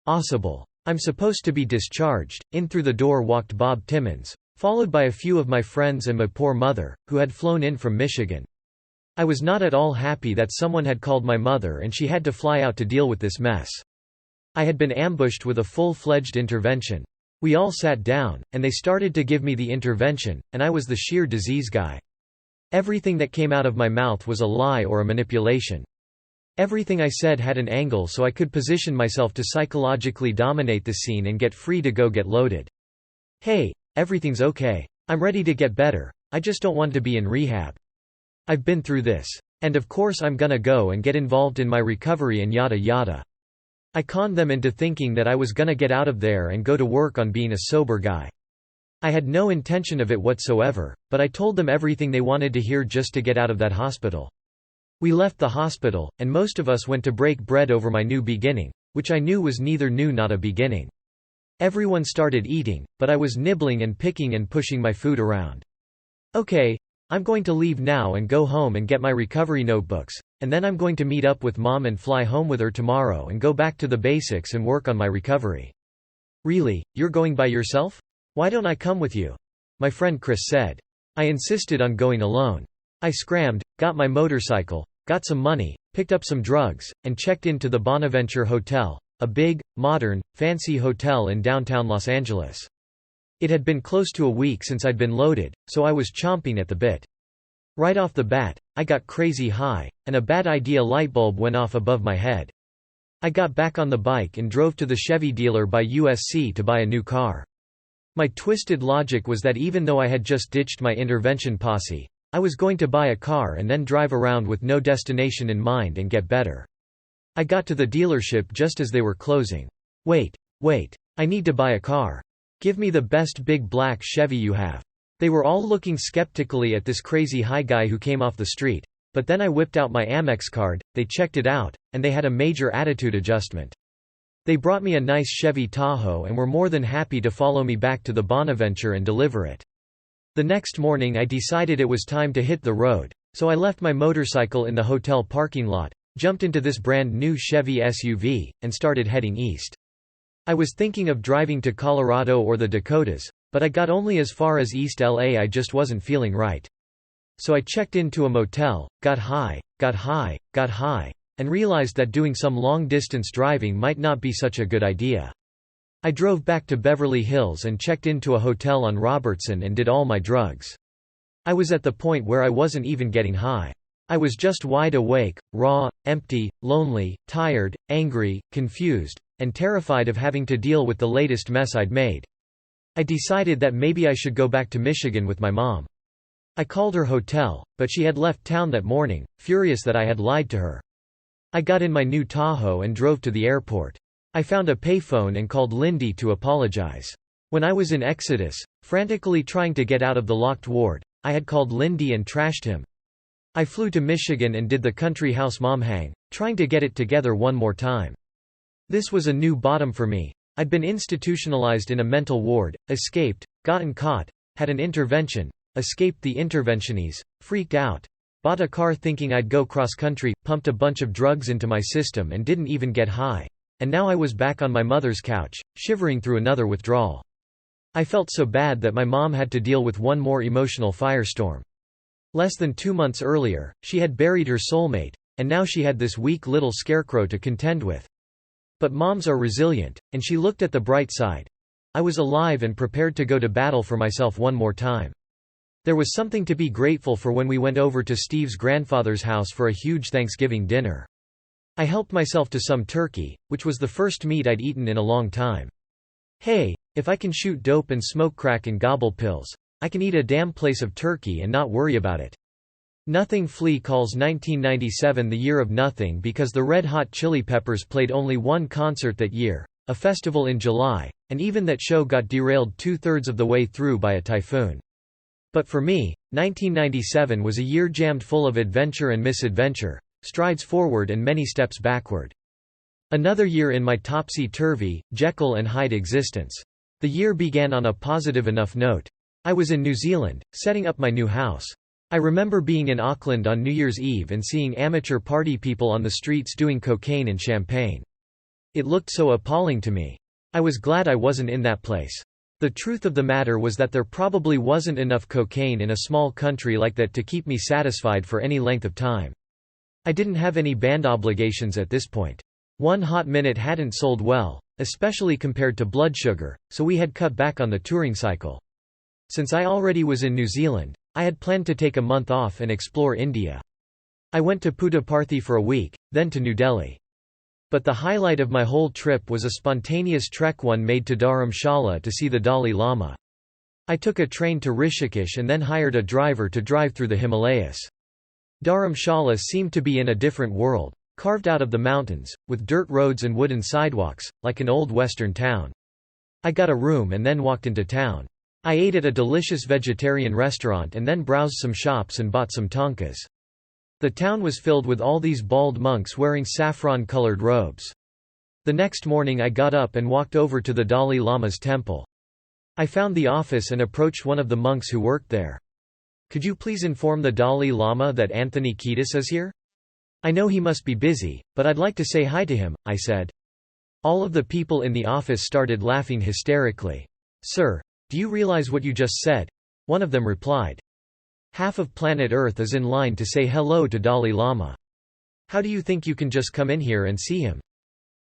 possible. I'm supposed to be discharged. In through the door walked Bob Timmons, followed by a few of my friends and my poor mother, who had flown in from Michigan. I was not at all happy that someone had called my mother and she had to fly out to deal with this mess. I had been ambushed with a full-fledged intervention. We all sat down, and they started to give me the intervention, and I was the sheer disease guy. Everything that came out of my mouth was a lie or a manipulation. Everything I said had an angle so I could position myself to psychologically dominate the scene and get free to go get loaded. Hey, everything's okay. I'm ready to get better, I just don't want to be in rehab. I've been through this. And of course I'm gonna go and get involved in my recovery and yada yada. I conned them into thinking that I was gonna get out of there and go to work on being a sober guy. I had no intention of it whatsoever, but I told them everything they wanted to hear just to get out of that hospital. We left the hospital, and most of us went to break bread over my new beginning, which I knew was neither new nor a beginning. Everyone started eating, but I was nibbling and picking and pushing my food around. Okay, I'm going to leave now and go home and get my recovery notebooks, and then I'm going to meet up with Mom and fly home with her tomorrow and go back to the basics and work on my recovery. Really, you're going by yourself? Why don't I come with you? My friend Chris said. I insisted on going alone. I scrammed, got my motorcycle, got some money, picked up some drugs, and checked into the Bonaventure Hotel, a big, modern, fancy hotel in downtown Los Angeles. It had been close to a week since I'd been loaded, so I was chomping at the bit. Right off the bat, I got crazy high, and a bad idea light bulb went off above my head. I got back on the bike and drove to the Chevy dealer by USC to buy a new car. My twisted logic was that even though I had just ditched my intervention posse, I was going to buy a car and then drive around with no destination in mind and get better. I got to the dealership just as they were closing. Wait. I need to buy a car. Give me the best big black Chevy you have. They were all looking skeptically at this crazy high guy who came off the street, but then I whipped out my Amex card, they checked it out, and they had a major attitude adjustment. They brought me a nice Chevy Tahoe and were more than happy to follow me back to the Bonaventure and deliver it. The next morning I decided it was time to hit the road, so I left my motorcycle in the hotel parking lot, jumped into this brand new Chevy SUV, and started heading east. I was thinking of driving to Colorado or the Dakotas, but I got only as far as East LA. I just wasn't feeling right. So I checked into a motel, got high, and realized that doing some long-distance driving might not be such a good idea. I drove back to Beverly Hills and checked into a hotel on Robertson and did all my drugs. I was at the point where I wasn't even getting high. I was just wide awake, raw, empty, lonely, tired, angry, confused, and terrified of having to deal with the latest mess I'd made. I decided that maybe I should go back to Michigan with my mom. I called her hotel, but she had left town that morning, furious that I had lied to her. I got in my new Tahoe and drove to the airport. I found a payphone and called Lindy to apologize. When I was in Exodus, frantically trying to get out of the locked ward, I had called Lindy and trashed him. I flew to Michigan and did the country house mom hang, trying to get it together one more time. This was a new bottom for me. I'd been institutionalized in a mental ward, escaped, gotten caught, had an intervention, escaped the interventionies, freaked out, bought a car thinking I'd go cross-country, pumped a bunch of drugs into my system and didn't even get high. And now I was back on my mother's couch, shivering through another withdrawal. I felt so bad that my mom had to deal with one more emotional firestorm. Less than 2 months earlier, she had buried her soulmate, and now she had this weak little scarecrow to contend with. But moms are resilient, and she looked at the bright side. I was alive and prepared to go to battle for myself one more time. There was something to be grateful for when we went over to Steve's grandfather's house for a huge Thanksgiving dinner. I helped myself to some turkey, which was the first meat I'd eaten in a long time. Hey, if I can shoot dope and smoke crack and gobble pills, I can eat a damn place of turkey and not worry about it. Nothing Flea calls 1997 the year of nothing because the Red Hot Chili Peppers played only one concert that year, a festival in July, and even that show got derailed 2/3 of the way through by a typhoon. But for me, 1997 was a year jammed full of adventure and misadventure, strides forward and many steps backward. Another year in my topsy-turvy, Jekyll and Hyde existence. The year began on a positive enough note. I was in New Zealand, setting up my new house. I remember being in Auckland on New Year's Eve and seeing amateur party people on the streets doing cocaine and champagne. It looked so appalling to me. I was glad I wasn't in that place. The truth of the matter was that there probably wasn't enough cocaine in a small country like that to keep me satisfied for any length of time. I didn't have any band obligations at this point. One Hot Minute hadn't sold well, especially compared to Blood Sugar, so we had cut back on the touring cycle. Since I already was in New Zealand, I had planned to take a month off and explore India. I went to Puttaparthi for a week, then to New Delhi. But the highlight of my whole trip was a spontaneous trek one made to Dharamshala to see the Dalai Lama. I took a train to Rishikesh and then hired a driver to drive through the Himalayas. Dharamshala seemed to be in a different world, carved out of the mountains, with dirt roads and wooden sidewalks, like an old western town. I got a room and then walked into town. I ate at a delicious vegetarian restaurant and then browsed some shops and bought some tonkas. The town was filled with all these bald monks wearing saffron-colored robes. The next morning I got up and walked over to the Dalai Lama's temple. I found the office and approached one of the monks who worked there. "Could you please inform the Dalai Lama that Anthony Kiedis is here? I know he must be busy, but I'd like to say hi to him," I said. All of the people in the office started laughing hysterically. "Sir, do you realize what you just said?" one of them replied. "Half of planet Earth is in line to say hello to Dalai Lama. How do you think you can just come in here and see him?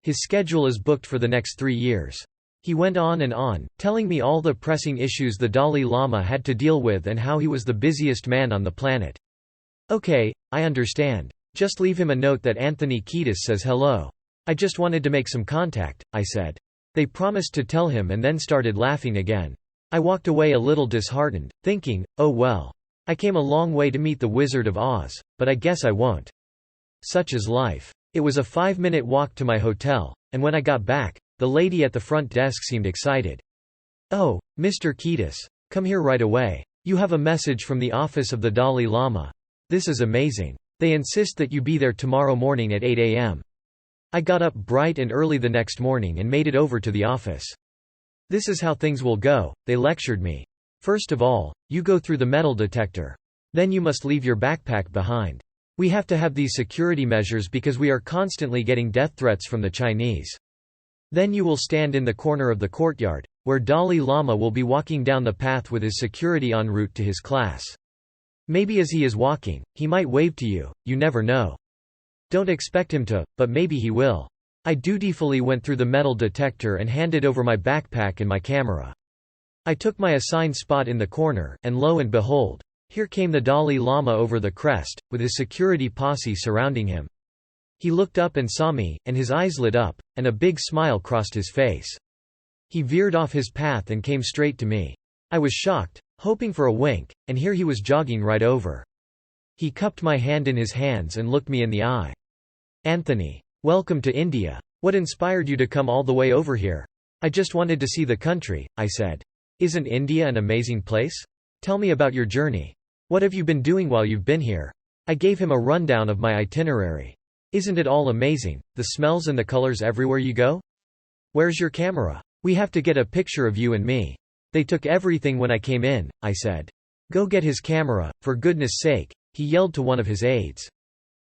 His schedule is booked for the next 3 years." He went on and on, telling me all the pressing issues the Dalai Lama had to deal with and how he was the busiest man on the planet. "Okay, I understand. Just leave him a note that Anthony Kiedis says hello. I just wanted to make some contact," I said. They promised to tell him and then started laughing again. I walked away a little disheartened, thinking, oh well. I came a long way to meet the Wizard of Oz, but I guess I won't. Such is life. It was a 5-minute walk to my hotel, and when I got back, the lady at the front desk seemed excited. "Oh, Mr. Kiedis. Come here right away. You have a message from the office of the Dalai Lama. This is amazing. They insist that you be there tomorrow morning at 8 a.m. I got up bright and early the next morning and made it over to the office. This is how things will go, they lectured me. First of all, you go through the metal detector. Then you must leave your backpack behind. We have to have these security measures because we are constantly getting death threats from the Chinese. Then you will stand in the corner of the courtyard, where Dalai Lama will be walking down the path with his security en route to his class. Maybe as he is walking, he might wave to you, you never know. Don't expect him to, but maybe he will. I dutifully went through the metal detector and handed over my backpack and my camera. I took my assigned spot in the corner, and lo and behold, here came the Dalai Lama over the crest, with his security posse surrounding him. He looked up and saw me, and his eyes lit up, and a big smile crossed his face. He veered off his path and came straight to me. I was shocked, hoping for a wink, and here he was jogging right over. He cupped my hand in his hands and looked me in the eye. "Anthony, welcome to India. What inspired you to come all the way over here?" "I just wanted to see the country," I said. "Isn't India an amazing place? Tell me about your journey. What have you been doing while you've been here?" I gave him a rundown of my itinerary. "Isn't it all amazing, the smells and the colors everywhere you go? Where's your camera? We have to get a picture of you and me. They took everything when I came in," I said. "Go get his camera, for goodness sake," he yelled to one of his aides.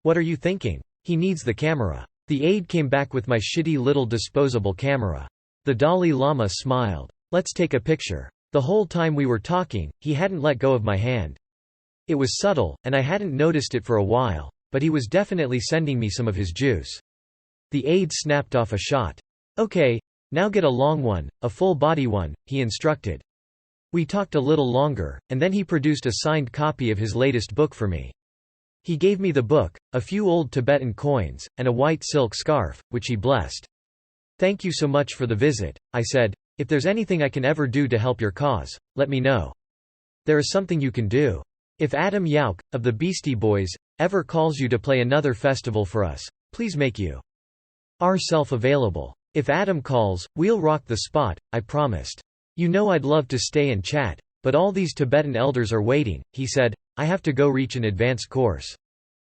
"What are you thinking? He needs the camera." The aide came back with my shitty little disposable camera. The Dalai Lama smiled. "Let's take a picture." The whole time we were talking, he hadn't let go of my hand. It was subtle, and I hadn't noticed it for a while, but he was definitely sending me some of his juice. The aide snapped off a shot. "Okay, now get a long one, a full-body one," he instructed. We talked a little longer, and then he produced a signed copy of his latest book for me. He gave me the book, a few old Tibetan coins, and a white silk scarf, which he blessed. "Thank you so much for the visit," I said. "If there's anything I can ever do to help your cause, let me know." "There is something you can do. If Adam Yauch, of the Beastie Boys, ever calls you to play another festival for us, please make yourself available. If Adam calls, we'll rock the spot," I promised. "You know I'd love to stay and chat, but all these Tibetan elders are waiting," he said. "I have to go reach an advanced course."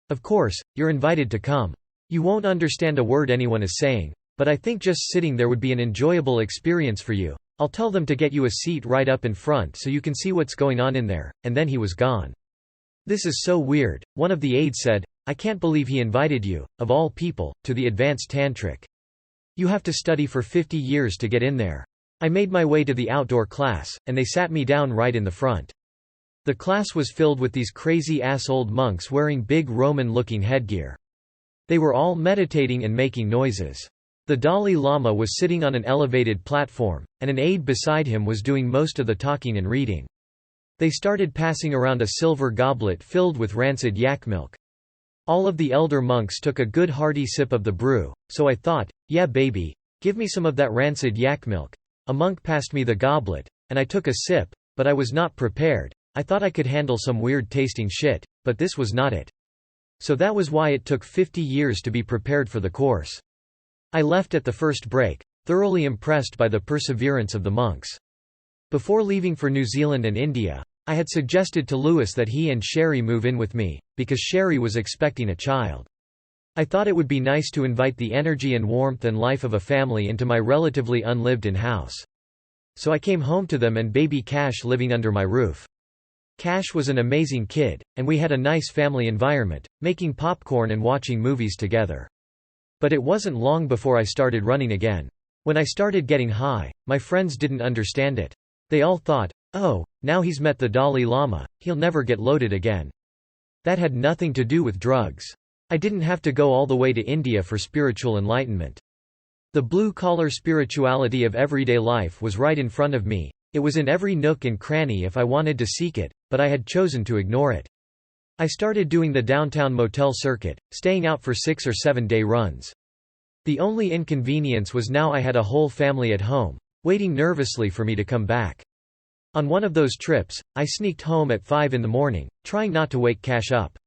"Of course, you're invited to come. You won't understand a word anyone is saying, but I think just sitting there would be an enjoyable experience for you. I'll tell them to get you a seat right up in front so you can see what's going on in there," and then he was gone. "This is so weird," one of the aides said. "I can't believe he invited you, of all people, to the advanced tantric. You have to study for 50 years to get in there." I made my way to the outdoor class, and they sat me down right in the front. The class was filled with these crazy-ass old monks wearing big Roman-looking headgear. They were all meditating and making noises. The Dalai Lama was sitting on an elevated platform, and an aide beside him was doing most of the talking and reading. They started passing around a silver goblet filled with rancid yak milk. All of the elder monks took a good hearty sip of the brew, so I thought, yeah baby, give me some of that rancid yak milk. A monk passed me the goblet, and I took a sip, but I was not prepared. I thought I could handle some weird tasting shit, but this was not it. So that was why it took 50 years to be prepared for the course. I left at the first break, thoroughly impressed by the perseverance of the monks. Before leaving for New Zealand and India, I had suggested to Lewis that he and Sherry move in with me, because Sherry was expecting a child. I thought it would be nice to invite the energy and warmth and life of a family into my relatively unlived-in house. So I came home to them and baby Cash living under my roof. Cash was an amazing kid, and we had a nice family environment, making popcorn and watching movies together. But it wasn't long before I started running again. When I started getting high, my friends didn't understand it. They all thought, "Oh, now he's met the Dalai Lama, he'll never get loaded again." That had nothing to do with drugs. I didn't have to go all the way to India for spiritual enlightenment. The blue-collar spirituality of everyday life was right in front of me. It was in every nook and cranny if I wanted to seek it, but I had chosen to ignore it. I started doing the downtown motel circuit, staying out for 6 or 7 day runs. The only inconvenience was now I had a whole family at home, waiting nervously for me to come back. On one of those trips, I sneaked home at 5 in the morning, trying not to wake Cash up.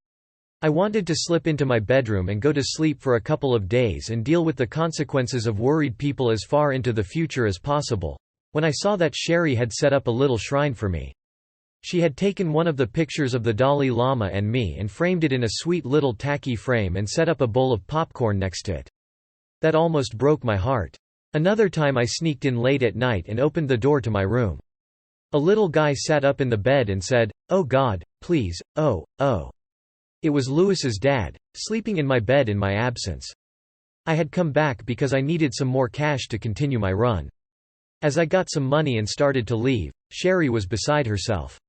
I wanted to slip into my bedroom and go to sleep for a couple of days and deal with the consequences of worried people as far into the future as possible, when I saw that Sherry had set up a little shrine for me. She had taken one of the pictures of the Dalai Lama and me and framed it in a sweet little tacky frame and set up a bowl of popcorn next to it. That almost broke my heart. Another time I sneaked in late at night and opened the door to my room. A little guy sat up in the bed and said, "Oh God, please, oh, oh." It was Louis's dad, sleeping in my bed in my absence. I had come back because I needed some more cash to continue my run. As I got some money and started to leave, Sherry was beside herself.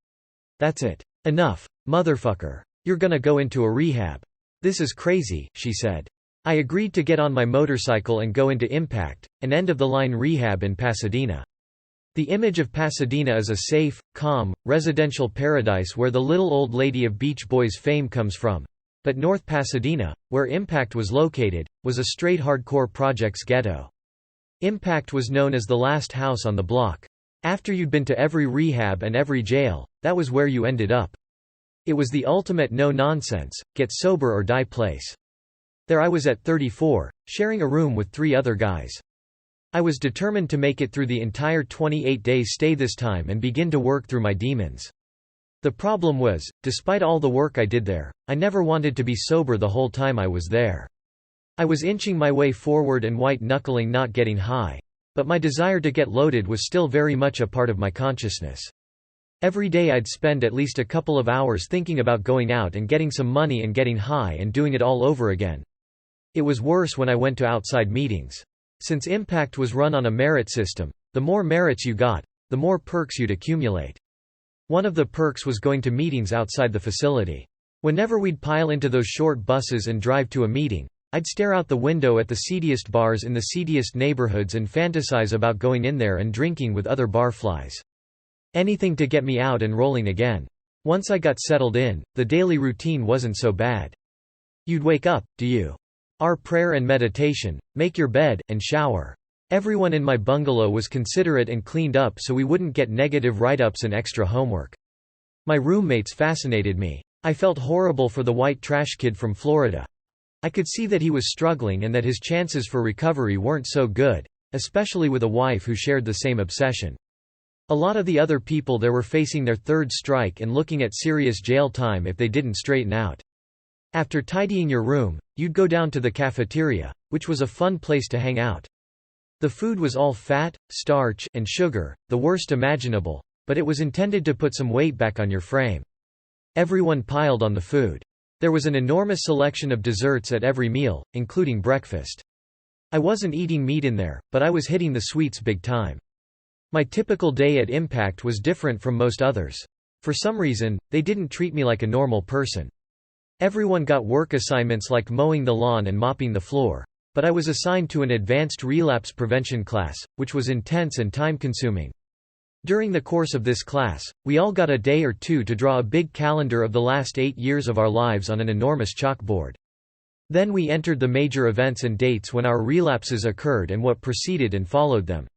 "That's it. Enough, motherfucker. You're gonna go into a rehab. This is crazy," she said. I agreed to get on my motorcycle and go into Impact, an end-of-the-line rehab in Pasadena. The image of Pasadena is a safe, calm, residential paradise where the little old lady of Beach Boys fame comes from. But North Pasadena, where Impact was located, was a straight hardcore projects ghetto. Impact was known as the last house on the block. After you'd been to every rehab and every jail, that was where you ended up. It was the ultimate no-nonsense, get sober or die place. There I was at 34, sharing a room with 3 other guys. I was determined to make it through the entire 28-day stay this time and begin to work through my demons. The problem was, despite all the work I did there, I never wanted to be sober the whole time I was there. I was inching my way forward and white-knuckling not getting high. But my desire to get loaded was still very much a part of my consciousness. Every day I'd spend at least a couple of hours thinking about going out and getting some money and getting high and doing it all over again. It was worse when I went to outside meetings. Since Impact was run on a merit system, the more merits you got, the more perks you'd accumulate. One of the perks was going to meetings outside the facility. Whenever we'd pile into those short buses and drive to a meeting, I'd stare out the window at the seediest bars in the seediest neighborhoods and fantasize about going in there and drinking with other barflies. Anything to get me out and rolling again. Once I got settled in, the daily routine wasn't so bad. You'd wake up, do you? Our prayer and meditation, make your bed, and shower. Everyone in my bungalow was considerate and cleaned up so we wouldn't get negative write-ups and extra homework. My roommates fascinated me. I felt horrible for the white trash kid from Florida. I could see that he was struggling and that his chances for recovery weren't so good, especially with a wife who shared the same obsession. A lot of the other people there were facing their 3rd strike and looking at serious jail time if they didn't straighten out. After tidying your room, you'd go down to the cafeteria, which was a fun place to hang out. The food was all fat, starch, and sugar, the worst imaginable, but it was intended to put some weight back on your frame. Everyone piled on the food. There was an enormous selection of desserts at every meal, including breakfast. I wasn't eating meat in there, but I was hitting the sweets big time. My typical day at Impact was different from most others. For some reason, they didn't treat me like a normal person. Everyone got work assignments like mowing the lawn and mopping the floor, but I was assigned to an advanced relapse prevention class, which was intense and time-consuming. During the course of this class, we all got a day or two to draw a big calendar of the last 8 years of our lives on an enormous chalkboard. Then we entered the major events and dates when our relapses occurred and what preceded and followed them.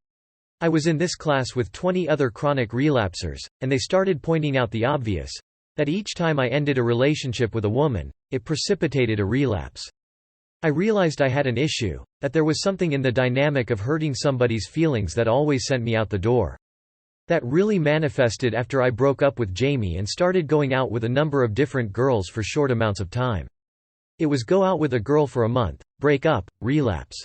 I was in this class with 20 other chronic relapsers, and they started pointing out the obvious. That each time I ended a relationship with a woman, it precipitated a relapse. I realized I had an issue, that there was something in the dynamic of hurting somebody's feelings that always sent me out the door. That really manifested after I broke up with Jamie and started going out with a number of different girls for short amounts of time. It was go out with a girl for a month, break up, relapse.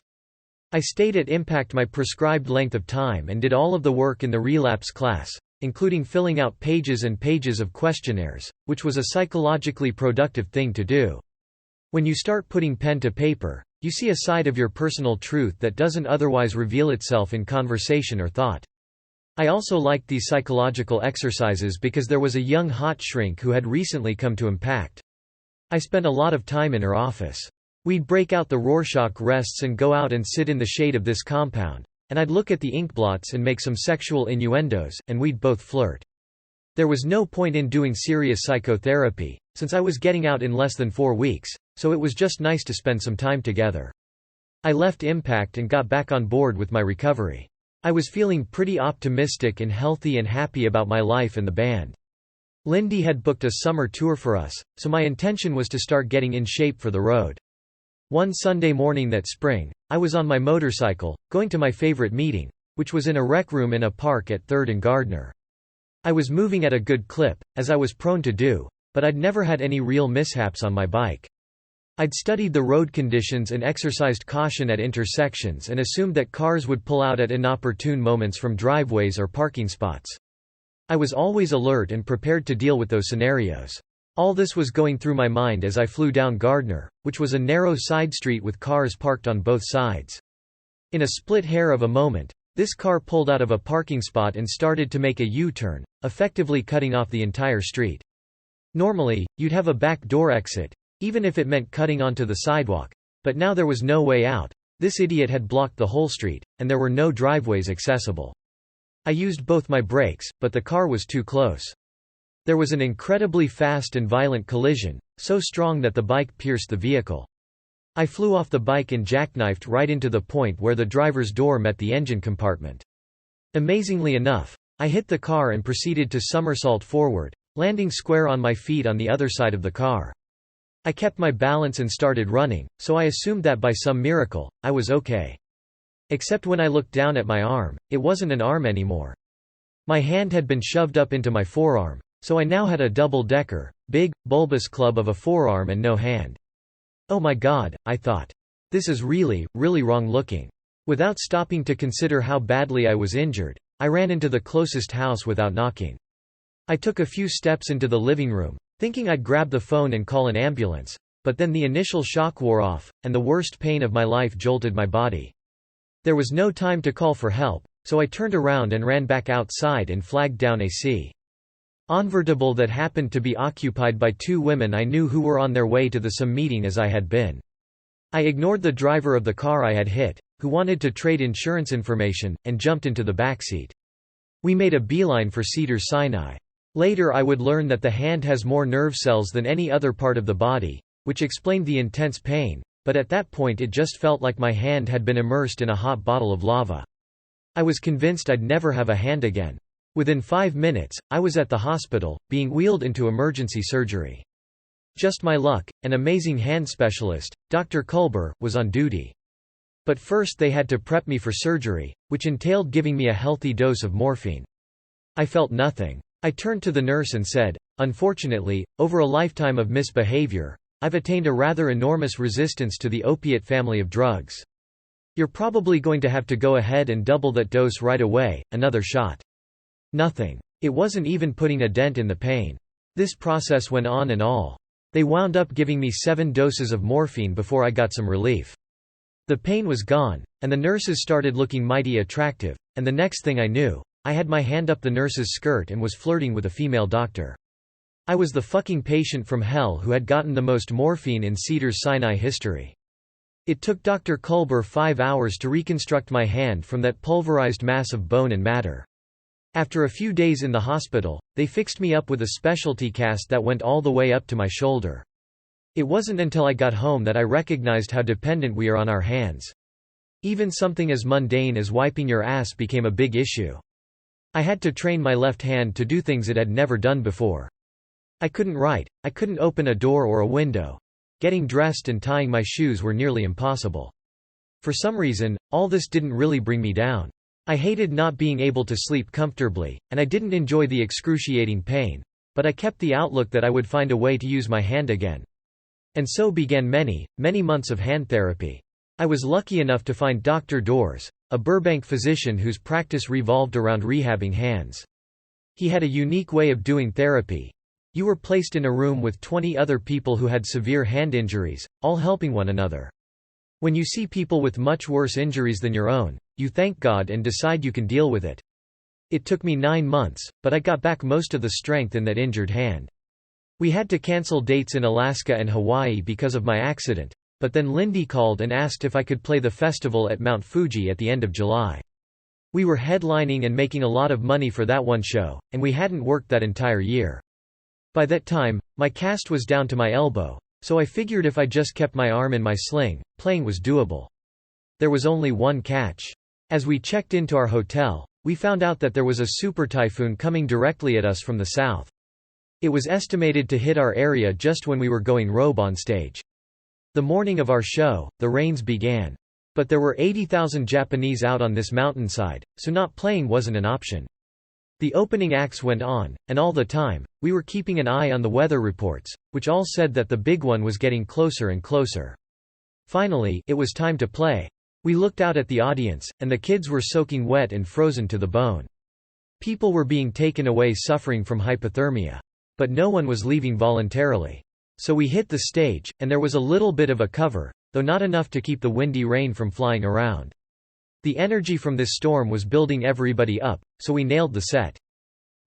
I stayed at Impact my prescribed length of time and did all of the work in the relapse class, including filling out pages and pages of questionnaires, which was a psychologically productive thing to do. When you start putting pen to paper, you see a side of your personal truth that doesn't otherwise reveal itself in conversation or thought. I also liked these psychological exercises because there was a young hot shrink who had recently come to Impact. I spent a lot of time in her office. We'd break out the Rorschach rests and go out and sit in the shade of this compound. And I'd look at the inkblots and make some sexual innuendos, and we'd both flirt. There was no point in doing serious psychotherapy, since I was getting out in less than 4 weeks, so it was just nice to spend some time together. I left Impact and got back on board with my recovery. I was feeling pretty optimistic and healthy and happy about my life and the band. Lindy had booked a summer tour for us, so my intention was to start getting in shape for the road. One Sunday morning that spring, I was on my motorcycle, going to my favorite meeting, which was in a rec room in a park at 3rd and Gardner. I was moving at a good clip, as I was prone to do, but I'd never had any real mishaps on my bike. I'd studied the road conditions and exercised caution at intersections and assumed that cars would pull out at inopportune moments from driveways or parking spots. I was always alert and prepared to deal with those scenarios. All this was going through my mind as I flew down Gardner, which was a narrow side street with cars parked on both sides. In a split hair of a moment, this car pulled out of a parking spot and started to make a U-turn, effectively cutting off the entire street. Normally, you'd have a back door exit, even if it meant cutting onto the sidewalk, but now there was no way out. This idiot had blocked the whole street, and there were no driveways accessible. I used both my brakes, but the car was too close. There was an incredibly fast and violent collision, so strong that the bike pierced the vehicle. I flew off the bike and jackknifed right into the point where the driver's door met the engine compartment. Amazingly enough, I hit the car and proceeded to somersault forward, landing square on my feet on the other side of the car. I kept my balance and started running, so I assumed that by some miracle, I was okay. Except when I looked down at my arm, it wasn't an arm anymore. My hand had been shoved up into my forearm, so I now had a double-decker, big, bulbous club of a forearm and no hand. Oh my God, I thought. This is really, really wrong looking. Without stopping to consider how badly I was injured, I ran into the closest house without knocking. I took a few steps into the living room, thinking I'd grab the phone and call an ambulance, but then the initial shock wore off, and the worst pain of my life jolted my body. There was no time to call for help, so I turned around and ran back outside and flagged down a convertible that happened to be occupied by 2 women I knew who were on their way to the same meeting as I had been. I ignored the driver of the car I had hit, who wanted to trade insurance information, and jumped into the backseat. We made a beeline for Cedars-Sinai. Later I would learn that the hand has more nerve cells than any other part of the body, which explained the intense pain, but at that point it just felt like my hand had been immersed in a hot bottle of lava. I was convinced I'd never have a hand again. Within 5 minutes, I was at the hospital, being wheeled into emergency surgery. Just my luck, an amazing hand specialist, Dr. Culber, was on duty. But first they had to prep me for surgery, which entailed giving me a healthy dose of morphine. I felt nothing. I turned to the nurse and said, "Unfortunately, over a lifetime of misbehavior, I've attained a rather enormous resistance to the opiate family of drugs. You're probably going to have to go ahead and double that dose right away, another shot." Nothing. It wasn't even putting a dent in the pain. This process went on and all. They wound up giving me 7 doses of morphine before I got some relief. The pain was gone, and the nurses started looking mighty attractive, and the next thing I knew, I had my hand up the nurse's skirt and was flirting with a female doctor. I was the fucking patient from hell who had gotten the most morphine in Cedars-Sinai history. It took Dr. Culber 5 hours to reconstruct my hand from that pulverized mass of bone and matter. After a few days in the hospital, they fixed me up with a specialty cast that went all the way up to my shoulder. It wasn't until I got home that I recognized how dependent we are on our hands. Even something as mundane as wiping your ass became a big issue. I had to train my left hand to do things it had never done before. I couldn't write, I couldn't open a door or a window. Getting dressed and tying my shoes were nearly impossible. For some reason, all this didn't really bring me down. I hated not being able to sleep comfortably, and I didn't enjoy the excruciating pain, but I kept the outlook that I would find a way to use my hand again. And so began many, many months of hand therapy. I was lucky enough to find Dr. Doors, a Burbank physician whose practice revolved around rehabbing hands. He had a unique way of doing therapy. You were placed in a room with 20 other people who had severe hand injuries, all helping one another. When you see people with much worse injuries than your own, you thank God and decide you can deal with it. It took me 9 months, but I got back most of the strength in that injured hand. We had to cancel dates in Alaska and Hawaii because of my accident, but then Lindy called and asked if I could play the festival at Mount Fuji at the end of July. We were headlining and making a lot of money for that one show, and we hadn't worked that entire year. By that time, my cast was down to my elbow, so I figured if I just kept my arm in my sling, playing was doable. There was only one catch. As we checked into our hotel, we found out that there was a super typhoon coming directly at us from the south. It was estimated to hit our area just when we were going robe on stage. The morning of our show, the rains began. But there were 80,000 Japanese out on this mountainside, so not playing wasn't an option. The opening acts went on, and all the time, we were keeping an eye on the weather reports, which all said that the big one was getting closer and closer. Finally, it was time to play. We looked out at the audience, and the kids were soaking wet and frozen to the bone. People were being taken away suffering from hypothermia. But no one was leaving voluntarily. So we hit the stage, and there was a little bit of a cover, though not enough to keep the windy rain from flying around. The energy from this storm was building everybody up, so we nailed the set.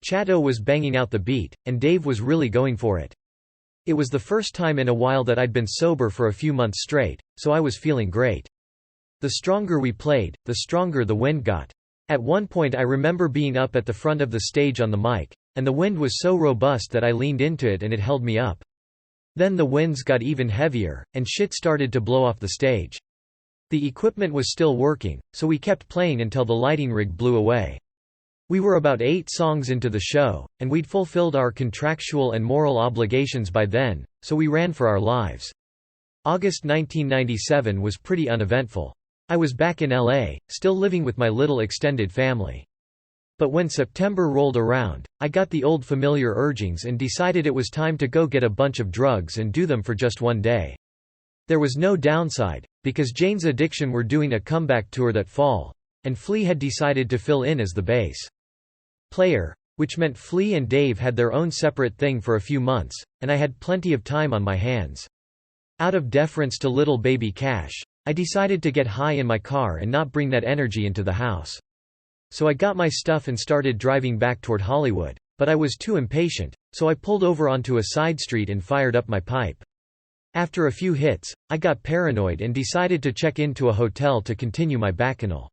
Chato was banging out the beat, and Dave was really going for it. It was the first time in a while that I'd been sober for a few months straight, so I was feeling great. The stronger we played, the stronger the wind got. At one point I remember being up at the front of the stage on the mic, and the wind was so robust that I leaned into it and it held me up. Then the winds got even heavier, and shit started to blow off the stage. The equipment was still working, so we kept playing until the lighting rig blew away. We were about 8 songs into the show, and we'd fulfilled our contractual and moral obligations by then, so we ran for our lives. August 1997 was pretty uneventful. I was back in LA, still living with my little extended family. But when September rolled around, I got the old familiar urgings and decided it was time to go get a bunch of drugs and do them for just one day. There was no downside, because Jane's Addiction were doing a comeback tour that fall, and Flea had decided to fill in as the bass player, which meant Flea and Dave had their own separate thing for a few months, and I had plenty of time on my hands. Out of deference to little baby Cash, I decided to get high in my car and not bring that energy into the house. So I got my stuff and started driving back toward Hollywood, but I was too impatient, so I pulled over onto a side street and fired up my pipe. After a few hits, I got paranoid and decided to check into a hotel to continue my bacchanal.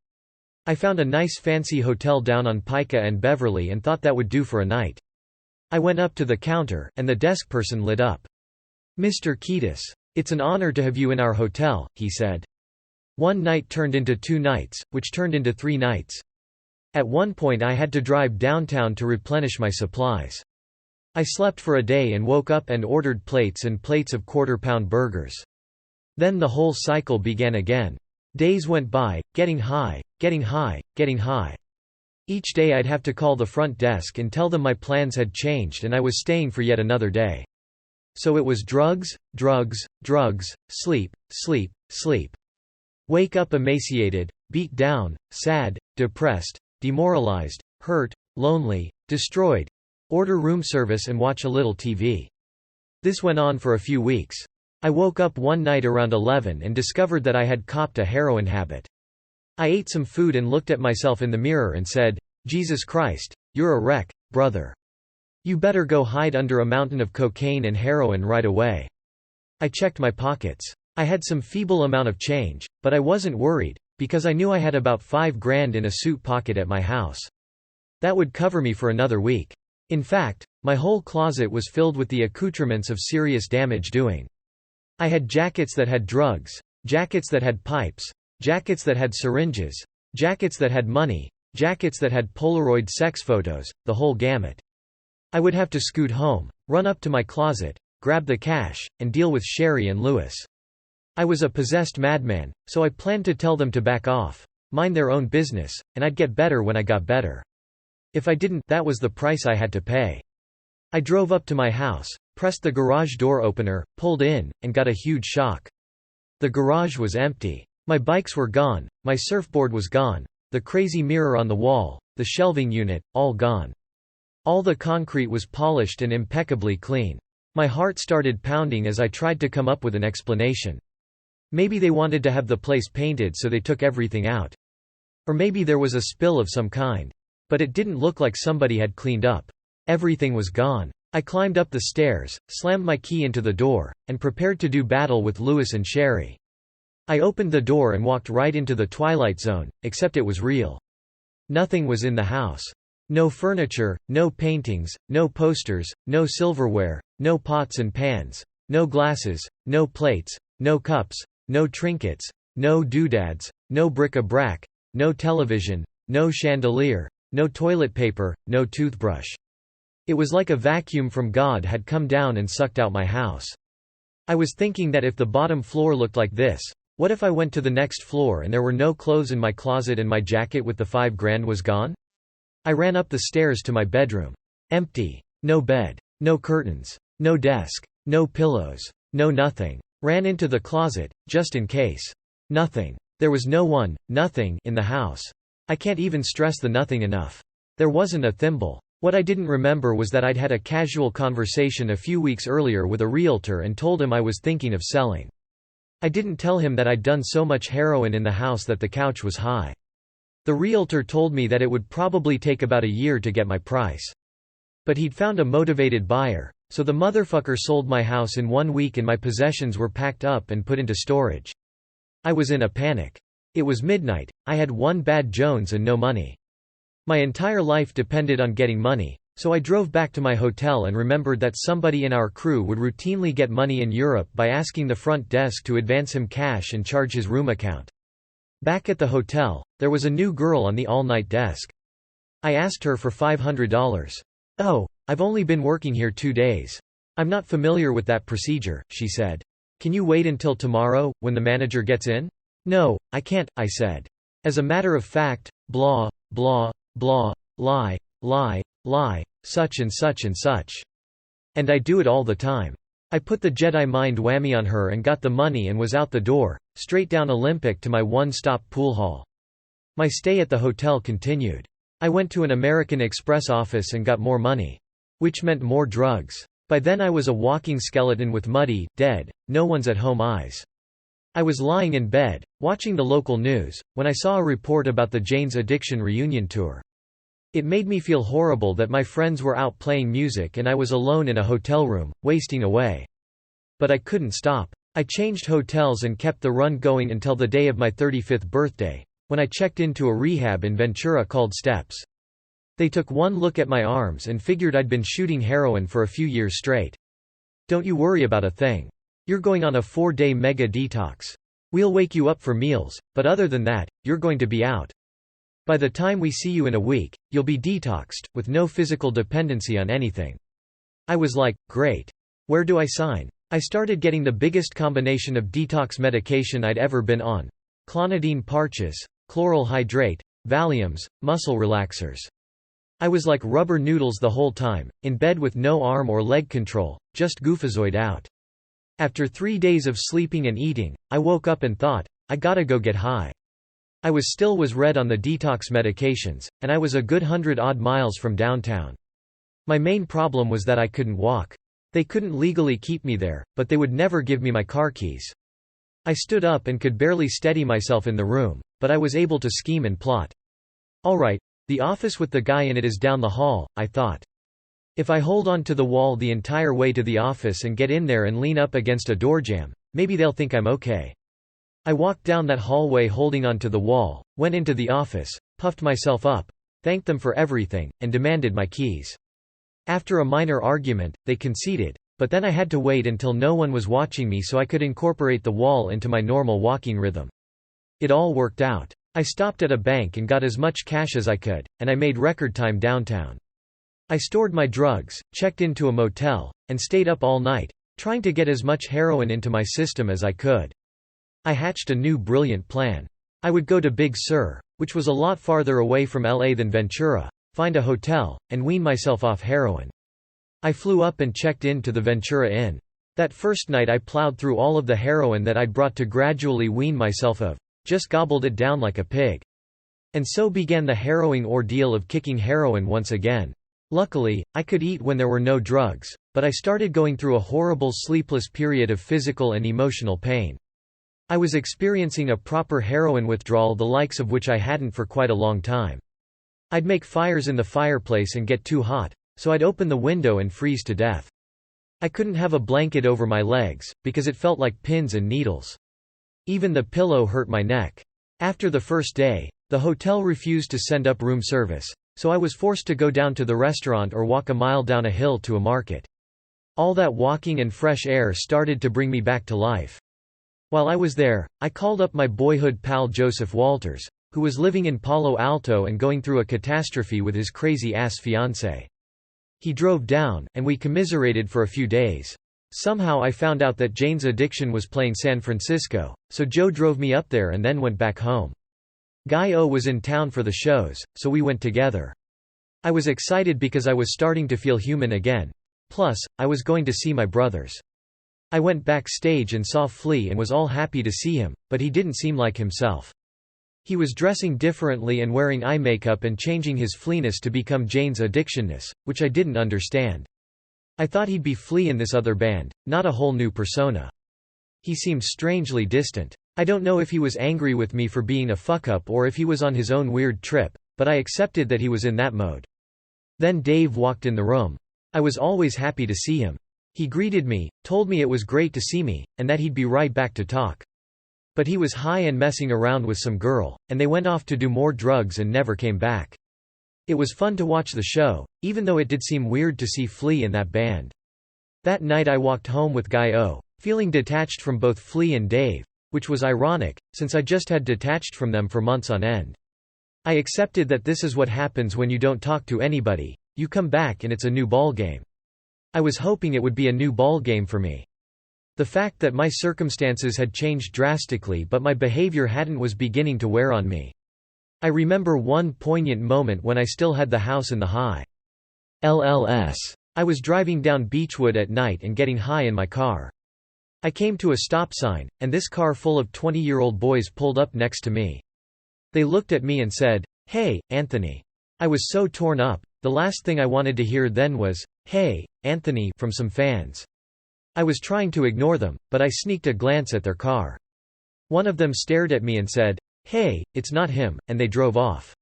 I found a nice fancy hotel down on Pica and Beverly and thought that would do for a night. I went up to the counter, and the desk person lit up. "Mr. Kiedis, it's an honor to have you in our hotel," he said. One night turned into 2 nights, which turned into 3 nights. At one point I had to drive downtown to replenish my supplies. I slept for a day and woke up and ordered plates and plates of quarter-pound burgers. Then the whole cycle began again. Days went by, getting high, getting high, getting high. Each day I'd have to call the front desk and tell them my plans had changed and I was staying for yet another day. So it was drugs, drugs, drugs, sleep, sleep, sleep. Wake up emaciated, beat down, sad, depressed, demoralized, hurt, lonely, destroyed. Order room service and watch a little TV. This went on for a few weeks. I woke up one night around 11 and discovered that I had copped a heroin habit. I ate some food and looked at myself in the mirror and said, "Jesus Christ, you're a wreck, brother. You better go hide under a mountain of cocaine and heroin right away." I checked my pockets. I had some feeble amount of change, but I wasn't worried, because I knew I had about $5,000 in a suit pocket at my house. That would cover me for another week. In fact, my whole closet was filled with the accoutrements of serious damage doing. I had jackets that had drugs, jackets that had pipes, jackets that had syringes, jackets that had money, jackets that had Polaroid sex photos, the whole gamut. I would have to scoot home, run up to my closet, grab the cash, and deal with Sherry and Louis. I was a possessed madman, so I planned to tell them to back off, mind their own business, and I'd get better when I got better. If I didn't, that was the price I had to pay. I drove up to my house, pressed the garage door opener, pulled in, and got a huge shock. The garage was empty. My bikes were gone, my surfboard was gone, the crazy mirror on the wall, the shelving unit, all gone. All the concrete was polished and impeccably clean. My heart started pounding as I tried to come up with an explanation. Maybe they wanted to have the place painted so they took everything out. Or maybe there was a spill of some kind. But it didn't look like somebody had cleaned up. Everything was gone. I climbed up the stairs, slammed my key into the door, and prepared to do battle with Louis and Sherry. I opened the door and walked right into the Twilight Zone, except it was real. Nothing was in the house. No furniture, no paintings, no posters, no silverware, no pots and pans, no glasses, no plates, no cups, no trinkets, no doodads, no bric-a-brac, no television, no chandelier, no toilet paper, no toothbrush. It was like a vacuum from God had come down and sucked out my house. I was thinking that if the bottom floor looked like this, what if I went to the next floor and there were no clothes in my closet and my jacket with the $5,000 was gone? I ran up the stairs to my bedroom. Empty. No bed. No curtains. No desk. No pillows. No nothing. Ran into the closet, just in case. Nothing. There was no one, nothing, in the house. I can't even stress the nothing enough. There wasn't a thimble. What I didn't remember was that I'd had a casual conversation a few weeks earlier with a realtor and told him I was thinking of selling. I didn't tell him that I'd done so much heroin in the house that the couch was high. The realtor told me that it would probably take about a year to get my price. But he'd found a motivated buyer, so the motherfucker sold my house in 1 week and my possessions were packed up and put into storage. I was in a panic. It was midnight, I had one bad Jones and no money. My entire life depended on getting money, so I drove back to my hotel and remembered that somebody in our crew would routinely get money in Europe by asking the front desk to advance him cash and charge his room account. Back at the hotel, there was a new girl on the all-night desk. I asked her for $500. "Oh, I've only been working here 2 days. I'm not familiar with that procedure," she said. "Can you wait until tomorrow, when the manager gets in?" "No, I can't," I said. "As a matter of fact, blah, blah, blah, lie, lie, lie, such and such and such. And I do it all the time." I put the Jedi mind whammy on her and got the money and was out the door, straight down Olympic to my one-stop pool hall. My stay at the hotel continued. I went to an American Express office and got more money. Which meant more drugs. By then I was a walking skeleton with muddy, dead, no-one's-at-home eyes. I was lying in bed, watching the local news, when I saw a report about the Jane's Addiction reunion tour. It made me feel horrible that my friends were out playing music and I was alone in a hotel room, wasting away. But I couldn't stop. I changed hotels and kept the run going until the day of my 35th birthday, when I checked into a rehab in Ventura called Steps. They took one look at my arms and figured I'd been shooting heroin for a few years straight. "Don't you worry about a thing. You're going on a 4-day mega detox. We'll wake you up for meals, but other than that, you're going to be out. By the time we see you in a week, you'll be detoxed, with no physical dependency on anything." I was like, great. Where do I sign? I started getting the biggest combination of detox medication I'd ever been on. Clonidine patches, chloral hydrate, Valiums, muscle relaxers. I was like rubber noodles the whole time, in bed with no arm or leg control, just goofazoid out. After 3 days of sleeping and eating, I woke up and thought, I gotta go get high. I was red on the detox medications, and I was a good 100-odd miles from downtown. My main problem was that I couldn't walk. They couldn't legally keep me there, but they would never give me my car keys. I stood up and could barely steady myself in the room, but I was able to scheme and plot. Alright, the office with the guy in it is down the hall, I thought. If I hold on to the wall the entire way to the office and get in there and lean up against a doorjamb, maybe they'll think I'm okay. I walked down that hallway holding onto the wall, went into the office, puffed myself up, thanked them for everything, and demanded my keys. After a minor argument, they conceded, but then I had to wait until no one was watching me so I could incorporate the wall into my normal walking rhythm. It all worked out. I stopped at a bank and got as much cash as I could, and I made record time downtown. I stored my drugs, checked into a motel, and stayed up all night, trying to get as much heroin into my system as I could. I hatched a new brilliant plan. I would go to Big Sur, which was a lot farther away from LA than Ventura, find a hotel, and wean myself off heroin. I flew up and checked in to the Ventura Inn. That first night I plowed through all of the heroin that I'd brought to gradually wean myself of, just gobbled it down like a pig. And so began the harrowing ordeal of kicking heroin once again. Luckily, I could eat when there were no drugs, but I started going through a horrible sleepless period of physical and emotional pain. I was experiencing a proper heroin withdrawal the likes of which I hadn't for quite a long time. I'd make fires in the fireplace and get too hot, so I'd open the window and freeze to death. I couldn't have a blanket over my legs, because it felt like pins and needles. Even the pillow hurt my neck. After the first day, the hotel refused to send up room service, so I was forced to go down to the restaurant or walk a mile down a hill to a market. All that walking and fresh air started to bring me back to life. While I was there, I called up my boyhood pal Joseph Walters, who was living in Palo Alto and going through a catastrophe with his crazy-ass fiancée. He drove down, and we commiserated for a few days. Somehow I found out that Jane's addiction was playing San Francisco, so Joe drove me up there and then went back home. Guy O was in town for the shows, so we went together. I was excited because I was starting to feel human again. Plus, I was going to see my brothers. I went backstage and saw Flea and was all happy to see him, but he didn't seem like himself. He was dressing differently and wearing eye makeup and changing his Flea-ness to become Jane's addictionness, which I didn't understand. I thought he'd be Flea in this other band, not a whole new persona. He seemed strangely distant. I don't know if he was angry with me for being a fuck-up or if he was on his own weird trip, but I accepted that he was in that mode. Then Dave walked in the room. I was always happy to see him. He greeted me, told me it was great to see me, and that he'd be right back to talk. But he was high and messing around with some girl, and they went off to do more drugs and never came back. It was fun to watch the show, even though it did seem weird to see Flea in that band. That night I walked home with Guy O, feeling detached from both Flea and Dave, which was ironic, since I just had detached from them for months on end. I accepted that this is what happens when you don't talk to anybody, you come back and it's a new ballgame. I was hoping it would be a new ballgame for me. The fact that my circumstances had changed drastically but my behavior hadn't was beginning to wear on me. I remember one poignant moment when I still had the house in the high LLS. I was driving down Beechwood at night and getting high in my car. I came to a stop sign, and this car full of 20-year-old boys pulled up next to me. They looked at me and said, "Hey, Anthony." I was so torn up, the last thing I wanted to hear then was, "Hey, Anthony," from some fans. I was trying to ignore them, but I sneaked a glance at their car. One of them stared at me and said, "Hey, it's not him," and they drove off.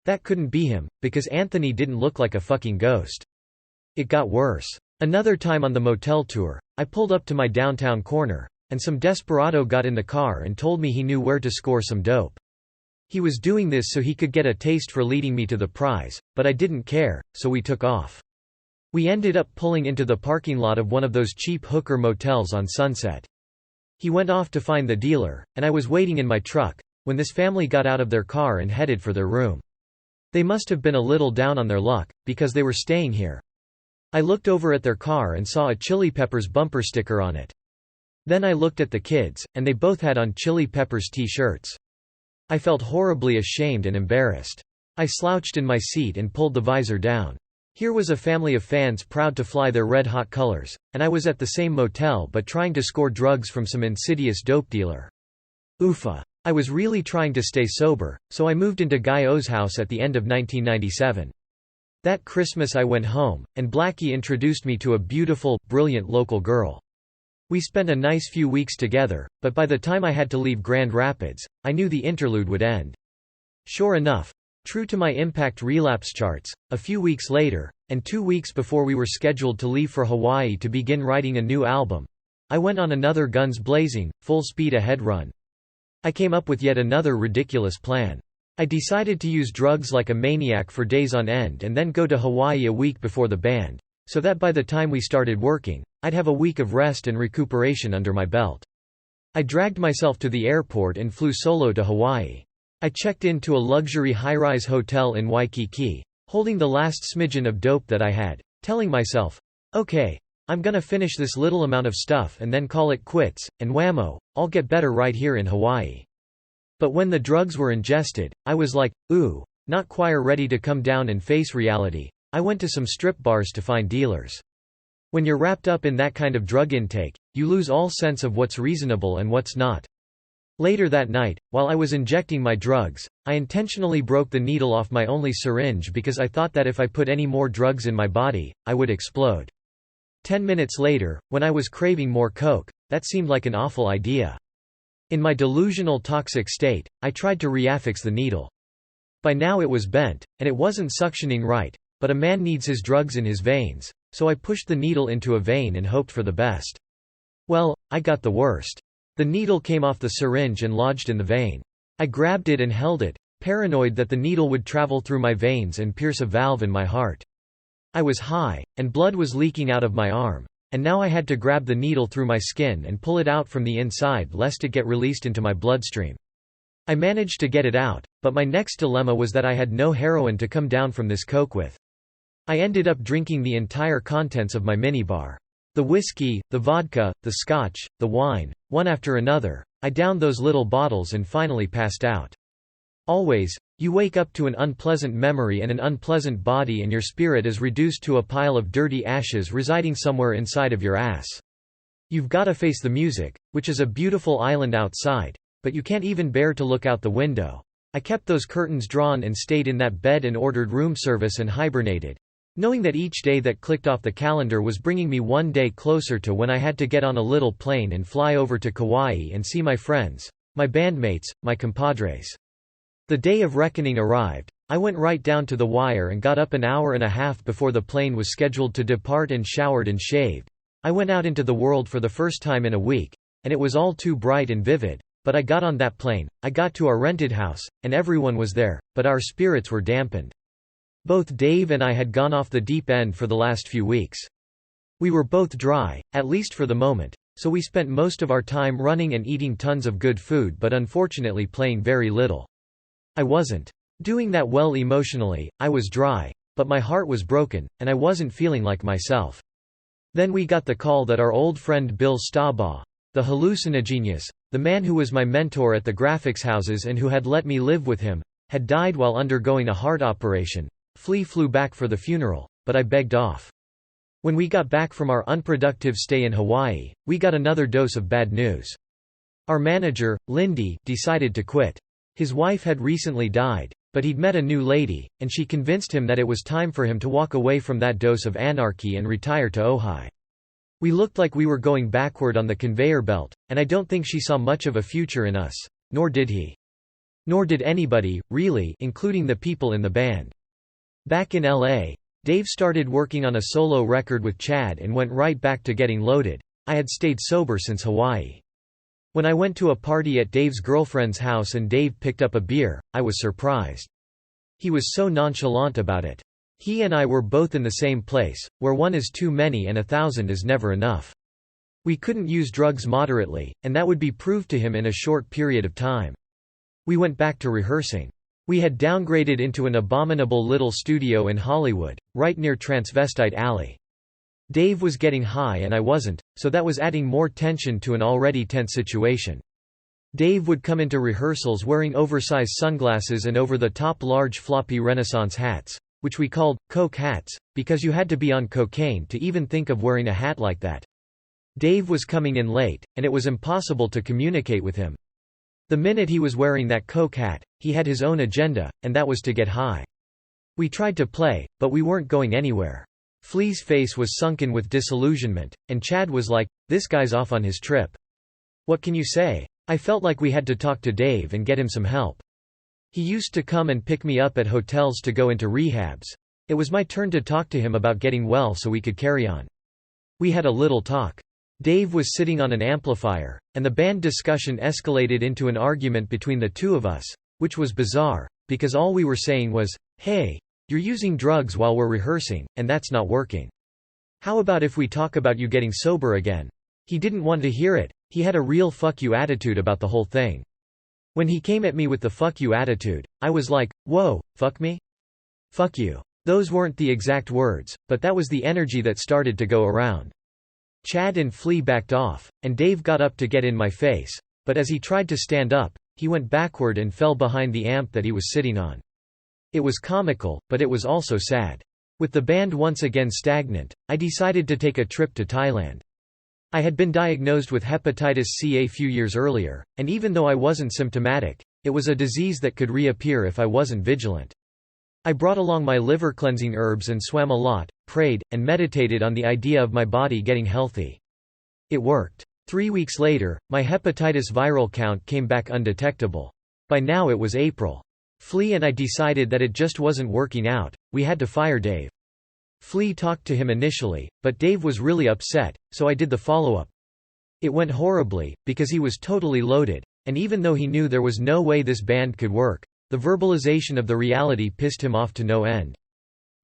That couldn't be him, because Anthony didn't look like a fucking ghost. It got worse. Another time on the motel tour, I pulled up to my downtown corner, and some desperado got in the car and told me he knew where to score some dope. He was doing this so he could get a taste for leading me to the prize, but I didn't care, so we took off. We ended up pulling into the parking lot of one of those cheap hooker motels on Sunset. He went off to find the dealer, and I was waiting in my truck, when this family got out of their car and headed for their room. They must have been a little down on their luck, because they were staying here. I looked over at their car and saw a Chili Peppers bumper sticker on it. Then I looked at the kids, and they both had on Chili Peppers t-shirts. I felt horribly ashamed and embarrassed. I slouched in my seat and pulled the visor down. Here was a family of fans proud to fly their red-hot colors, and I was at the same motel but trying to score drugs from some insidious dope dealer. Oofa. I was really trying to stay sober, so I moved into Guy O's house at the end of 1997. That Christmas I went home, and Blackie introduced me to a beautiful, brilliant local girl. We spent a nice few weeks together, but by the time I had to leave Grand Rapids, I knew the interlude would end. Sure enough, true to my Impact relapse charts, a few weeks later, and 2 weeks before we were scheduled to leave for Hawaii to begin writing a new album, I went on another guns blazing, full speed ahead run. I came up with yet another ridiculous plan. I decided to use drugs like a maniac for days on end and then go to Hawaii a week before the band, so that by the time we started working, I'd have a week of rest and recuperation under my belt. I dragged myself to the airport and flew solo to Hawaii. I checked into a luxury high-rise hotel in Waikiki, holding the last smidgen of dope that I had, telling myself, "Okay, I'm gonna finish this little amount of stuff and then call it quits, and whammo, I'll get better right here in Hawaii." But when the drugs were ingested, I was like, ooh, not quite ready to come down and face reality. I went to some strip bars to find dealers. When you're wrapped up in that kind of drug intake, you lose all sense of what's reasonable and what's not. Later that night, while I was injecting my drugs, I intentionally broke the needle off my only syringe because I thought that if I put any more drugs in my body, I would explode. 10 minutes later, when I was craving more coke, that seemed like an awful idea. In my delusional toxic state, I tried to reaffix the needle. By now it was bent, and it wasn't suctioning right, but a man needs his drugs in his veins, so I pushed the needle into a vein and hoped for the best. Well, I got the worst. The needle came off the syringe and lodged in the vein. I grabbed it and held it, paranoid that the needle would travel through my veins and pierce a valve in my heart. I was high, and blood was leaking out of my arm, and now I had to grab the needle through my skin and pull it out from the inside lest it get released into my bloodstream. I managed to get it out, but my next dilemma was that I had no heroin to come down from this coke with. I ended up drinking the entire contents of my minibar. The whiskey, the vodka, the scotch, the wine, one after another. I downed those little bottles and finally passed out. Always, you wake up to an unpleasant memory and an unpleasant body, and your spirit is reduced to a pile of dirty ashes residing somewhere inside of your ass. You've gotta face the music, which is a beautiful island outside, but you can't even bear to look out the window. I kept those curtains drawn and stayed in that bed and ordered room service and hibernated, knowing that each day that clicked off the calendar was bringing me one day closer to when I had to get on a little plane and fly over to Kauai and see my friends, my bandmates, my compadres. The day of reckoning arrived. I went right down to the wire and got up an hour and a half before the plane was scheduled to depart and showered and shaved. I went out into the world for the first time in a week, and it was all too bright and vivid, but I got on that plane, I got to our rented house, and everyone was there, but our spirits were dampened. Both Dave and I had gone off the deep end for the last few weeks. We were both dry, at least for the moment, so we spent most of our time running and eating tons of good food but unfortunately playing very little. I wasn't doing that well emotionally, I was dry, but my heart was broken, and I wasn't feeling like myself. Then we got the call that our old friend Bill Stabaugh, the hallucinogenius, the man who was my mentor at the graphics houses and who had let me live with him, had died while undergoing a heart operation. Flea flew back for the funeral, but I begged off. When we got back from our unproductive stay in Hawaii, we got another dose of bad news. Our manager, Lindy, decided to quit. His wife had recently died, but he'd met a new lady, and she convinced him that it was time for him to walk away from that dose of anarchy and retire to Ojai. We looked like we were going backward on the conveyor belt, and I don't think she saw much of a future in us, nor did he. Nor did anybody, really, including the people in the band. Back in LA, Dave started working on a solo record with Chad and went right back to getting loaded. I had stayed sober since Hawaii. When I went to a party at Dave's girlfriend's house and Dave picked up a beer, I was surprised. He was so nonchalant about it. He and I were both in the same place, where one is too many and 1,000 is never enough. We couldn't use drugs moderately, and that would be proved to him in a short period of time. We went back to rehearsing. We had downgraded into an abominable little studio in Hollywood, right near Transvestite Alley. Dave was getting high and I wasn't, so that was adding more tension to an already tense situation. Dave would come into rehearsals wearing oversized sunglasses and over-the-top large floppy Renaissance hats, which we called coke hats, because you had to be on cocaine to even think of wearing a hat like that. Dave was coming in late, and it was impossible to communicate with him. The minute he was wearing that coke hat, he had his own agenda, and that was to get high. We tried to play, but we weren't going anywhere. Flea's face was sunken with disillusionment, and Chad was like, "This guy's off on his trip." What can you say? I felt like we had to talk to Dave and get him some help. He used to come and pick me up at hotels to go into rehabs. It was my turn to talk to him about getting well so we could carry on. We had a little talk. Dave was sitting on an amplifier, and the band discussion escalated into an argument between the two of us, which was bizarre, because all we were saying was, "Hey, you're using drugs while we're rehearsing, and that's not working. How about if we talk about you getting sober again?" He didn't want to hear it. He had a real fuck you attitude about the whole thing. When he came at me with the fuck you attitude, I was like, "Whoa, fuck me? Fuck you." Those weren't the exact words, but that was the energy that started to go around. Chad and Flea backed off, and Dave got up to get in my face, but as he tried to stand up, he went backward and fell behind the amp that he was sitting on. It was comical, but it was also sad. With the band once again stagnant, I decided to take a trip to Thailand. I had been diagnosed with hepatitis C a few years earlier, and even though I wasn't symptomatic, it was a disease that could reappear if I wasn't vigilant. I brought along my liver-cleansing herbs and swam a lot, prayed, and meditated on the idea of my body getting healthy. It worked. 3 weeks later, my hepatitis viral count came back undetectable. By now it was April. Flea and I decided that it just wasn't working out, we had to fire Dave. Flea talked to him initially, but Dave was really upset, so I did the follow-up. It went horribly, because he was totally loaded, and even though he knew there was no way this band could work, the verbalization of the reality pissed him off to no end.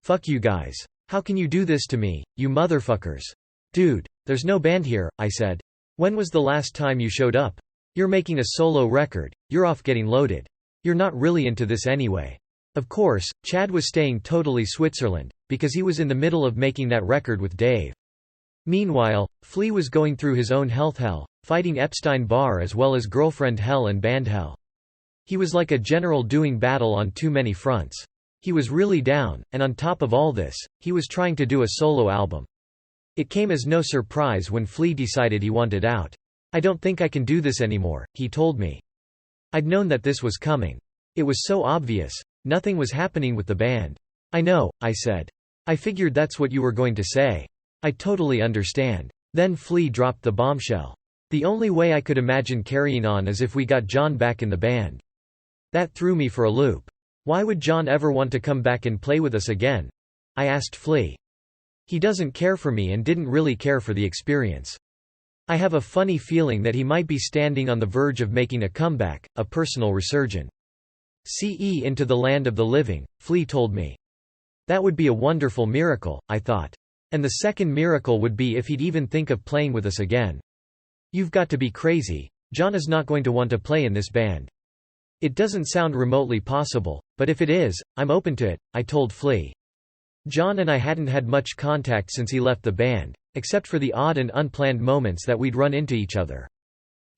"Fuck you guys. How can you do this to me, you motherfuckers?" "Dude, there's no band here," I said. "When was the last time you showed up?" You're making a solo record, you're off getting loaded. You're not really into this anyway. Of course, Chad was staying totally Switzerland, because he was in the middle of making that record with Dave. Meanwhile, Flea was going through his own health hell, fighting Epstein-Barr as well as girlfriend hell and band hell. He was like a general doing battle on too many fronts. He was really down, and on top of all this, he was trying to do a solo album. It came as no surprise when Flea decided he wanted out. "I don't think I can do this anymore," he told me. I'd known that this was coming. It was so obvious. Nothing was happening with the band. "I know," I said. "I figured that's what you were going to say. I totally understand." Then Flea dropped the bombshell. "The only way I could imagine carrying on is if we got John back in the band." That threw me for a loop. "Why would John ever want to come back and play with us again?" I asked Flea. "He doesn't care for me and didn't really care for the experience. I have a funny feeling that he might be standing on the verge of making a comeback, a personal resurgence. CE into the land of the living," Flea told me. That would be a wonderful miracle, I thought. And the second miracle would be if he'd even think of playing with us again. "You've got to be crazy. John is not going to want to play in this band." "It doesn't sound remotely possible, but if it is, I'm open to it," I told Flea. John and I hadn't had much contact since he left the band, except for the odd and unplanned moments that we'd run into each other.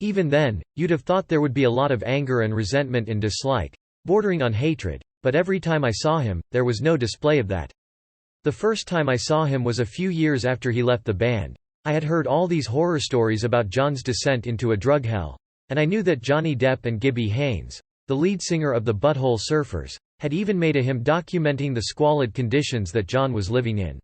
Even then, you'd have thought there would be a lot of anger and resentment and dislike, bordering on hatred, but every time I saw him, there was no display of that. The first time I saw him was a few years after he left the band. I had heard all these horror stories about John's descent into a drug hell, and I knew that Johnny Depp and Gibby Haynes, the lead singer of the Butthole Surfers, had even made a hymn documenting the squalid conditions that John was living in.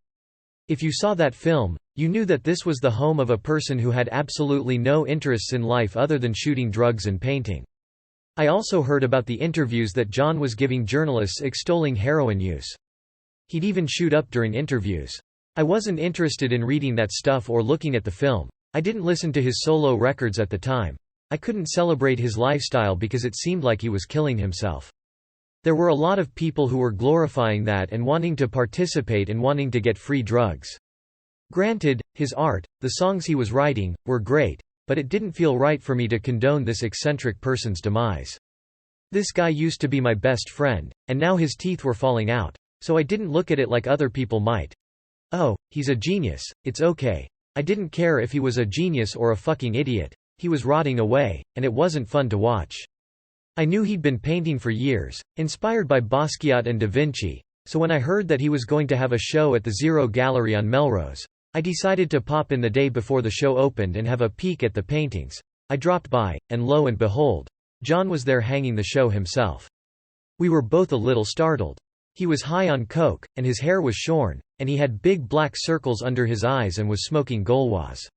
If you saw that film, you knew that this was the home of a person who had absolutely no interests in life other than shooting drugs and painting. I also heard about the interviews that John was giving journalists extolling heroin use. He'd even shoot up during interviews. I wasn't interested in reading that stuff or looking at the film. I didn't listen to his solo records at the time. I couldn't celebrate his lifestyle because it seemed like he was killing himself. There were a lot of people who were glorifying that and wanting to participate and wanting to get free drugs. Granted, his art, the songs he was writing, were great, but it didn't feel right for me to condone this eccentric person's demise. This guy used to be my best friend, and now his teeth were falling out, so I didn't look at it like other people might. "Oh, he's a genius, it's okay." I didn't care if he was a genius or a fucking idiot. He was rotting away, and it wasn't fun to watch. I knew he'd been painting for years, inspired by Basquiat and Da Vinci, so when I heard that he was going to have a show at the Zero Gallery on Melrose, I decided to pop in the day before the show opened and have a peek at the paintings. I dropped by, and lo and behold, John was there hanging the show himself. We were both a little startled. He was high on coke, and his hair was shorn, and he had big black circles under his eyes and was smoking Gauloise.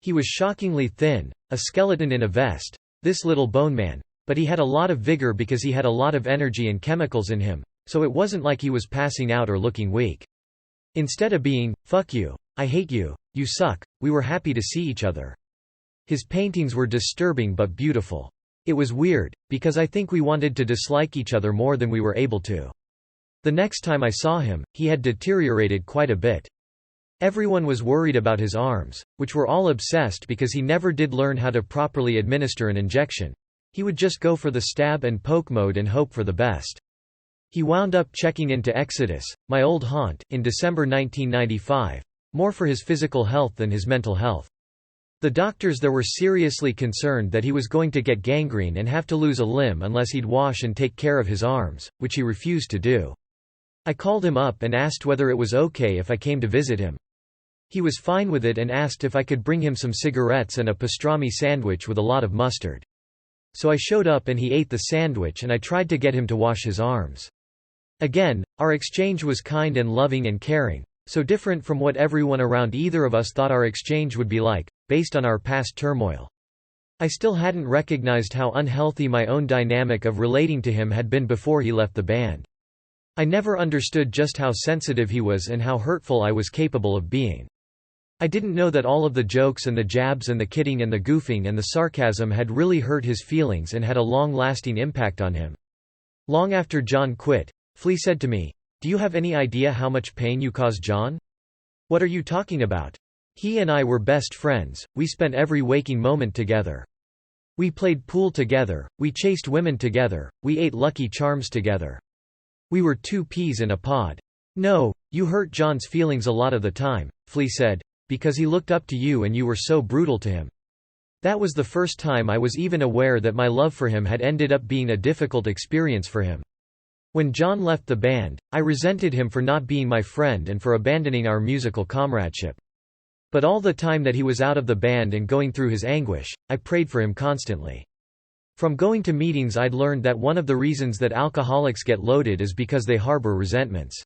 He was shockingly thin, a skeleton in a vest, this little bone man, but he had a lot of vigor because he had a lot of energy and chemicals in him, so it wasn't like he was passing out or looking weak. Instead of being, "Fuck you, I hate you, you suck," we were happy to see each other. His paintings were disturbing but beautiful. It was weird, because I think we wanted to dislike each other more than we were able to. The next time I saw him, he had deteriorated quite a bit. Everyone was worried about his arms, which were all obsessed because he never did learn how to properly administer an injection. He would just go for the stab and poke mode and hope for the best. He wound up checking into Exodus, my old haunt, in December 1995, more for his physical health than his mental health. The doctors there were seriously concerned that he was going to get gangrene and have to lose a limb unless he'd wash and take care of his arms, which he refused to do. I called him up and asked whether it was okay if I came to visit him. He was fine with it and asked if I could bring him some cigarettes and a pastrami sandwich with a lot of mustard. So I showed up and he ate the sandwich and I tried to get him to wash his arms. Again, our exchange was kind and loving and caring, so different from what everyone around either of us thought our exchange would be like, based on our past turmoil. I still hadn't recognized how unhealthy my own dynamic of relating to him had been before he left the band. I never understood just how sensitive he was and how hurtful I was capable of being. I didn't know that all of the jokes and the jabs and the kidding and the goofing and the sarcasm had really hurt his feelings and had a long-lasting impact on him. Long after John quit, Flea said to me, "Do you have any idea how much pain you caused John?" "What are you talking about? He and I were best friends, we spent every waking moment together." We played pool together, we chased women together, we ate Lucky Charms together. We were two peas in a pod. No, you hurt John's feelings a lot of the time, Flea said, because he looked up to you and you were so brutal to him. That was the first time I was even aware that my love for him had ended up being a difficult experience for him. When John left the band, I resented him for not being my friend and for abandoning our musical comradeship. But all the time that he was out of the band and going through his anguish, I prayed for him constantly. From going to meetings I'd learned that one of the reasons that alcoholics get loaded is because they harbor resentments.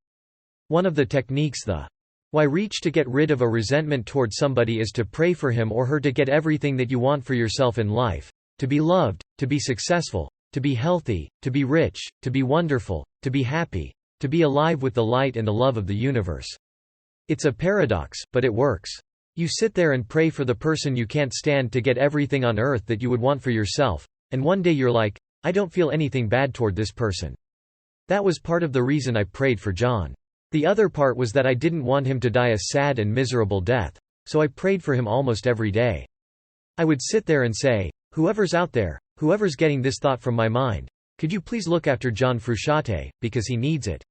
One of the techniques why reach to get rid of a resentment toward somebody is to pray for him or her to get everything that you want for yourself in life: to be loved, to be successful, to be healthy, to be rich, to be wonderful, to be happy, to be alive with the light and the love of the universe. It's a paradox, but it works. You sit there and pray for the person you can't stand to get everything on earth that you would want for yourself, and one day you're like, I don't feel anything bad toward this person. That was part of the reason I prayed for John. The other part was that I didn't want him to die a sad and miserable death, so I prayed for him almost every day. I would sit there and say, whoever's out there, whoever's getting this thought from my mind, could you please look after John Frusciante, because he needs it.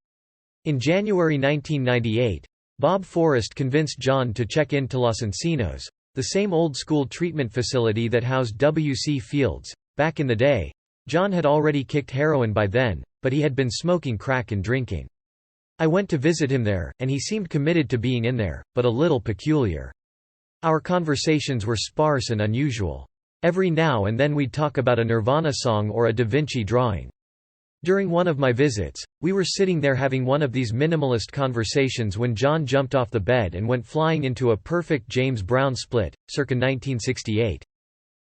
In January 1998, Bob Forrest convinced John to check in to Los Encinos, the same old-school treatment facility that housed W.C. Fields. Back in the day, John had already kicked heroin by then, but he had been smoking crack and drinking. I went to visit him there, and he seemed committed to being in there, but a little peculiar. Our conversations were sparse and unusual. Every now and then we'd talk about a Nirvana song or a Da Vinci drawing. During one of my visits, we were sitting there having one of these minimalist conversations when John jumped off the bed and went flying into a perfect James Brown split, circa 1968.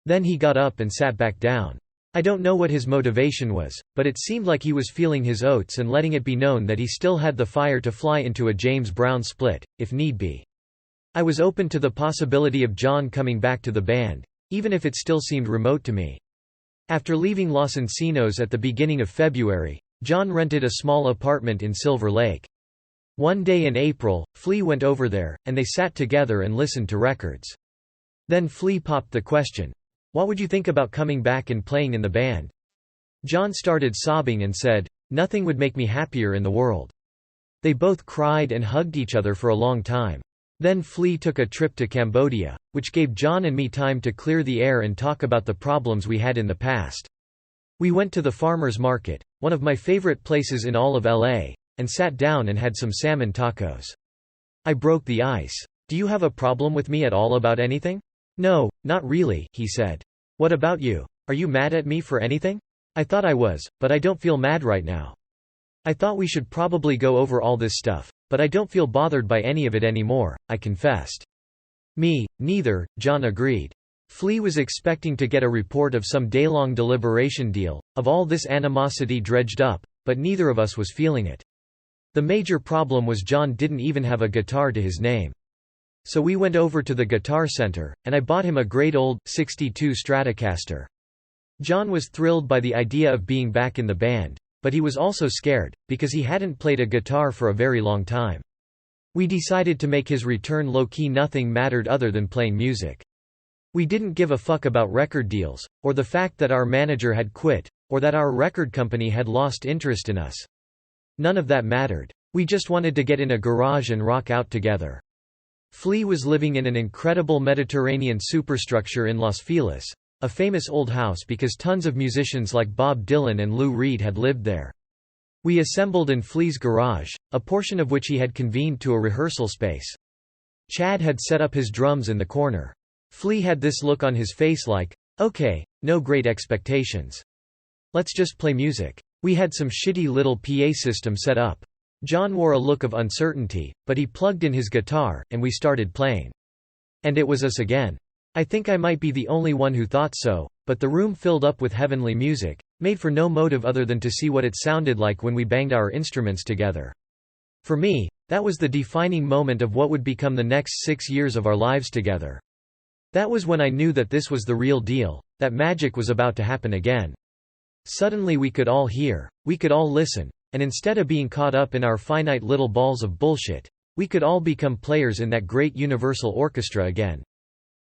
Then he got up and sat back down. I don't know what his motivation was, but it seemed like he was feeling his oats and letting it be known that he still had the fire to fly into a James Brown split, if need be. I was open to the possibility of John coming back to the band, even if it still seemed remote to me. After leaving Los Encinos at the beginning of February, John rented a small apartment in Silver Lake. One day in April, Flea went over there, and they sat together and listened to records. Then Flea popped the question, "What would you think about coming back and playing in the band?" John started sobbing and said, "Nothing would make me happier in the world." They both cried and hugged each other for a long time. Then Flea took a trip to Cambodia, which gave John and me time to clear the air and talk about the problems we had in the past. We went to the farmer's market, one of my favorite places in all of LA, and sat down and had some salmon tacos. I broke the ice. "Do you have a problem with me at all about anything?" "No, not really," he said. "What about you? Are you mad at me for anything?" "I thought I was, but I don't feel mad right now. I thought we should probably go over all this stuff, but I don't feel bothered by any of it anymore," I confessed. "Me, neither," John agreed. Flea was expecting to get a report of some day-long deliberation deal, of all this animosity dredged up, but neither of us was feeling it. The major problem was John didn't even have a guitar to his name. So we went over to the Guitar Center, and I bought him a great old '62 Stratocaster. John was thrilled by the idea of being back in the band, but he was also scared, because he hadn't played a guitar for a very long time. We decided to make his return low-key. Nothing mattered other than playing music. We didn't give a fuck about record deals, or the fact that our manager had quit, or that our record company had lost interest in us. None of that mattered. We just wanted to get in a garage and rock out together. Flea was living in an incredible Mediterranean superstructure in Los Feliz, a famous old house because tons of musicians like Bob Dylan and Lou Reed had lived there. We assembled in Flea's garage, a portion of which he had convened to a rehearsal space. Chad had set up his drums in the corner. Flea had this look on his face like, "Okay, no great expectations. Let's just play music." We had some shitty little PA system set up. John wore a look of uncertainty, but he plugged in his guitar, and we started playing. And it was us again. I think I might be the only one who thought so, but the room filled up with heavenly music, made for no motive other than to see what it sounded like when we banged our instruments together. For me, that was the defining moment of what would become the next 6 years of our lives together. That was when I knew that this was the real deal, that magic was about to happen again. Suddenly we could all hear, we could all listen, and instead of being caught up in our finite little balls of bullshit, we could all become players in that great universal orchestra again.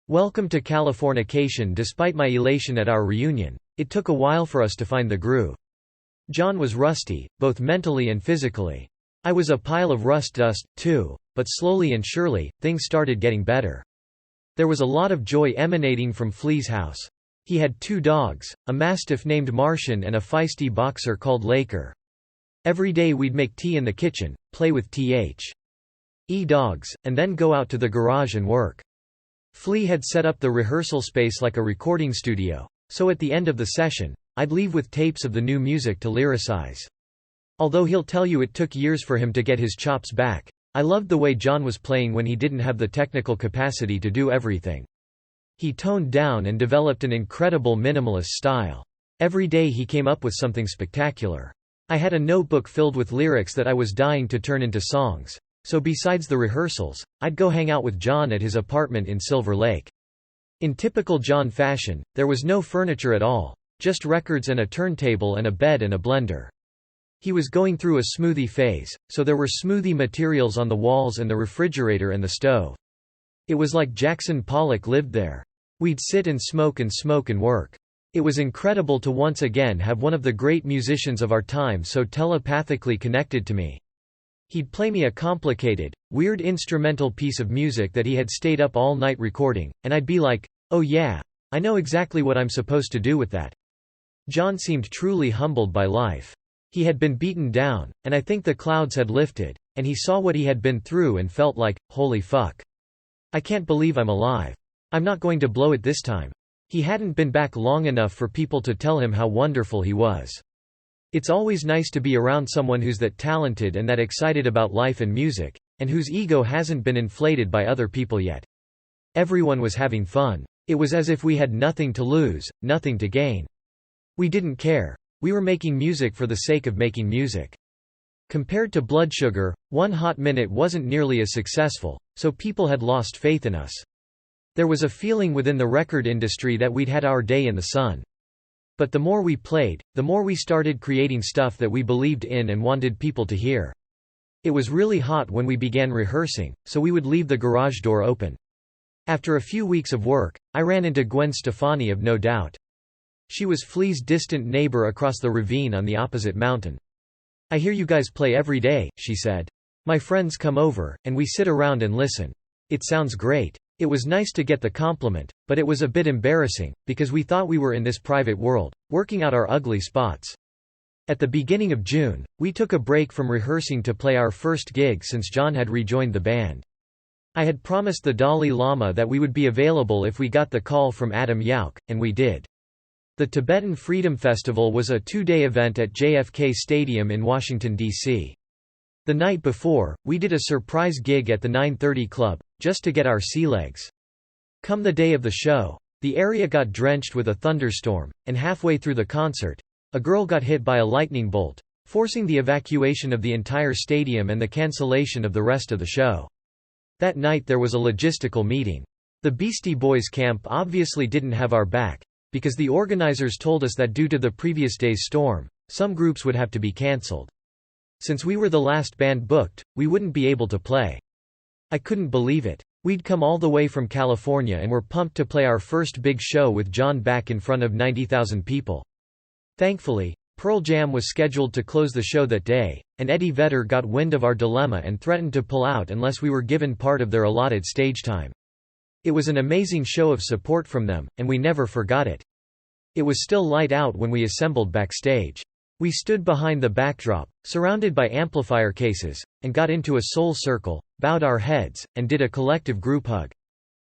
Welcome to Californication. Despite my elation at our reunion, it took a while for us to find the groove. John was rusty, both mentally and physically. I was a pile of rust dust, too, but slowly and surely, things started getting better. There was a lot of joy emanating from Flea's house. He had 2 dogs, a mastiff named Martian and a feisty boxer called Laker. Every day we'd make tea in the kitchen, play with dogs, and then go out to the garage and work. Flea had set up the rehearsal space like a recording studio, so at the end of the session, I'd leave with tapes of the new music to lyricize. Although he'll tell you it took years for him to get his chops back, I loved the way John was playing when he didn't have the technical capacity to do everything. He toned down and developed an incredible minimalist style. Every day he came up with something spectacular. I had a notebook filled with lyrics that I was dying to turn into songs, so besides the rehearsals, I'd go hang out with John at his apartment in Silver Lake. In typical John fashion, there was no furniture at all, just records and a turntable and a bed and a blender. He was going through a smoothie phase, so there were smoothie materials on the walls and the refrigerator and the stove. It was like Jackson Pollock lived there. We'd sit and smoke and work. It was incredible to once again have one of the great musicians of our time so telepathically connected to me. He'd play me a complicated, weird instrumental piece of music that he had stayed up all night recording, and I'd be like, "Oh yeah, I know exactly what I'm supposed to do with that." John seemed truly humbled by life. He had been beaten down, and I think the clouds had lifted, and he saw what he had been through and felt like, holy fuck. I can't believe I'm alive. I'm not going to blow it this time. He hadn't been back long enough for people to tell him how wonderful he was. It's always nice to be around someone who's that talented and that excited about life and music, and whose ego hasn't been inflated by other people yet. Everyone was having fun. It was as if we had nothing to lose, nothing to gain. We didn't care. We were making music for the sake of making music. Compared to Blood Sugar, One Hot Minute wasn't nearly as successful, so people had lost faith in us. There was a feeling within the record industry that we'd had our day in the sun. But the more we played, the more we started creating stuff that we believed in and wanted people to hear. It was really hot when we began rehearsing, so we would leave the garage door open. After a few weeks of work, I ran into Gwen Stefani of No Doubt. She was Flea's distant neighbor across the ravine on the opposite mountain. "I hear you guys play every day," she said. "My friends come over, and we sit around and listen. It sounds great." It was nice to get the compliment, but it was a bit embarrassing, because we thought we were in this private world, working out our ugly spots. At the beginning of June, we took a break from rehearsing to play our first gig since John had rejoined the band. I had promised the Dalai Lama that we would be available if we got the call from Adam Yauch, and we did. The Tibetan Freedom Festival was a 2-day event at JFK Stadium in Washington, D.C. The night before, we did a surprise gig at the 930 Club, just to get our sea legs. Come the day of the show, the area got drenched with a thunderstorm, and halfway through the concert, a girl got hit by a lightning bolt, forcing the evacuation of the entire stadium and the cancellation of the rest of the show. That night there was a logistical meeting. The Beastie Boys camp obviously didn't have our back, because the organizers told us that due to the previous day's storm, some groups would have to be cancelled. Since we were the last band booked, we wouldn't be able to play. I couldn't believe it. We'd come all the way from California and were pumped to play our first big show with John back in front of 90,000 people. Thankfully, Pearl Jam was scheduled to close the show that day, and Eddie Vedder got wind of our dilemma and threatened to pull out unless we were given part of their allotted stage time. It was an amazing show of support from them, and we never forgot it. It was still light out when we assembled backstage. We stood behind the backdrop, surrounded by amplifier cases, and got into a soul circle, bowed our heads, and did a collective group hug.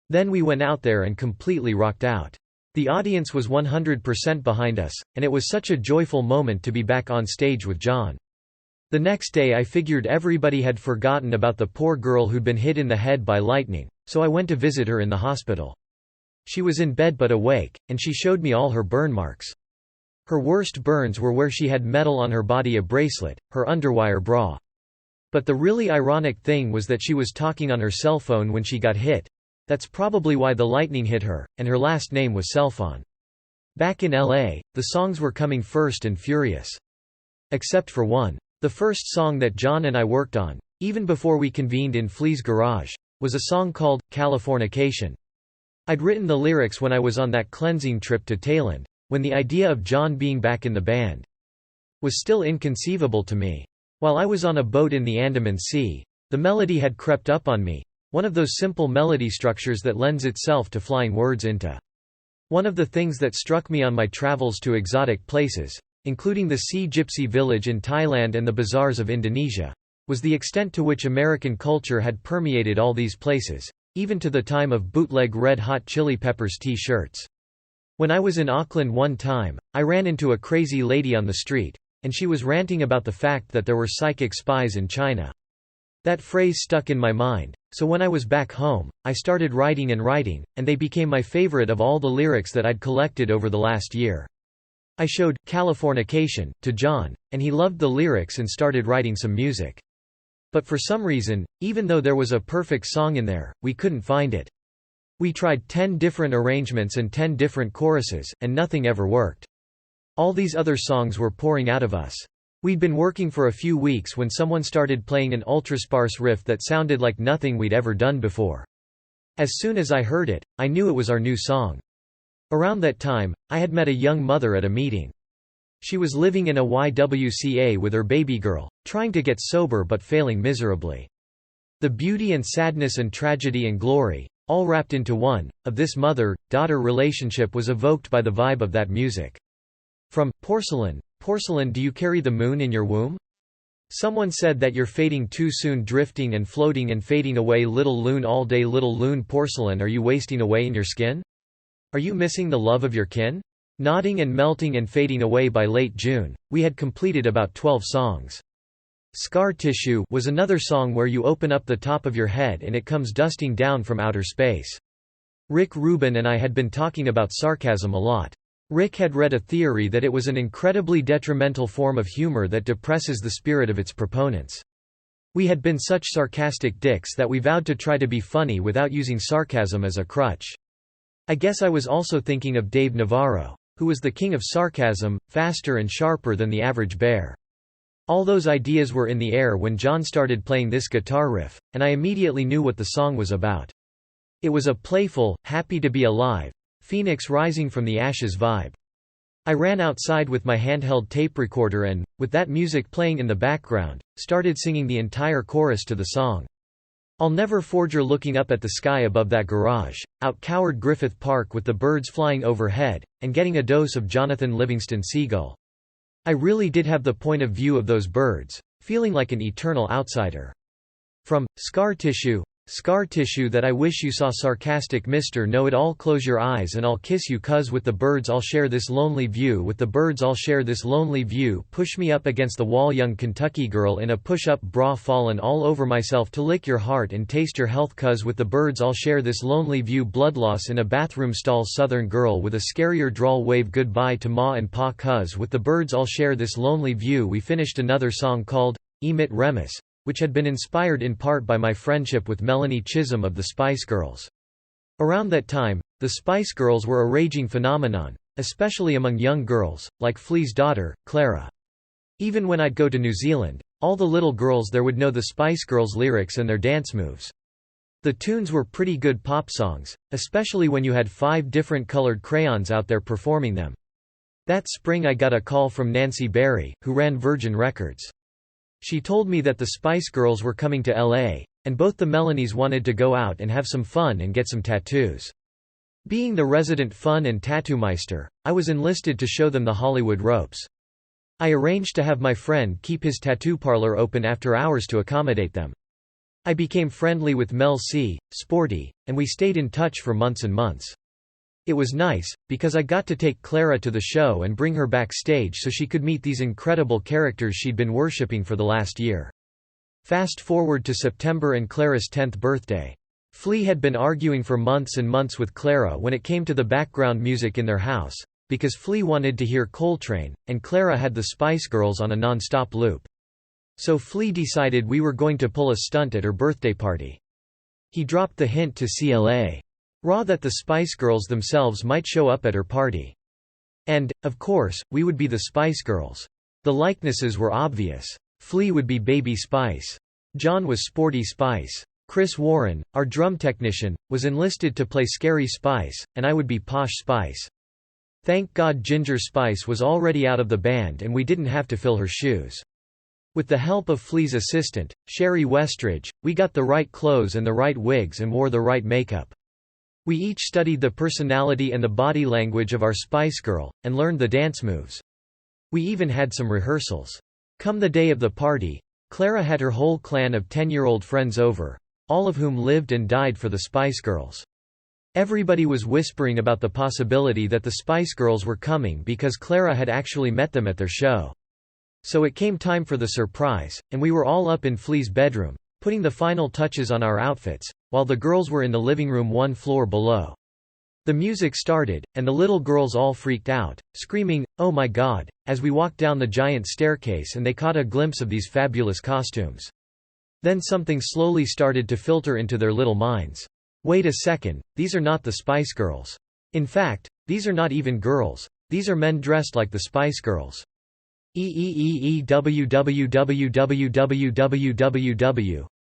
Then we went out there and completely rocked out. The audience was 100% behind us, and it was such a joyful moment to be back on stage with John. The next day I figured everybody had forgotten about the poor girl who'd been hit in the head by lightning, so I went to visit her in the hospital. She was in bed but awake, and she showed me all her burn marks. Her worst burns were where she had metal on her body, a bracelet, her underwire bra. But the really ironic thing was that she was talking on her cell phone when she got hit. That's probably why the lightning hit her, and her last name was Cellphone. Back in LA, the songs were coming fast and furious. Except for one. The first song that John and I worked on, even before we convened in Flea's garage, was a song called Californication. I'd written the lyrics when I was on that cleansing trip to Thailand, when the idea of John being back in the band was still inconceivable to me. While I was on a boat in the Andaman Sea, the melody had crept up on me, one of those simple melody structures that lends itself to flying words into. One of the things that struck me on my travels to exotic places, including the Sea Gypsy village in Thailand and the bazaars of Indonesia, was the extent to which American culture had permeated all these places, even to the time of bootleg Red Hot Chili Peppers t-shirts. When I was in Auckland one time, I ran into a crazy lady on the street, and she was ranting about the fact that there were psychic spies in China. That phrase stuck in my mind, so when I was back home, I started writing, and they became my favorite of all the lyrics that I'd collected over the last year. I showed Californication to John, and he loved the lyrics and started writing some music. But for some reason, even though there was a perfect song in there, we couldn't find it. We tried 10 different arrangements and 10 different choruses, and nothing ever worked. All these other songs were pouring out of us. We'd been working for a few weeks when someone started playing an ultrasparse riff that sounded like nothing we'd ever done before. As soon as I heard it, I knew it was our new song. Around that time, I had met a young mother at a meeting. She was living in a YWCA with her baby girl, trying to get sober but failing miserably. The beauty and sadness and tragedy and glory, all wrapped into one, of this mother-daughter relationship was evoked by the vibe of that music. From Porcelain, Porcelain, do you carry the moon in your womb? Someone said that you're fading too soon, drifting and floating and fading away, little loon, all day little loon. Porcelain, are you wasting away in your skin? Are you missing the love of your kin? Nodding and melting and fading away. By late June, we had completed about 12 songs. Scar Tissue was another song where you open up the top of your head and it comes dusting down from outer space. Rick Rubin and I had been talking about sarcasm a lot. Rick had read a theory that it was an incredibly detrimental form of humor that depresses the spirit of its proponents. We had been such sarcastic dicks that we vowed to try to be funny without using sarcasm as a crutch. I guess I was also thinking of Dave Navarro, who was the king of sarcasm, faster and sharper than the average bear. All those ideas were in the air when John started playing this guitar riff, and I immediately knew what the song was about. It was a playful, happy to be alive, Phoenix rising from the ashes vibe. I ran outside with my handheld tape recorder and, with that music playing in the background, started singing the entire chorus to the song. I'll never forget looking up at the sky above that garage, out Coward Griffith Park with the birds flying overhead, and getting a dose of Jonathan Livingston Seagull. I really did have the point of view of those birds, feeling like an eternal outsider. From Scar Tissue, that I wish you saw, sarcastic Mr. Know-It-All, close your eyes and I'll kiss you, 'cause with the birds I'll share this lonely view, with the birds I'll share this lonely view, push me up against the wall, young Kentucky girl in a push-up bra, fallen all over myself to lick your heart and taste your health, 'cause with the birds I'll share this lonely view, blood loss in a bathroom stall, southern girl with a scarier drawl, wave goodbye to ma and pa, 'cause with the birds I'll share this lonely view. We finished another song called Emit Remus, which had been inspired in part by my friendship with Melanie Chisholm of the Spice Girls. Around that time, the Spice Girls were a raging phenomenon, especially among young girls, like Flea's daughter, Clara. Even when I'd go to New Zealand, all the little girls there would know the Spice Girls lyrics and their dance moves. The tunes were pretty good pop songs, especially when you had 5 different colored crayons out there performing them. That spring I got a call from Nancy Berry, who ran Virgin Records. She told me that the Spice Girls were coming to LA, and both the Melanies wanted to go out and have some fun and get some tattoos. Being the resident fun and tattoo meister, I was enlisted to show them the Hollywood ropes. I arranged to have my friend keep his tattoo parlor open after hours to accommodate them. I became friendly with Mel C., Sporty, and we stayed in touch for months and months. It was nice, because I got to take Clara to the show and bring her backstage so she could meet these incredible characters she'd been worshipping for the last year. Fast forward to September and Clara's 10th birthday. Flea had been arguing for months and months with Clara when it came to the background music in their house, because Flea wanted to hear Coltrane, and Clara had the Spice Girls on a non-stop loop. So Flea decided we were going to pull a stunt at her birthday party. He dropped the hint to CLA. Raw that the Spice Girls themselves might show up at her party. And, of course, we would be the Spice Girls. The likenesses were obvious. Flea would be Baby Spice. John was Sporty Spice. Chris Warren, our drum technician, was enlisted to play Scary Spice, and I would be Posh Spice. Thank God Ginger Spice was already out of the band and we didn't have to fill her shoes. With the help of Flea's assistant, Sherry Westridge, we got the right clothes and the right wigs and wore the right makeup. We each studied the personality and the body language of our Spice Girl, and learned the dance moves. We even had some rehearsals. Come the day of the party, Clara had her whole clan of 10-year-old friends over, all of whom lived and died for the Spice Girls. Everybody was whispering about the possibility that the Spice Girls were coming because Clara had actually met them at their show. So it came time for the surprise, and we were all up in Flea's bedroom, putting the final touches on our outfits, while the girls were in the living room one floor below. The music started, and the little girls all freaked out, screaming, "Oh my God," as we walked down the giant staircase and they caught a glimpse of these fabulous costumes. Then something slowly started to filter into their little minds. Wait a second, these are not the Spice Girls. In fact, these are not even girls, these are men dressed like the Spice Girls. www.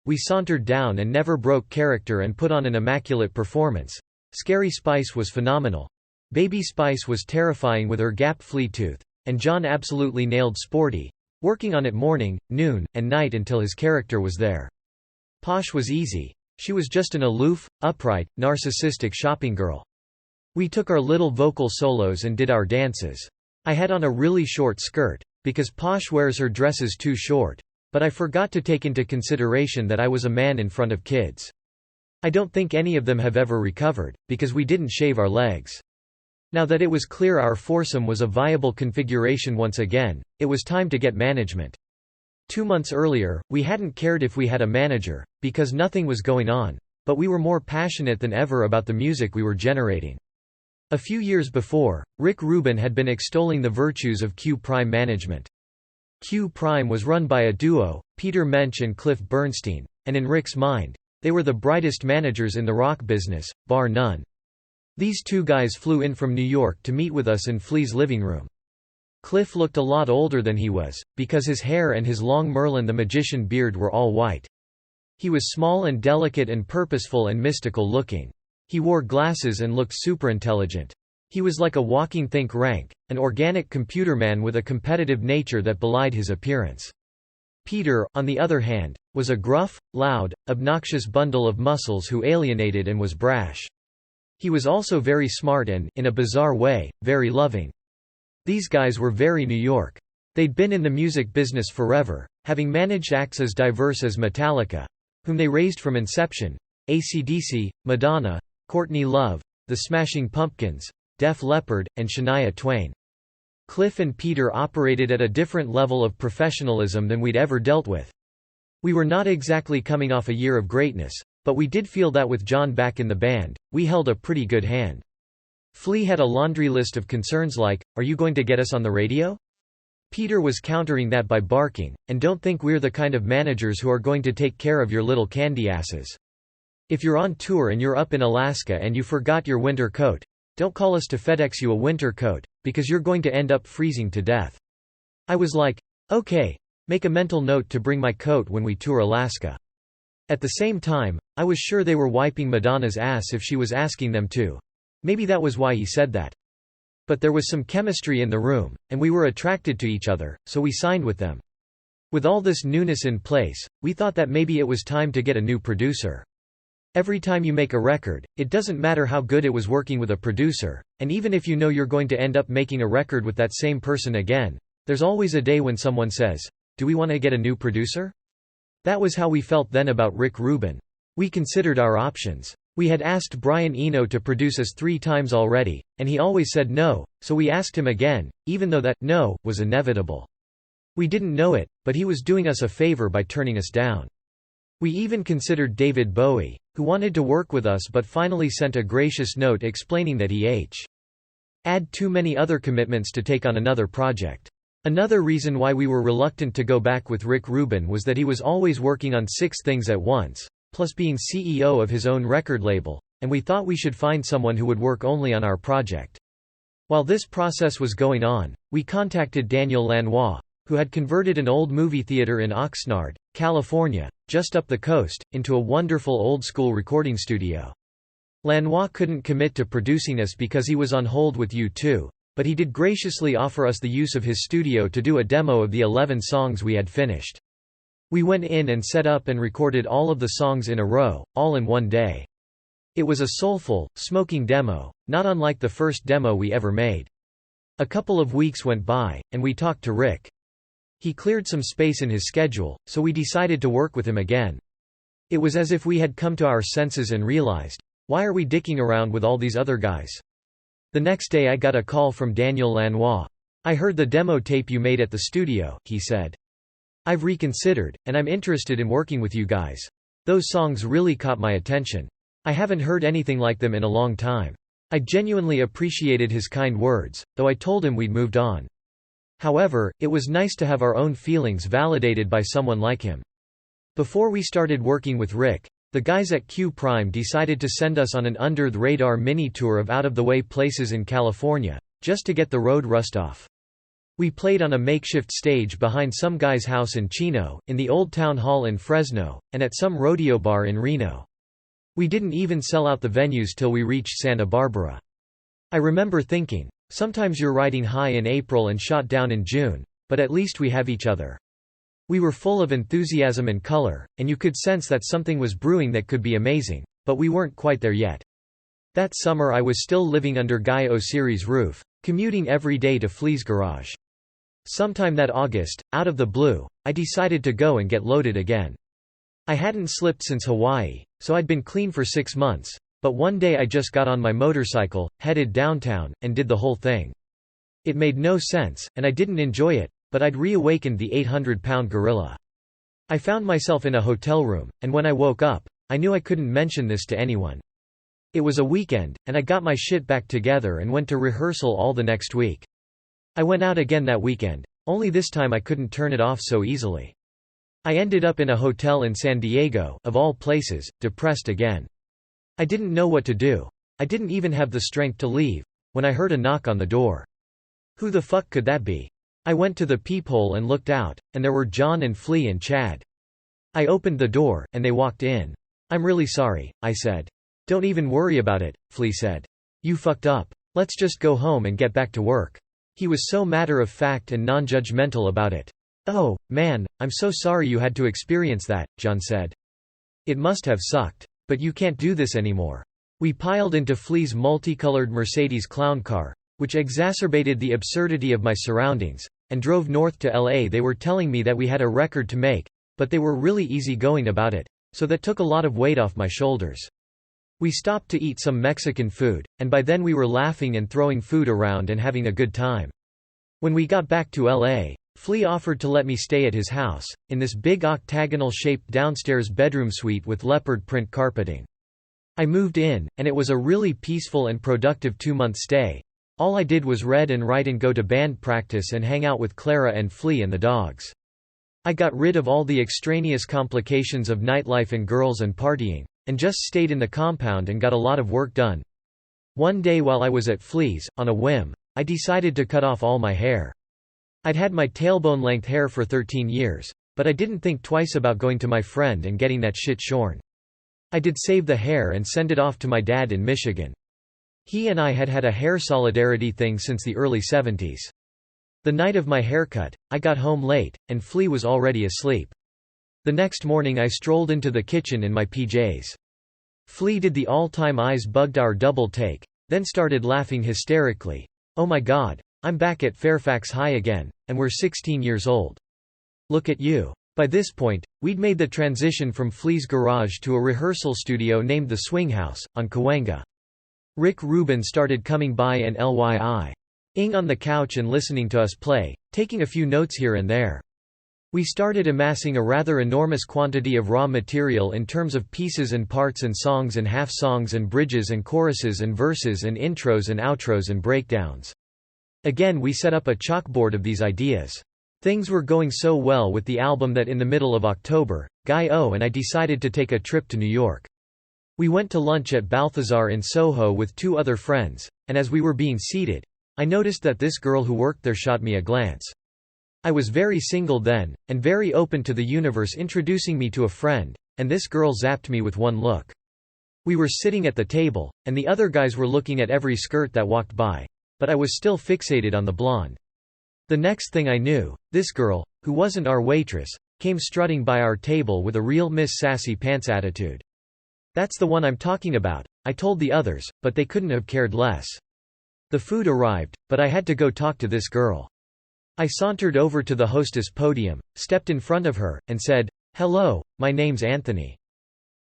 We sauntered down and never broke character and put on an immaculate performance. Scary Spice was phenomenal. Baby Spice was terrifying with her gap flea tooth, and John absolutely nailed Sporty, working on it morning, noon, and night until his character was there. Posh was easy. She was just an aloof, upright, narcissistic shopping girl. We took our little vocal solos and did our dances. I had on a really short skirt, because Posh wears her dresses too short, but I forgot to take into consideration that I was a man in front of kids. I don't think any of them have ever recovered, because we didn't shave our legs. Now that it was clear our foursome was a viable configuration once again, it was time to get management. 2 months earlier, we hadn't cared if we had a manager, because nothing was going on, but we were more passionate than ever about the music we were generating. A few years before, Rick Rubin had been extolling the virtues of Q Prime management. Q Prime was run by a duo, Peter Mensch and Cliff Bernstein, and in Rick's mind, they were the brightest managers in the rock business, bar none. These two guys flew in from New York to meet with us in Flea's living room. Cliff looked a lot older than he was, because his hair and his long Merlin the Magician beard were all white. He was small and delicate and purposeful and mystical looking. He wore glasses and looked superintelligent. He was like a walking think rank, an organic computer man with a competitive nature that belied his appearance. Peter, on the other hand, was a gruff, loud, obnoxious bundle of muscles who alienated and was brash. He was also very smart and, in a bizarre way, very loving. These guys were very New York. They'd been in the music business forever, having managed acts as diverse as Metallica, whom they raised from inception, AC/DC, Madonna, Courtney Love, The Smashing Pumpkins, Def Leppard, and Shania Twain. Cliff and Peter operated at a different level of professionalism than we'd ever dealt with. We were not exactly coming off a year of greatness, but we did feel that with John back in the band, we held a pretty good hand. Flea had a laundry list of concerns like, "Are you going to get us on the radio?" Peter was countering that by barking, "And don't think we're the kind of managers who are going to take care of your little candy asses. If you're on tour and you're up in Alaska and you forgot your winter coat, don't call us to FedEx you a winter coat, because you're going to end up freezing to death." I was like, "Okay, make a mental note to bring my coat when we tour Alaska." At the same time, I was sure they were wiping Madonna's ass if she was asking them to. Maybe that was why he said that. But there was some chemistry in the room, and we were attracted to each other, so we signed with them. With all this newness in place, we thought that maybe it was time to get a new producer. Every time you make a record, it doesn't matter how good it was working with a producer, and even if you know you're going to end up making a record with that same person again, there's always a day when someone says, "Do we want to get a new producer?" That was how we felt then about Rick Rubin. We considered our options. We had asked Brian Eno to produce us 3 times already, and he always said no, so we asked him again, even though that no was inevitable. We didn't know it, but he was doing us a favor by turning us down. We even considered David Bowie, who wanted to work with us but finally sent a gracious note explaining that he had too many other commitments to take on another project. Another reason why we were reluctant to go back with Rick Rubin was that he was always working on 6 things at once, plus being CEO of his own record label, and we thought we should find someone who would work only on our project. While this process was going on, we contacted Daniel Lanois, who had converted an old movie theater in Oxnard, California, just up the coast, into a wonderful old-school recording studio. Lanois couldn't commit to producing us because he was on hold with U2, but he did graciously offer us the use of his studio to do a demo of the 11 songs we had finished. We went in and set up and recorded all of the songs in a row, all in one day. It was a soulful, smoking demo, not unlike the first demo we ever made. A couple of weeks went by, and we talked to Rick. He cleared some space in his schedule, so we decided to work with him again. It was as if we had come to our senses and realized, why are we dicking around with all these other guys? The next day I got a call from Daniel Lanois. "I heard the demo tape you made at the studio," he said. "I've reconsidered, and I'm interested in working with you guys. Those songs really caught my attention. I haven't heard anything like them in a long time." I genuinely appreciated his kind words, though I told him we'd moved on. However, it was nice to have our own feelings validated by someone like him. Before we started working with Rick, the guys at Q Prime decided to send us on an under-the-radar mini-tour of out-of-the-way places in California, just to get the road rust off. We played on a makeshift stage behind some guy's house in Chino, in the Old Town Hall in Fresno, and at some rodeo bar in Reno. We didn't even sell out the venues till we reached Santa Barbara. I remember thinking, sometimes you're riding high in April and shot down in June, but at least we have each other. We were full of enthusiasm and color, and you could sense that something was brewing that could be amazing, but we weren't quite there yet. That summer I was still living under Guy O'Seary's roof, commuting every day to Flea's garage. Sometime that August, out of the blue, I decided to go and get loaded again. I hadn't slipped since Hawaii, so I'd been clean for 6 months, but one day I just got on my motorcycle, headed downtown, and did the whole thing. It made no sense, and I didn't enjoy it, but I'd reawakened the 800-pound gorilla. I found myself in a hotel room, and when I woke up, I knew I couldn't mention this to anyone. It was a weekend, and I got my shit back together and went to rehearsal all the next week. I went out again that weekend, only this time I couldn't turn it off so easily. I ended up in a hotel in San Diego, of all places, depressed again. I didn't know what to do. I didn't even have the strength to leave, when I heard a knock on the door. Who the fuck could that be? I went to the peephole and looked out, and there were John and Flea and Chad. I opened the door, and they walked in. "I'm really sorry," I said. "Don't even worry about it," Flea said. "You fucked up. Let's just go home and get back to work." He was so matter-of-fact and non-judgmental about it. "Oh, man, I'm so sorry you had to experience that," John said. "It must have sucked. But you can't do this anymore." We piled into Flea's multicolored Mercedes clown car, which exacerbated the absurdity of my surroundings, and drove north to LA. They were telling me that we had a record to make, but they were really easygoing about it, so that took a lot of weight off my shoulders. We stopped to eat some Mexican food, and by then we were laughing and throwing food around and having a good time. When we got back to LA, Flea offered to let me stay at his house, in this big octagonal-shaped downstairs bedroom suite with leopard print carpeting. I moved in, and it was a really peaceful and productive 2-month stay. All I did was read and write and go to band practice and hang out with Clara and Flea and the dogs. I got rid of all the extraneous complications of nightlife and girls and partying, and just stayed in the compound and got a lot of work done. One day while I was at Flea's, on a whim, I decided to cut off all my hair. I'd had my tailbone-length hair for 13 years, but I didn't think twice about going to my friend and getting that shit shorn. I did save the hair and send it off to my dad in Michigan. He and I had had a hair solidarity thing since the early 70s. The night of my haircut, I got home late, and Flea was already asleep. The next morning I strolled into the kitchen in my PJs. Flea did the all-time eyes bugged our double take, then started laughing hysterically. "Oh my god, I'm back at Fairfax High again, and we're 16 years old. Look at you." By this point, we'd made the transition from Flea's garage to a rehearsal studio named the Swing House, on Cahuenga. Rick Rubin started coming by and lying on the couch and listening to us play, taking a few notes here and there. We started amassing a rather enormous quantity of raw material in terms of pieces and parts and songs and half-songs and bridges and choruses and verses and intros and outros and breakdowns. Again we set up a chalkboard of these ideas. Things were going so well with the album that in the middle of October, Guy O and I decided to take a trip to New York. We went to lunch at Balthazar in Soho with 2 other friends, and as we were being seated, I noticed that this girl who worked there shot me a glance. I was very single then, and very open to the universe introducing me to a friend, and this girl zapped me with one look. We were sitting at the table, and the other guys were looking at every skirt that walked by, but I was still fixated on the blonde. The next thing I knew, this girl, who wasn't our waitress, came strutting by our table with a real Miss Sassy Pants attitude. "That's the one I'm talking about," I told the others, but they couldn't have cared less. The food arrived, but I had to go talk to this girl. I sauntered over to the hostess podium, stepped in front of her, and said, "Hello, my name's Anthony."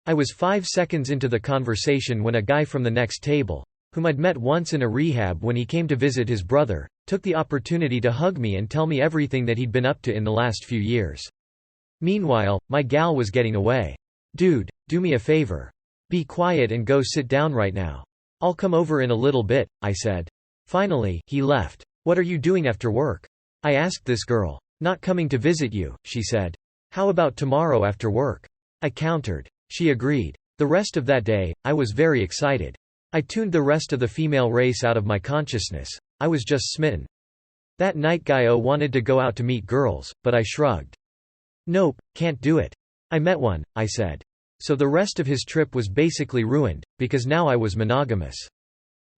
I was 5 seconds into the conversation when a guy from the next table, whom I'd met once in a rehab when he came to visit his brother, took the opportunity to hug me and tell me everything that he'd been up to in the last few years. Meanwhile, my gal was getting away. "Dude, do me a favor. Be quiet and go sit down right now. I'll come over in a little bit," I said. Finally, he left. "What are you doing after work?" I asked this girl. "Not coming to visit you," she said. "How about tomorrow after work?" I countered. She agreed. The rest of that day, I was very excited. I tuned the rest of the female race out of my consciousness. I was just smitten. That night Guy-O wanted to go out to meet girls, but I shrugged. "Nope, can't do it. I met one," I said. So the rest of his trip was basically ruined, because now I was monogamous.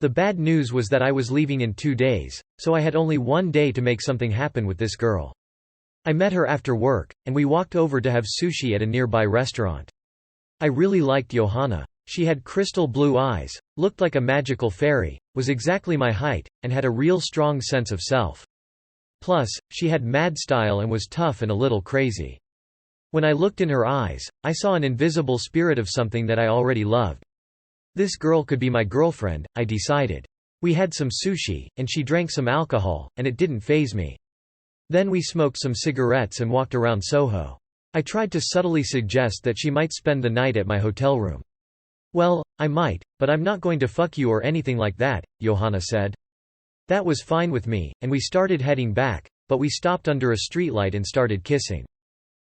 The bad news was that I was leaving in 2 days, so I had only 1 day to make something happen with this girl. I met her after work, and we walked over to have sushi at a nearby restaurant. I really liked Johanna. She had crystal blue eyes, looked like a magical fairy, was exactly my height, and had a real strong sense of self. Plus, she had mad style and was tough and a little crazy. When I looked in her eyes, I saw an invisible spirit of something that I already loved. This girl could be my girlfriend, I decided. We had some sushi, and she drank some alcohol, and it didn't faze me. Then we smoked some cigarettes and walked around Soho. I tried to subtly suggest that she might spend the night at my hotel room. "Well, I might, but I'm not going to fuck you or anything like that," Johanna said. That was fine with me, and we started heading back, but we stopped under a streetlight and started kissing.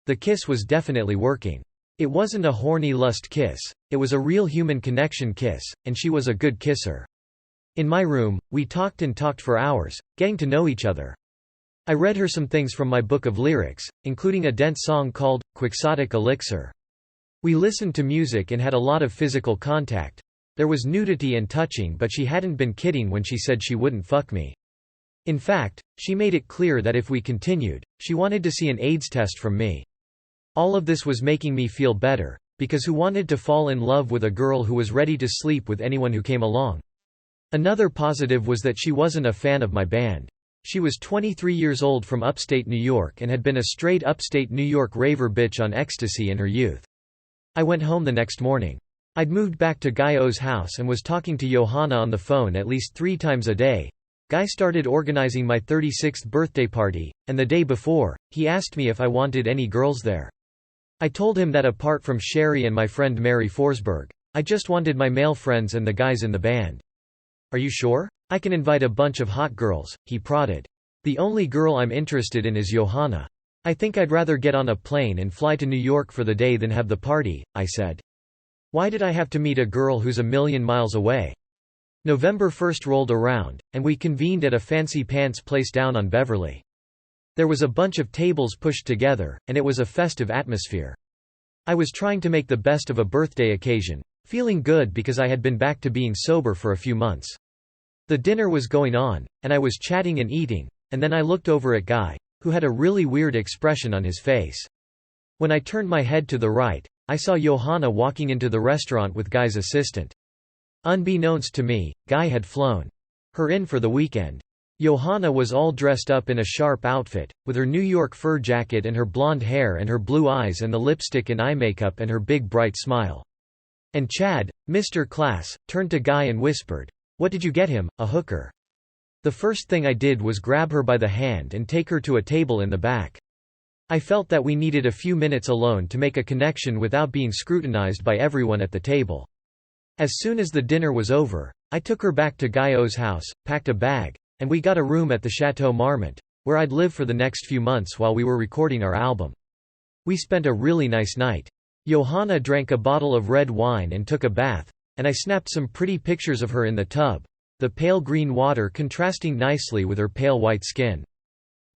The kiss was definitely working. It wasn't a horny lust kiss, it was a real human connection kiss, and she was a good kisser. In my room, we talked and talked for hours, getting to know each other. I read her some things from my book of lyrics, including a dance song called Quixotic Elixir. We listened to music and had a lot of physical contact. There was nudity and touching, but she hadn't been kidding when she said she wouldn't fuck me. In fact, she made it clear that if we continued, she wanted to see an AIDS test from me. All of this was making me feel better, because who wanted to fall in love with a girl who was ready to sleep with anyone who came along? Another positive was that she wasn't a fan of my band. She was 23 years old from upstate New York and had been a straight upstate New York raver bitch on ecstasy in her youth. I went home the next morning. I'd moved back to Guy-O's house and was talking to Johanna on the phone at least 3 times a day. Guy started organizing my 36th birthday party, and the day before, he asked me if I wanted any girls there. I told him that apart from Sherry and my friend Mary Forsberg, I just wanted my male friends and the guys in the band. "Are you sure? I can invite a bunch of hot girls," he prodded. "The only girl I'm interested in is Johanna. I think I'd rather get on a plane and fly to New York for the day than have the party," I said. Why did I have to meet a girl who's a million miles away? November 1st rolled around, and we convened at a fancy pants place down on Beverly. There was a bunch of tables pushed together, and it was a festive atmosphere. I was trying to make the best of a birthday occasion, feeling good because I had been back to being sober for a few months. The dinner was going on, and I was chatting and eating, and then I looked over at Guy, who had a really weird expression on his face. When I turned my head to the right, I saw Johanna walking into the restaurant with Guy's assistant. Unbeknownst to me, Guy had flown her in for the weekend. Johanna was all dressed up in a sharp outfit, with her New York fur jacket and her blonde hair and her blue eyes and the lipstick and eye makeup and her big bright smile. And Chad, Mr. Class, turned to Guy and whispered, "What did you get him, a hooker?" The first thing I did was grab her by the hand and take her to a table in the back. I felt that we needed a few minutes alone to make a connection without being scrutinized by everyone at the table. As soon as the dinner was over, I took her back to Guy-O's house, packed a bag, and we got a room at the Chateau Marmont, where I'd live for the next few months while we were recording our album. We spent a really nice night. Johanna drank a bottle of red wine and took a bath, and I snapped some pretty pictures of her in the tub, the pale green water contrasting nicely with her pale white skin.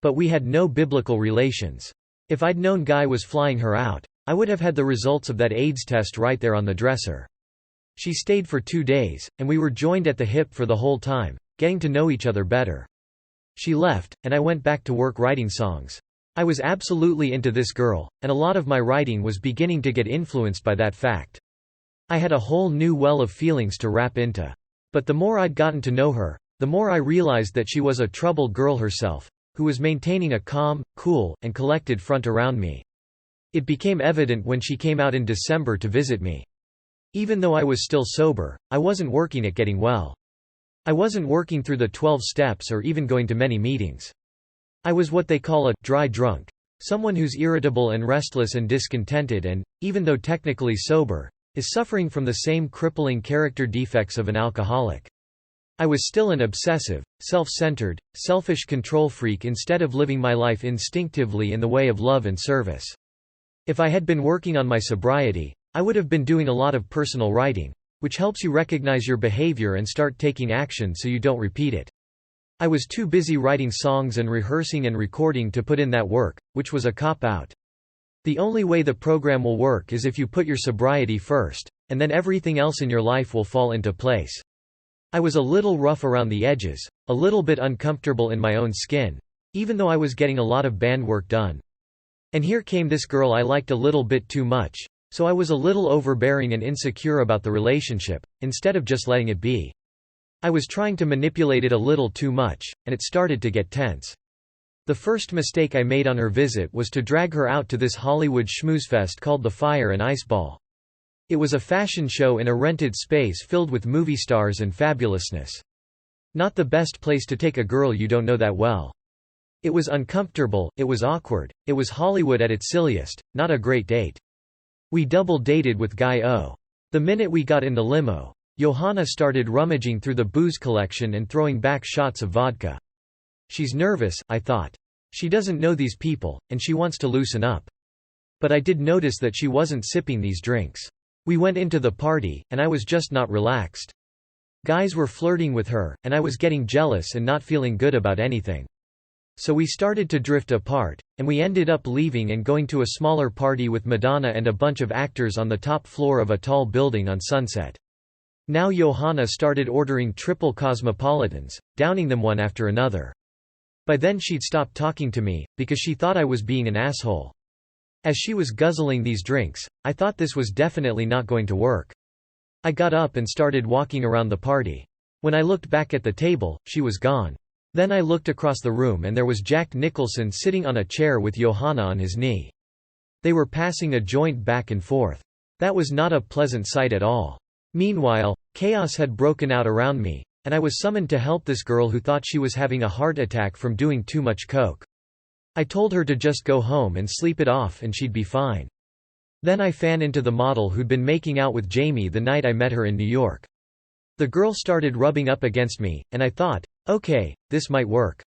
But we had no biblical relations. If I'd known Guy was flying her out, I would have had the results of that AIDS test right there on the dresser. She stayed for 2 days, and we were joined at the hip for the whole time, getting to know each other better. She left, and I went back to work writing songs. I was absolutely into this girl, and a lot of my writing was beginning to get influenced by that fact. I had a whole new well of feelings to wrap into. But the more I'd gotten to know her, the more I realized that she was a troubled girl herself, who was maintaining a calm, cool, and collected front around me. It became evident when she came out in December to visit me. Even though I was still sober, I wasn't working at getting well. I wasn't working through the 12 steps or even going to many meetings. I was what they call a dry drunk, someone who's irritable and restless and discontented and, even though technically sober, is suffering from the same crippling character defects of an alcoholic. I was still an obsessive, self-centered, selfish control freak instead of living my life instinctively in the way of love and service. If I had been working on my sobriety, I would have been doing a lot of personal writing, which helps you recognize your behavior and start taking action so you don't repeat it. I was too busy writing songs and rehearsing and recording to put in that work, which was a cop-out. The only way the program will work is if you put your sobriety first, and then everything else in your life will fall into place. I was a little rough around the edges, a little bit uncomfortable in my own skin, even though I was getting a lot of band work done. And here came this girl I liked a little bit too much, so I was a little overbearing and insecure about the relationship, instead of just letting it be. I was trying to manipulate it a little too much, and it started to get tense. The first mistake I made on her visit was to drag her out to this Hollywood schmoozefest called the Fire and Ice Ball. It was a fashion show in a rented space filled with movie stars and fabulousness. Not the best place to take a girl you don't know that well. It was uncomfortable, it was awkward, it was Hollywood at its silliest, not a great date. We double dated with Guy O. The minute we got in the limo, Johanna started rummaging through the booze collection and throwing back shots of vodka. She's nervous, I thought. She doesn't know these people, and she wants to loosen up. But I did notice that she wasn't sipping these drinks. We went into the party, and I was just not relaxed. Guys were flirting with her, and I was getting jealous and not feeling good about anything. So we started to drift apart, and we ended up leaving and going to a smaller party with Madonna and a bunch of actors on the top floor of a tall building on Sunset. Now Johanna started ordering triple cosmopolitans, downing them one after another. By then she'd stopped talking to me, because she thought I was being an asshole. As she was guzzling these drinks, I thought this was definitely not going to work. I got up and started walking around the party. When I looked back at the table, she was gone. Then I looked across the room and there was Jack Nicholson sitting on a chair with Johanna on his knee. They were passing a joint back and forth. That was not a pleasant sight at all. Meanwhile, chaos had broken out around me, and I was summoned to help this girl who thought she was having a heart attack from doing too much coke. I told her to just go home and sleep it off and she'd be fine. Then I fan into the model who'd been making out with Jamie the night I met her in New York. The girl started rubbing up against me, and I thought, okay, this might work.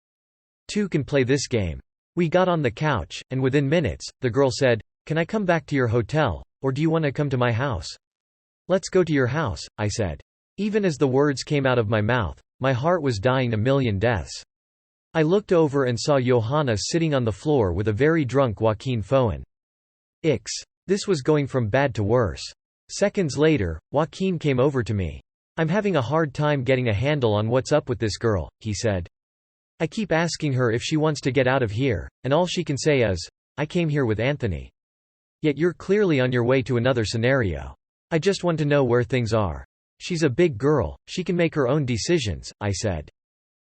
Two can play this game. We got on the couch, and within minutes, the girl said, "Can I come back to your hotel, or do you want to come to my house?" "Let's go to your house," I said. Even as the words came out of my mouth, my heart was dying a million deaths. I looked over and saw Johanna sitting on the floor with a very drunk Joaquin Foen. Ix. This was going from bad to worse. Seconds later, Joaquin came over to me. "I'm having a hard time getting a handle on what's up with this girl," he said. "I keep asking her if she wants to get out of here, and all she can say is, 'I came here with Anthony.' Yet you're clearly on your way to another scenario. I just want to know where things are." "She's a big girl, she can make her own decisions," I said.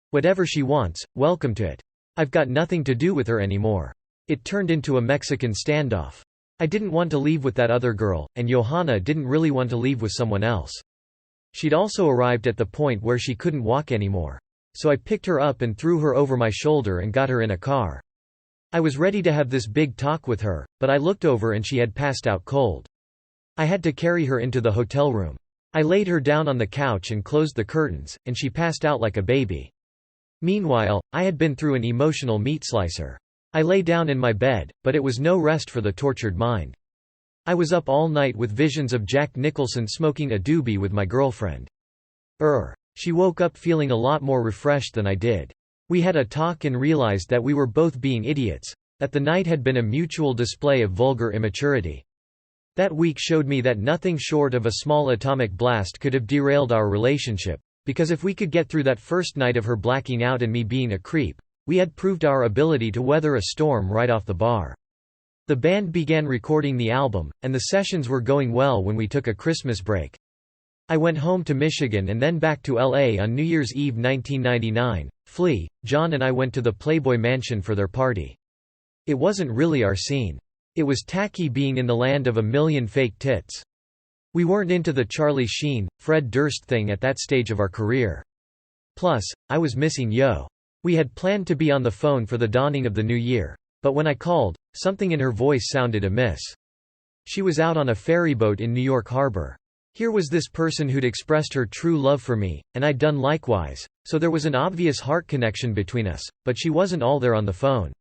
"Whatever she wants, welcome to it. I've got nothing to do with her anymore." It turned into a Mexican standoff. I didn't want to leave with that other girl, and Johanna didn't really want to leave with someone else. She'd also arrived at the point where she couldn't walk anymore. So I picked her up and threw her over my shoulder and got her in a car. I was ready to have this big talk with her, but I looked over and she had passed out cold. I had to carry her into the hotel room. I laid her down on the couch and closed the curtains, and she passed out like a baby. Meanwhile, I had been through an emotional meat slicer. I lay down in my bed, but it was no rest for the tortured mind. I was up all night with visions of Jack Nicholson smoking a doobie with my girlfriend. She woke up feeling a lot more refreshed than I did. We had a talk and realized that we were both being idiots, that the night had been a mutual display of vulgar immaturity. That week showed me that nothing short of a small atomic blast could have derailed our relationship, because if we could get through that first night of her blacking out and me being a creep, we had proved our ability to weather a storm right off the bar. The band began recording the album, and the sessions were going well when we took a Christmas break. I went home to Michigan and then back to LA on New Year's Eve 1999. Flea, John and I went to the Playboy Mansion for their party. It wasn't really our scene. It was tacky being in the land of a million fake tits. We weren't into the Charlie Sheen, Fred Durst thing at that stage of our career. Plus, I was missing Yo. We had planned to be on the phone for the dawning of the new year, but when I called, something in her voice sounded amiss. She was out on a ferryboat in New York Harbor. Here was this person who'd expressed her true love for me, and I'd done likewise, so there was an obvious heart connection between us, but she wasn't all there on the phone.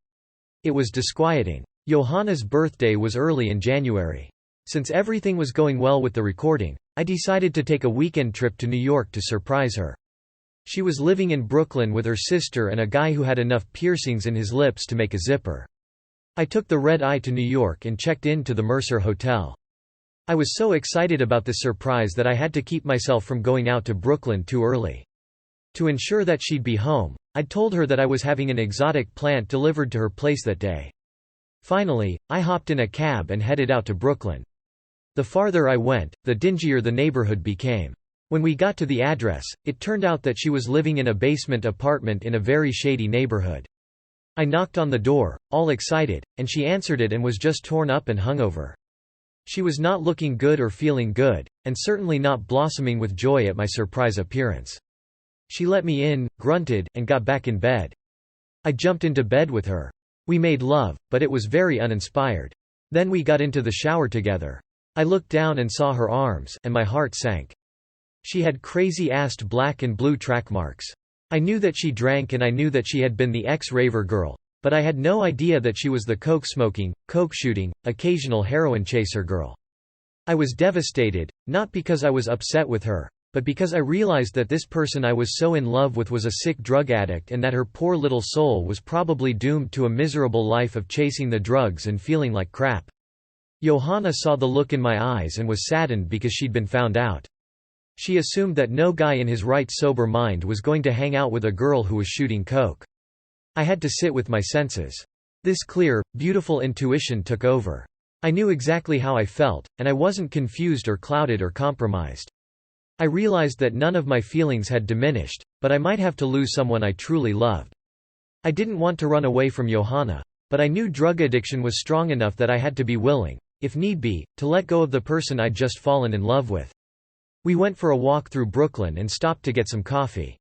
It was disquieting. Johanna's birthday was early in January. Since everything was going well with the recording, I decided to take a weekend trip to New York to surprise her. She was living in Brooklyn with her sister and a guy who had enough piercings in his lips to make a zipper. I took the red eye to New York and checked in to the Mercer Hotel. I was so excited about this surprise that I had to keep myself from going out to Brooklyn too early. To ensure that she'd be home, I'd told her that I was having an exotic plant delivered to her place that day. Finally, I hopped in a cab and headed out to Brooklyn. The farther I went, the dingier the neighborhood became. When we got to the address, it turned out that she was living in a basement apartment in a very shady neighborhood. I knocked on the door, all excited, and she answered it and was just torn up and hungover. She was not looking good or feeling good, and certainly not blossoming with joy at my surprise appearance. She let me in, grunted, and got back in bed. I jumped into bed with her. We made love, but it was very uninspired. Then we got into the shower together. I looked down and saw her arms, and my heart sank. She had crazy-assed black and blue track marks. I knew that she drank and I knew that she had been the ex-raver girl, but I had no idea that she was the coke-smoking, coke-shooting, occasional heroin-chaser girl. I was devastated, not because I was upset with her, but because I realized that this person I was so in love with was a sick drug addict and that her poor little soul was probably doomed to a miserable life of chasing the drugs and feeling like crap. Johanna saw the look in my eyes and was saddened because she'd been found out. She assumed that no guy in his right sober mind was going to hang out with a girl who was shooting coke. I had to sit with my senses. This clear, beautiful intuition took over. I knew exactly how I felt, and I wasn't confused or clouded or compromised. I realized that none of my feelings had diminished, but I might have to lose someone I truly loved. I didn't want to run away from Johanna, but I knew drug addiction was strong enough that I had to be willing, if need be, to let go of the person I'd just fallen in love with. We went for a walk through Brooklyn and stopped to get some coffee.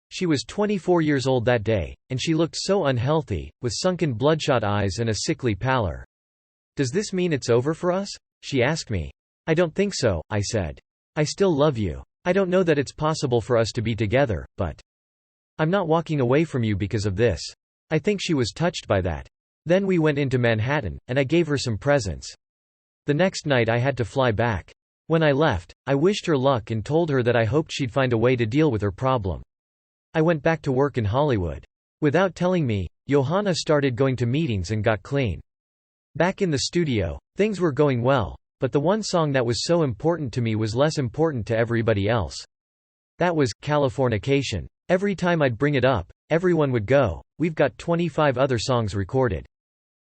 She was 24 years old that day, and she looked so unhealthy, with sunken bloodshot eyes and a sickly pallor. "Does this mean it's over for us?" she asked me. "I don't think so," I said. "I still love you. I don't know that it's possible for us to be together, but I'm not walking away from you because of this." I think she was touched by that. Then we went into Manhattan, and I gave her some presents. The next night I had to fly back. When I left, I wished her luck and told her that I hoped she'd find a way to deal with her problem. I went back to work in Hollywood. Without telling me, Johanna started going to meetings and got clean. Back in the studio, things were going well, but the one song that was so important to me was less important to everybody else. That was Californication. Every time I'd bring it up, everyone would go, "We've got 25 other songs recorded.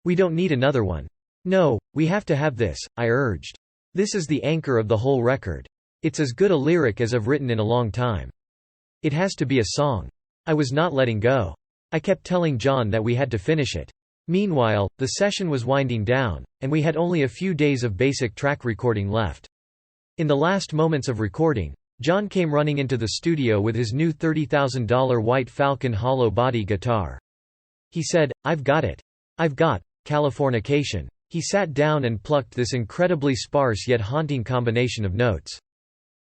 We don't need another one." "No, we have to have this," I urged. "This is the anchor of the whole record. It's as good a lyric as I've written in a long time. It has to be a song." I was not letting go. I kept telling John that we had to finish it. Meanwhile, the session was winding down, and we had only a few days of basic track recording left. In the last moments of recording, John came running into the studio with his new $30,000 White Falcon hollow body guitar. He said, "I've got it. I've got Californication." He sat down and plucked this incredibly sparse yet haunting combination of notes.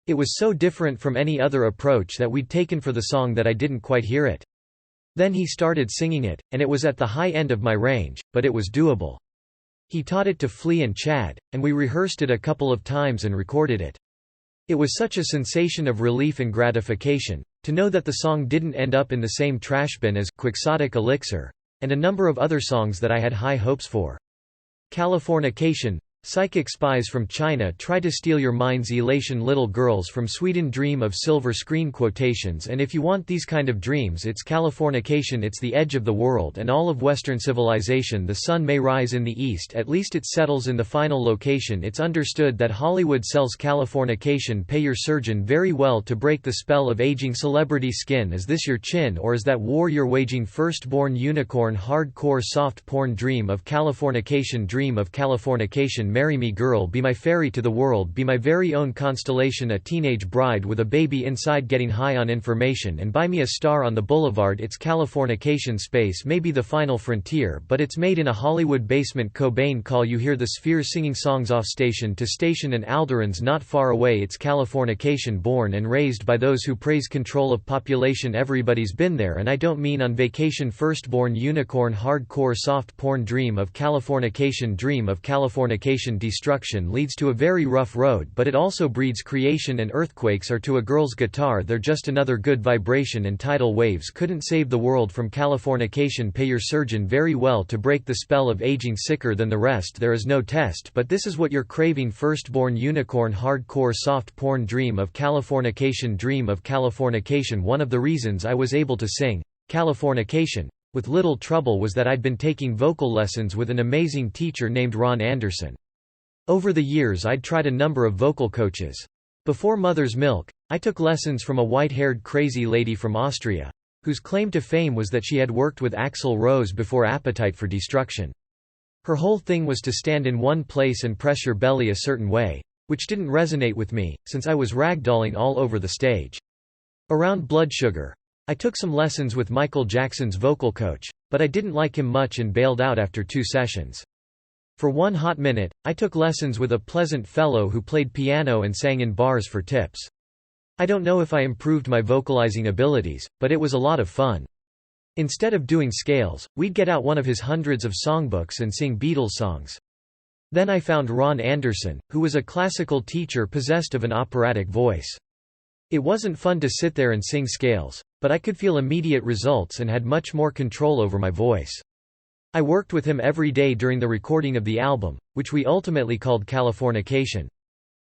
It was so different from any other approach that we'd taken for the song that I didn't quite hear it. Then he started singing it, and it was at the high end of my range, but it was doable. He taught it to Flea and Chad, and we rehearsed it a couple of times and recorded it. It was such a sensation of relief and gratification, to know that the song didn't end up in the same trash bin as Quixotic Elixir, and a number of other songs that I had high hopes for. Californication. Psychic spies from China try to steal your mind's elation. Little girls from Sweden dream of silver screen quotations, and if you want these kind of dreams, it's Californication. It's the edge of the world and all of Western civilization. The sun may rise in the east, at least it settles in the final location. It's understood that Hollywood sells Californication. Pay your surgeon very well to break the spell of aging celebrity skin. Is this your chin, or is that war you're waging? Firstborn unicorn. Hardcore soft porn. Dream of Californication. Dream of Californication. Marry me girl, be my fairy to the world, be my very own constellation. A teenage bride with a baby inside getting high on information, and buy me a star on the boulevard. It's Californication. Space may be the final frontier, but it's made in a Hollywood basement. Cobain call. You hear the spheres singing songs off station to station, and Alderin's not far away. It's Californication. Born and raised by those who praise control of population. Everybody's been there, and I don't mean on vacation. Firstborn unicorn. Hardcore soft porn. Dream of Californication. Dream of Californication. Destruction leads to a very rough road, but it also breeds creation, and earthquakes are to a girl's guitar, they're just another good vibration, and tidal waves couldn't save the world from Californication. Pay your surgeon very well to break the spell of aging. Sicker than the rest, there is no test, but this is what you're craving. Firstborn unicorn. Hardcore soft porn. Dream of Californication. Dream of Californication. One of the reasons I was able to sing Californication with little trouble was that I'd been taking vocal lessons with an amazing teacher named Ron Anderson. Over the years I'd tried a number of vocal coaches. Before Mother's Milk, I took lessons from a white-haired crazy lady from Austria, whose claim to fame was that she had worked with Axl Rose before Appetite for Destruction. Her whole thing was to stand in one place and press your belly a certain way, which didn't resonate with me, since I was ragdolling all over the stage. Around Blood Sugar, I took some lessons with Michael Jackson's vocal coach, but I didn't like him much and bailed out after 2 sessions. For one hot minute, I took lessons with a pleasant fellow who played piano and sang in bars for tips. I don't know if I improved my vocalizing abilities, but it was a lot of fun. Instead of doing scales, we'd get out one of his hundreds of songbooks and sing Beatles songs. Then I found Ron Anderson, who was a classical teacher possessed of an operatic voice. It wasn't fun to sit there and sing scales, but I could feel immediate results and had much more control over my voice. I worked with him every day during the recording of the album, which we ultimately called Californication.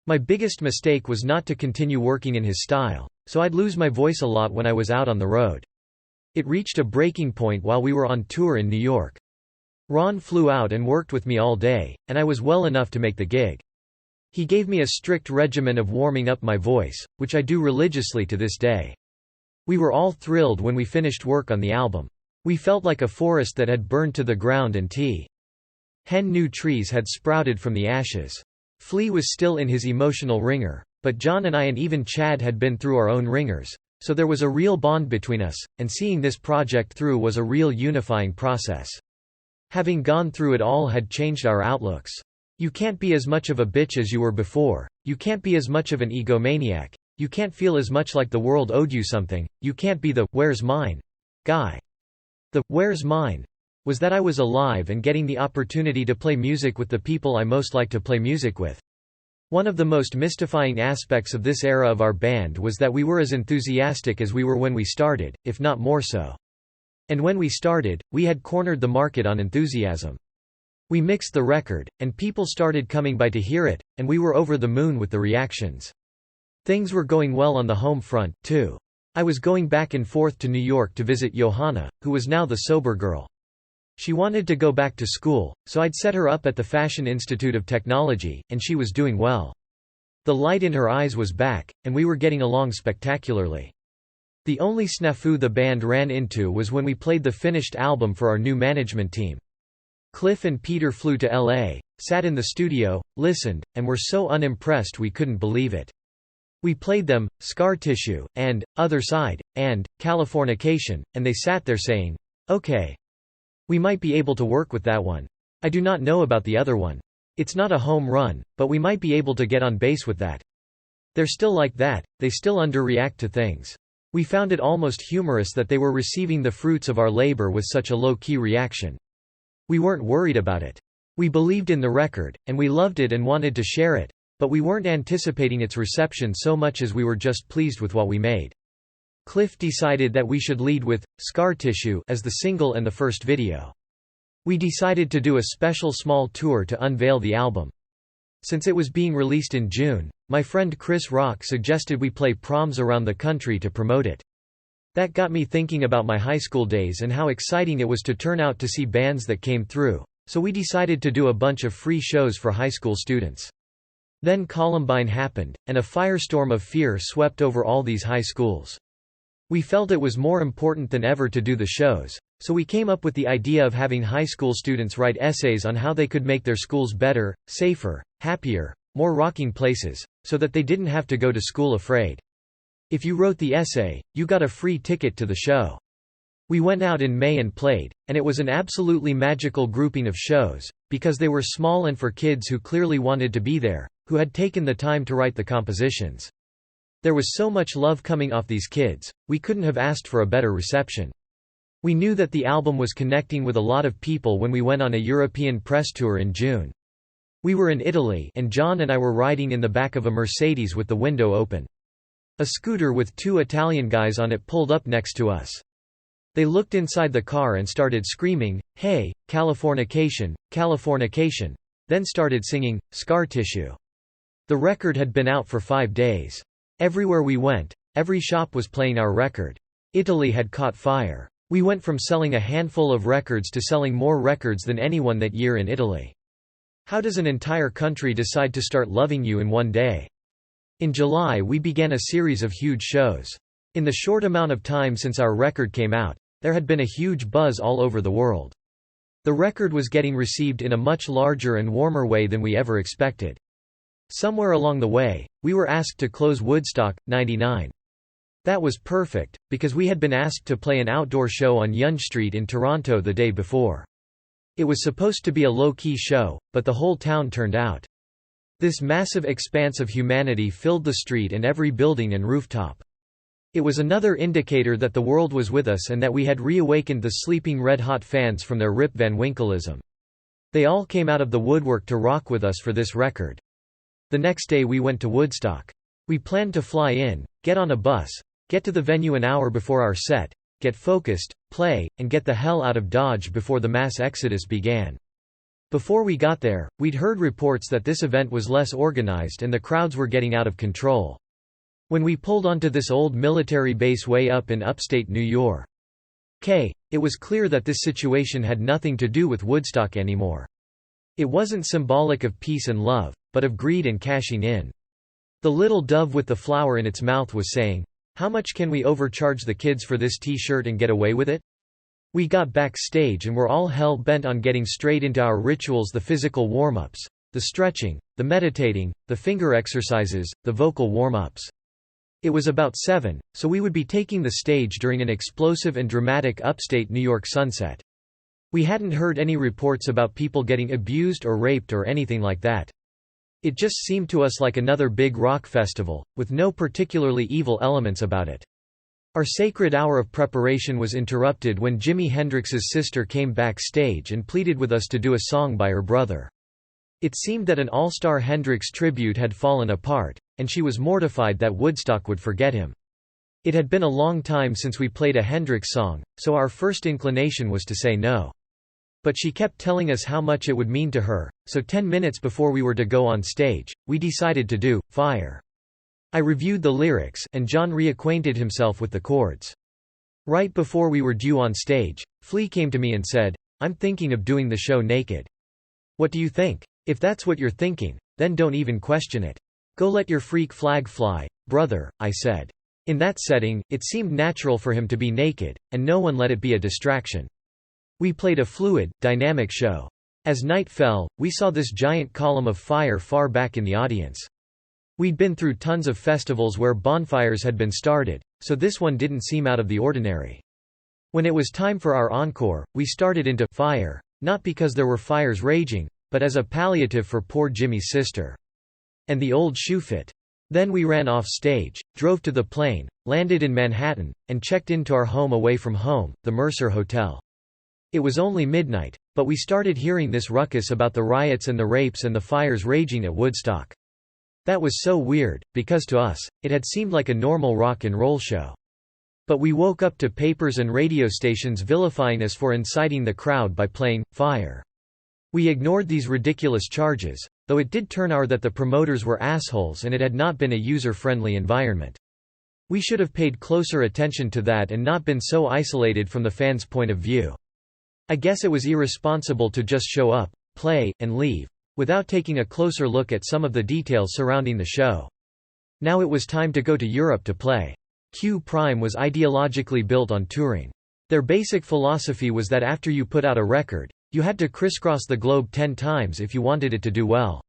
My biggest mistake was not to continue working in his style, so I'd lose my voice a lot when I was out on the road. It reached a breaking point while we were on tour in New York. Ron flew out and worked with me all day, and I was well enough to make the gig. He gave me a strict regimen of warming up my voice, which I do religiously to this day. We were all thrilled when we finished work on the album. We felt like a forest that had burned to the ground and new trees had sprouted from the ashes. Flea was still in his emotional ringer, but John and I and even Chad had been through our own ringers, so there was a real bond between us, and seeing this project through was a real unifying process. Having gone through it all had changed our outlooks. You can't be as much of a bitch as you were before, you can't be as much of an egomaniac, you can't feel as much like the world owed you something, you can't be the "where's mine" guy. The "where's mine" was that I was alive and getting the opportunity to play music with the people I most like to play music with. One of the most mystifying aspects of this era of our band was that we were as enthusiastic as we were when we started, if not more so. And when we started, we had cornered the market on enthusiasm. We mixed the record, and people started coming by to hear it, and we were over the moon with the reactions. Things were going well on the home front, too. I was going back and forth to New York to visit Johanna, who was now the sober girl. She wanted to go back to school, so I'd set her up at the Fashion Institute of Technology, and she was doing well. The light in her eyes was back, and we were getting along spectacularly. The only snafu the band ran into was when we played the finished album for our new management team. Cliff and Peter flew to LA, sat in the studio, listened, and were so unimpressed we couldn't believe it. We played them, Scar Tissue, and Other Side, and Californication, and they sat there saying, "Okay. We might be able to work with that one. I do not know about the other one. It's not a home run, but we might be able to get on base with that." They're still like that, they still underreact to things. We found it almost humorous that they were receiving the fruits of our labor with such a low-key reaction. We weren't worried about it. We believed in the record, and we loved it and wanted to share it, but we weren't anticipating its reception so much as we were just pleased with what we made. Cliff decided that we should lead with "Scar Tissue" as the single and the first video. We decided to do a special small tour to unveil the album. Since it was being released in June, my friend Chris Rock suggested we play proms around the country to promote it. That got me thinking about my high school days and how exciting it was to turn out to see bands that came through, so we decided to do a bunch of free shows for high school students. Then Columbine happened, and a firestorm of fear swept over all these high schools. We felt it was more important than ever to do the shows, so we came up with the idea of having high school students write essays on how they could make their schools better, safer, happier, more rocking places, so that they didn't have to go to school afraid. If you wrote the essay, you got a free ticket to the show. We went out in May and played, and it was an absolutely magical grouping of shows, because they were small and for kids who clearly wanted to be there, who had taken the time to write the compositions. There was so much love coming off these kids, we couldn't have asked for a better reception. We knew that the album was connecting with a lot of people when we went on a European press tour in June. We were in Italy, and John and I were riding in the back of a Mercedes with the window open. A scooter with two Italian guys on it pulled up next to us. They looked inside the car and started screaming, "Hey, Californication, Californication," then started singing, "Scar Tissue." The record had been out for 5 days. Everywhere we went, every shop was playing our record. Italy had caught fire. We went from selling a handful of records to selling more records than anyone that year in Italy. How does an entire country decide to start loving you in one day? In July we began a series of huge shows. In the short amount of time since our record came out, there had been a huge buzz all over the world. The record was getting received in a much larger and warmer way than we ever expected. Somewhere along the way, we were asked to close Woodstock, '99. That was perfect, because we had been asked to play an outdoor show on Yonge Street in Toronto the day before. It was supposed to be a low-key show, but the whole town turned out. This massive expanse of humanity filled the street and every building and rooftop. It was another indicator that the world was with us and that we had reawakened the sleeping red-hot fans from their Rip Van Winkleism. They all came out of the woodwork to rock with us for this record. The next day we went to Woodstock. We planned to fly in, get on a bus, get to the venue an hour before our set, get focused, play, and get the hell out of Dodge before the mass exodus began. Before we got there, we'd heard reports that this event was less organized and the crowds were getting out of control. When we pulled onto this old military base way up in upstate New York, it was clear that this situation had nothing to do with Woodstock anymore. It wasn't symbolic of peace and love, but of greed and cashing in. The little dove with the flower in its mouth was saying, "How much can we overcharge the kids for this t-shirt and get away with it?" We got backstage and were all hell-bent on getting straight into our rituals, the physical warm-ups, the stretching, the meditating, the finger exercises, the vocal warm-ups. It was about 7, so we would be taking the stage during an explosive and dramatic upstate New York sunset. We hadn't heard any reports about people getting abused or raped or anything like that. It just seemed to us like another big rock festival, with no particularly evil elements about it. Our sacred hour of preparation was interrupted when Jimi Hendrix's sister came backstage and pleaded with us to do a song by her brother. It seemed that an all-star Hendrix tribute had fallen apart, and she was mortified that Woodstock would forget him. It had been a long time since we played a Hendrix song, so our first inclination was to say no. But she kept telling us how much it would mean to her, so 10 minutes before we were to go on stage, we decided to do "Fire." I reviewed the lyrics, and John reacquainted himself with the chords. Right before we were due on stage, Flea came to me and said, "I'm thinking of doing the show naked. What do you think? If that's what you're thinking, then don't even question it. Go let your freak flag fly, brother," I said. In that setting, it seemed natural for him to be naked, and no one let it be a distraction. We played a fluid, dynamic show. As night fell, we saw this giant column of fire far back in the audience. We'd been through tons of festivals where bonfires had been started, so this one didn't seem out of the ordinary. When it was time for our encore, we started into "Fire," not because there were fires raging, but as a palliative for poor Jimmy's sister. And the old shoe fit. Then we ran off stage, drove to the plane, landed in Manhattan, and checked into our home away from home, the Mercer Hotel. It was only midnight, but we started hearing this ruckus about the riots and the rapes and the fires raging at Woodstock. That was so weird, because to us, it had seemed like a normal rock and roll show. But we woke up to papers and radio stations vilifying us for inciting the crowd by playing "Fire." We ignored these ridiculous charges, though it did turn out that the promoters were assholes and it had not been a user-friendly environment. We should have paid closer attention to that and not been so isolated from the fans' point of view. I guess it was irresponsible to just show up, play, and leave, without taking a closer look at some of the details surrounding the show. Now it was time to go to Europe to play. Q Prime was ideologically built on touring. Their basic philosophy was that after you put out a record, you had to crisscross the globe 10 times if you wanted it to do well.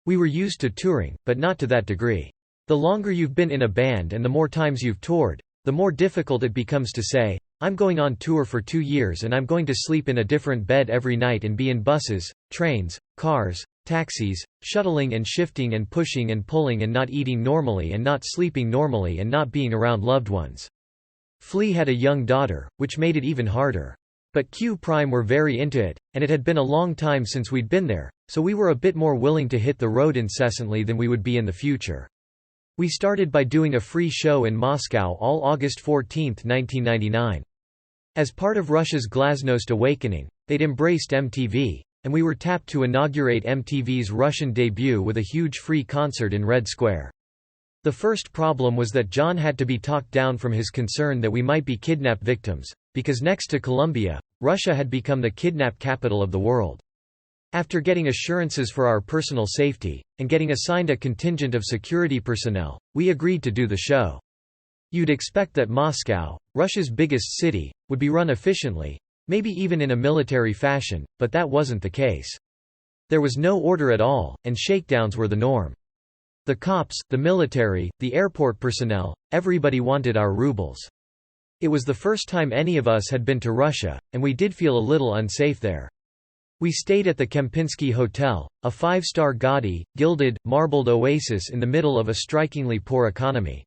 We were used to touring, but not to that degree. The longer you've been in a band and the more times you've toured, the more difficult it becomes to say, "I'm going on tour for 2 years and I'm going to sleep in a different bed every night and be in buses, trains, cars, taxis, shuttling and shifting and pushing and pulling and not eating normally and not sleeping normally and not being around loved ones." Flea had a young daughter, which made it even harder. But Q Prime were very into it, and it had been a long time since we'd been there, so we were a bit more willing to hit the road incessantly than we would be in the future. We started by doing a free show in Moscow all August 14, 1999. As part of Russia's Glasnost awakening, they'd embraced MTV, and we were tapped to inaugurate MTV's Russian debut with a huge free concert in Red Square. The first problem was that John had to be talked down from his concern that we might be kidnap victims, because next to Colombia, Russia had become the kidnap capital of the world. After getting assurances for our personal safety, and getting assigned a contingent of security personnel, we agreed to do the show. You'd expect that Moscow, Russia's biggest city, would be run efficiently, maybe even in a military fashion, but that wasn't the case. There was no order at all, and shakedowns were the norm. The cops, the military, the airport personnel, everybody wanted our rubles. It was the first time any of us had been to Russia, and we did feel a little unsafe there. We stayed at the Kempinski Hotel, a 5-star gaudy, gilded, marbled oasis in the middle of a strikingly poor economy.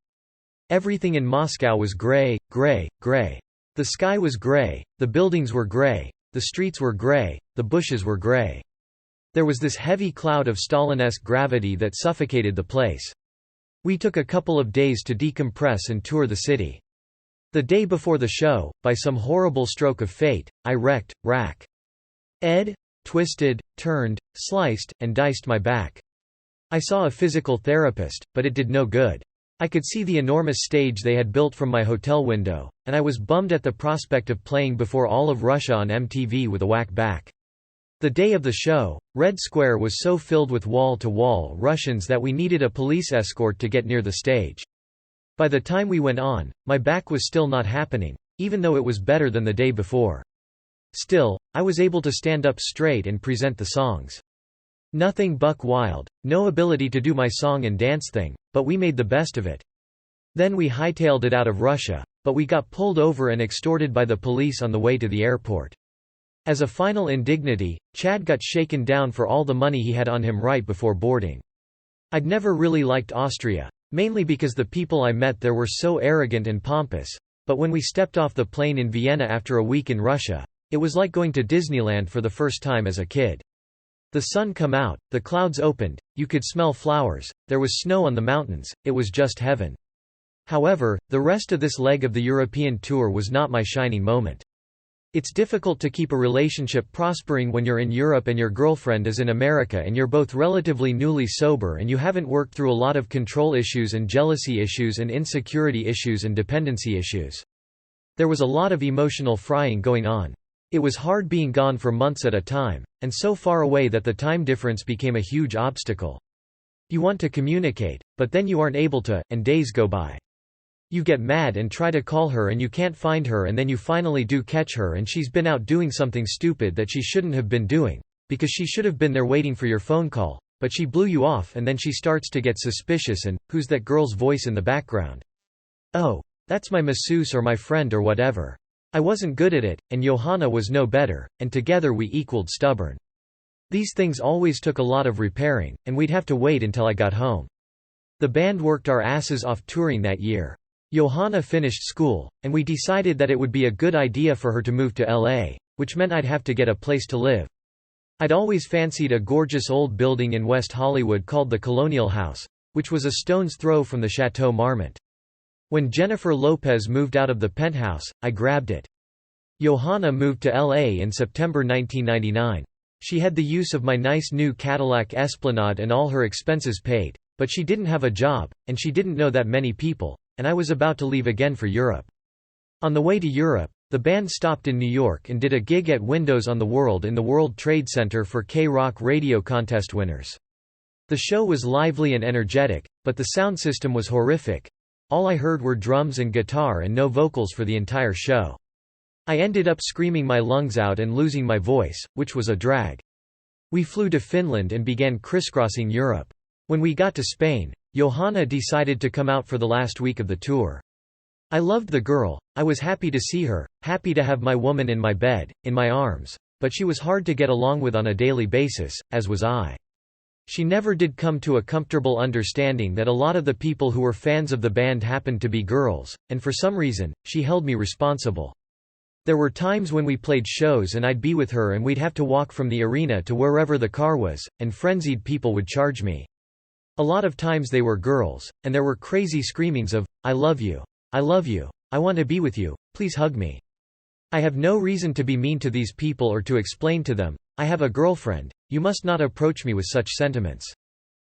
Everything in Moscow was grey, grey, grey. The sky was grey, the buildings were grey, the streets were grey, the bushes were grey. There was this heavy cloud of Stalinesque gravity that suffocated the place. We took a couple of days to decompress and tour the city. The day before the show, by some horrible stroke of fate, I wrecked, twisted, turned, sliced, and diced my back. I saw a physical therapist, but it did no good. I could see the enormous stage they had built from my hotel window, and I was bummed at the prospect of playing before all of Russia on MTV with a whack back. The day of the show, Red Square was so filled with wall-to-wall Russians that we needed a police escort to get near the stage. By the time we went on, my back was still not happening, even though it was better than the day before. Still, I was able to stand up straight and present the songs. Nothing buck wild, no ability to do my song and dance thing, but we made the best of it. Then we hightailed it out of Russia, but we got pulled over and extorted by the police on the way to the airport. As a final indignity, Chad got shaken down for all the money he had on him right before boarding. I'd never really liked Austria, mainly because the people I met there were so arrogant and pompous, but when we stepped off the plane in Vienna after a week in Russia, it was like going to Disneyland for the first time as a kid. The sun come out, the clouds opened, you could smell flowers, there was snow on the mountains, it was just heaven. However, the rest of this leg of the European tour was not my shining moment. It's difficult to keep a relationship prospering when you're in Europe and your girlfriend is in America and you're both relatively newly sober and you haven't worked through a lot of control issues and jealousy issues and insecurity issues and dependency issues. There was a lot of emotional frying going on. It was hard being gone for months at a time, and so far away that the time difference became a huge obstacle. You want to communicate, but then you aren't able to, and days go by. You get mad and try to call her and you can't find her, and then you finally do catch her and she's been out doing something stupid that she shouldn't have been doing, because she should have been there waiting for your phone call, but she blew you off, and then she starts to get suspicious and, who's that girl's voice in the background? Oh, that's my masseuse or my friend or whatever. I wasn't good at it, and Johanna was no better, and together we equaled stubborn. These things always took a lot of repairing, and we'd have to wait until I got home. The band worked our asses off touring that year. Johanna finished school, and we decided that it would be a good idea for her to move to LA, which meant I'd have to get a place to live. I'd always fancied a gorgeous old building in West Hollywood called the Colonial House, which was a stone's throw from the Chateau Marmont. When Jennifer Lopez moved out of the penthouse, I grabbed it. Johanna moved to LA in September 1999. She had the use of my nice new Cadillac Esplanade and all her expenses paid, but she didn't have a job, and she didn't know that many people, and I was about to leave again for Europe. On the way to Europe, the band stopped in New York and did a gig at Windows on the World in the World Trade Center for K-Rock radio contest winners. The show was lively and energetic, but the sound system was horrific. All I heard were drums and guitar and no vocals for the entire show. I ended up screaming my lungs out and losing my voice, which was a drag. We flew to Finland and began crisscrossing Europe. When we got to Spain, Johanna decided to come out for the last week of the tour. I loved the girl, I was happy to see her, happy to have my woman in my bed, in my arms, but she was hard to get along with on a daily basis, as was I. She never did come to a comfortable understanding that a lot of the people who were fans of the band happened to be girls, and for some reason, she held me responsible. There were times when we played shows and I'd be with her and we'd have to walk from the arena to wherever the car was, and frenzied people would charge me. A lot of times they were girls, and there were crazy screamings of, "I love you. I love you. I want to be with you, please hug me." I have no reason to be mean to these people or to explain to them, "I have a girlfriend, you must not approach me with such sentiments."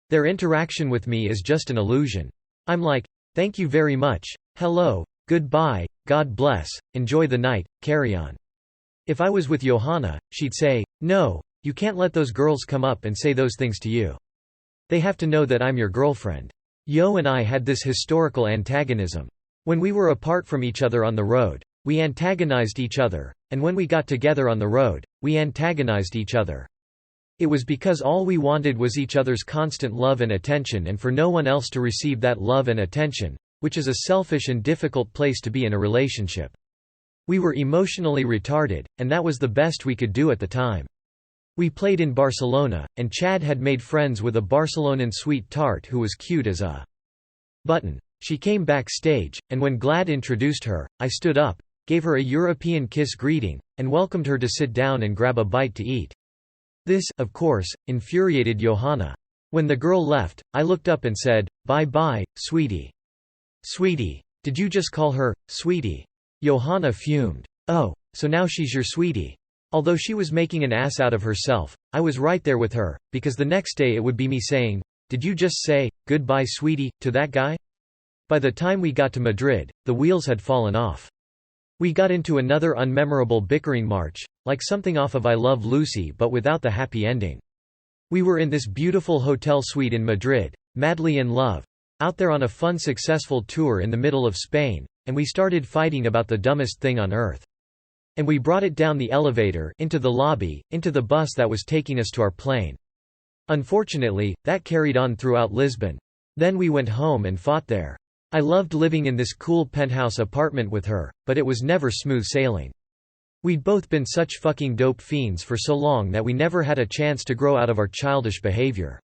Their interaction with me is just an illusion. I'm like, "Thank you very much, hello, goodbye, God bless, enjoy the night, carry on." If I was with Johanna, she'd say, "No, you can't let those girls come up and say those things to you. They have to know that I'm your girlfriend." Jo and I had this historical antagonism. When we were apart from each other on the road, we antagonized each other, and when we got together on the road, we antagonized each other. It was because all we wanted was each other's constant love and attention and for no one else to receive that love and attention, which is a selfish and difficult place to be in a relationship. We were emotionally retarded, and that was the best we could do at the time. We played in Barcelona, and Chad had made friends with a Barcelonan sweet tart who was cute as a button. She came backstage, and when Glad introduced her, I stood up, gave her a European kiss greeting, and welcomed her to sit down and grab a bite to eat. This, of course, infuriated Johanna. When the girl left, I looked up and said, "Bye-bye, sweetie." "Sweetie? Did you just call her, sweetie?" Johanna fumed. "Oh, so now she's your sweetie." Although she was making an ass out of herself, I was right there with her, because the next day it would be me saying, "Did you just say, goodbye sweetie, to that guy?" By the time we got to Madrid, the wheels had fallen off. We got into another unmemorable bickering march, like something off of I Love Lucy but without the happy ending. We were in this beautiful hotel suite in Madrid, madly in love, out there on a fun successful tour in the middle of Spain, and we started fighting about the dumbest thing on earth. And we brought it down the elevator, into the lobby, into the bus that was taking us to our plane. Unfortunately, that carried on throughout Lisbon. Then we went home and fought there. I loved living in this cool penthouse apartment with her, but it was never smooth sailing. We'd both been such fucking dope fiends for so long that we never had a chance to grow out of our childish behavior.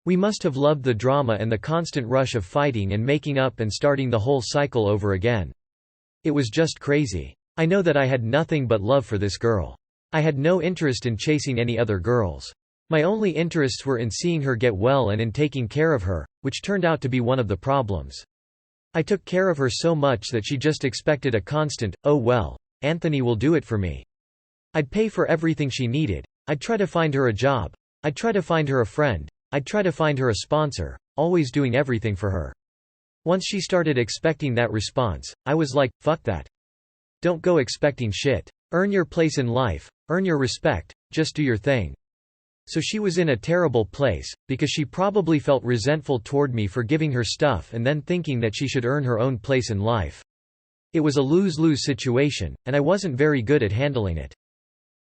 We must have loved the drama and the constant rush of fighting and making up and starting the whole cycle over again. It was just crazy. I know that I had nothing but love for this girl. I had no interest in chasing any other girls. My only interests were in seeing her get well and in taking care of her, which turned out to be one of the problems. I took care of her so much that she just expected a constant, "Oh well, Anthony will do it for me." I'd pay for everything she needed. I'd try to find her a job. I'd try to find her a friend. I'd try to find her a sponsor, always doing everything for her. Once she started expecting that response, I was like, fuck that. Don't go expecting shit. Earn your place in life, earn your respect, just do your thing. So she was in a terrible place, because she probably felt resentful toward me for giving her stuff and then thinking that she should earn her own place in life. It was a lose-lose situation, and I wasn't very good at handling it.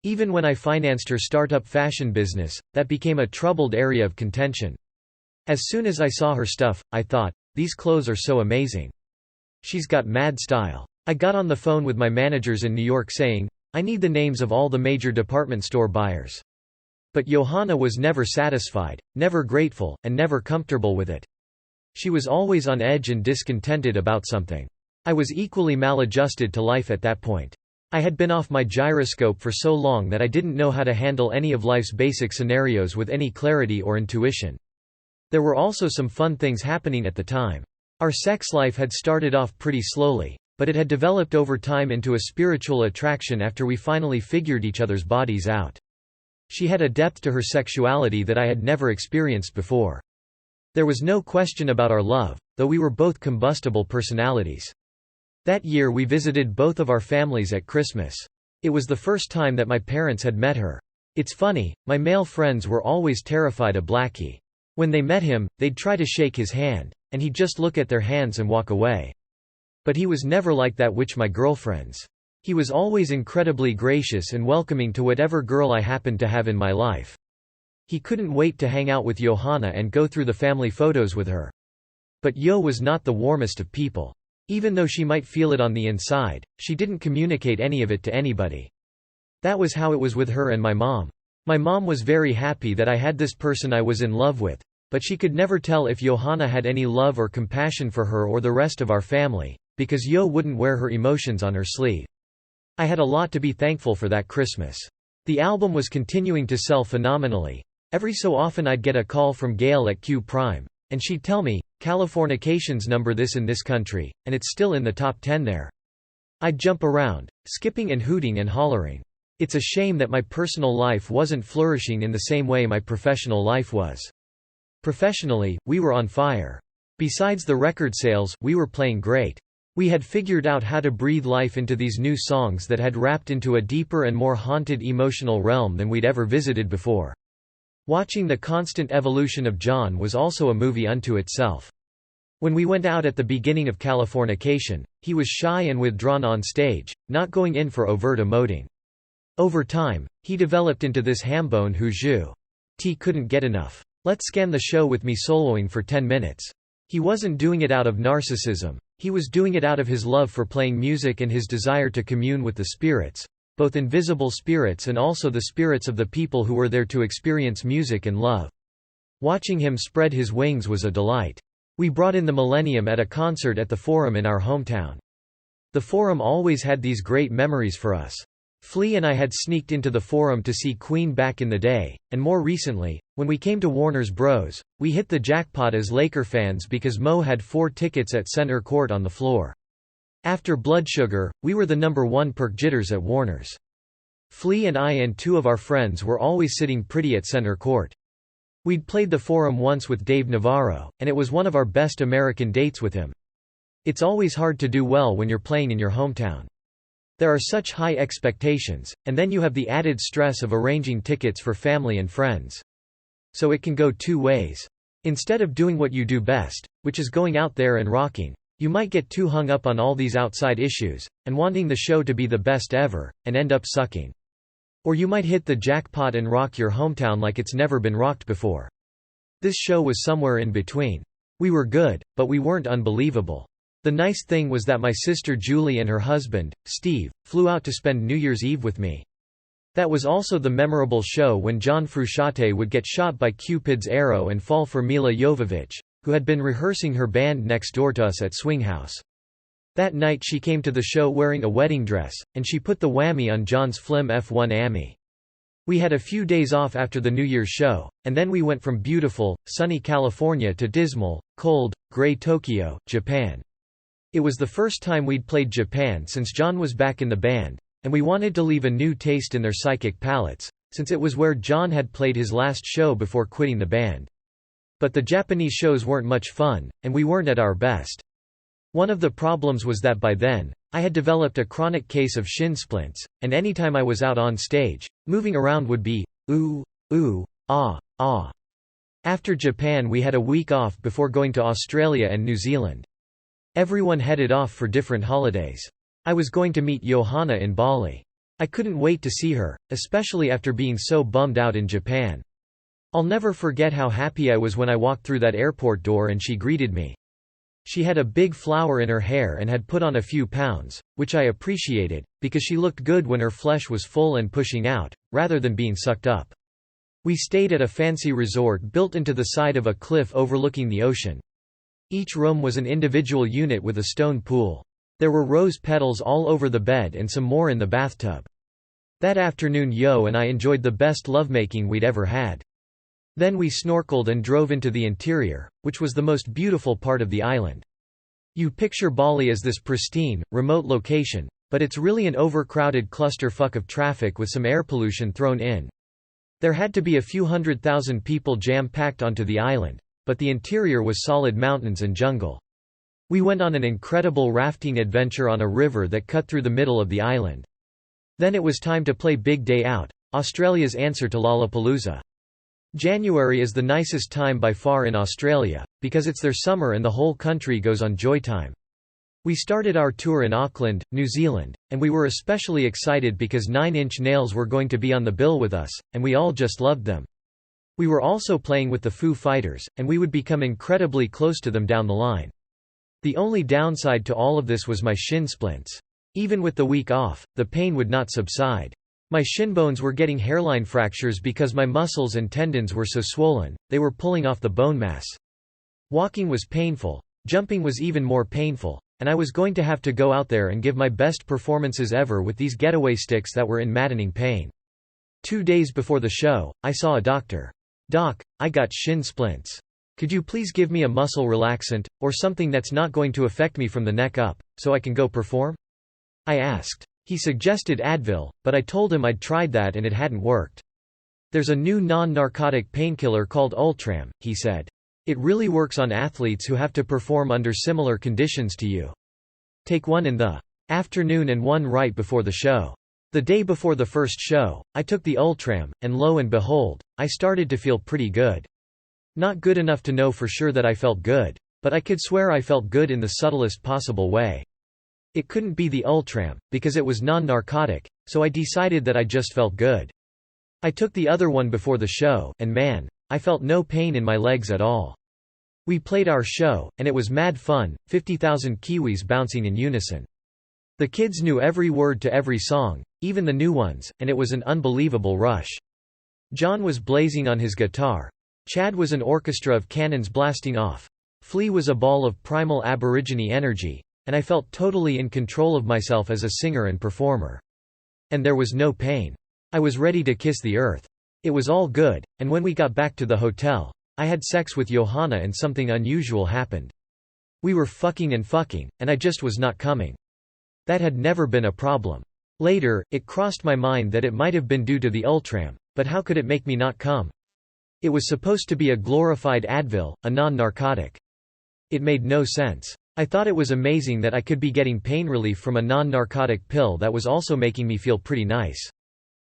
Even when I financed her startup fashion business, that became a troubled area of contention. As soon as I saw her stuff, I thought, these clothes are so amazing. She's got mad style. I got on the phone with my managers in New York saying, I need the names of all the major department store buyers. But Johanna was never satisfied, never grateful, and never comfortable with it. She was always on edge and discontented about something. I was equally maladjusted to life at that point. I had been off my gyroscope for so long that I didn't know how to handle any of life's basic scenarios with any clarity or intuition. There were also some fun things happening at the time. Our sex life had started off pretty slowly, but it had developed over time into a spiritual attraction after we finally figured each other's bodies out. She had a depth to her sexuality that I had never experienced before. There was no question about our love, though we were both combustible personalities. That year we visited both of our families at Christmas. It was the first time that my parents had met her. It's funny, my male friends were always terrified of Blackie. When they met him, they'd try to shake his hand, and he'd just look at their hands and walk away. But he was never like that with my girlfriends. He was always incredibly gracious and welcoming to whatever girl I happened to have in my life. He couldn't wait to hang out with Johanna and go through the family photos with her. But Jo was not the warmest of people. Even though she might feel it on the inside, she didn't communicate any of it to anybody. That was how it was with her and my mom. My mom was very happy that I had this person I was in love with, but she could never tell if Johanna had any love or compassion for her or the rest of our family, because Jo wouldn't wear her emotions on her sleeve. I had a lot to be thankful for that Christmas. The album was continuing to sell phenomenally. Every so often I'd get a call from Gail at Q Prime, and she'd tell me, "Californication's number this in this country, and it's still in the top 10 there." I'd jump around, skipping and hooting and hollering. It's a shame that my personal life wasn't flourishing in the same way my professional life was. Professionally, we were on fire. Besides the record sales, we were playing great. We had figured out how to breathe life into these new songs that had wrapped into a deeper and more haunted emotional realm than we'd ever visited before. Watching the constant evolution of John was also a movie unto itself. When we went out at the beginning of Californication, he was shy and withdrawn on stage, not going in for overt emoting. Over time, he developed into this hambone who couldn't get enough. Let's scan the show with me soloing for 10 minutes. He wasn't doing it out of narcissism, he was doing it out of his love for playing music and his desire to commune with the spirits, both invisible spirits and also the spirits of the people who were there to experience music and love. Watching him spread his wings was a delight. We brought in the Millennium at a concert at the Forum in our hometown. The Forum always had these great memories for us. Flea and I had sneaked into the Forum to see Queen back in the day, and more recently, when we came to Warner's Bros., we hit the jackpot as Laker fans because Mo had 4 tickets at center court on the floor. After Blood Sugar, we were the number 1 perk jitters at Warner's. Flea and I and 2 of our friends were always sitting pretty at center court. We'd played the Forum once with Dave Navarro, and it was one of our best American dates with him. It's always hard to do well when you're playing in your hometown. There are such high expectations, and then you have the added stress of arranging tickets for family and friends. So it can go 2 ways. Instead of doing what you do best, which is going out there and rocking, you might get too hung up on all these outside issues, and wanting the show to be the best ever, and end up sucking. Or you might hit the jackpot and rock your hometown like it's never been rocked before. This show was somewhere in between. We were good, but we weren't unbelievable. The nice thing was that my sister Julie and her husband, Steve, flew out to spend New Year's Eve with me. That was also the memorable show when John Frusciante would get shot by Cupid's arrow and fall for Mila Jovovich, who had been rehearsing her band next door to us at Swing House. That night she came to the show wearing a wedding dress, and she put the whammy on John's Flim F1 Ammy. We had a few days off after the New Year's show, and then we went from beautiful, sunny California to dismal, cold, gray Tokyo, Japan. It was the first time we'd played Japan since John was back in the band, and we wanted to leave a new taste in their psychic palates, since it was where John had played his last show before quitting the band. But the Japanese shows weren't much fun, and we weren't at our best. One of the problems was that by then, I had developed a chronic case of shin splints, and anytime I was out on stage, moving around would be, ooh, ooh, ah, ah. After Japan we had a week off before going to Australia and New Zealand. Everyone headed off for different holidays. I was going to meet Johanna in Bali. I couldn't wait to see her, especially after being so bummed out in Japan. I'll never forget how happy I was when I walked through that airport door and she greeted me. She had a big flower in her hair and had put on a few pounds, which I appreciated, because she looked good when her flesh was full and pushing out, rather than being sucked up. We stayed at a fancy resort built into the side of a cliff overlooking the ocean. Each room was an individual unit with a stone pool. There were rose petals all over the bed and some more in the bathtub. That afternoon Jo and I enjoyed the best lovemaking we'd ever had. Then we snorkeled and drove into the interior, which was the most beautiful part of the island. You picture Bali as this pristine, remote location, but it's really an overcrowded clusterfuck of traffic with some air pollution thrown in. There had to be a few 100,000 people jam-packed onto the island, but the interior was solid mountains and jungle. We went on an incredible rafting adventure on a river that cut through the middle of the island. Then it was time to play Big Day Out, Australia's answer to Lollapalooza. January is the nicest time by far in Australia, because it's their summer and the whole country goes on joy time. We started our tour in Auckland, New Zealand, and we were especially excited because 9 Inch Nails were going to be on the bill with us, and we all just loved them. We were also playing with the Foo Fighters, and we would become incredibly close to them down the line. The only downside to all of this was my shin splints. Even with the week off, the pain would not subside. My shin bones were getting hairline fractures because my muscles and tendons were so swollen, they were pulling off the bone mass. Walking was painful, jumping was even more painful, and I was going to have to go out there and give my best performances ever with these getaway sticks that were in maddening pain. 2 days before the show, I saw a doctor. "Doc, I got shin splints. Could you please give me a muscle relaxant, or something that's not going to affect me from the neck up, so I can go perform?" I asked. He suggested Advil, but I told him I'd tried that and it hadn't worked. "There's a new non-narcotic painkiller called Ultram," he said. "It really works on athletes who have to perform under similar conditions to you. Take one in the afternoon and one right before the show." The day before the first show, I took the Ultram, and lo and behold, I started to feel pretty good. Not good enough to know for sure that I felt good, but I could swear I felt good in the subtlest possible way. It couldn't be the Ultram, because it was non-narcotic, so I decided that I just felt good. I took the other one before the show, and man, I felt no pain in my legs at all. We played our show, and it was mad fun, 50,000 Kiwis bouncing in unison. The kids knew every word to every song, even the new ones, and it was an unbelievable rush. John was blazing on his guitar. Chad was an orchestra of cannons blasting off. Flea was a ball of primal Aborigine energy, and I felt totally in control of myself as a singer and performer. And there was no pain. I was ready to kiss the earth. It was all good, and when we got back to the hotel, I had sex with Johanna and something unusual happened. We were fucking, and I just was not coming. That had never been a problem. Later, it crossed my mind that it might have been due to the Ultram, but how could it make me not come? It was supposed to be a glorified Advil, a non-narcotic. It made no sense. I thought it was amazing that I could be getting pain relief from a non-narcotic pill that was also making me feel pretty nice.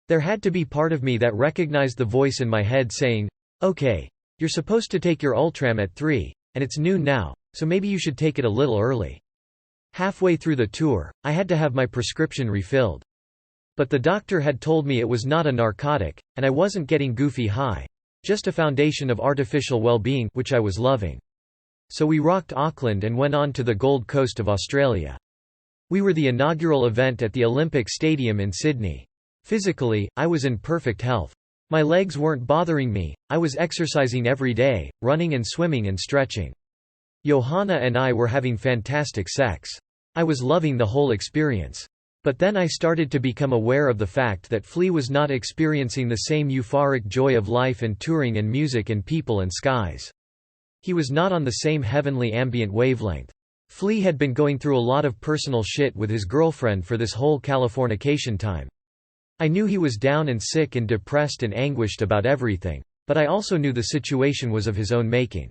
There had to be part of me that recognized the voice in my head saying, "Okay, you're supposed to take your Ultram at 3, and it's noon now, so maybe you should take it a little early." Halfway through the tour, I had to have my prescription refilled. But the doctor had told me it was not a narcotic, and I wasn't getting goofy high. Just a foundation of artificial well-being, which I was loving. So we rocked Auckland and went on to the Gold Coast of Australia. We were the inaugural event at the Olympic Stadium in Sydney. Physically, I was in perfect health. My legs weren't bothering me, I was exercising every day, running and swimming and stretching. Johanna and I were having fantastic sex. I was loving the whole experience. But then I started to become aware of the fact that Flea was not experiencing the same euphoric joy of life and touring and music and people and skies. He was not on the same heavenly ambient wavelength. Flea had been going through a lot of personal shit with his girlfriend for this whole Californication time. I knew he was down and sick and depressed and anguished about everything, but I also knew the situation was of his own making.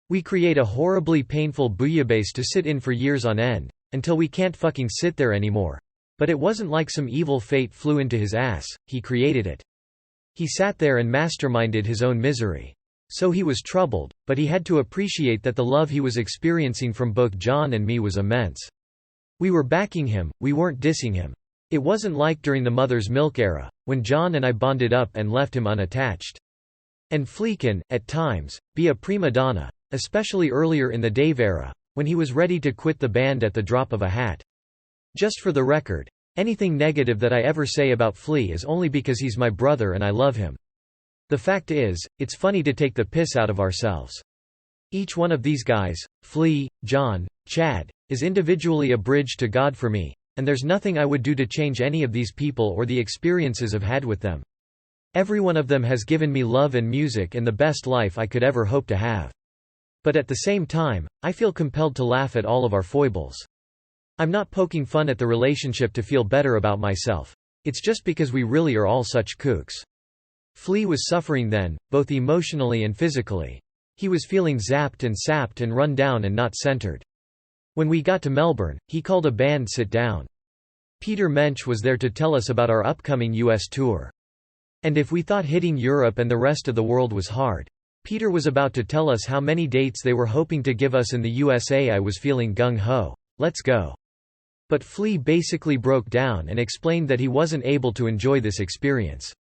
We create a horribly painful bouillabaisse to sit in for years on end, until we can't fucking sit there anymore. But it wasn't like some evil fate flew into his ass, he created it. He sat there and masterminded his own misery. So he was troubled, but he had to appreciate that the love he was experiencing from both John and me was immense. We were backing him, we weren't dissing him. It wasn't like during the mother's milk era, when John and I bonded up and left him unattached. And Flea can, at times, be a prima donna, especially earlier in the Dave era, when he was ready to quit the band at the drop of a hat. Just for the record, anything negative that I ever say about Flea is only because he's my brother and I love him. The fact is, it's funny to take the piss out of ourselves. Each one of these guys, Flea, John, Chad, is individually a bridge to God for me, and there's nothing I would do to change any of these people or the experiences I've had with them. Every one of them has given me love and music and the best life I could ever hope to have. But at the same time, I feel compelled to laugh at all of our foibles. I'm not poking fun at the relationship to feel better about myself. It's just because we really are all such kooks." Flea was suffering then, both emotionally and physically. He was feeling zapped and sapped and run down and not centered. When we got to Melbourne, he called a band sit down. Peter Mensch was there to tell us about our upcoming US tour. And if we thought hitting Europe and the rest of the world was hard, Peter was about to tell us how many dates they were hoping to give us in the USA. I was feeling gung-ho. Let's go. But Flea basically broke down and explained that he wasn't able to enjoy this experience.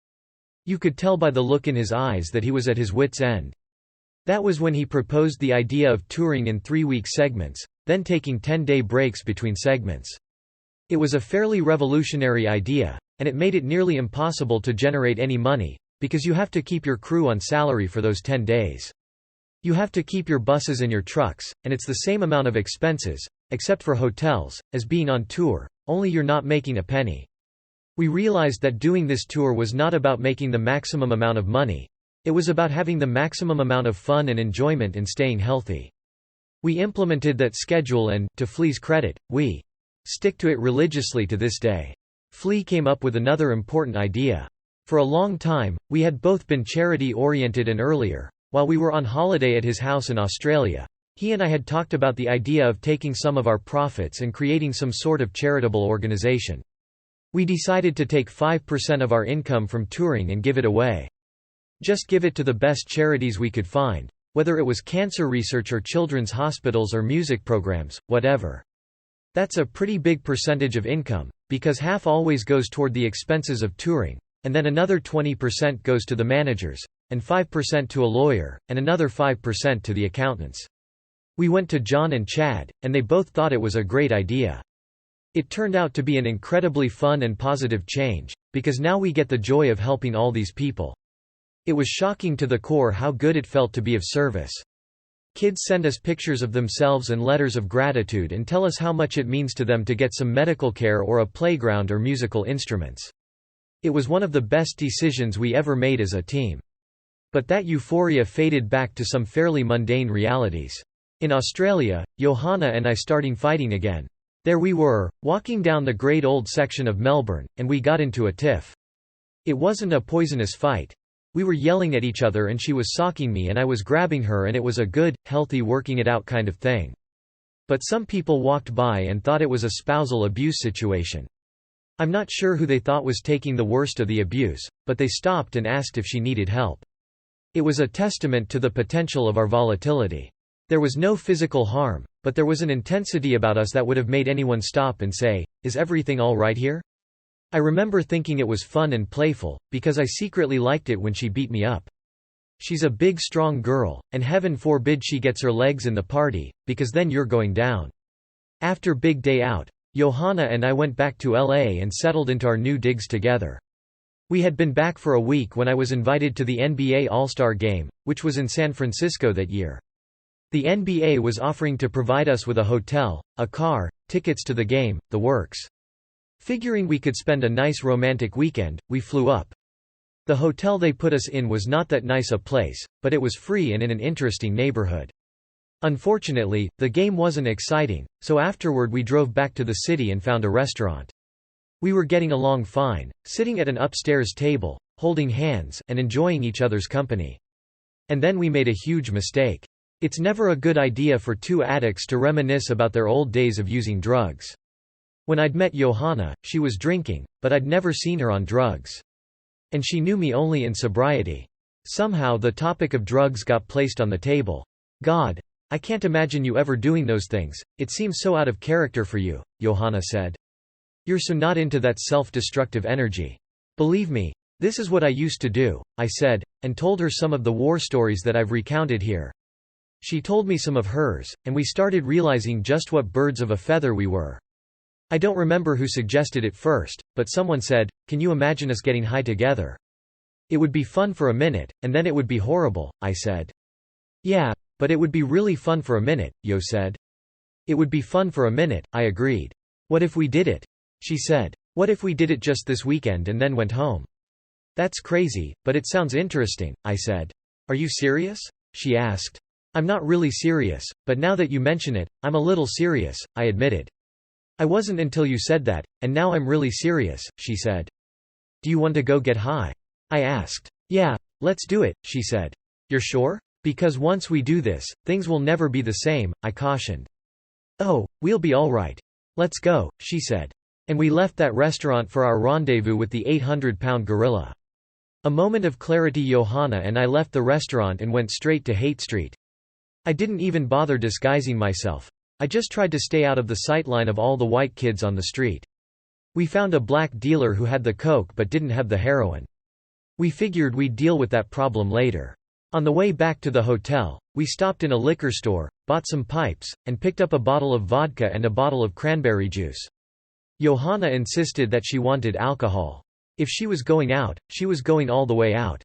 You could tell by the look in his eyes that he was at his wit's end. That was when he proposed the idea of touring in 3-week segments, then taking 10-day breaks between segments. It was a fairly revolutionary idea, and it made it nearly impossible to generate any money, because you have to keep your crew on salary for those 10 days. You have to keep your buses and your trucks, and it's the same amount of expenses, except for hotels, as being on tour, only you're not making a penny. We realized that doing this tour was not about making the maximum amount of money. It was about having the maximum amount of fun and enjoyment and staying healthy. We implemented that schedule and, to Flea's credit, we stick to it religiously to this day. Flea came up with another important idea. For a long time, we had both been charity-oriented, and earlier, while we were on holiday at his house in Australia, he and I had talked about the idea of taking some of our profits and creating some sort of charitable organization. We decided to take 5% of our income from touring and give it away. Just give it to the best charities we could find, whether it was cancer research or children's hospitals or music programs, whatever. That's a pretty big percentage of income, because half always goes toward the expenses of touring, and then another 20% goes to the managers, and 5% to a lawyer, and another 5% to the accountants. We went to John and Chad, and they both thought it was a great idea. It turned out to be an incredibly fun and positive change, because now we get the joy of helping all these people. It was shocking to the core how good it felt to be of service. Kids send us pictures of themselves and letters of gratitude and tell us how much it means to them to get some medical care or a playground or musical instruments. It was one of the best decisions we ever made as a team. But that euphoria faded back to some fairly mundane realities. In Australia, Johanna and I starting fighting again. There we were, walking down the great old section of Melbourne, and we got into a tiff. It wasn't a poisonous fight. We were yelling at each other and she was socking me and I was grabbing her, and it was a good, healthy working it out kind of thing. But some people walked by and thought it was a spousal abuse situation. I'm not sure who they thought was taking the worst of the abuse, but they stopped and asked if she needed help. It was a testament to the potential of our volatility. There was no physical harm, but there was an intensity about us that would have made anyone stop and say, "Is everything all right here?" I remember thinking it was fun and playful, because I secretly liked it when she beat me up. She's a big strong girl, and heaven forbid she gets her legs in the party, because then you're going down. After big day out, Johanna and I went back to LA and settled into our new digs together. We had been back for a week when I was invited to the NBA All-Star Game, which was in San Francisco that year. The NBA was offering to provide us with a hotel, a car, tickets to the game, the works. Figuring we could spend a nice romantic weekend, we flew up. The hotel they put us in was not that nice a place, but it was free and in an interesting neighborhood. Unfortunately, the game wasn't exciting, so afterward we drove back to the city and found a restaurant. We were getting along fine, sitting at an upstairs table, holding hands, and enjoying each other's company. And then we made a huge mistake. It's never a good idea for two addicts to reminisce about their old days of using drugs. When I'd met Johanna, she was drinking, but I'd never seen her on drugs. And she knew me only in sobriety. Somehow the topic of drugs got placed on the table. "God, I can't imagine you ever doing those things, it seems so out of character for you," Johanna said. "You're so not into that self-destructive energy." "Believe me, this is what I used to do," I said, and told her some of the war stories that I've recounted here. She told me some of hers, and we started realizing just what birds of a feather we were. I don't remember who suggested it first, but someone said, "Can you imagine us getting high together?" "It would be fun for a minute, and then it would be horrible," I said. "Yeah, but it would be really fun for a minute," Yo said. "It would be fun for a minute," I agreed. "What if we did it?" she said. "What if we did it just this weekend and then went home?" "That's crazy, but it sounds interesting," I said. "Are you serious?" she asked. "I'm not really serious, but now that you mention it, I'm a little serious," I admitted. "I wasn't until you said that, and now I'm really serious," she said. "Do you want to go get high?" I asked. "Yeah, let's do it," she said. "You're sure? Because once we do this, things will never be the same," I cautioned. "Oh, we'll be all right. Let's go," she said. And we left that restaurant for our rendezvous with the 800-pound gorilla. A moment of clarity. Johanna and I left the restaurant and went straight to Haight Street. I didn't even bother disguising myself. I just tried to stay out of the sightline of all the white kids on the street. We found a black dealer who had the coke but didn't have the heroin. We figured we'd deal with that problem later. On the way back to the hotel, we stopped in a liquor store, bought some pipes, and picked up a bottle of vodka and a bottle of cranberry juice. Johanna insisted that she wanted alcohol. If she was going out, she was going all the way out.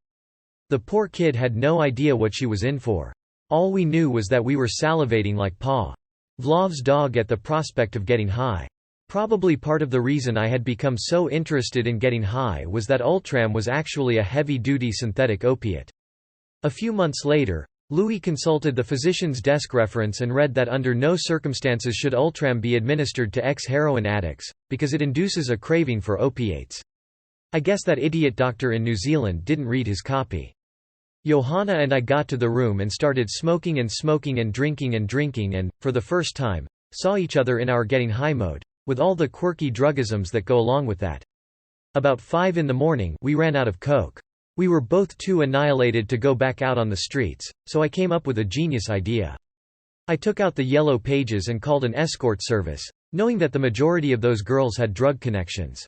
The poor kid had no idea what she was in for. All we knew was that we were salivating like Pavlov's dog at the prospect of getting high. Probably part of the reason I had become so interested in getting high was that Ultram was actually a heavy-duty synthetic opiate. A few months later, Louis consulted the physician's desk reference and read that under no circumstances should Ultram be administered to ex-heroin addicts, because it induces a craving for opiates. I guess that idiot doctor in New Zealand didn't read his copy. Johanna and I got to the room and started smoking and drinking and, for the first time, saw each other in our getting high mode, with all the quirky drugisms that go along with that. About 5 in the morning, we ran out of coke. We were both too annihilated to go back out on the streets, so I came up with a genius idea. I took out the yellow pages and called an escort service, knowing that the majority of those girls had drug connections.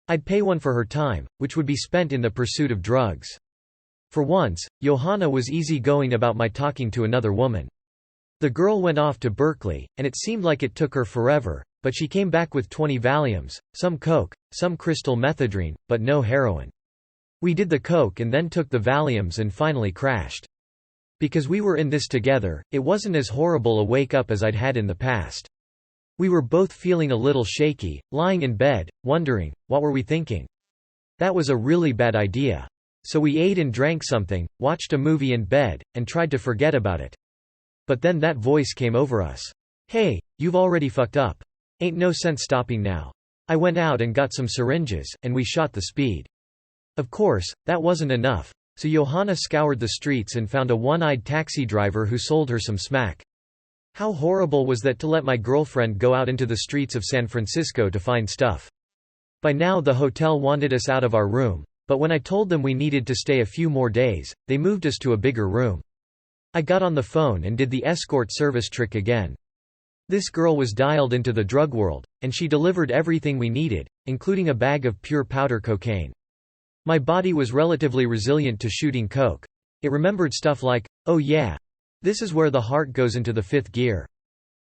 I'd pay one for her time, which would be spent in the pursuit of drugs. For once, Johanna was easygoing about my talking to another woman. The girl went off to Berkeley, and it seemed like it took her forever, but she came back with 20 Valiums, some coke, some crystal methadone, but no heroin. We did the coke and then took the Valiums and finally crashed. Because we were in this together, it wasn't as horrible a wake-up as I'd had in the past. We were both feeling a little shaky, lying in bed, wondering, what were we thinking? That was a really bad idea. So we ate and drank something, watched a movie in bed, and tried to forget about it. But then that voice came over us. "Hey, you've already fucked up. Ain't no sense stopping now." I went out and got some syringes, and we shot the speed. Of course, that wasn't enough, so Johanna scoured the streets and found a one-eyed taxi driver who sold her some smack. How horrible was that to let my girlfriend go out into the streets of San Francisco to find stuff. By now the hotel wanted us out of our room, but when I told them we needed to stay a few more days, they moved us to a bigger room. I got on the phone and did the escort service trick again. This girl was dialed into the drug world, and she delivered everything we needed, including a bag of pure powder cocaine. My body was relatively resilient to shooting coke. It remembered stuff like, "Oh yeah, this is where the heart goes into the 5th gear."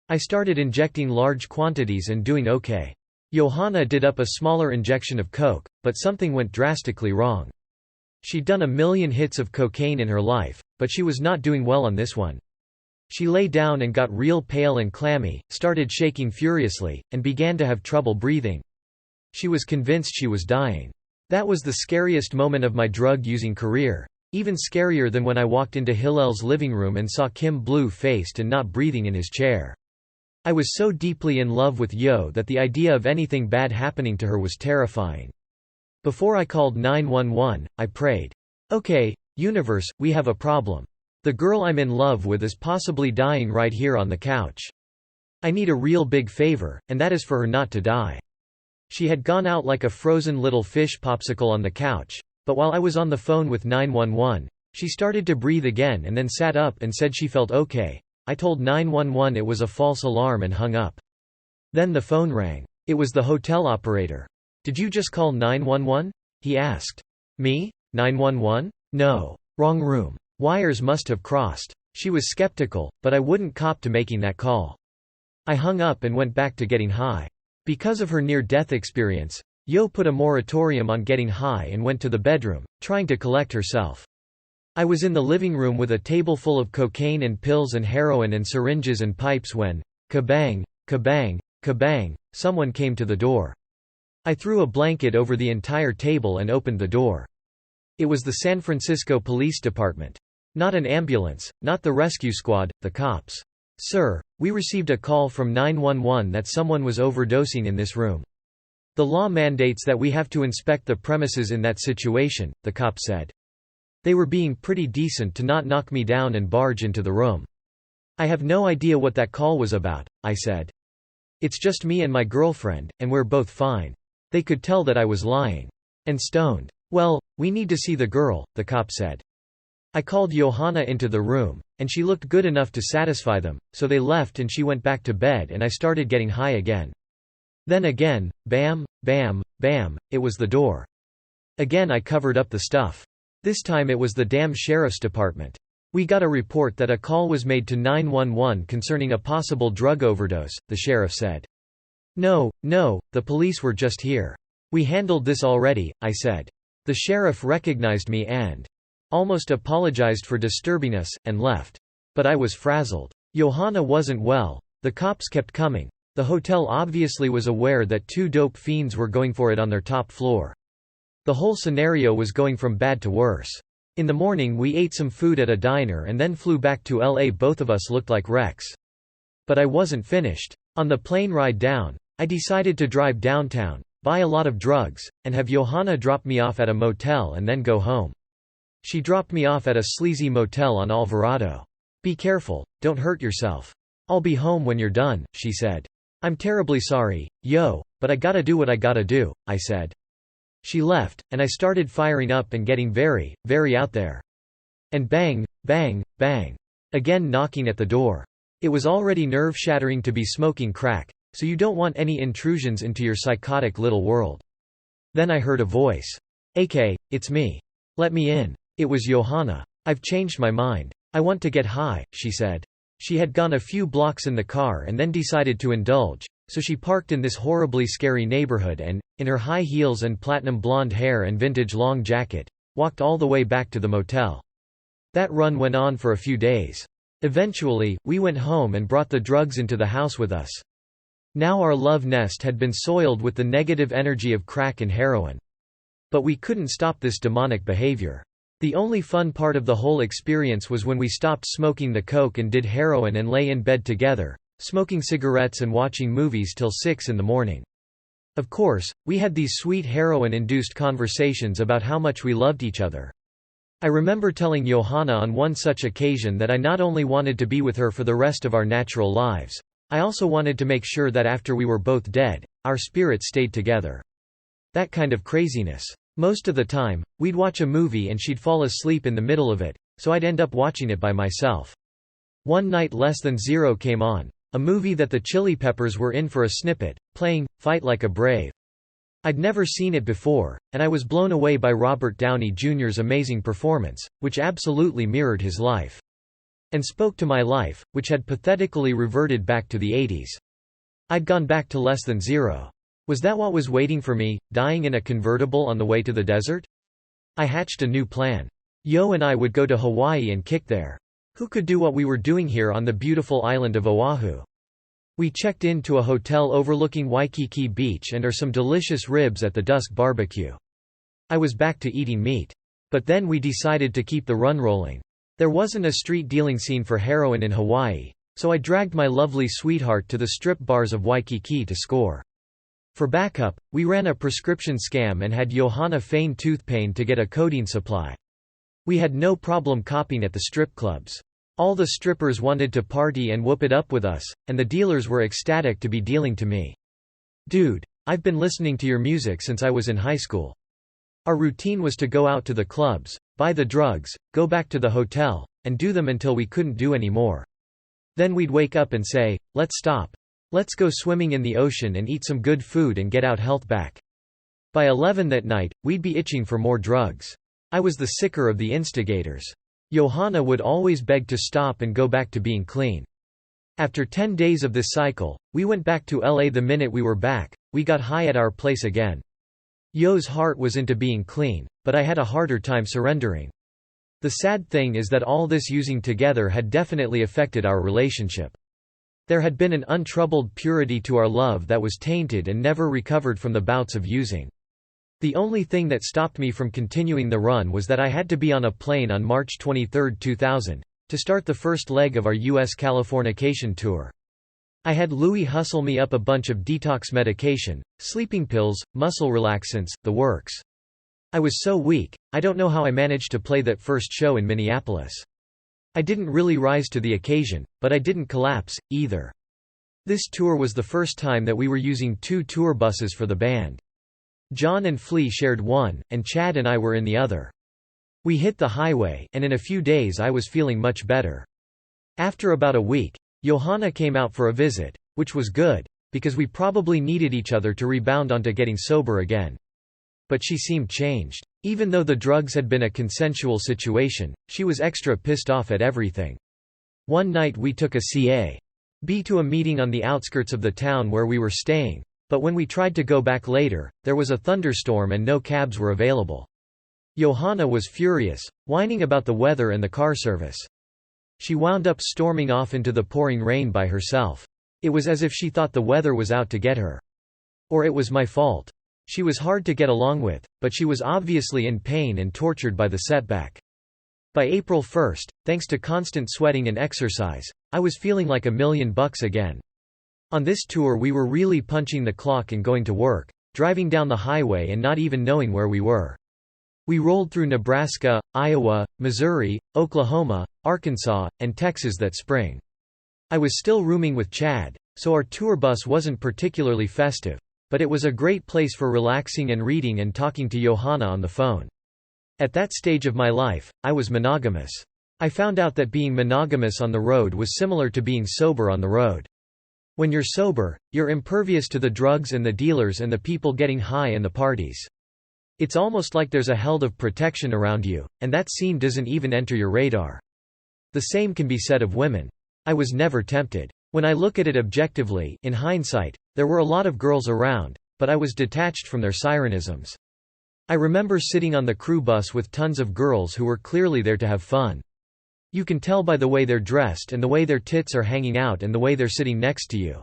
I started injecting large quantities and doing okay. Johanna did up a smaller injection of coke, but something went drastically wrong. She'd done a million hits of cocaine in her life, but she was not doing well on this one. She lay down and got real pale and clammy, started shaking furiously, and began to have trouble breathing. She was convinced she was dying. That was the scariest moment of my drug-using career, even scarier than when I walked into Hillel's living room and saw Kim blue-faced and not breathing in his chair. I was so deeply in love with Yo that the idea of anything bad happening to her was terrifying. Before I called 911, I prayed, "Okay, universe, we have a problem. The girl I'm in love with is possibly dying right here on the couch. I need a real big favor, and that is for her not to die." She had gone out like a frozen little fish popsicle on the couch, but while I was on the phone with 911, she started to breathe again and then sat up and said she felt okay. I told 911 it was a false alarm and hung up. Then the phone rang. It was the hotel operator. "Did you just call 911? He asked. "Me? 911? No. Wrong room. Wires must have crossed." She was skeptical, but I wouldn't cop to making that call. I hung up and went back to getting high. Because of her near-death experience, Yo put a moratorium on getting high and went to the bedroom, trying to collect herself. I was in the living room with a table full of cocaine and pills and heroin and syringes and pipes when, kabang, kabang, kabang, someone came to the door. I threw a blanket over the entire table and opened the door. It was the San Francisco Police Department. Not an ambulance, not the rescue squad, the cops. "Sir, we received a call from 911 that someone was overdosing in this room. The law mandates that we have to inspect the premises in that situation," the cop said. They were being pretty decent to not knock me down and barge into the room. "I have no idea what that call was about," I said. "It's just me and my girlfriend, and we're both fine." They could tell that I was lying. And stoned. "Well, we need to see the girl," the cop said. I called Johanna into the room, and she looked good enough to satisfy them, so they left and she went back to bed and I started getting high again. Then again, bam, bam, bam, it was the door. Again I covered up the stuff. This time it was the damn sheriff's department. "We got a report that a call was made to 911 concerning a possible drug overdose," the sheriff said. No, the police were just here. "We handled this already," I said. The sheriff recognized me and almost apologized for disturbing us, and left. But I was frazzled. Johanna wasn't well. The cops kept coming. The hotel obviously was aware that two dope fiends were going for it on their top floor. The whole scenario was going from bad to worse. In the morning we ate some food at a diner and then flew back to LA. Both of us looked like wrecks. But I wasn't finished. On the plane ride down, I decided to drive downtown, buy a lot of drugs, and have Johanna drop me off at a motel and then go home. She dropped me off at a sleazy motel on Alvarado. "Be careful, don't hurt yourself. I'll be home when you're done," she said. "I'm terribly sorry, but I gotta do what I gotta do," I said. She left, and I started firing up and getting very, very out there. And bang, bang, bang. Again knocking at the door. It was already nerve-shattering to be smoking crack, so you don't want any intrusions into your psychotic little world. Then I heard a voice. "AK, it's me. Let me in." It was Johanna. "I've changed my mind. I want to get high," she said. She had gone a few blocks in the car and then decided to indulge, so she parked in this horribly scary neighborhood and, in her high heels and platinum blonde hair and vintage long jacket, walked all the way back to the motel. That run went on for a few days. Eventually, we went home and brought the drugs into the house with us. Now our love nest had been soiled with the negative energy of crack and heroin. But we couldn't stop this demonic behavior. The only fun part of the whole experience was when we stopped smoking the coke and did heroin and lay in bed together, smoking cigarettes and watching movies till 6 in the morning. Of course, we had these sweet heroin-induced conversations about how much we loved each other. I remember telling Johanna on one such occasion that I not only wanted to be with her for the rest of our natural lives, I also wanted to make sure that after we were both dead, our spirits stayed together. That kind of craziness. Most of the time, we'd watch a movie and she'd fall asleep in the middle of it, so I'd end up watching it by myself. One night Less Than Zero came on, a movie that the Chili Peppers were in for a snippet, playing "Fight Like a Brave." I'd never seen it before, and I was blown away by Robert Downey Jr.'s amazing performance, which absolutely mirrored his life. And spoke to my life, which had pathetically reverted back to the 80s. I'd gone back to Less Than Zero. Was that what was waiting for me, dying in a convertible on the way to the desert? I hatched a new plan. Yo and I would go to Hawaii and kick there. Who could do what we were doing here on the beautiful island of Oahu? We checked into a hotel overlooking Waikiki Beach and some delicious ribs at the Dusk Barbecue. I was back to eating meat. But then we decided to keep the run rolling. There wasn't a street dealing scene for heroin in Hawaii, so I dragged my lovely sweetheart to the strip bars of Waikiki to score. For backup, we ran a prescription scam and had Johanna feign tooth pain to get a codeine supply. We had no problem copying at the strip clubs. All the strippers wanted to party and whoop it up with us, and the dealers were ecstatic to be dealing to me. "Dude, I've been listening to your music since I was in high school." Our routine was to go out to the clubs, buy the drugs, go back to the hotel, and do them until we couldn't do any more. Then we'd wake up and say, "Let's stop. Let's go swimming in the ocean and eat some good food and get our health back." By 11 that night, we'd be itching for more drugs. I was the sicker of the instigators. Johanna would always beg to stop and go back to being clean. After 10 days of this cycle, we went back to LA. The minute we were back, we got high at our place again. Yo's heart was into being clean, but I had a harder time surrendering. The sad thing is that all this using together had definitely affected our relationship. There had been an untroubled purity to our love that was tainted and never recovered from the bouts of using. The only thing that stopped me from continuing the run was that I had to be on a plane on March 23, 2000, to start the first leg of our U.S. Californication tour. I had Louis hustle me up a bunch of detox medication, sleeping pills, muscle relaxants, the works. I was so weak, I don't know how I managed to play that first show in Minneapolis. I didn't really rise to the occasion, but I didn't collapse, either. This tour was the first time that we were using 2 tour buses for the band. John and Flea shared one, and Chad and I were in the other. We hit the highway, and in a few days I was feeling much better. After about a week, Johanna came out for a visit, which was good, because we probably needed each other to rebound onto getting sober again. But she seemed changed. Even though the drugs had been a consensual situation, she was extra pissed off at everything. One night we took a cab to a meeting on the outskirts of the town where we were staying, but when we tried to go back later, there was a thunderstorm and no cabs were available. Johanna was furious, whining about the weather and the car service. She wound up storming off into the pouring rain by herself. It was as if she thought the weather was out to get her. Or it was my fault. She was hard to get along with, but she was obviously in pain and tortured by the setback. By April 1, thanks to constant sweating and exercise, I was feeling like $1,000,000 again. On this tour we were really punching the clock and going to work, driving down the highway and not even knowing where we were. We rolled through Nebraska, Iowa, Missouri, Oklahoma, Arkansas, and Texas that spring. I was still rooming with Chad, so our tour bus wasn't particularly festive, but it was a great place for relaxing and reading and talking to Johanna on the phone. At that stage of my life, I was monogamous. I found out that being monogamous on the road was similar to being sober on the road. When you're sober, you're impervious to the drugs and the dealers and the people getting high and the parties. It's almost like there's a held of protection around you, and that scene doesn't even enter your radar. The same can be said of women. I was never tempted. When I look at it objectively, in hindsight, there were a lot of girls around, but I was detached from their sirenisms. I remember sitting on the crew bus with tons of girls who were clearly there to have fun. You can tell by the way they're dressed and the way their tits are hanging out and the way they're sitting next to you.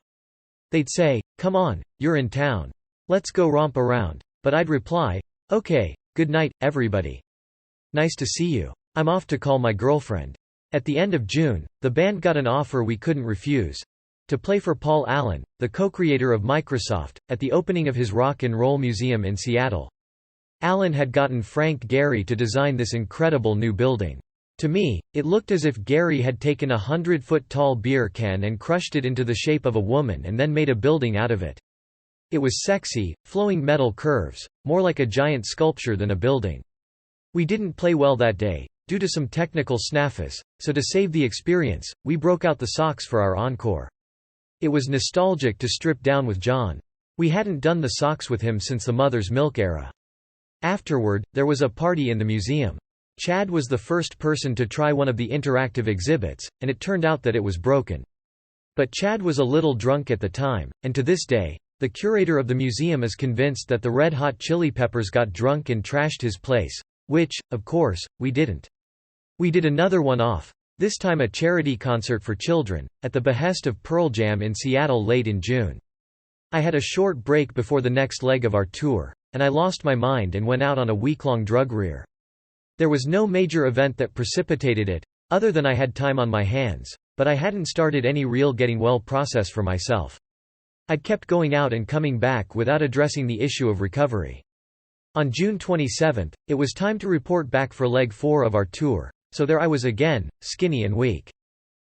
They'd say, "Come on, you're in town. Let's go romp around." But I'd reply, "Okay, good night, everybody. Nice to see you. I'm off to call my girlfriend." At the end of June, the band got an offer we couldn't refuse. To play for Paul Allen, the co-creator of Microsoft, at the opening of his Rock and Roll Museum in Seattle. Allen had gotten Frank Gehry to design this incredible new building. To me, it looked as if Gehry had taken a 100-foot-tall beer can and crushed it into the shape of a woman and then made a building out of it. It was sexy, flowing metal curves, more like a giant sculpture than a building. We didn't play well that day, due to some technical snafus, so to save the experience, we broke out the socks for our encore. It was nostalgic to strip down with John. We hadn't done the socks with him since the Mother's Milk era. Afterward, there was a party in the museum. Chad was the first person to try one of the interactive exhibits, and it turned out that it was broken. But Chad was a little drunk at the time, and to this day, the curator of the museum is convinced that the Red Hot Chili Peppers got drunk and trashed his place, which, of course, we didn't. We did another one-off, this time a charity concert for children, at the behest of Pearl Jam in Seattle late in June. I had a short break before the next leg of our tour, and I lost my mind and went out on a week-long drug rear. There was no major event that precipitated it, other than I had time on my hands, but I hadn't started any real getting well process for myself. I'd kept going out and coming back without addressing the issue of recovery. On June 27, it was time to report back for leg 4 of our tour, so there I was again, skinny and weak.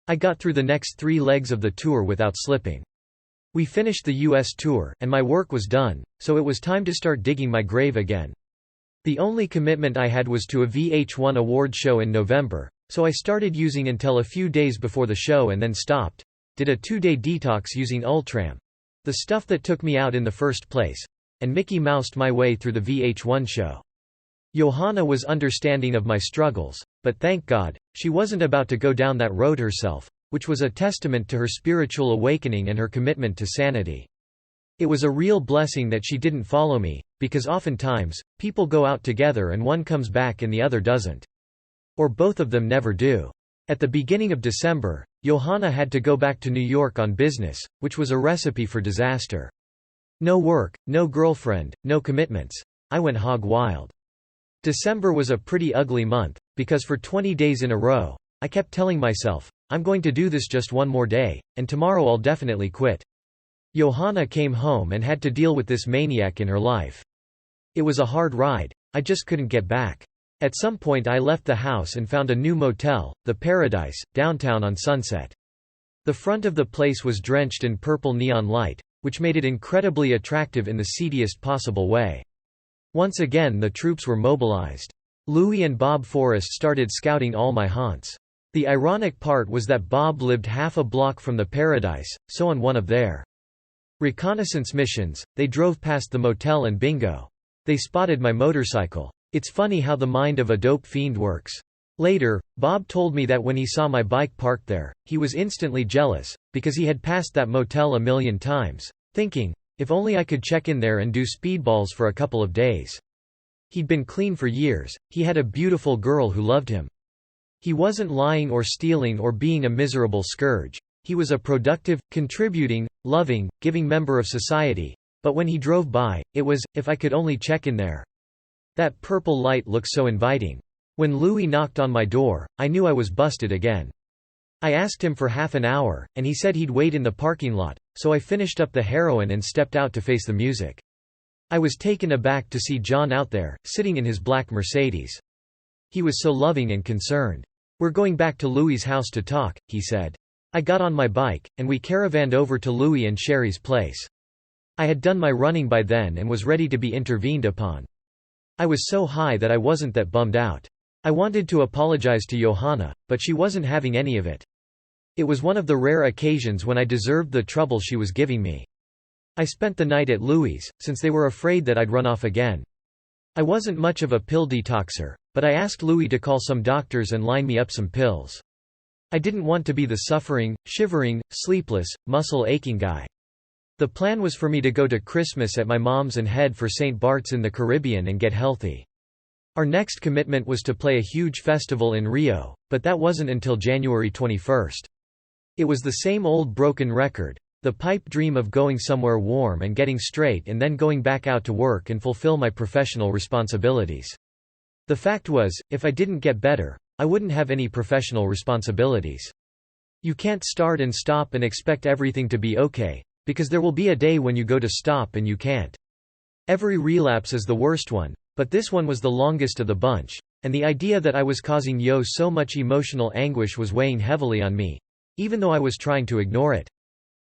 I got through the next 3 legs of the tour without slipping. We finished the US tour, and my work was done, so it was time to start digging my grave again. The only commitment I had was to a VH1 award show in November, so I started using until a few days before the show and then stopped. Did a 2-day detox using Ultram, the stuff that took me out in the first place, and Mickey Moused my way through the VH1 show. Johanna was understanding of my struggles, but thank God, she wasn't about to go down that road herself, which was a testament to her spiritual awakening and her commitment to sanity. It was a real blessing that she didn't follow me, because oftentimes, people go out together and one comes back and the other doesn't. Or both of them never do. At the beginning of December, Johanna had to go back to New York on business, which was a recipe for disaster. No work, no girlfriend, no commitments. I went hog wild. December was a pretty ugly month, because for 20 days in a row, I kept telling myself, I'm going to do this just one more day, and tomorrow I'll definitely quit. Johanna came home and had to deal with this maniac in her life. It was a hard ride, I just couldn't get back. At some point I left the house and found a new motel, the Paradise, downtown on Sunset. The front of the place was drenched in purple neon light, which made it incredibly attractive in the seediest possible way. Once again the troops were mobilized. Louis and Bob Forrest started scouting all my haunts. The ironic part was that Bob lived half a block from the Paradise, so on one of their reconnaissance missions, they drove past the motel and bingo. They spotted my motorcycle. It's funny how the mind of a dope fiend works. Later, Bob told me that when he saw my bike parked there, he was instantly jealous, because he had passed that motel a million times, thinking, if only I could check in there and do speedballs for a couple of days. He'd been clean for years, he had a beautiful girl who loved him. He wasn't lying or stealing or being a miserable scourge. He was a productive, contributing, loving, giving member of society. But when he drove by, it was, if I could only check in there. That purple light looked so inviting. When Louis knocked on my door, I knew I was busted again. I asked him for half an hour, and he said he'd wait in the parking lot, so I finished up the heroin and stepped out to face the music. I was taken aback to see John out there, sitting in his black Mercedes. He was so loving and concerned. We're going back to Louis's house to talk, he said. I got on my bike, and we caravanned over to Louis and Sherry's place. I had done my running by then and was ready to be intervened upon. I was so high that I wasn't that bummed out. I wanted to apologize to Johanna, but she wasn't having any of it. It was one of the rare occasions when I deserved the trouble she was giving me. I spent the night at Louis's, since they were afraid that I'd run off again. I wasn't much of a pill detoxer, but I asked Louis to call some doctors and line me up some pills. I didn't want to be the suffering, shivering, sleepless, muscle-aching guy. The plan was for me to go to Christmas at my mom's and head for St. Bart's in the Caribbean and get healthy. Our next commitment was to play a huge festival in Rio, but that wasn't until January 21st. It was the same old broken record, the pipe dream of going somewhere warm and getting straight and then going back out to work and fulfill my professional responsibilities. The fact was, if I didn't get better, I wouldn't have any professional responsibilities. You can't start and stop and expect everything to be okay, because there will be a day when you go to stop and you can't. Every relapse is the worst one, but this one was the longest of the bunch, and the idea that I was causing Yo so much emotional anguish was weighing heavily on me, even though I was trying to ignore it.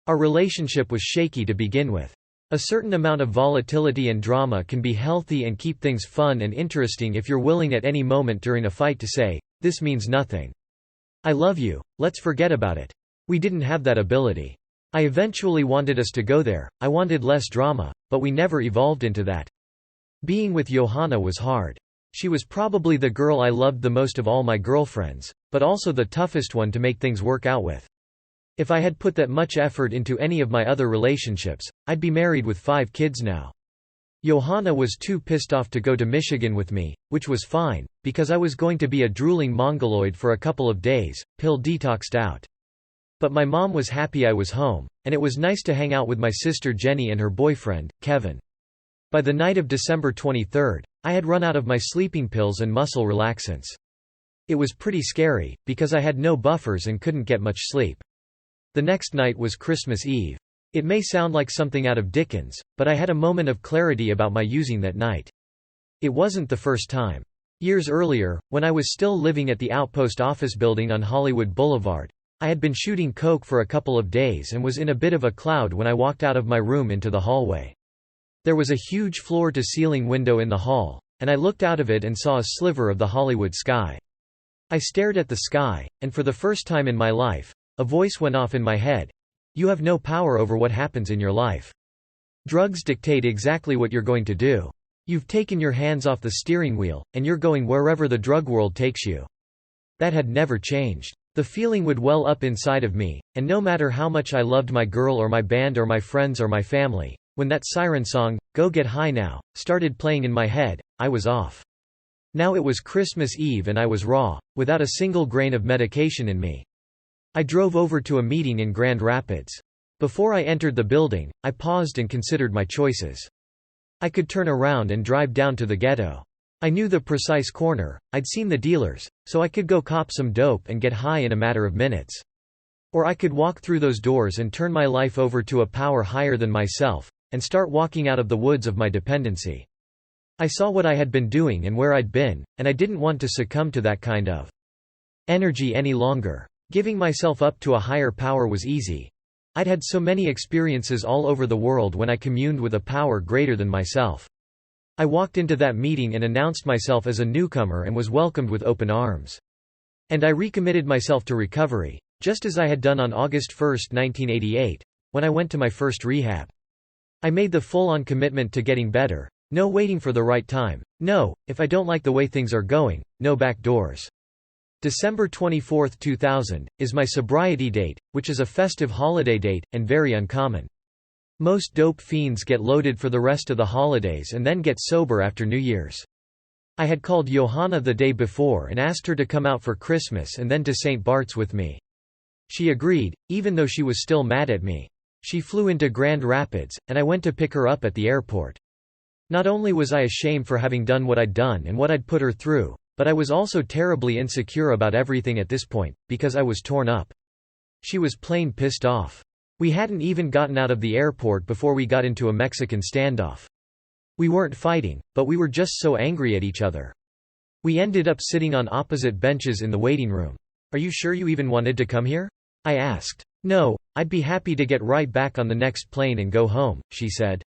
Our relationship was shaky to begin with. A certain amount of volatility and drama can be healthy and keep things fun and interesting if you're willing at any moment during a fight to say, "This means nothing. I love you, let's forget about it." We didn't have that ability. I eventually wanted us to go there, I wanted less drama, but we never evolved into that. Being with Johanna was hard. She was probably the girl I loved the most of all my girlfriends, but also the toughest one to make things work out with. If I had put that much effort into any of my other relationships, I'd be married with 5 kids now. Johanna was too pissed off to go to Michigan with me, which was fine, because I was going to be a drooling mongoloid for a couple of days, pill detoxed out. But my mom was happy I was home, and it was nice to hang out with my sister Jenny and her boyfriend, Kevin. By the night of December 23rd, I had run out of my sleeping pills and muscle relaxants. It was pretty scary, because I had no buffers and couldn't get much sleep. The next night was Christmas Eve. It may sound like something out of Dickens, but I had a moment of clarity about my using that night. It wasn't the first time. Years earlier, when I was still living at the Outpost office building on Hollywood Boulevard, I had been shooting coke for a couple of days and was in a bit of a cloud when I walked out of my room into the hallway. There was a huge floor-to-ceiling window in the hall, and I looked out of it and saw a sliver of the Hollywood sky. I stared at the sky, and for the first time in my life, a voice went off in my head. You have no power over what happens in your life. Drugs dictate exactly what you're going to do. You've taken your hands off the steering wheel, and you're going wherever the drug world takes you. That had never changed. The feeling would well up inside of me, and no matter how much I loved my girl or my band or my friends or my family, when that siren song, "Go Get High Now," started playing in my head, I was off. Now it was Christmas Eve and I was raw, without a single grain of medication in me. I drove over to a meeting in Grand Rapids. Before I entered the building, I paused and considered my choices. I could turn around and drive down to the ghetto. I knew the precise corner, I'd seen the dealers, so I could go cop some dope and get high in a matter of minutes. Or I could walk through those doors and turn my life over to a power higher than myself, and start walking out of the woods of my dependency. I saw what I had been doing and where I'd been, and I didn't want to succumb to that kind of energy any longer. Giving myself up to a higher power was easy. I'd had so many experiences all over the world when I communed with a power greater than myself. I walked into that meeting and announced myself as a newcomer and was welcomed with open arms. And I recommitted myself to recovery, just as I had done on August 1, 1988, when I went to my first rehab. I made the full-on commitment to getting better. No waiting for the right time. No, if I don't like the way things are going, no back doors. December 24, 2000, is my sobriety date, which is a festive holiday date, and very uncommon. Most dope fiends get loaded for the rest of the holidays and then get sober after New Year's. I had called Johanna the day before and asked her to come out for Christmas and then to St. Bart's with me. She agreed, even though she was still mad at me. She flew into Grand Rapids, and I went to pick her up at the airport. Not only was I ashamed for having done what I'd done and what I'd put her through, but I was also terribly insecure about everything at this point, because I was torn up. She was plain pissed off. We hadn't even gotten out of the airport before we got into a Mexican standoff. We weren't fighting, but we were just so angry at each other. We ended up sitting on opposite benches in the waiting room. "Are you sure you even wanted to come here?" I asked. "No, I'd be happy to get right back on the next plane and go home," she said.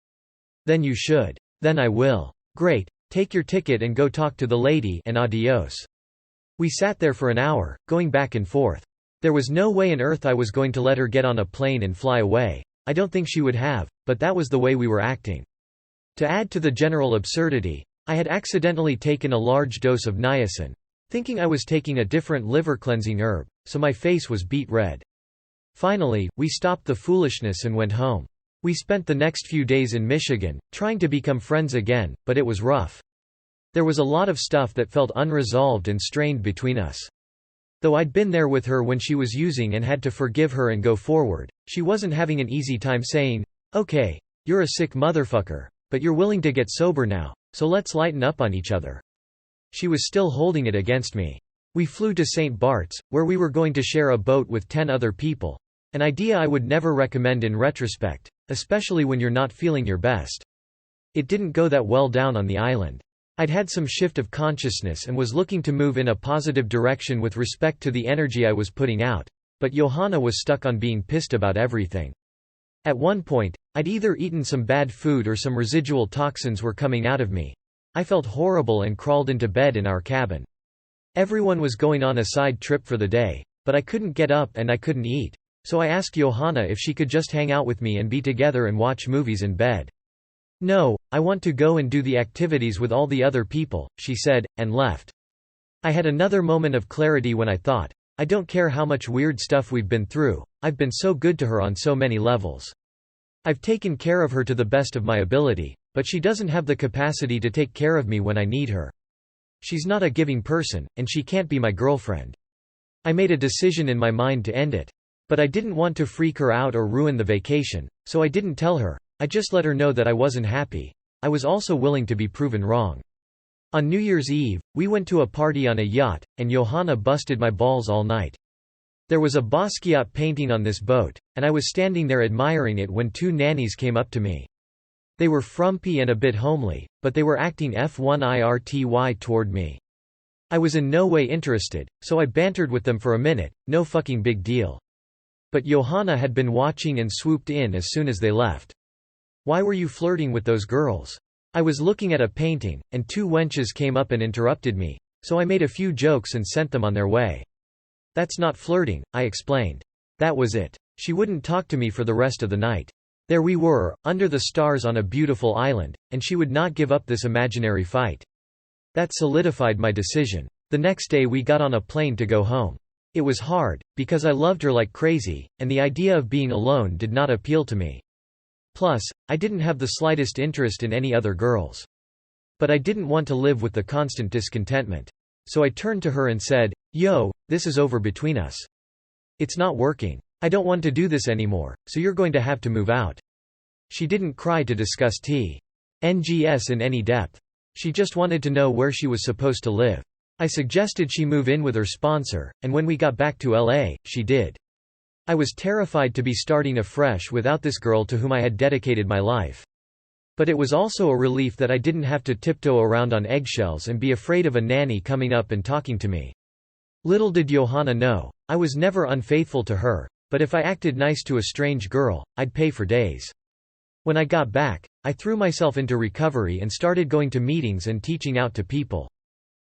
"Then you should." "Then I will." "Great. Take your ticket and go talk to the lady, and adios." We sat there for an hour, going back and forth. There was no way on earth I was going to let her get on a plane and fly away. I don't think she would have, but that was the way we were acting. To add to the general absurdity, I had accidentally taken a large dose of niacin, thinking I was taking a different liver-cleansing herb, so my face was beet red. Finally, we stopped the foolishness and went home. We spent the next few days in Michigan, trying to become friends again, but it was rough. There was a lot of stuff that felt unresolved and strained between us. Though I'd been there with her when she was using and had to forgive her and go forward, she wasn't having an easy time saying, "Okay, you're a sick motherfucker, but you're willing to get sober now, so let's lighten up on each other." She was still holding it against me. We flew to St. Bart's, where we were going to share a boat with 10 other people. An idea I would never recommend in retrospect, especially when you're not feeling your best. It didn't go that well down on the island. I'd had some shift of consciousness and was looking to move in a positive direction with respect to the energy I was putting out, but Johanna was stuck on being pissed about everything. At one point, I'd either eaten some bad food or some residual toxins were coming out of me. I felt horrible and crawled into bed in our cabin. Everyone was going on a side trip for the day, but I couldn't get up and I couldn't eat. So I asked Johanna if she could just hang out with me and be together and watch movies in bed. "No, I want to go and do the activities with all the other people," she said, and left. I had another moment of clarity when I thought, I don't care how much weird stuff we've been through, I've been so good to her on so many levels. I've taken care of her to the best of my ability, but she doesn't have the capacity to take care of me when I need her. She's not a giving person, and she can't be my girlfriend. I made a decision in my mind to end it. But I didn't want to freak her out or ruin the vacation, so I didn't tell her. I just let her know that I wasn't happy. I was also willing to be proven wrong. On New Year's Eve, we went to a party on a yacht, and Johanna busted my balls all night. There was a Basquiat painting on this boat, and I was standing there admiring it when two nannies came up to me. They were frumpy and a bit homely, but they were acting F1IRTY toward me. I was in no way interested, so I bantered with them for a minute, no fucking big deal. But Johanna had been watching and swooped in as soon as they left. "Why were you flirting with those girls?" I was looking at a painting, and two wenches came up and interrupted me, so I made a few jokes and sent them on their way. "That's not flirting," I explained. That was it. She wouldn't talk to me for the rest of the night. There we were, under the stars on a beautiful island, and she would not give up this imaginary fight. That solidified my decision. The next day we got on a plane to go home. It was hard, because I loved her like crazy, and the idea of being alone did not appeal to me. Plus, I didn't have the slightest interest in any other girls. But I didn't want to live with the constant discontentment. So I turned to her and said, "Yo, this is over between us. It's not working. I don't want to do this anymore, so you're going to have to move out." She didn't cry to discuss tea. NGS in any depth. She just wanted to know where she was supposed to live. I suggested she move in with her sponsor, and when we got back to LA, she did. I was terrified to be starting afresh without this girl to whom I had dedicated my life. But it was also a relief that I didn't have to tiptoe around on eggshells and be afraid of a nanny coming up and talking to me. Little did Johanna know, I was never unfaithful to her, but if I acted nice to a strange girl, I'd pay for days. When I got back, I threw myself into recovery and started going to meetings and teaching out to people.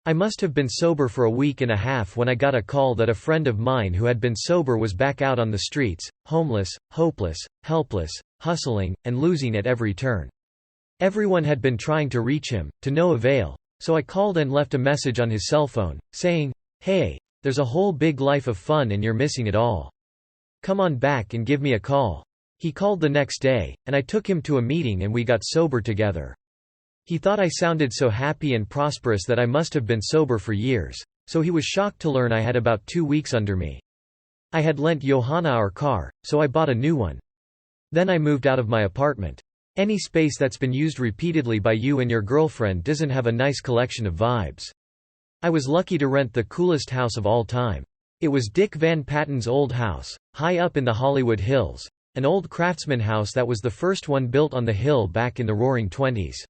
I must have been sober for a week and a half when I got a call that a friend of mine who had been sober was back out on the streets, homeless, hopeless, helpless, hustling, and losing at every turn. Everyone had been trying to reach him, to no avail, so I called and left a message on his cell phone, saying, "Hey, there's a whole big life of fun and you're missing it all. Come on back and give me a call." He called the next day, and I took him to a meeting and we got sober together. He thought I sounded so happy and prosperous that I must have been sober for years, so he was shocked to learn I had about 2 weeks under me. I had lent Johanna our car, so I bought a new one. Then I moved out of my apartment. Any space that's been used repeatedly by you and your girlfriend doesn't have a nice collection of vibes. I was lucky to rent the coolest house of all time. It was Dick Van Patten's old house, high up in the Hollywood Hills, an old craftsman house that was the first one built on the hill back in the Roaring Twenties.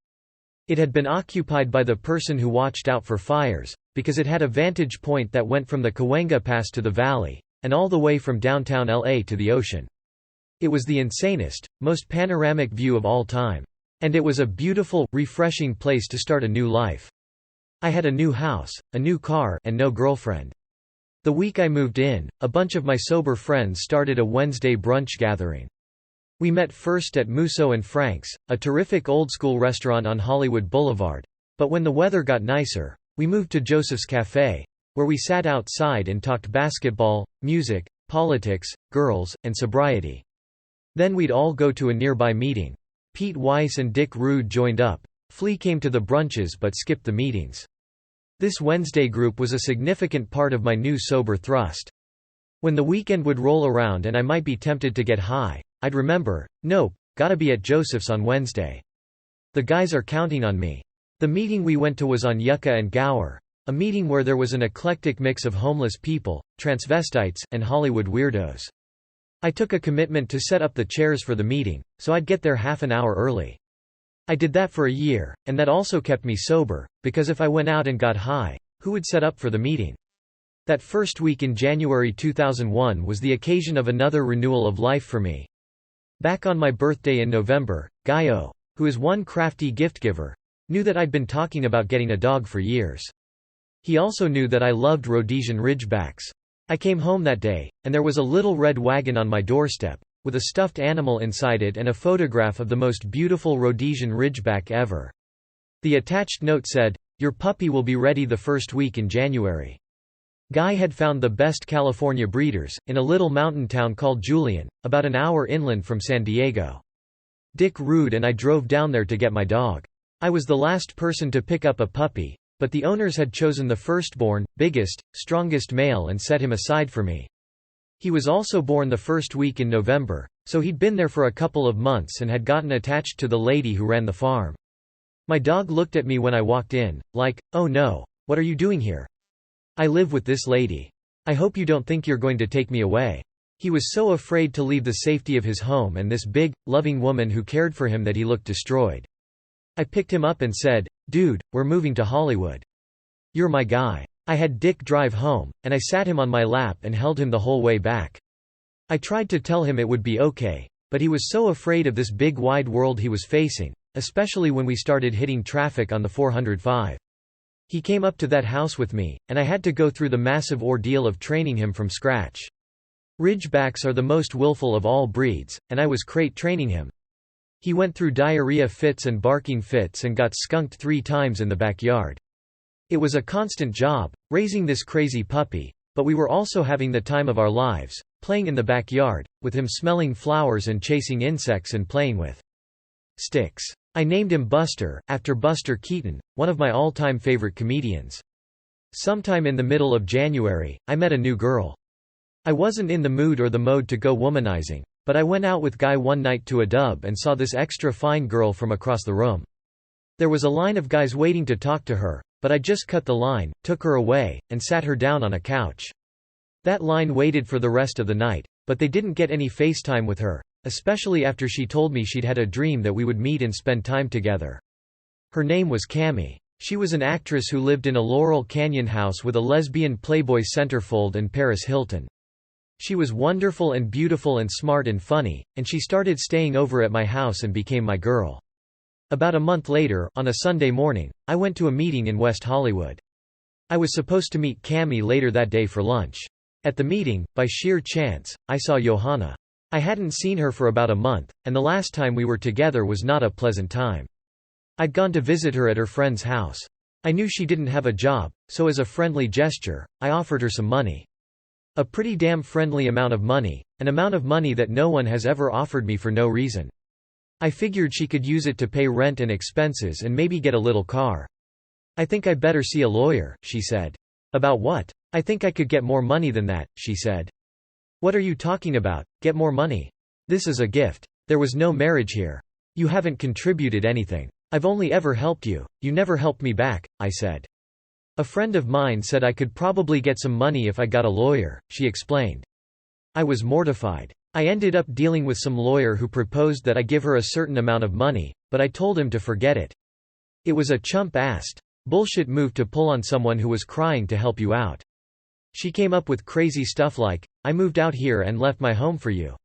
It had been occupied by the person who watched out for fires, because it had a vantage point that went from the Cahuenga Pass to the valley, and all the way from downtown LA to the ocean. It was the insanest, most panoramic view of all time. And it was a beautiful, refreshing place to start a new life. I had a new house, a new car, and no girlfriend. The week I moved in, a bunch of my sober friends started a Wednesday brunch gathering. We met first at Musso and Frank's, a terrific old-school restaurant on Hollywood Boulevard, but when the weather got nicer, we moved to Joseph's Café, where we sat outside and talked basketball, music, politics, girls, and sobriety. Then we'd all go to a nearby meeting. Pete Weiss and Dick Rude joined up. Flea came to the brunches but skipped the meetings. This Wednesday group was a significant part of my new sober thrust. When the weekend would roll around and I might be tempted to get high, I'd remember, nope, gotta be at Joseph's on Wednesday. The guys are counting on me. The meeting we went to was on Yucca and Gower, a meeting where there was an eclectic mix of homeless people, transvestites, and Hollywood weirdos. I took a commitment to set up the chairs for the meeting, so I'd get there half an hour early. I did that for a year, and that also kept me sober, because if I went out and got high, who would set up for the meeting? That first week in January 2001 was the occasion of another renewal of life for me. Back on my birthday in November, Gaio, who is one crafty gift giver, knew that I'd been talking about getting a dog for years. He also knew that I loved Rhodesian Ridgebacks. I came home that day, and there was a little red wagon on my doorstep, with a stuffed animal inside it and a photograph of the most beautiful Rhodesian Ridgeback ever. The attached note said, "Your puppy will be ready the first week in January." Guy had found the best California breeders, in a little mountain town called Julian, about an hour inland from San Diego. Dick Rude and I drove down there to get my dog. I was the last person to pick up a puppy, but the owners had chosen the firstborn, biggest, strongest male and set him aside for me. He was also born the first week in November, so he'd been there for a couple of months and had gotten attached to the lady who ran the farm. My dog looked at me when I walked in, like, "Oh no, what are you doing here? I live with this lady. I hope you don't think you're going to take me away." He was so afraid to leave the safety of his home and this big, loving woman who cared for him that he looked destroyed. I picked him up and said, "Dude, we're moving to Hollywood. You're my guy." I had Dick drive home, and I sat him on my lap and held him the whole way back. I tried to tell him it would be okay, but he was so afraid of this big wide world he was facing, especially when we started hitting traffic on the 405. He came up to that house with me, and I had to go through the massive ordeal of training him from scratch. Ridgebacks are the most willful of all breeds, and I was crate training him. He went through diarrhea fits and barking fits and got skunked 3 times in the backyard. It was a constant job, raising this crazy puppy, but we were also having the time of our lives, playing in the backyard, with him smelling flowers and chasing insects and playing with sticks. I named him Buster, after Buster Keaton, one of my all-time favorite comedians. Sometime in the middle of January, I met a new girl. I wasn't in the mood or the mode to go womanizing, but I went out with Guy one night to a dub and saw this extra fine girl from across the room. There was a line of guys waiting to talk to her, but I just cut the line, took her away, and sat her down on a couch. That line waited for the rest of the night, but they didn't get any FaceTime with her, especially after she told me she'd had a dream that we would meet and spend time together. Her name was Cammie. She was an actress who lived in a Laurel Canyon house with a lesbian Playboy centerfold and Paris Hilton. She was wonderful and beautiful and smart and funny, and she started staying over at my house and became my girl. About a month later, on a Sunday morning, I went to a meeting in West Hollywood. I was supposed to meet Cammie later that day for lunch. At the meeting, by sheer chance, I saw Johanna. I hadn't seen her for about a month, and the last time we were together was not a pleasant time. I'd gone to visit her at her friend's house. I knew she didn't have a job, so as a friendly gesture, I offered her some money. A pretty damn friendly amount of money, an amount of money that no one has ever offered me for no reason. I figured she could use it to pay rent and expenses and maybe get a little car. "I think I'd better see a lawyer," she said. "About what?" "I think I could get more money than that," she said. "What are you talking about? Get more money? This is a gift. There was no marriage here. You haven't contributed anything. I've only ever helped you. You never helped me back," I said. "A friend of mine said I could probably get some money if I got a lawyer," she explained. I was mortified. I ended up dealing with some lawyer who proposed that I give her a certain amount of money, but I told him to forget it. It was a chump-assed bullshit move to pull on someone who was crying to help you out. She came up with crazy stuff like, "I moved out here and left my home for you."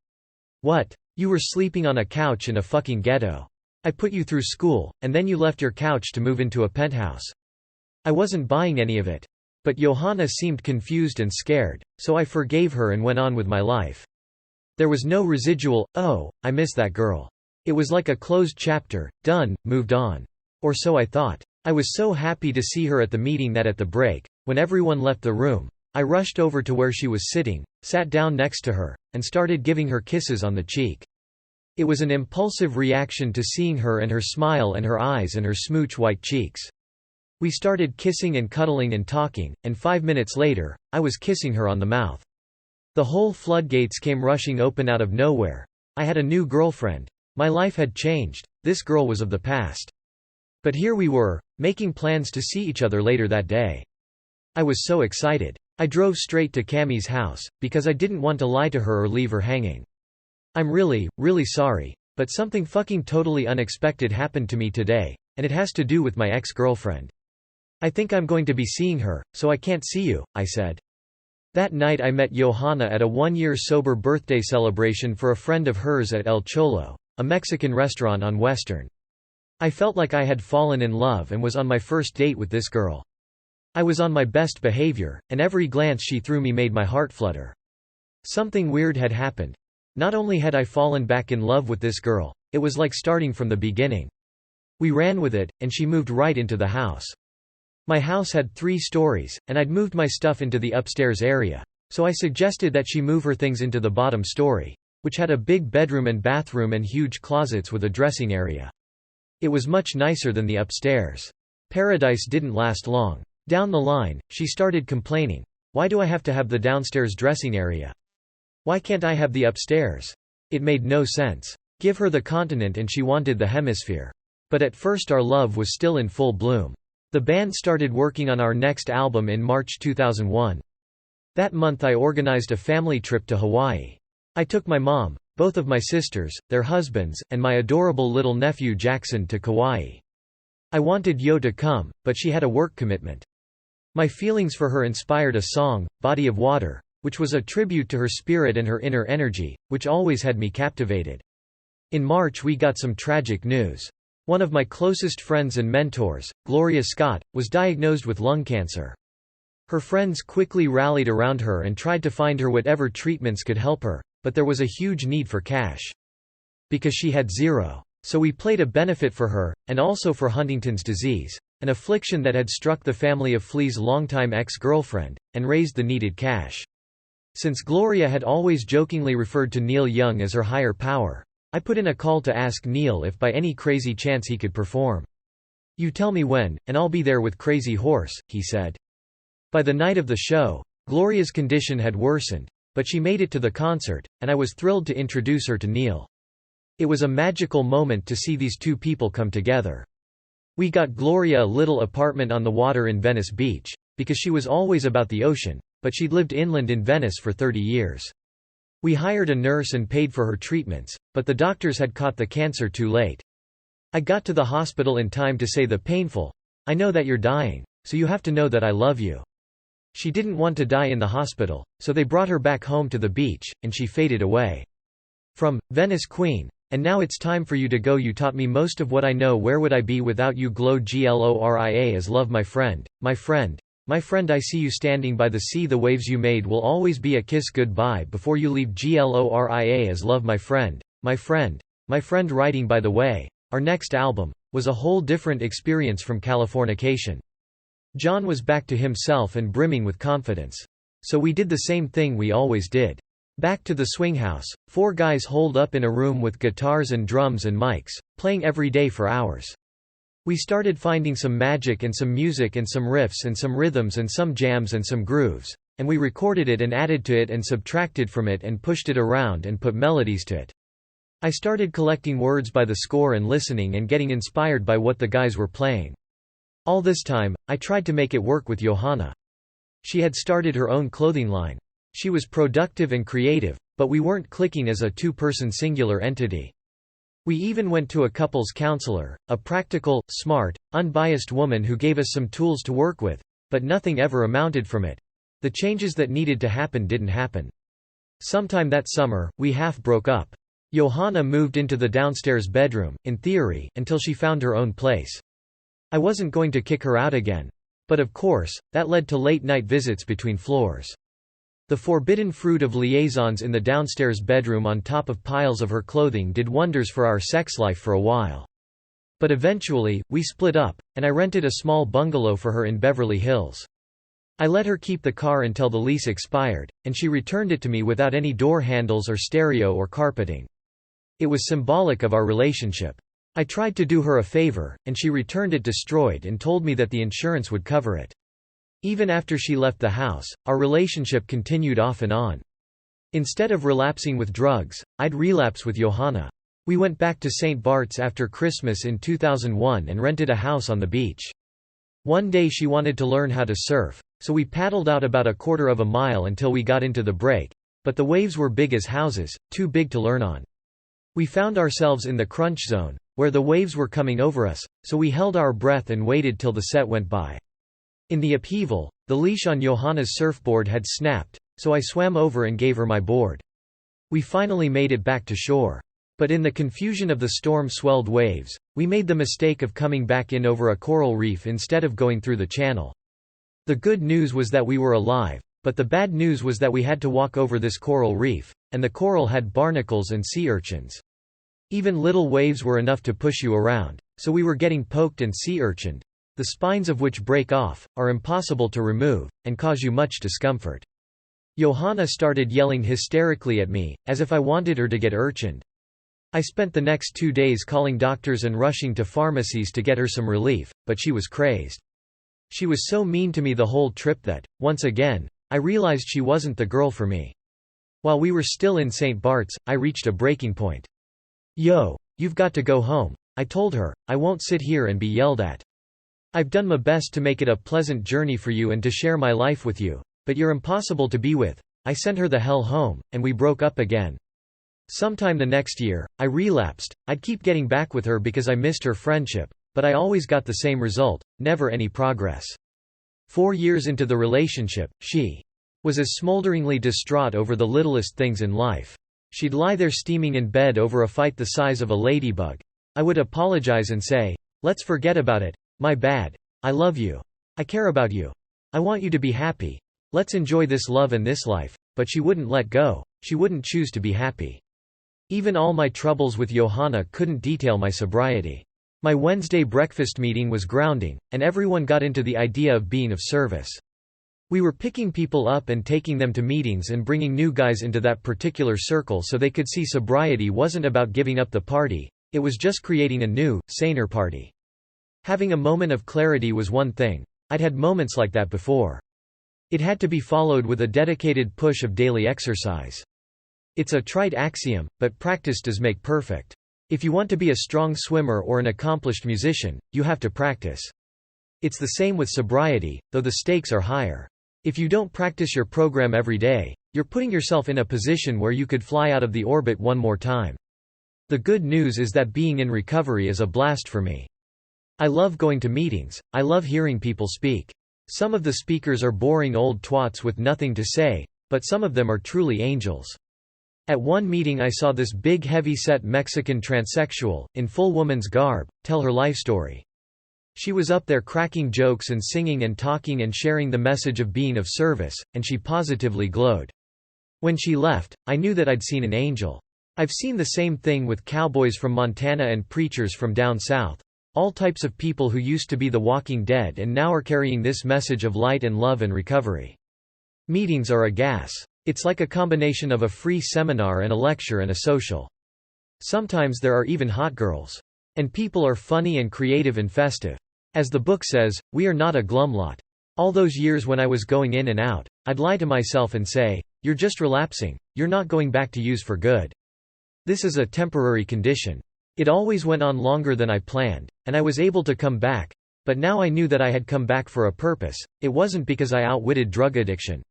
What? You were sleeping on a couch in a fucking ghetto. I put you through school, and then you left your couch to move into a penthouse. I wasn't buying any of it. But Johanna seemed confused and scared, so I forgave her and went on with my life. There was no residual, "Oh, I miss that girl." It was like a closed chapter, done, moved on. Or so I thought. I was so happy to see her at the meeting that at the break, when everyone left the room, I rushed over to where she was sitting, sat down next to her, and started giving her kisses on the cheek. It was an impulsive reaction to seeing her and her smile and her eyes and her smooch white cheeks. We started kissing and cuddling and talking, and 5 minutes later, I was kissing her on the mouth. The whole floodgates came rushing open out of nowhere. I had a new girlfriend. My life had changed. This girl was of the past. But here we were, making plans to see each other later that day. I was so excited. I drove straight to Cammie's house, because I didn't want to lie to her or leave her hanging. "I'm really, really sorry, but something fucking totally unexpected happened to me today, and it has to do with my ex-girlfriend. I think I'm going to be seeing her, so I can't see you," I said. That night I met Johanna at a 1-year sober birthday celebration for a friend of hers at El Cholo, a Mexican restaurant on Western. I felt like I had fallen in love and was on my first date with this girl. I was on my best behavior, and every glance she threw me made my heart flutter. Something weird had happened. Not only had I fallen back in love with this girl, it was like starting from the beginning. We ran with it, and she moved right into the house. My house had 3 stories, and I'd moved my stuff into the upstairs area, so I suggested that she move her things into the bottom story, which had a big bedroom and bathroom and huge closets with a dressing area. It was much nicer than the upstairs. Paradise didn't last long. Down the line, she started complaining, "Why do I have to have the downstairs dressing area? Why can't I have the upstairs?" It made no sense. Give her the continent and she wanted the hemisphere. But at first our love was still in full bloom. The band started working on our next album in March 2001. That month I organized a family trip to Hawaii. I took my mom, both of my sisters, their husbands, and my adorable little nephew Jackson to Kauai. I wanted Yo to come, but she had a work commitment. My feelings for her inspired a song, Body of Water, which was a tribute to her spirit and her inner energy, which always had me captivated. In March we got some tragic news. One of my closest friends and mentors, Gloria Scott, was diagnosed with lung cancer. Her friends quickly rallied around her and tried to find her whatever treatments could help her, but there was a huge need for cash. Because she had zero. So we played a benefit for her, and also for Huntington's disease, an affliction that had struck the family of Flea's longtime ex-girlfriend, and raised the needed cash. Since Gloria had always jokingly referred to Neil Young as her higher power, I put in a call to ask Neil if by any crazy chance he could perform. "You tell me when, and I'll be there with Crazy Horse," he said. By the night of the show, Gloria's condition had worsened, but she made it to the concert, and I was thrilled to introduce her to Neil. It was a magical moment to see these two people come together. We got Gloria a little apartment on the water in Venice Beach, because she was always about the ocean, but she'd lived inland in Venice for 30 years. We hired a nurse and paid for her treatments, but the doctors had caught the cancer too late. I got to the hospital in time to say the painful, "I know that you're dying, so you have to know that I love you." She didn't want to die in the hospital, so they brought her back home to the beach, and she faded away. From Venice Queen. And now it's time for you to go. You taught me most of what I know. Where would I be without you? Gloria as love, my friend, my friend. My friend, I see you standing by the sea. The waves you made will always be a kiss goodbye before you leave. Gloria as love, my friend, my friend. My friend. Writing by the way, our next album was a whole different experience from Californication. John was back to himself and brimming with confidence. So we did the same thing we always did. Back to the swing house, 4 guys holed up in a room with guitars and drums and mics, playing every day for hours. We started finding some magic and some music and some riffs and some rhythms and some jams and some grooves, and we recorded it and added to it and subtracted from it and pushed it around and put melodies to it. I started collecting words by the score and listening and getting inspired by what the guys were playing. All this time, I tried to make it work with Johanna. She had started her own clothing line. She was productive and creative, but we weren't clicking as a 2-person singular entity. We even went to a couples counselor, a practical, smart, unbiased woman who gave us some tools to work with, but nothing ever amounted from it. The changes that needed to happen didn't happen. Sometime that summer, we half broke up. Johanna moved into the downstairs bedroom, in theory, until she found her own place. I wasn't going to kick her out again. But of course, that led to late-night visits between floors. The forbidden fruit of liaisons in the downstairs bedroom on top of piles of her clothing did wonders for our sex life for a while. But eventually, we split up, and I rented a small bungalow for her in Beverly Hills. I let her keep the car until the lease expired, and she returned it to me without any door handles or stereo or carpeting. It was symbolic of our relationship. I tried to do her a favor, and she returned it destroyed and told me that the insurance would cover it. Even after she left the house, our relationship continued off and on. Instead of relapsing with drugs, I'd relapse with Johanna. We went back to St. Bart's after Christmas in 2001 and rented a house on the beach. One day she wanted to learn how to surf, so we paddled out about a quarter of a mile until we got into the break, but the waves were big as houses, too big to learn on. We found ourselves in the crunch zone, where the waves were coming over us, so we held our breath and waited till the set went by. In the upheaval, the leash on Johanna's surfboard had snapped, so I swam over and gave her my board. We finally made it back to shore. But in the confusion of the storm-swelled waves, we made the mistake of coming back in over a coral reef instead of going through the channel. The good news was that we were alive, but the bad news was that we had to walk over this coral reef, and the coral had barnacles and sea urchins. Even little waves were enough to push you around, so we were getting poked and sea urchined, the spines of which break off, are impossible to remove, and cause you much discomfort. Johanna started yelling hysterically at me, as if I wanted her to get urchined. I spent the next 2 days calling doctors and rushing to pharmacies to get her some relief, but she was crazed. She was so mean to me the whole trip that, once again, I realized she wasn't the girl for me. While we were still in St. Bart's, I reached a breaking point. "Yo, you've got to go home," I told her. "I won't sit here and be yelled at. I've done my best to make it a pleasant journey for you and to share my life with you, but you're impossible to be with." I sent her the hell home, and we broke up again. Sometime the next year, I relapsed. I'd keep getting back with her because I missed her friendship, but I always got the same result, never any progress. 4 years into the relationship, she was as smolderingly distraught over the littlest things in life. She'd lie there steaming in bed over a fight the size of a ladybug. I would apologize and say, "Let's forget about it. My bad. I love you. I care about you. I want you to be happy. Let's enjoy this love and this life," but she wouldn't let go. She wouldn't choose to be happy. Even all my troubles with Johanna couldn't detail my sobriety. My Wednesday breakfast meeting was grounding, and everyone got into the idea of being of service. We were picking people up and taking them to meetings and bringing new guys into that particular circle so they could see sobriety wasn't about giving up the party, it was just creating a new, saner party. Having a moment of clarity was one thing. I'd had moments like that before. It had to be followed with a dedicated push of daily exercise. It's a trite axiom, but practice does make perfect. If you want to be a strong swimmer or an accomplished musician, you have to practice. It's the same with sobriety, though the stakes are higher. If you don't practice your program every day, you're putting yourself in a position where you could fly out of the orbit one more time. The good news is that being in recovery is a blast for me. I love going to meetings, I love hearing people speak. Some of the speakers are boring old twats with nothing to say, but some of them are truly angels. At one meeting I saw this big heavy-set Mexican transsexual, in full woman's garb, tell her life story. She was up there cracking jokes and singing and talking and sharing the message of being of service, and she positively glowed. When she left, I knew that I'd seen an angel. I've seen the same thing with cowboys from Montana and preachers from down south. All types of people who used to be the walking dead and now are carrying this message of light and love and recovery. Meetings are a gas. It's like a combination of a free seminar and a lecture and a social. Sometimes there are even hot girls. And people are funny and creative and festive. As the book says, we are not a glum lot. All those years when I was going in and out, I'd lie to myself and say, you're just relapsing, you're not going back to use for good. This is a temporary condition. It always went on longer than I planned, and I was able to come back, but now I knew that I had come back for a purpose. It wasn't because I outwitted drug addiction.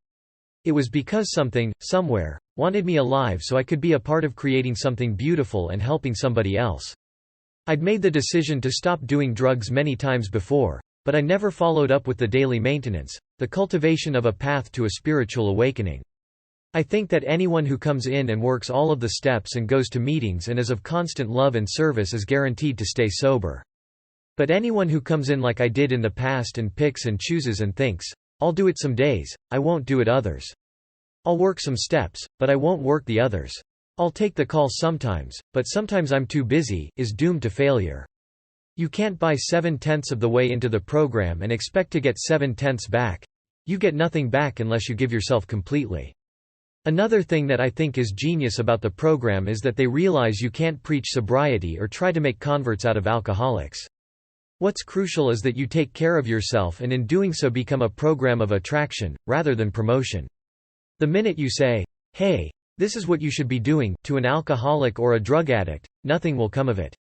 It was because something, somewhere, wanted me alive so I could be a part of creating something beautiful and helping somebody else. I'd made the decision to stop doing drugs many times before, but I never followed up with the daily maintenance, the cultivation of a path to a spiritual awakening. I think that anyone who comes in and works all of the steps and goes to meetings and is of constant love and service is guaranteed to stay sober. But anyone who comes in like I did in the past and picks and chooses and thinks, I'll do it some days, I won't do it others. I'll work some steps, but I won't work the others. I'll take the call sometimes, but sometimes I'm too busy, is doomed to failure. You can't buy 7/10 of the way into the program and expect to get 7/10 back. You get nothing back unless you give yourself completely. Another thing that I think is genius about the program is that they realize you can't preach sobriety or try to make converts out of alcoholics. What's crucial is that you take care of yourself and in doing so become a program of attraction, rather than promotion. The minute you say, hey, this is what you should be doing, to an alcoholic or a drug addict, nothing will come of it.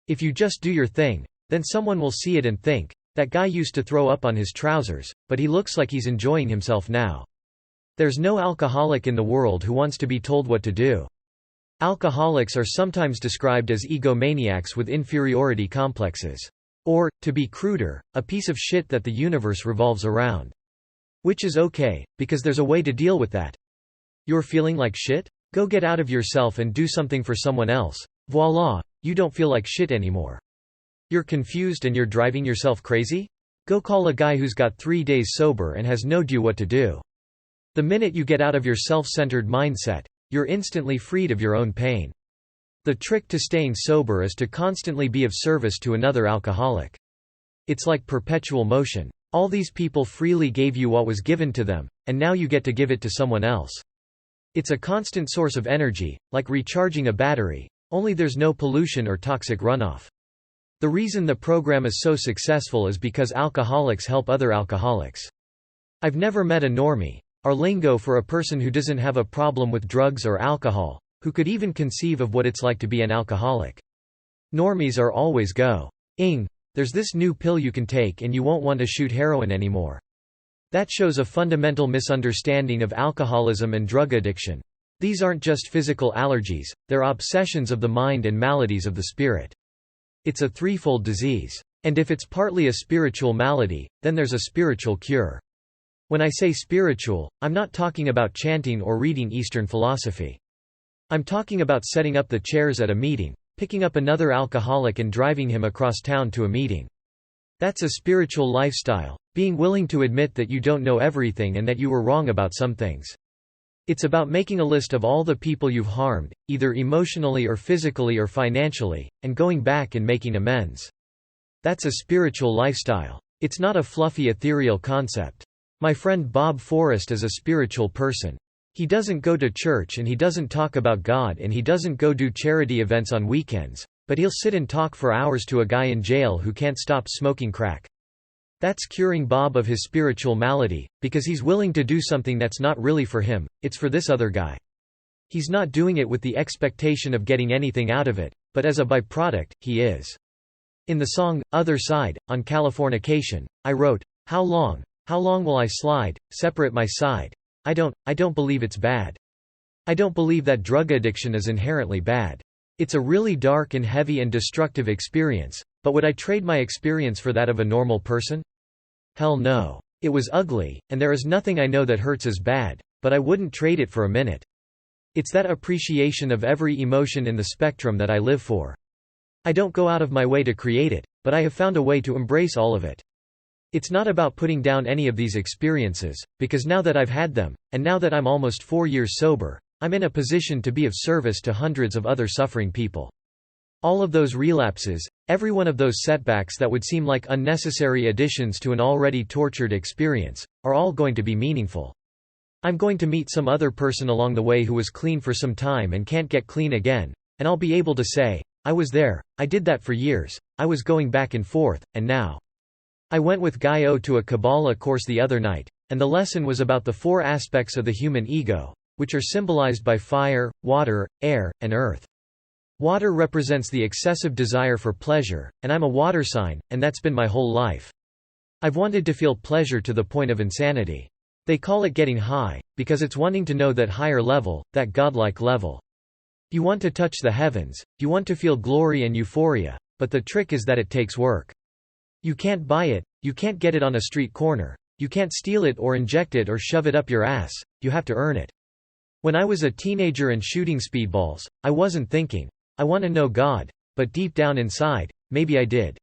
If you just do your thing, then someone will see it and think, that guy used to throw up on his trousers, but he looks like he's enjoying himself now. There's no alcoholic in the world who wants to be told what to do. Alcoholics are sometimes described as egomaniacs with inferiority complexes. Or, to be cruder, a piece of shit that the universe revolves around. Which is okay, because there's a way to deal with that. You're feeling like shit? Go get out of yourself and do something for someone else. Voila, you don't feel like shit anymore. You're confused and you're driving yourself crazy? Go call a guy who's got 3 days sober and has no idea what to do. The minute you get out of your self-centered mindset, you're instantly freed of your own pain. The trick to staying sober is to constantly be of service to another alcoholic. It's like perpetual motion. All these people freely gave you what was given to them, and now you get to give it to someone else. It's a constant source of energy, like recharging a battery, only there's no pollution or toxic runoff. The reason the program is so successful is because alcoholics help other alcoholics. I've never met a normie, our lingo for a person who doesn't have a problem with drugs or alcohol, who could even conceive of what it's like to be an alcoholic. Normies are always go-ing, there's this new pill you can take and you won't want to shoot heroin anymore. That shows a fundamental misunderstanding of alcoholism and drug addiction. These aren't just physical allergies, they're obsessions of the mind and maladies of the spirit. It's a threefold disease. And if it's partly a spiritual malady, then there's a spiritual cure. When I say spiritual, I'm not talking about chanting or reading Eastern philosophy. I'm talking about setting up the chairs at a meeting, picking up another alcoholic and driving him across town to a meeting. That's a spiritual lifestyle, being willing to admit that you don't know everything and that you were wrong about some things. It's about making a list of all the people you've harmed, either emotionally or physically or financially, and going back and making amends. That's a spiritual lifestyle. It's not a fluffy ethereal concept. My friend Bob Forrest is a spiritual person. He doesn't go to church and he doesn't talk about God and he doesn't go do charity events on weekends, but he'll sit and talk for hours to a guy in jail who can't stop smoking crack. That's curing Bob of his spiritual malady, because he's willing to do something that's not really for him, it's for this other guy. He's not doing it with the expectation of getting anything out of it, but as a byproduct, he is. In the song, Other Side, on Californication, I wrote, how long will I slide, separate my side? I don't believe it's bad. I don't believe that drug addiction is inherently bad. It's a really dark and heavy and destructive experience, but would I trade my experience for that of a normal person? Hell no. It was ugly, and there is nothing I know that hurts as bad, but I wouldn't trade it for a minute. It's that appreciation of every emotion in the spectrum that I live for. I don't go out of my way to create it, but I have found a way to embrace all of it. It's not about putting down any of these experiences, because now that I've had them, and now that I'm almost 4 years sober, I'm in a position to be of service to hundreds of other suffering people. All of those relapses, every one of those setbacks that would seem like unnecessary additions to an already tortured experience, are all going to be meaningful. I'm going to meet some other person along the way who was clean for some time and can't get clean again, and I'll be able to say, I was there, I did that for years, I was going back and forth, and now. I went with Guy O to a Kabbalah course the other night, and the lesson was about the 4 aspects of the human ego, which are symbolized by fire, water, air, and earth. Water represents the excessive desire for pleasure, and I'm a water sign, and that's been my whole life. I've wanted to feel pleasure to the point of insanity. They call it getting high, because it's wanting to know that higher level, that godlike level. You want to touch the heavens, you want to feel glory and euphoria, but the trick is that it takes work. You can't buy it, you can't get it on a street corner, you can't steal it or inject it or shove it up your ass, you have to earn it. When I was a teenager and shooting speedballs, I wasn't thinking, I want to know God, but deep down inside, maybe I did.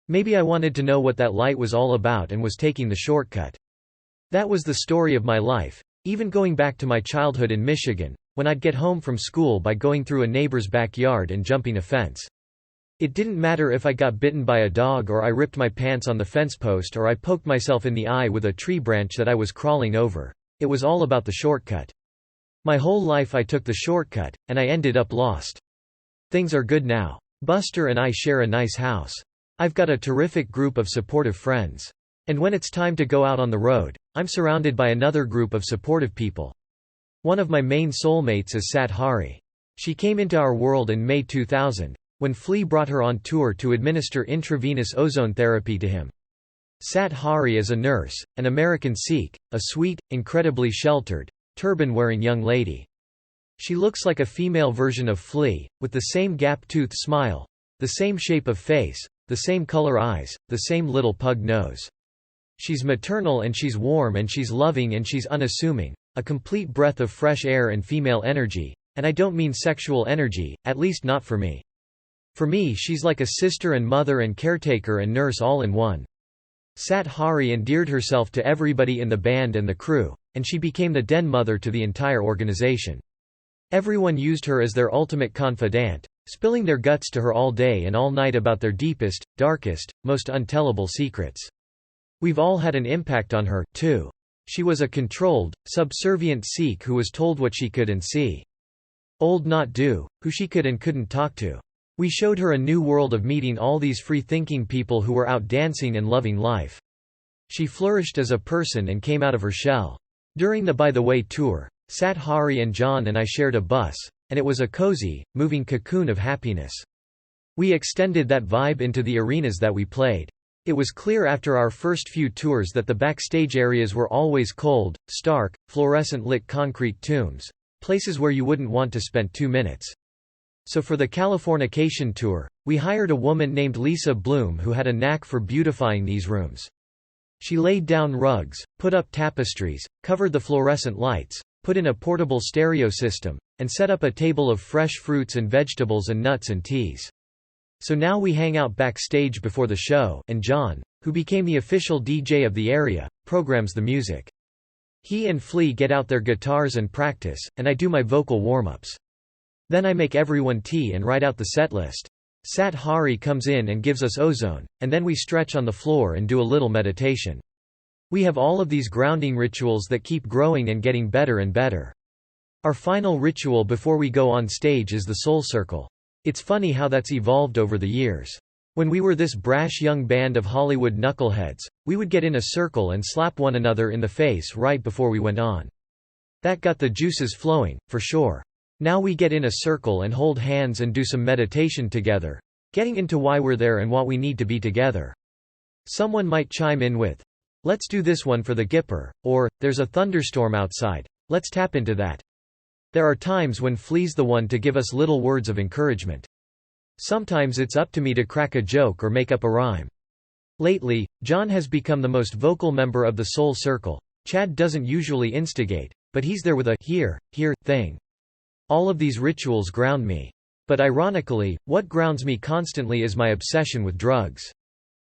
Maybe I wanted to know what that light was all about and was taking the shortcut. That was the story of my life, even going back to my childhood in Michigan, when I'd get home from school by going through a neighbor's backyard and jumping a fence. It didn't matter if I got bitten by a dog or I ripped my pants on the fence post or I poked myself in the eye with a tree branch that I was crawling over. It was all about the shortcut. My whole life I took the shortcut, and I ended up lost. Things are good now. Buster and I share a nice house. I've got a terrific group of supportive friends. And when it's time to go out on the road, I'm surrounded by another group of supportive people. One of my main soulmates is Sat Hari. She came into our world in May 2000, when Flea brought her on tour to administer intravenous ozone therapy to him. Sat Hari is a nurse, an American Sikh, a sweet, incredibly sheltered, turban-wearing young lady. She looks like a female version of Flea, with the same gap-toothed smile, the same shape of face, the same color eyes, the same little pug nose. She's maternal and she's warm and she's loving and she's unassuming, a complete breath of fresh air and female energy, and I don't mean sexual energy, at least not for me. For me she's like a sister and mother and caretaker and nurse all in one. Sat Hari endeared herself to everybody in the band and the crew, and she became the den mother to the entire organization. Everyone used her as their ultimate confidant, spilling their guts to her all day and all night about their deepest, darkest, most untellable secrets. We've all had an impact on her, too. She was a controlled, subservient Sikh who was told what she could and see. Old not do, who she could and couldn't talk to. We showed her a new world of meeting all these free-thinking people who were out dancing and loving life. She flourished as a person and came out of her shell. During the By the Way tour, Sat Hari and John and I shared a bus, and it was a cozy, moving cocoon of happiness. We extended that vibe into the arenas that we played. It was clear after our first few tours that the backstage areas were always cold, stark, fluorescent-lit concrete tombs, places where you wouldn't want to spend 2 minutes. So for the Californication tour, we hired a woman named Lisa Bloom who had a knack for beautifying these rooms. She laid down rugs, put up tapestries, covered the fluorescent lights, put in a portable stereo system, and set up a table of fresh fruits and vegetables and nuts and teas. So now we hang out backstage before the show, and John, who became the official DJ of the area, programs the music. He and Flea get out their guitars and practice, and I do my vocal warm-ups. Then I make everyone tea and write out the set list. Sat Hari comes in and gives us ozone, and then we stretch on the floor and do a little meditation. We have all of these grounding rituals that keep growing and getting better and better. Our final ritual before we go on stage is the soul circle. It's funny how that's evolved over the years. When we were this brash young band of Hollywood knuckleheads, we would get in a circle and slap one another in the face right before we went on. That got the juices flowing, for sure. Now we get in a circle and hold hands and do some meditation together, getting into why we're there and what we need to be together. Someone might chime in with, "Let's do this one for the Gipper," or, "There's a thunderstorm outside, let's tap into that." There are times when Flea's the one to give us little words of encouragement. Sometimes it's up to me to crack a joke or make up a rhyme. Lately, John has become the most vocal member of the Soul Circle. Chad doesn't usually instigate, but he's there with a here thing. All of these rituals ground me. But ironically, what grounds me constantly is my obsession with drugs.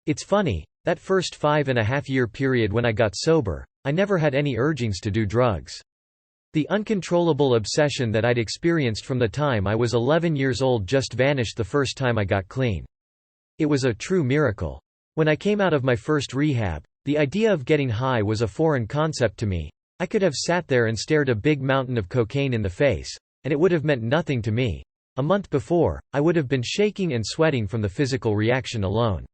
It's funny, that first 5.5-year period when I got sober, I never had any urgings to do drugs. The uncontrollable obsession that I'd experienced from the time I was 11 years old just vanished the first time I got clean. It was a true miracle. When I came out of my first rehab, the idea of getting high was a foreign concept to me. I could have sat there and stared a big mountain of cocaine in the face, and it would have meant nothing to me. A month before, I would have been shaking and sweating from the physical reaction alone.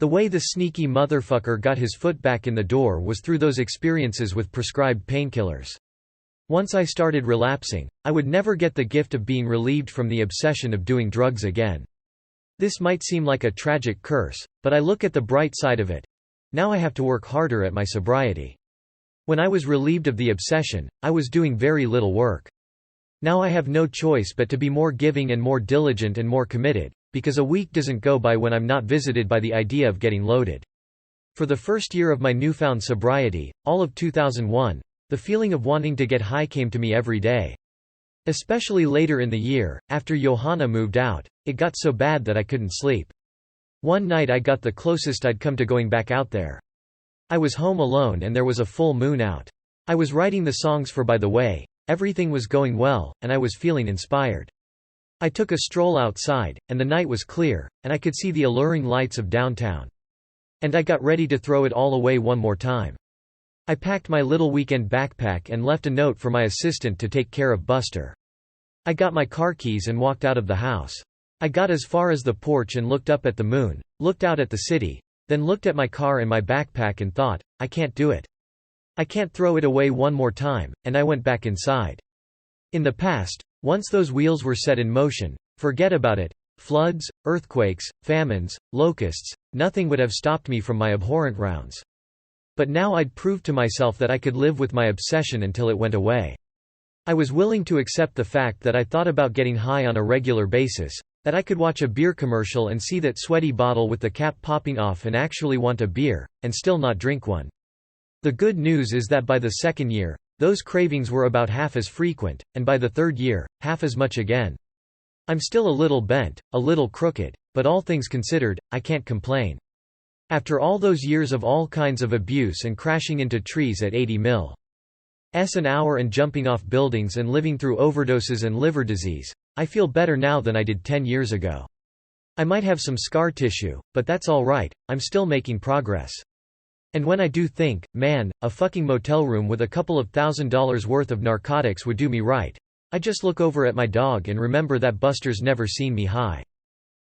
The way the sneaky motherfucker got his foot back in the door was through those experiences with prescribed painkillers. Once I started relapsing, I would never get the gift of being relieved from the obsession of doing drugs again. This might seem like a tragic curse, but I look at the bright side of it. Now I have to work harder at my sobriety. When I was relieved of the obsession, I was doing very little work. Now I have no choice but to be more giving and more diligent and more committed, because a week doesn't go by when I'm not visited by the idea of getting loaded. For the first year of my newfound sobriety, all of 2001, the feeling of wanting to get high came to me every day. Especially later in the year, after Johanna moved out, it got so bad that I couldn't sleep. One night I got the closest I'd come to going back out there. I was home alone and there was a full moon out. I was writing the songs for By the Way, everything was going well, and I was feeling inspired. I took a stroll outside, and the night was clear, and I could see the alluring lights of downtown. And I got ready to throw it all away one more time. I packed my little weekend backpack and left a note for my assistant to take care of Buster. I got my car keys and walked out of the house. I got as far as the porch and looked up at the moon, looked out at the city, then looked at my car and my backpack and thought, I can't do it. I can't throw it away one more time, and I went back inside. In the past, once those wheels were set in motion, forget about it. Floods, earthquakes, famines, locusts, nothing would have stopped me from my abhorrent rounds. But now I'd proved to myself that I could live with my obsession until it went away. I was willing to accept the fact that I thought about getting high on a regular basis, that I could watch a beer commercial and see that sweaty bottle with the cap popping off and actually want a beer, and still not drink one. The good news is that by the second year, those cravings were about half as frequent, and by the third year, half as much again. I'm still a little bent, a little crooked, but all things considered, I can't complain. After all those years of all kinds of abuse and crashing into trees at 80 miles an hour and jumping off buildings and living through overdoses and liver disease, I feel better now than I did 10 years ago. I might have some scar tissue, but that's all right, I'm still making progress. And when I do think, man, a fucking motel room with a couple of $1,000s worth of narcotics would do me right, I just look over at my dog and remember that Buster's never seen me high.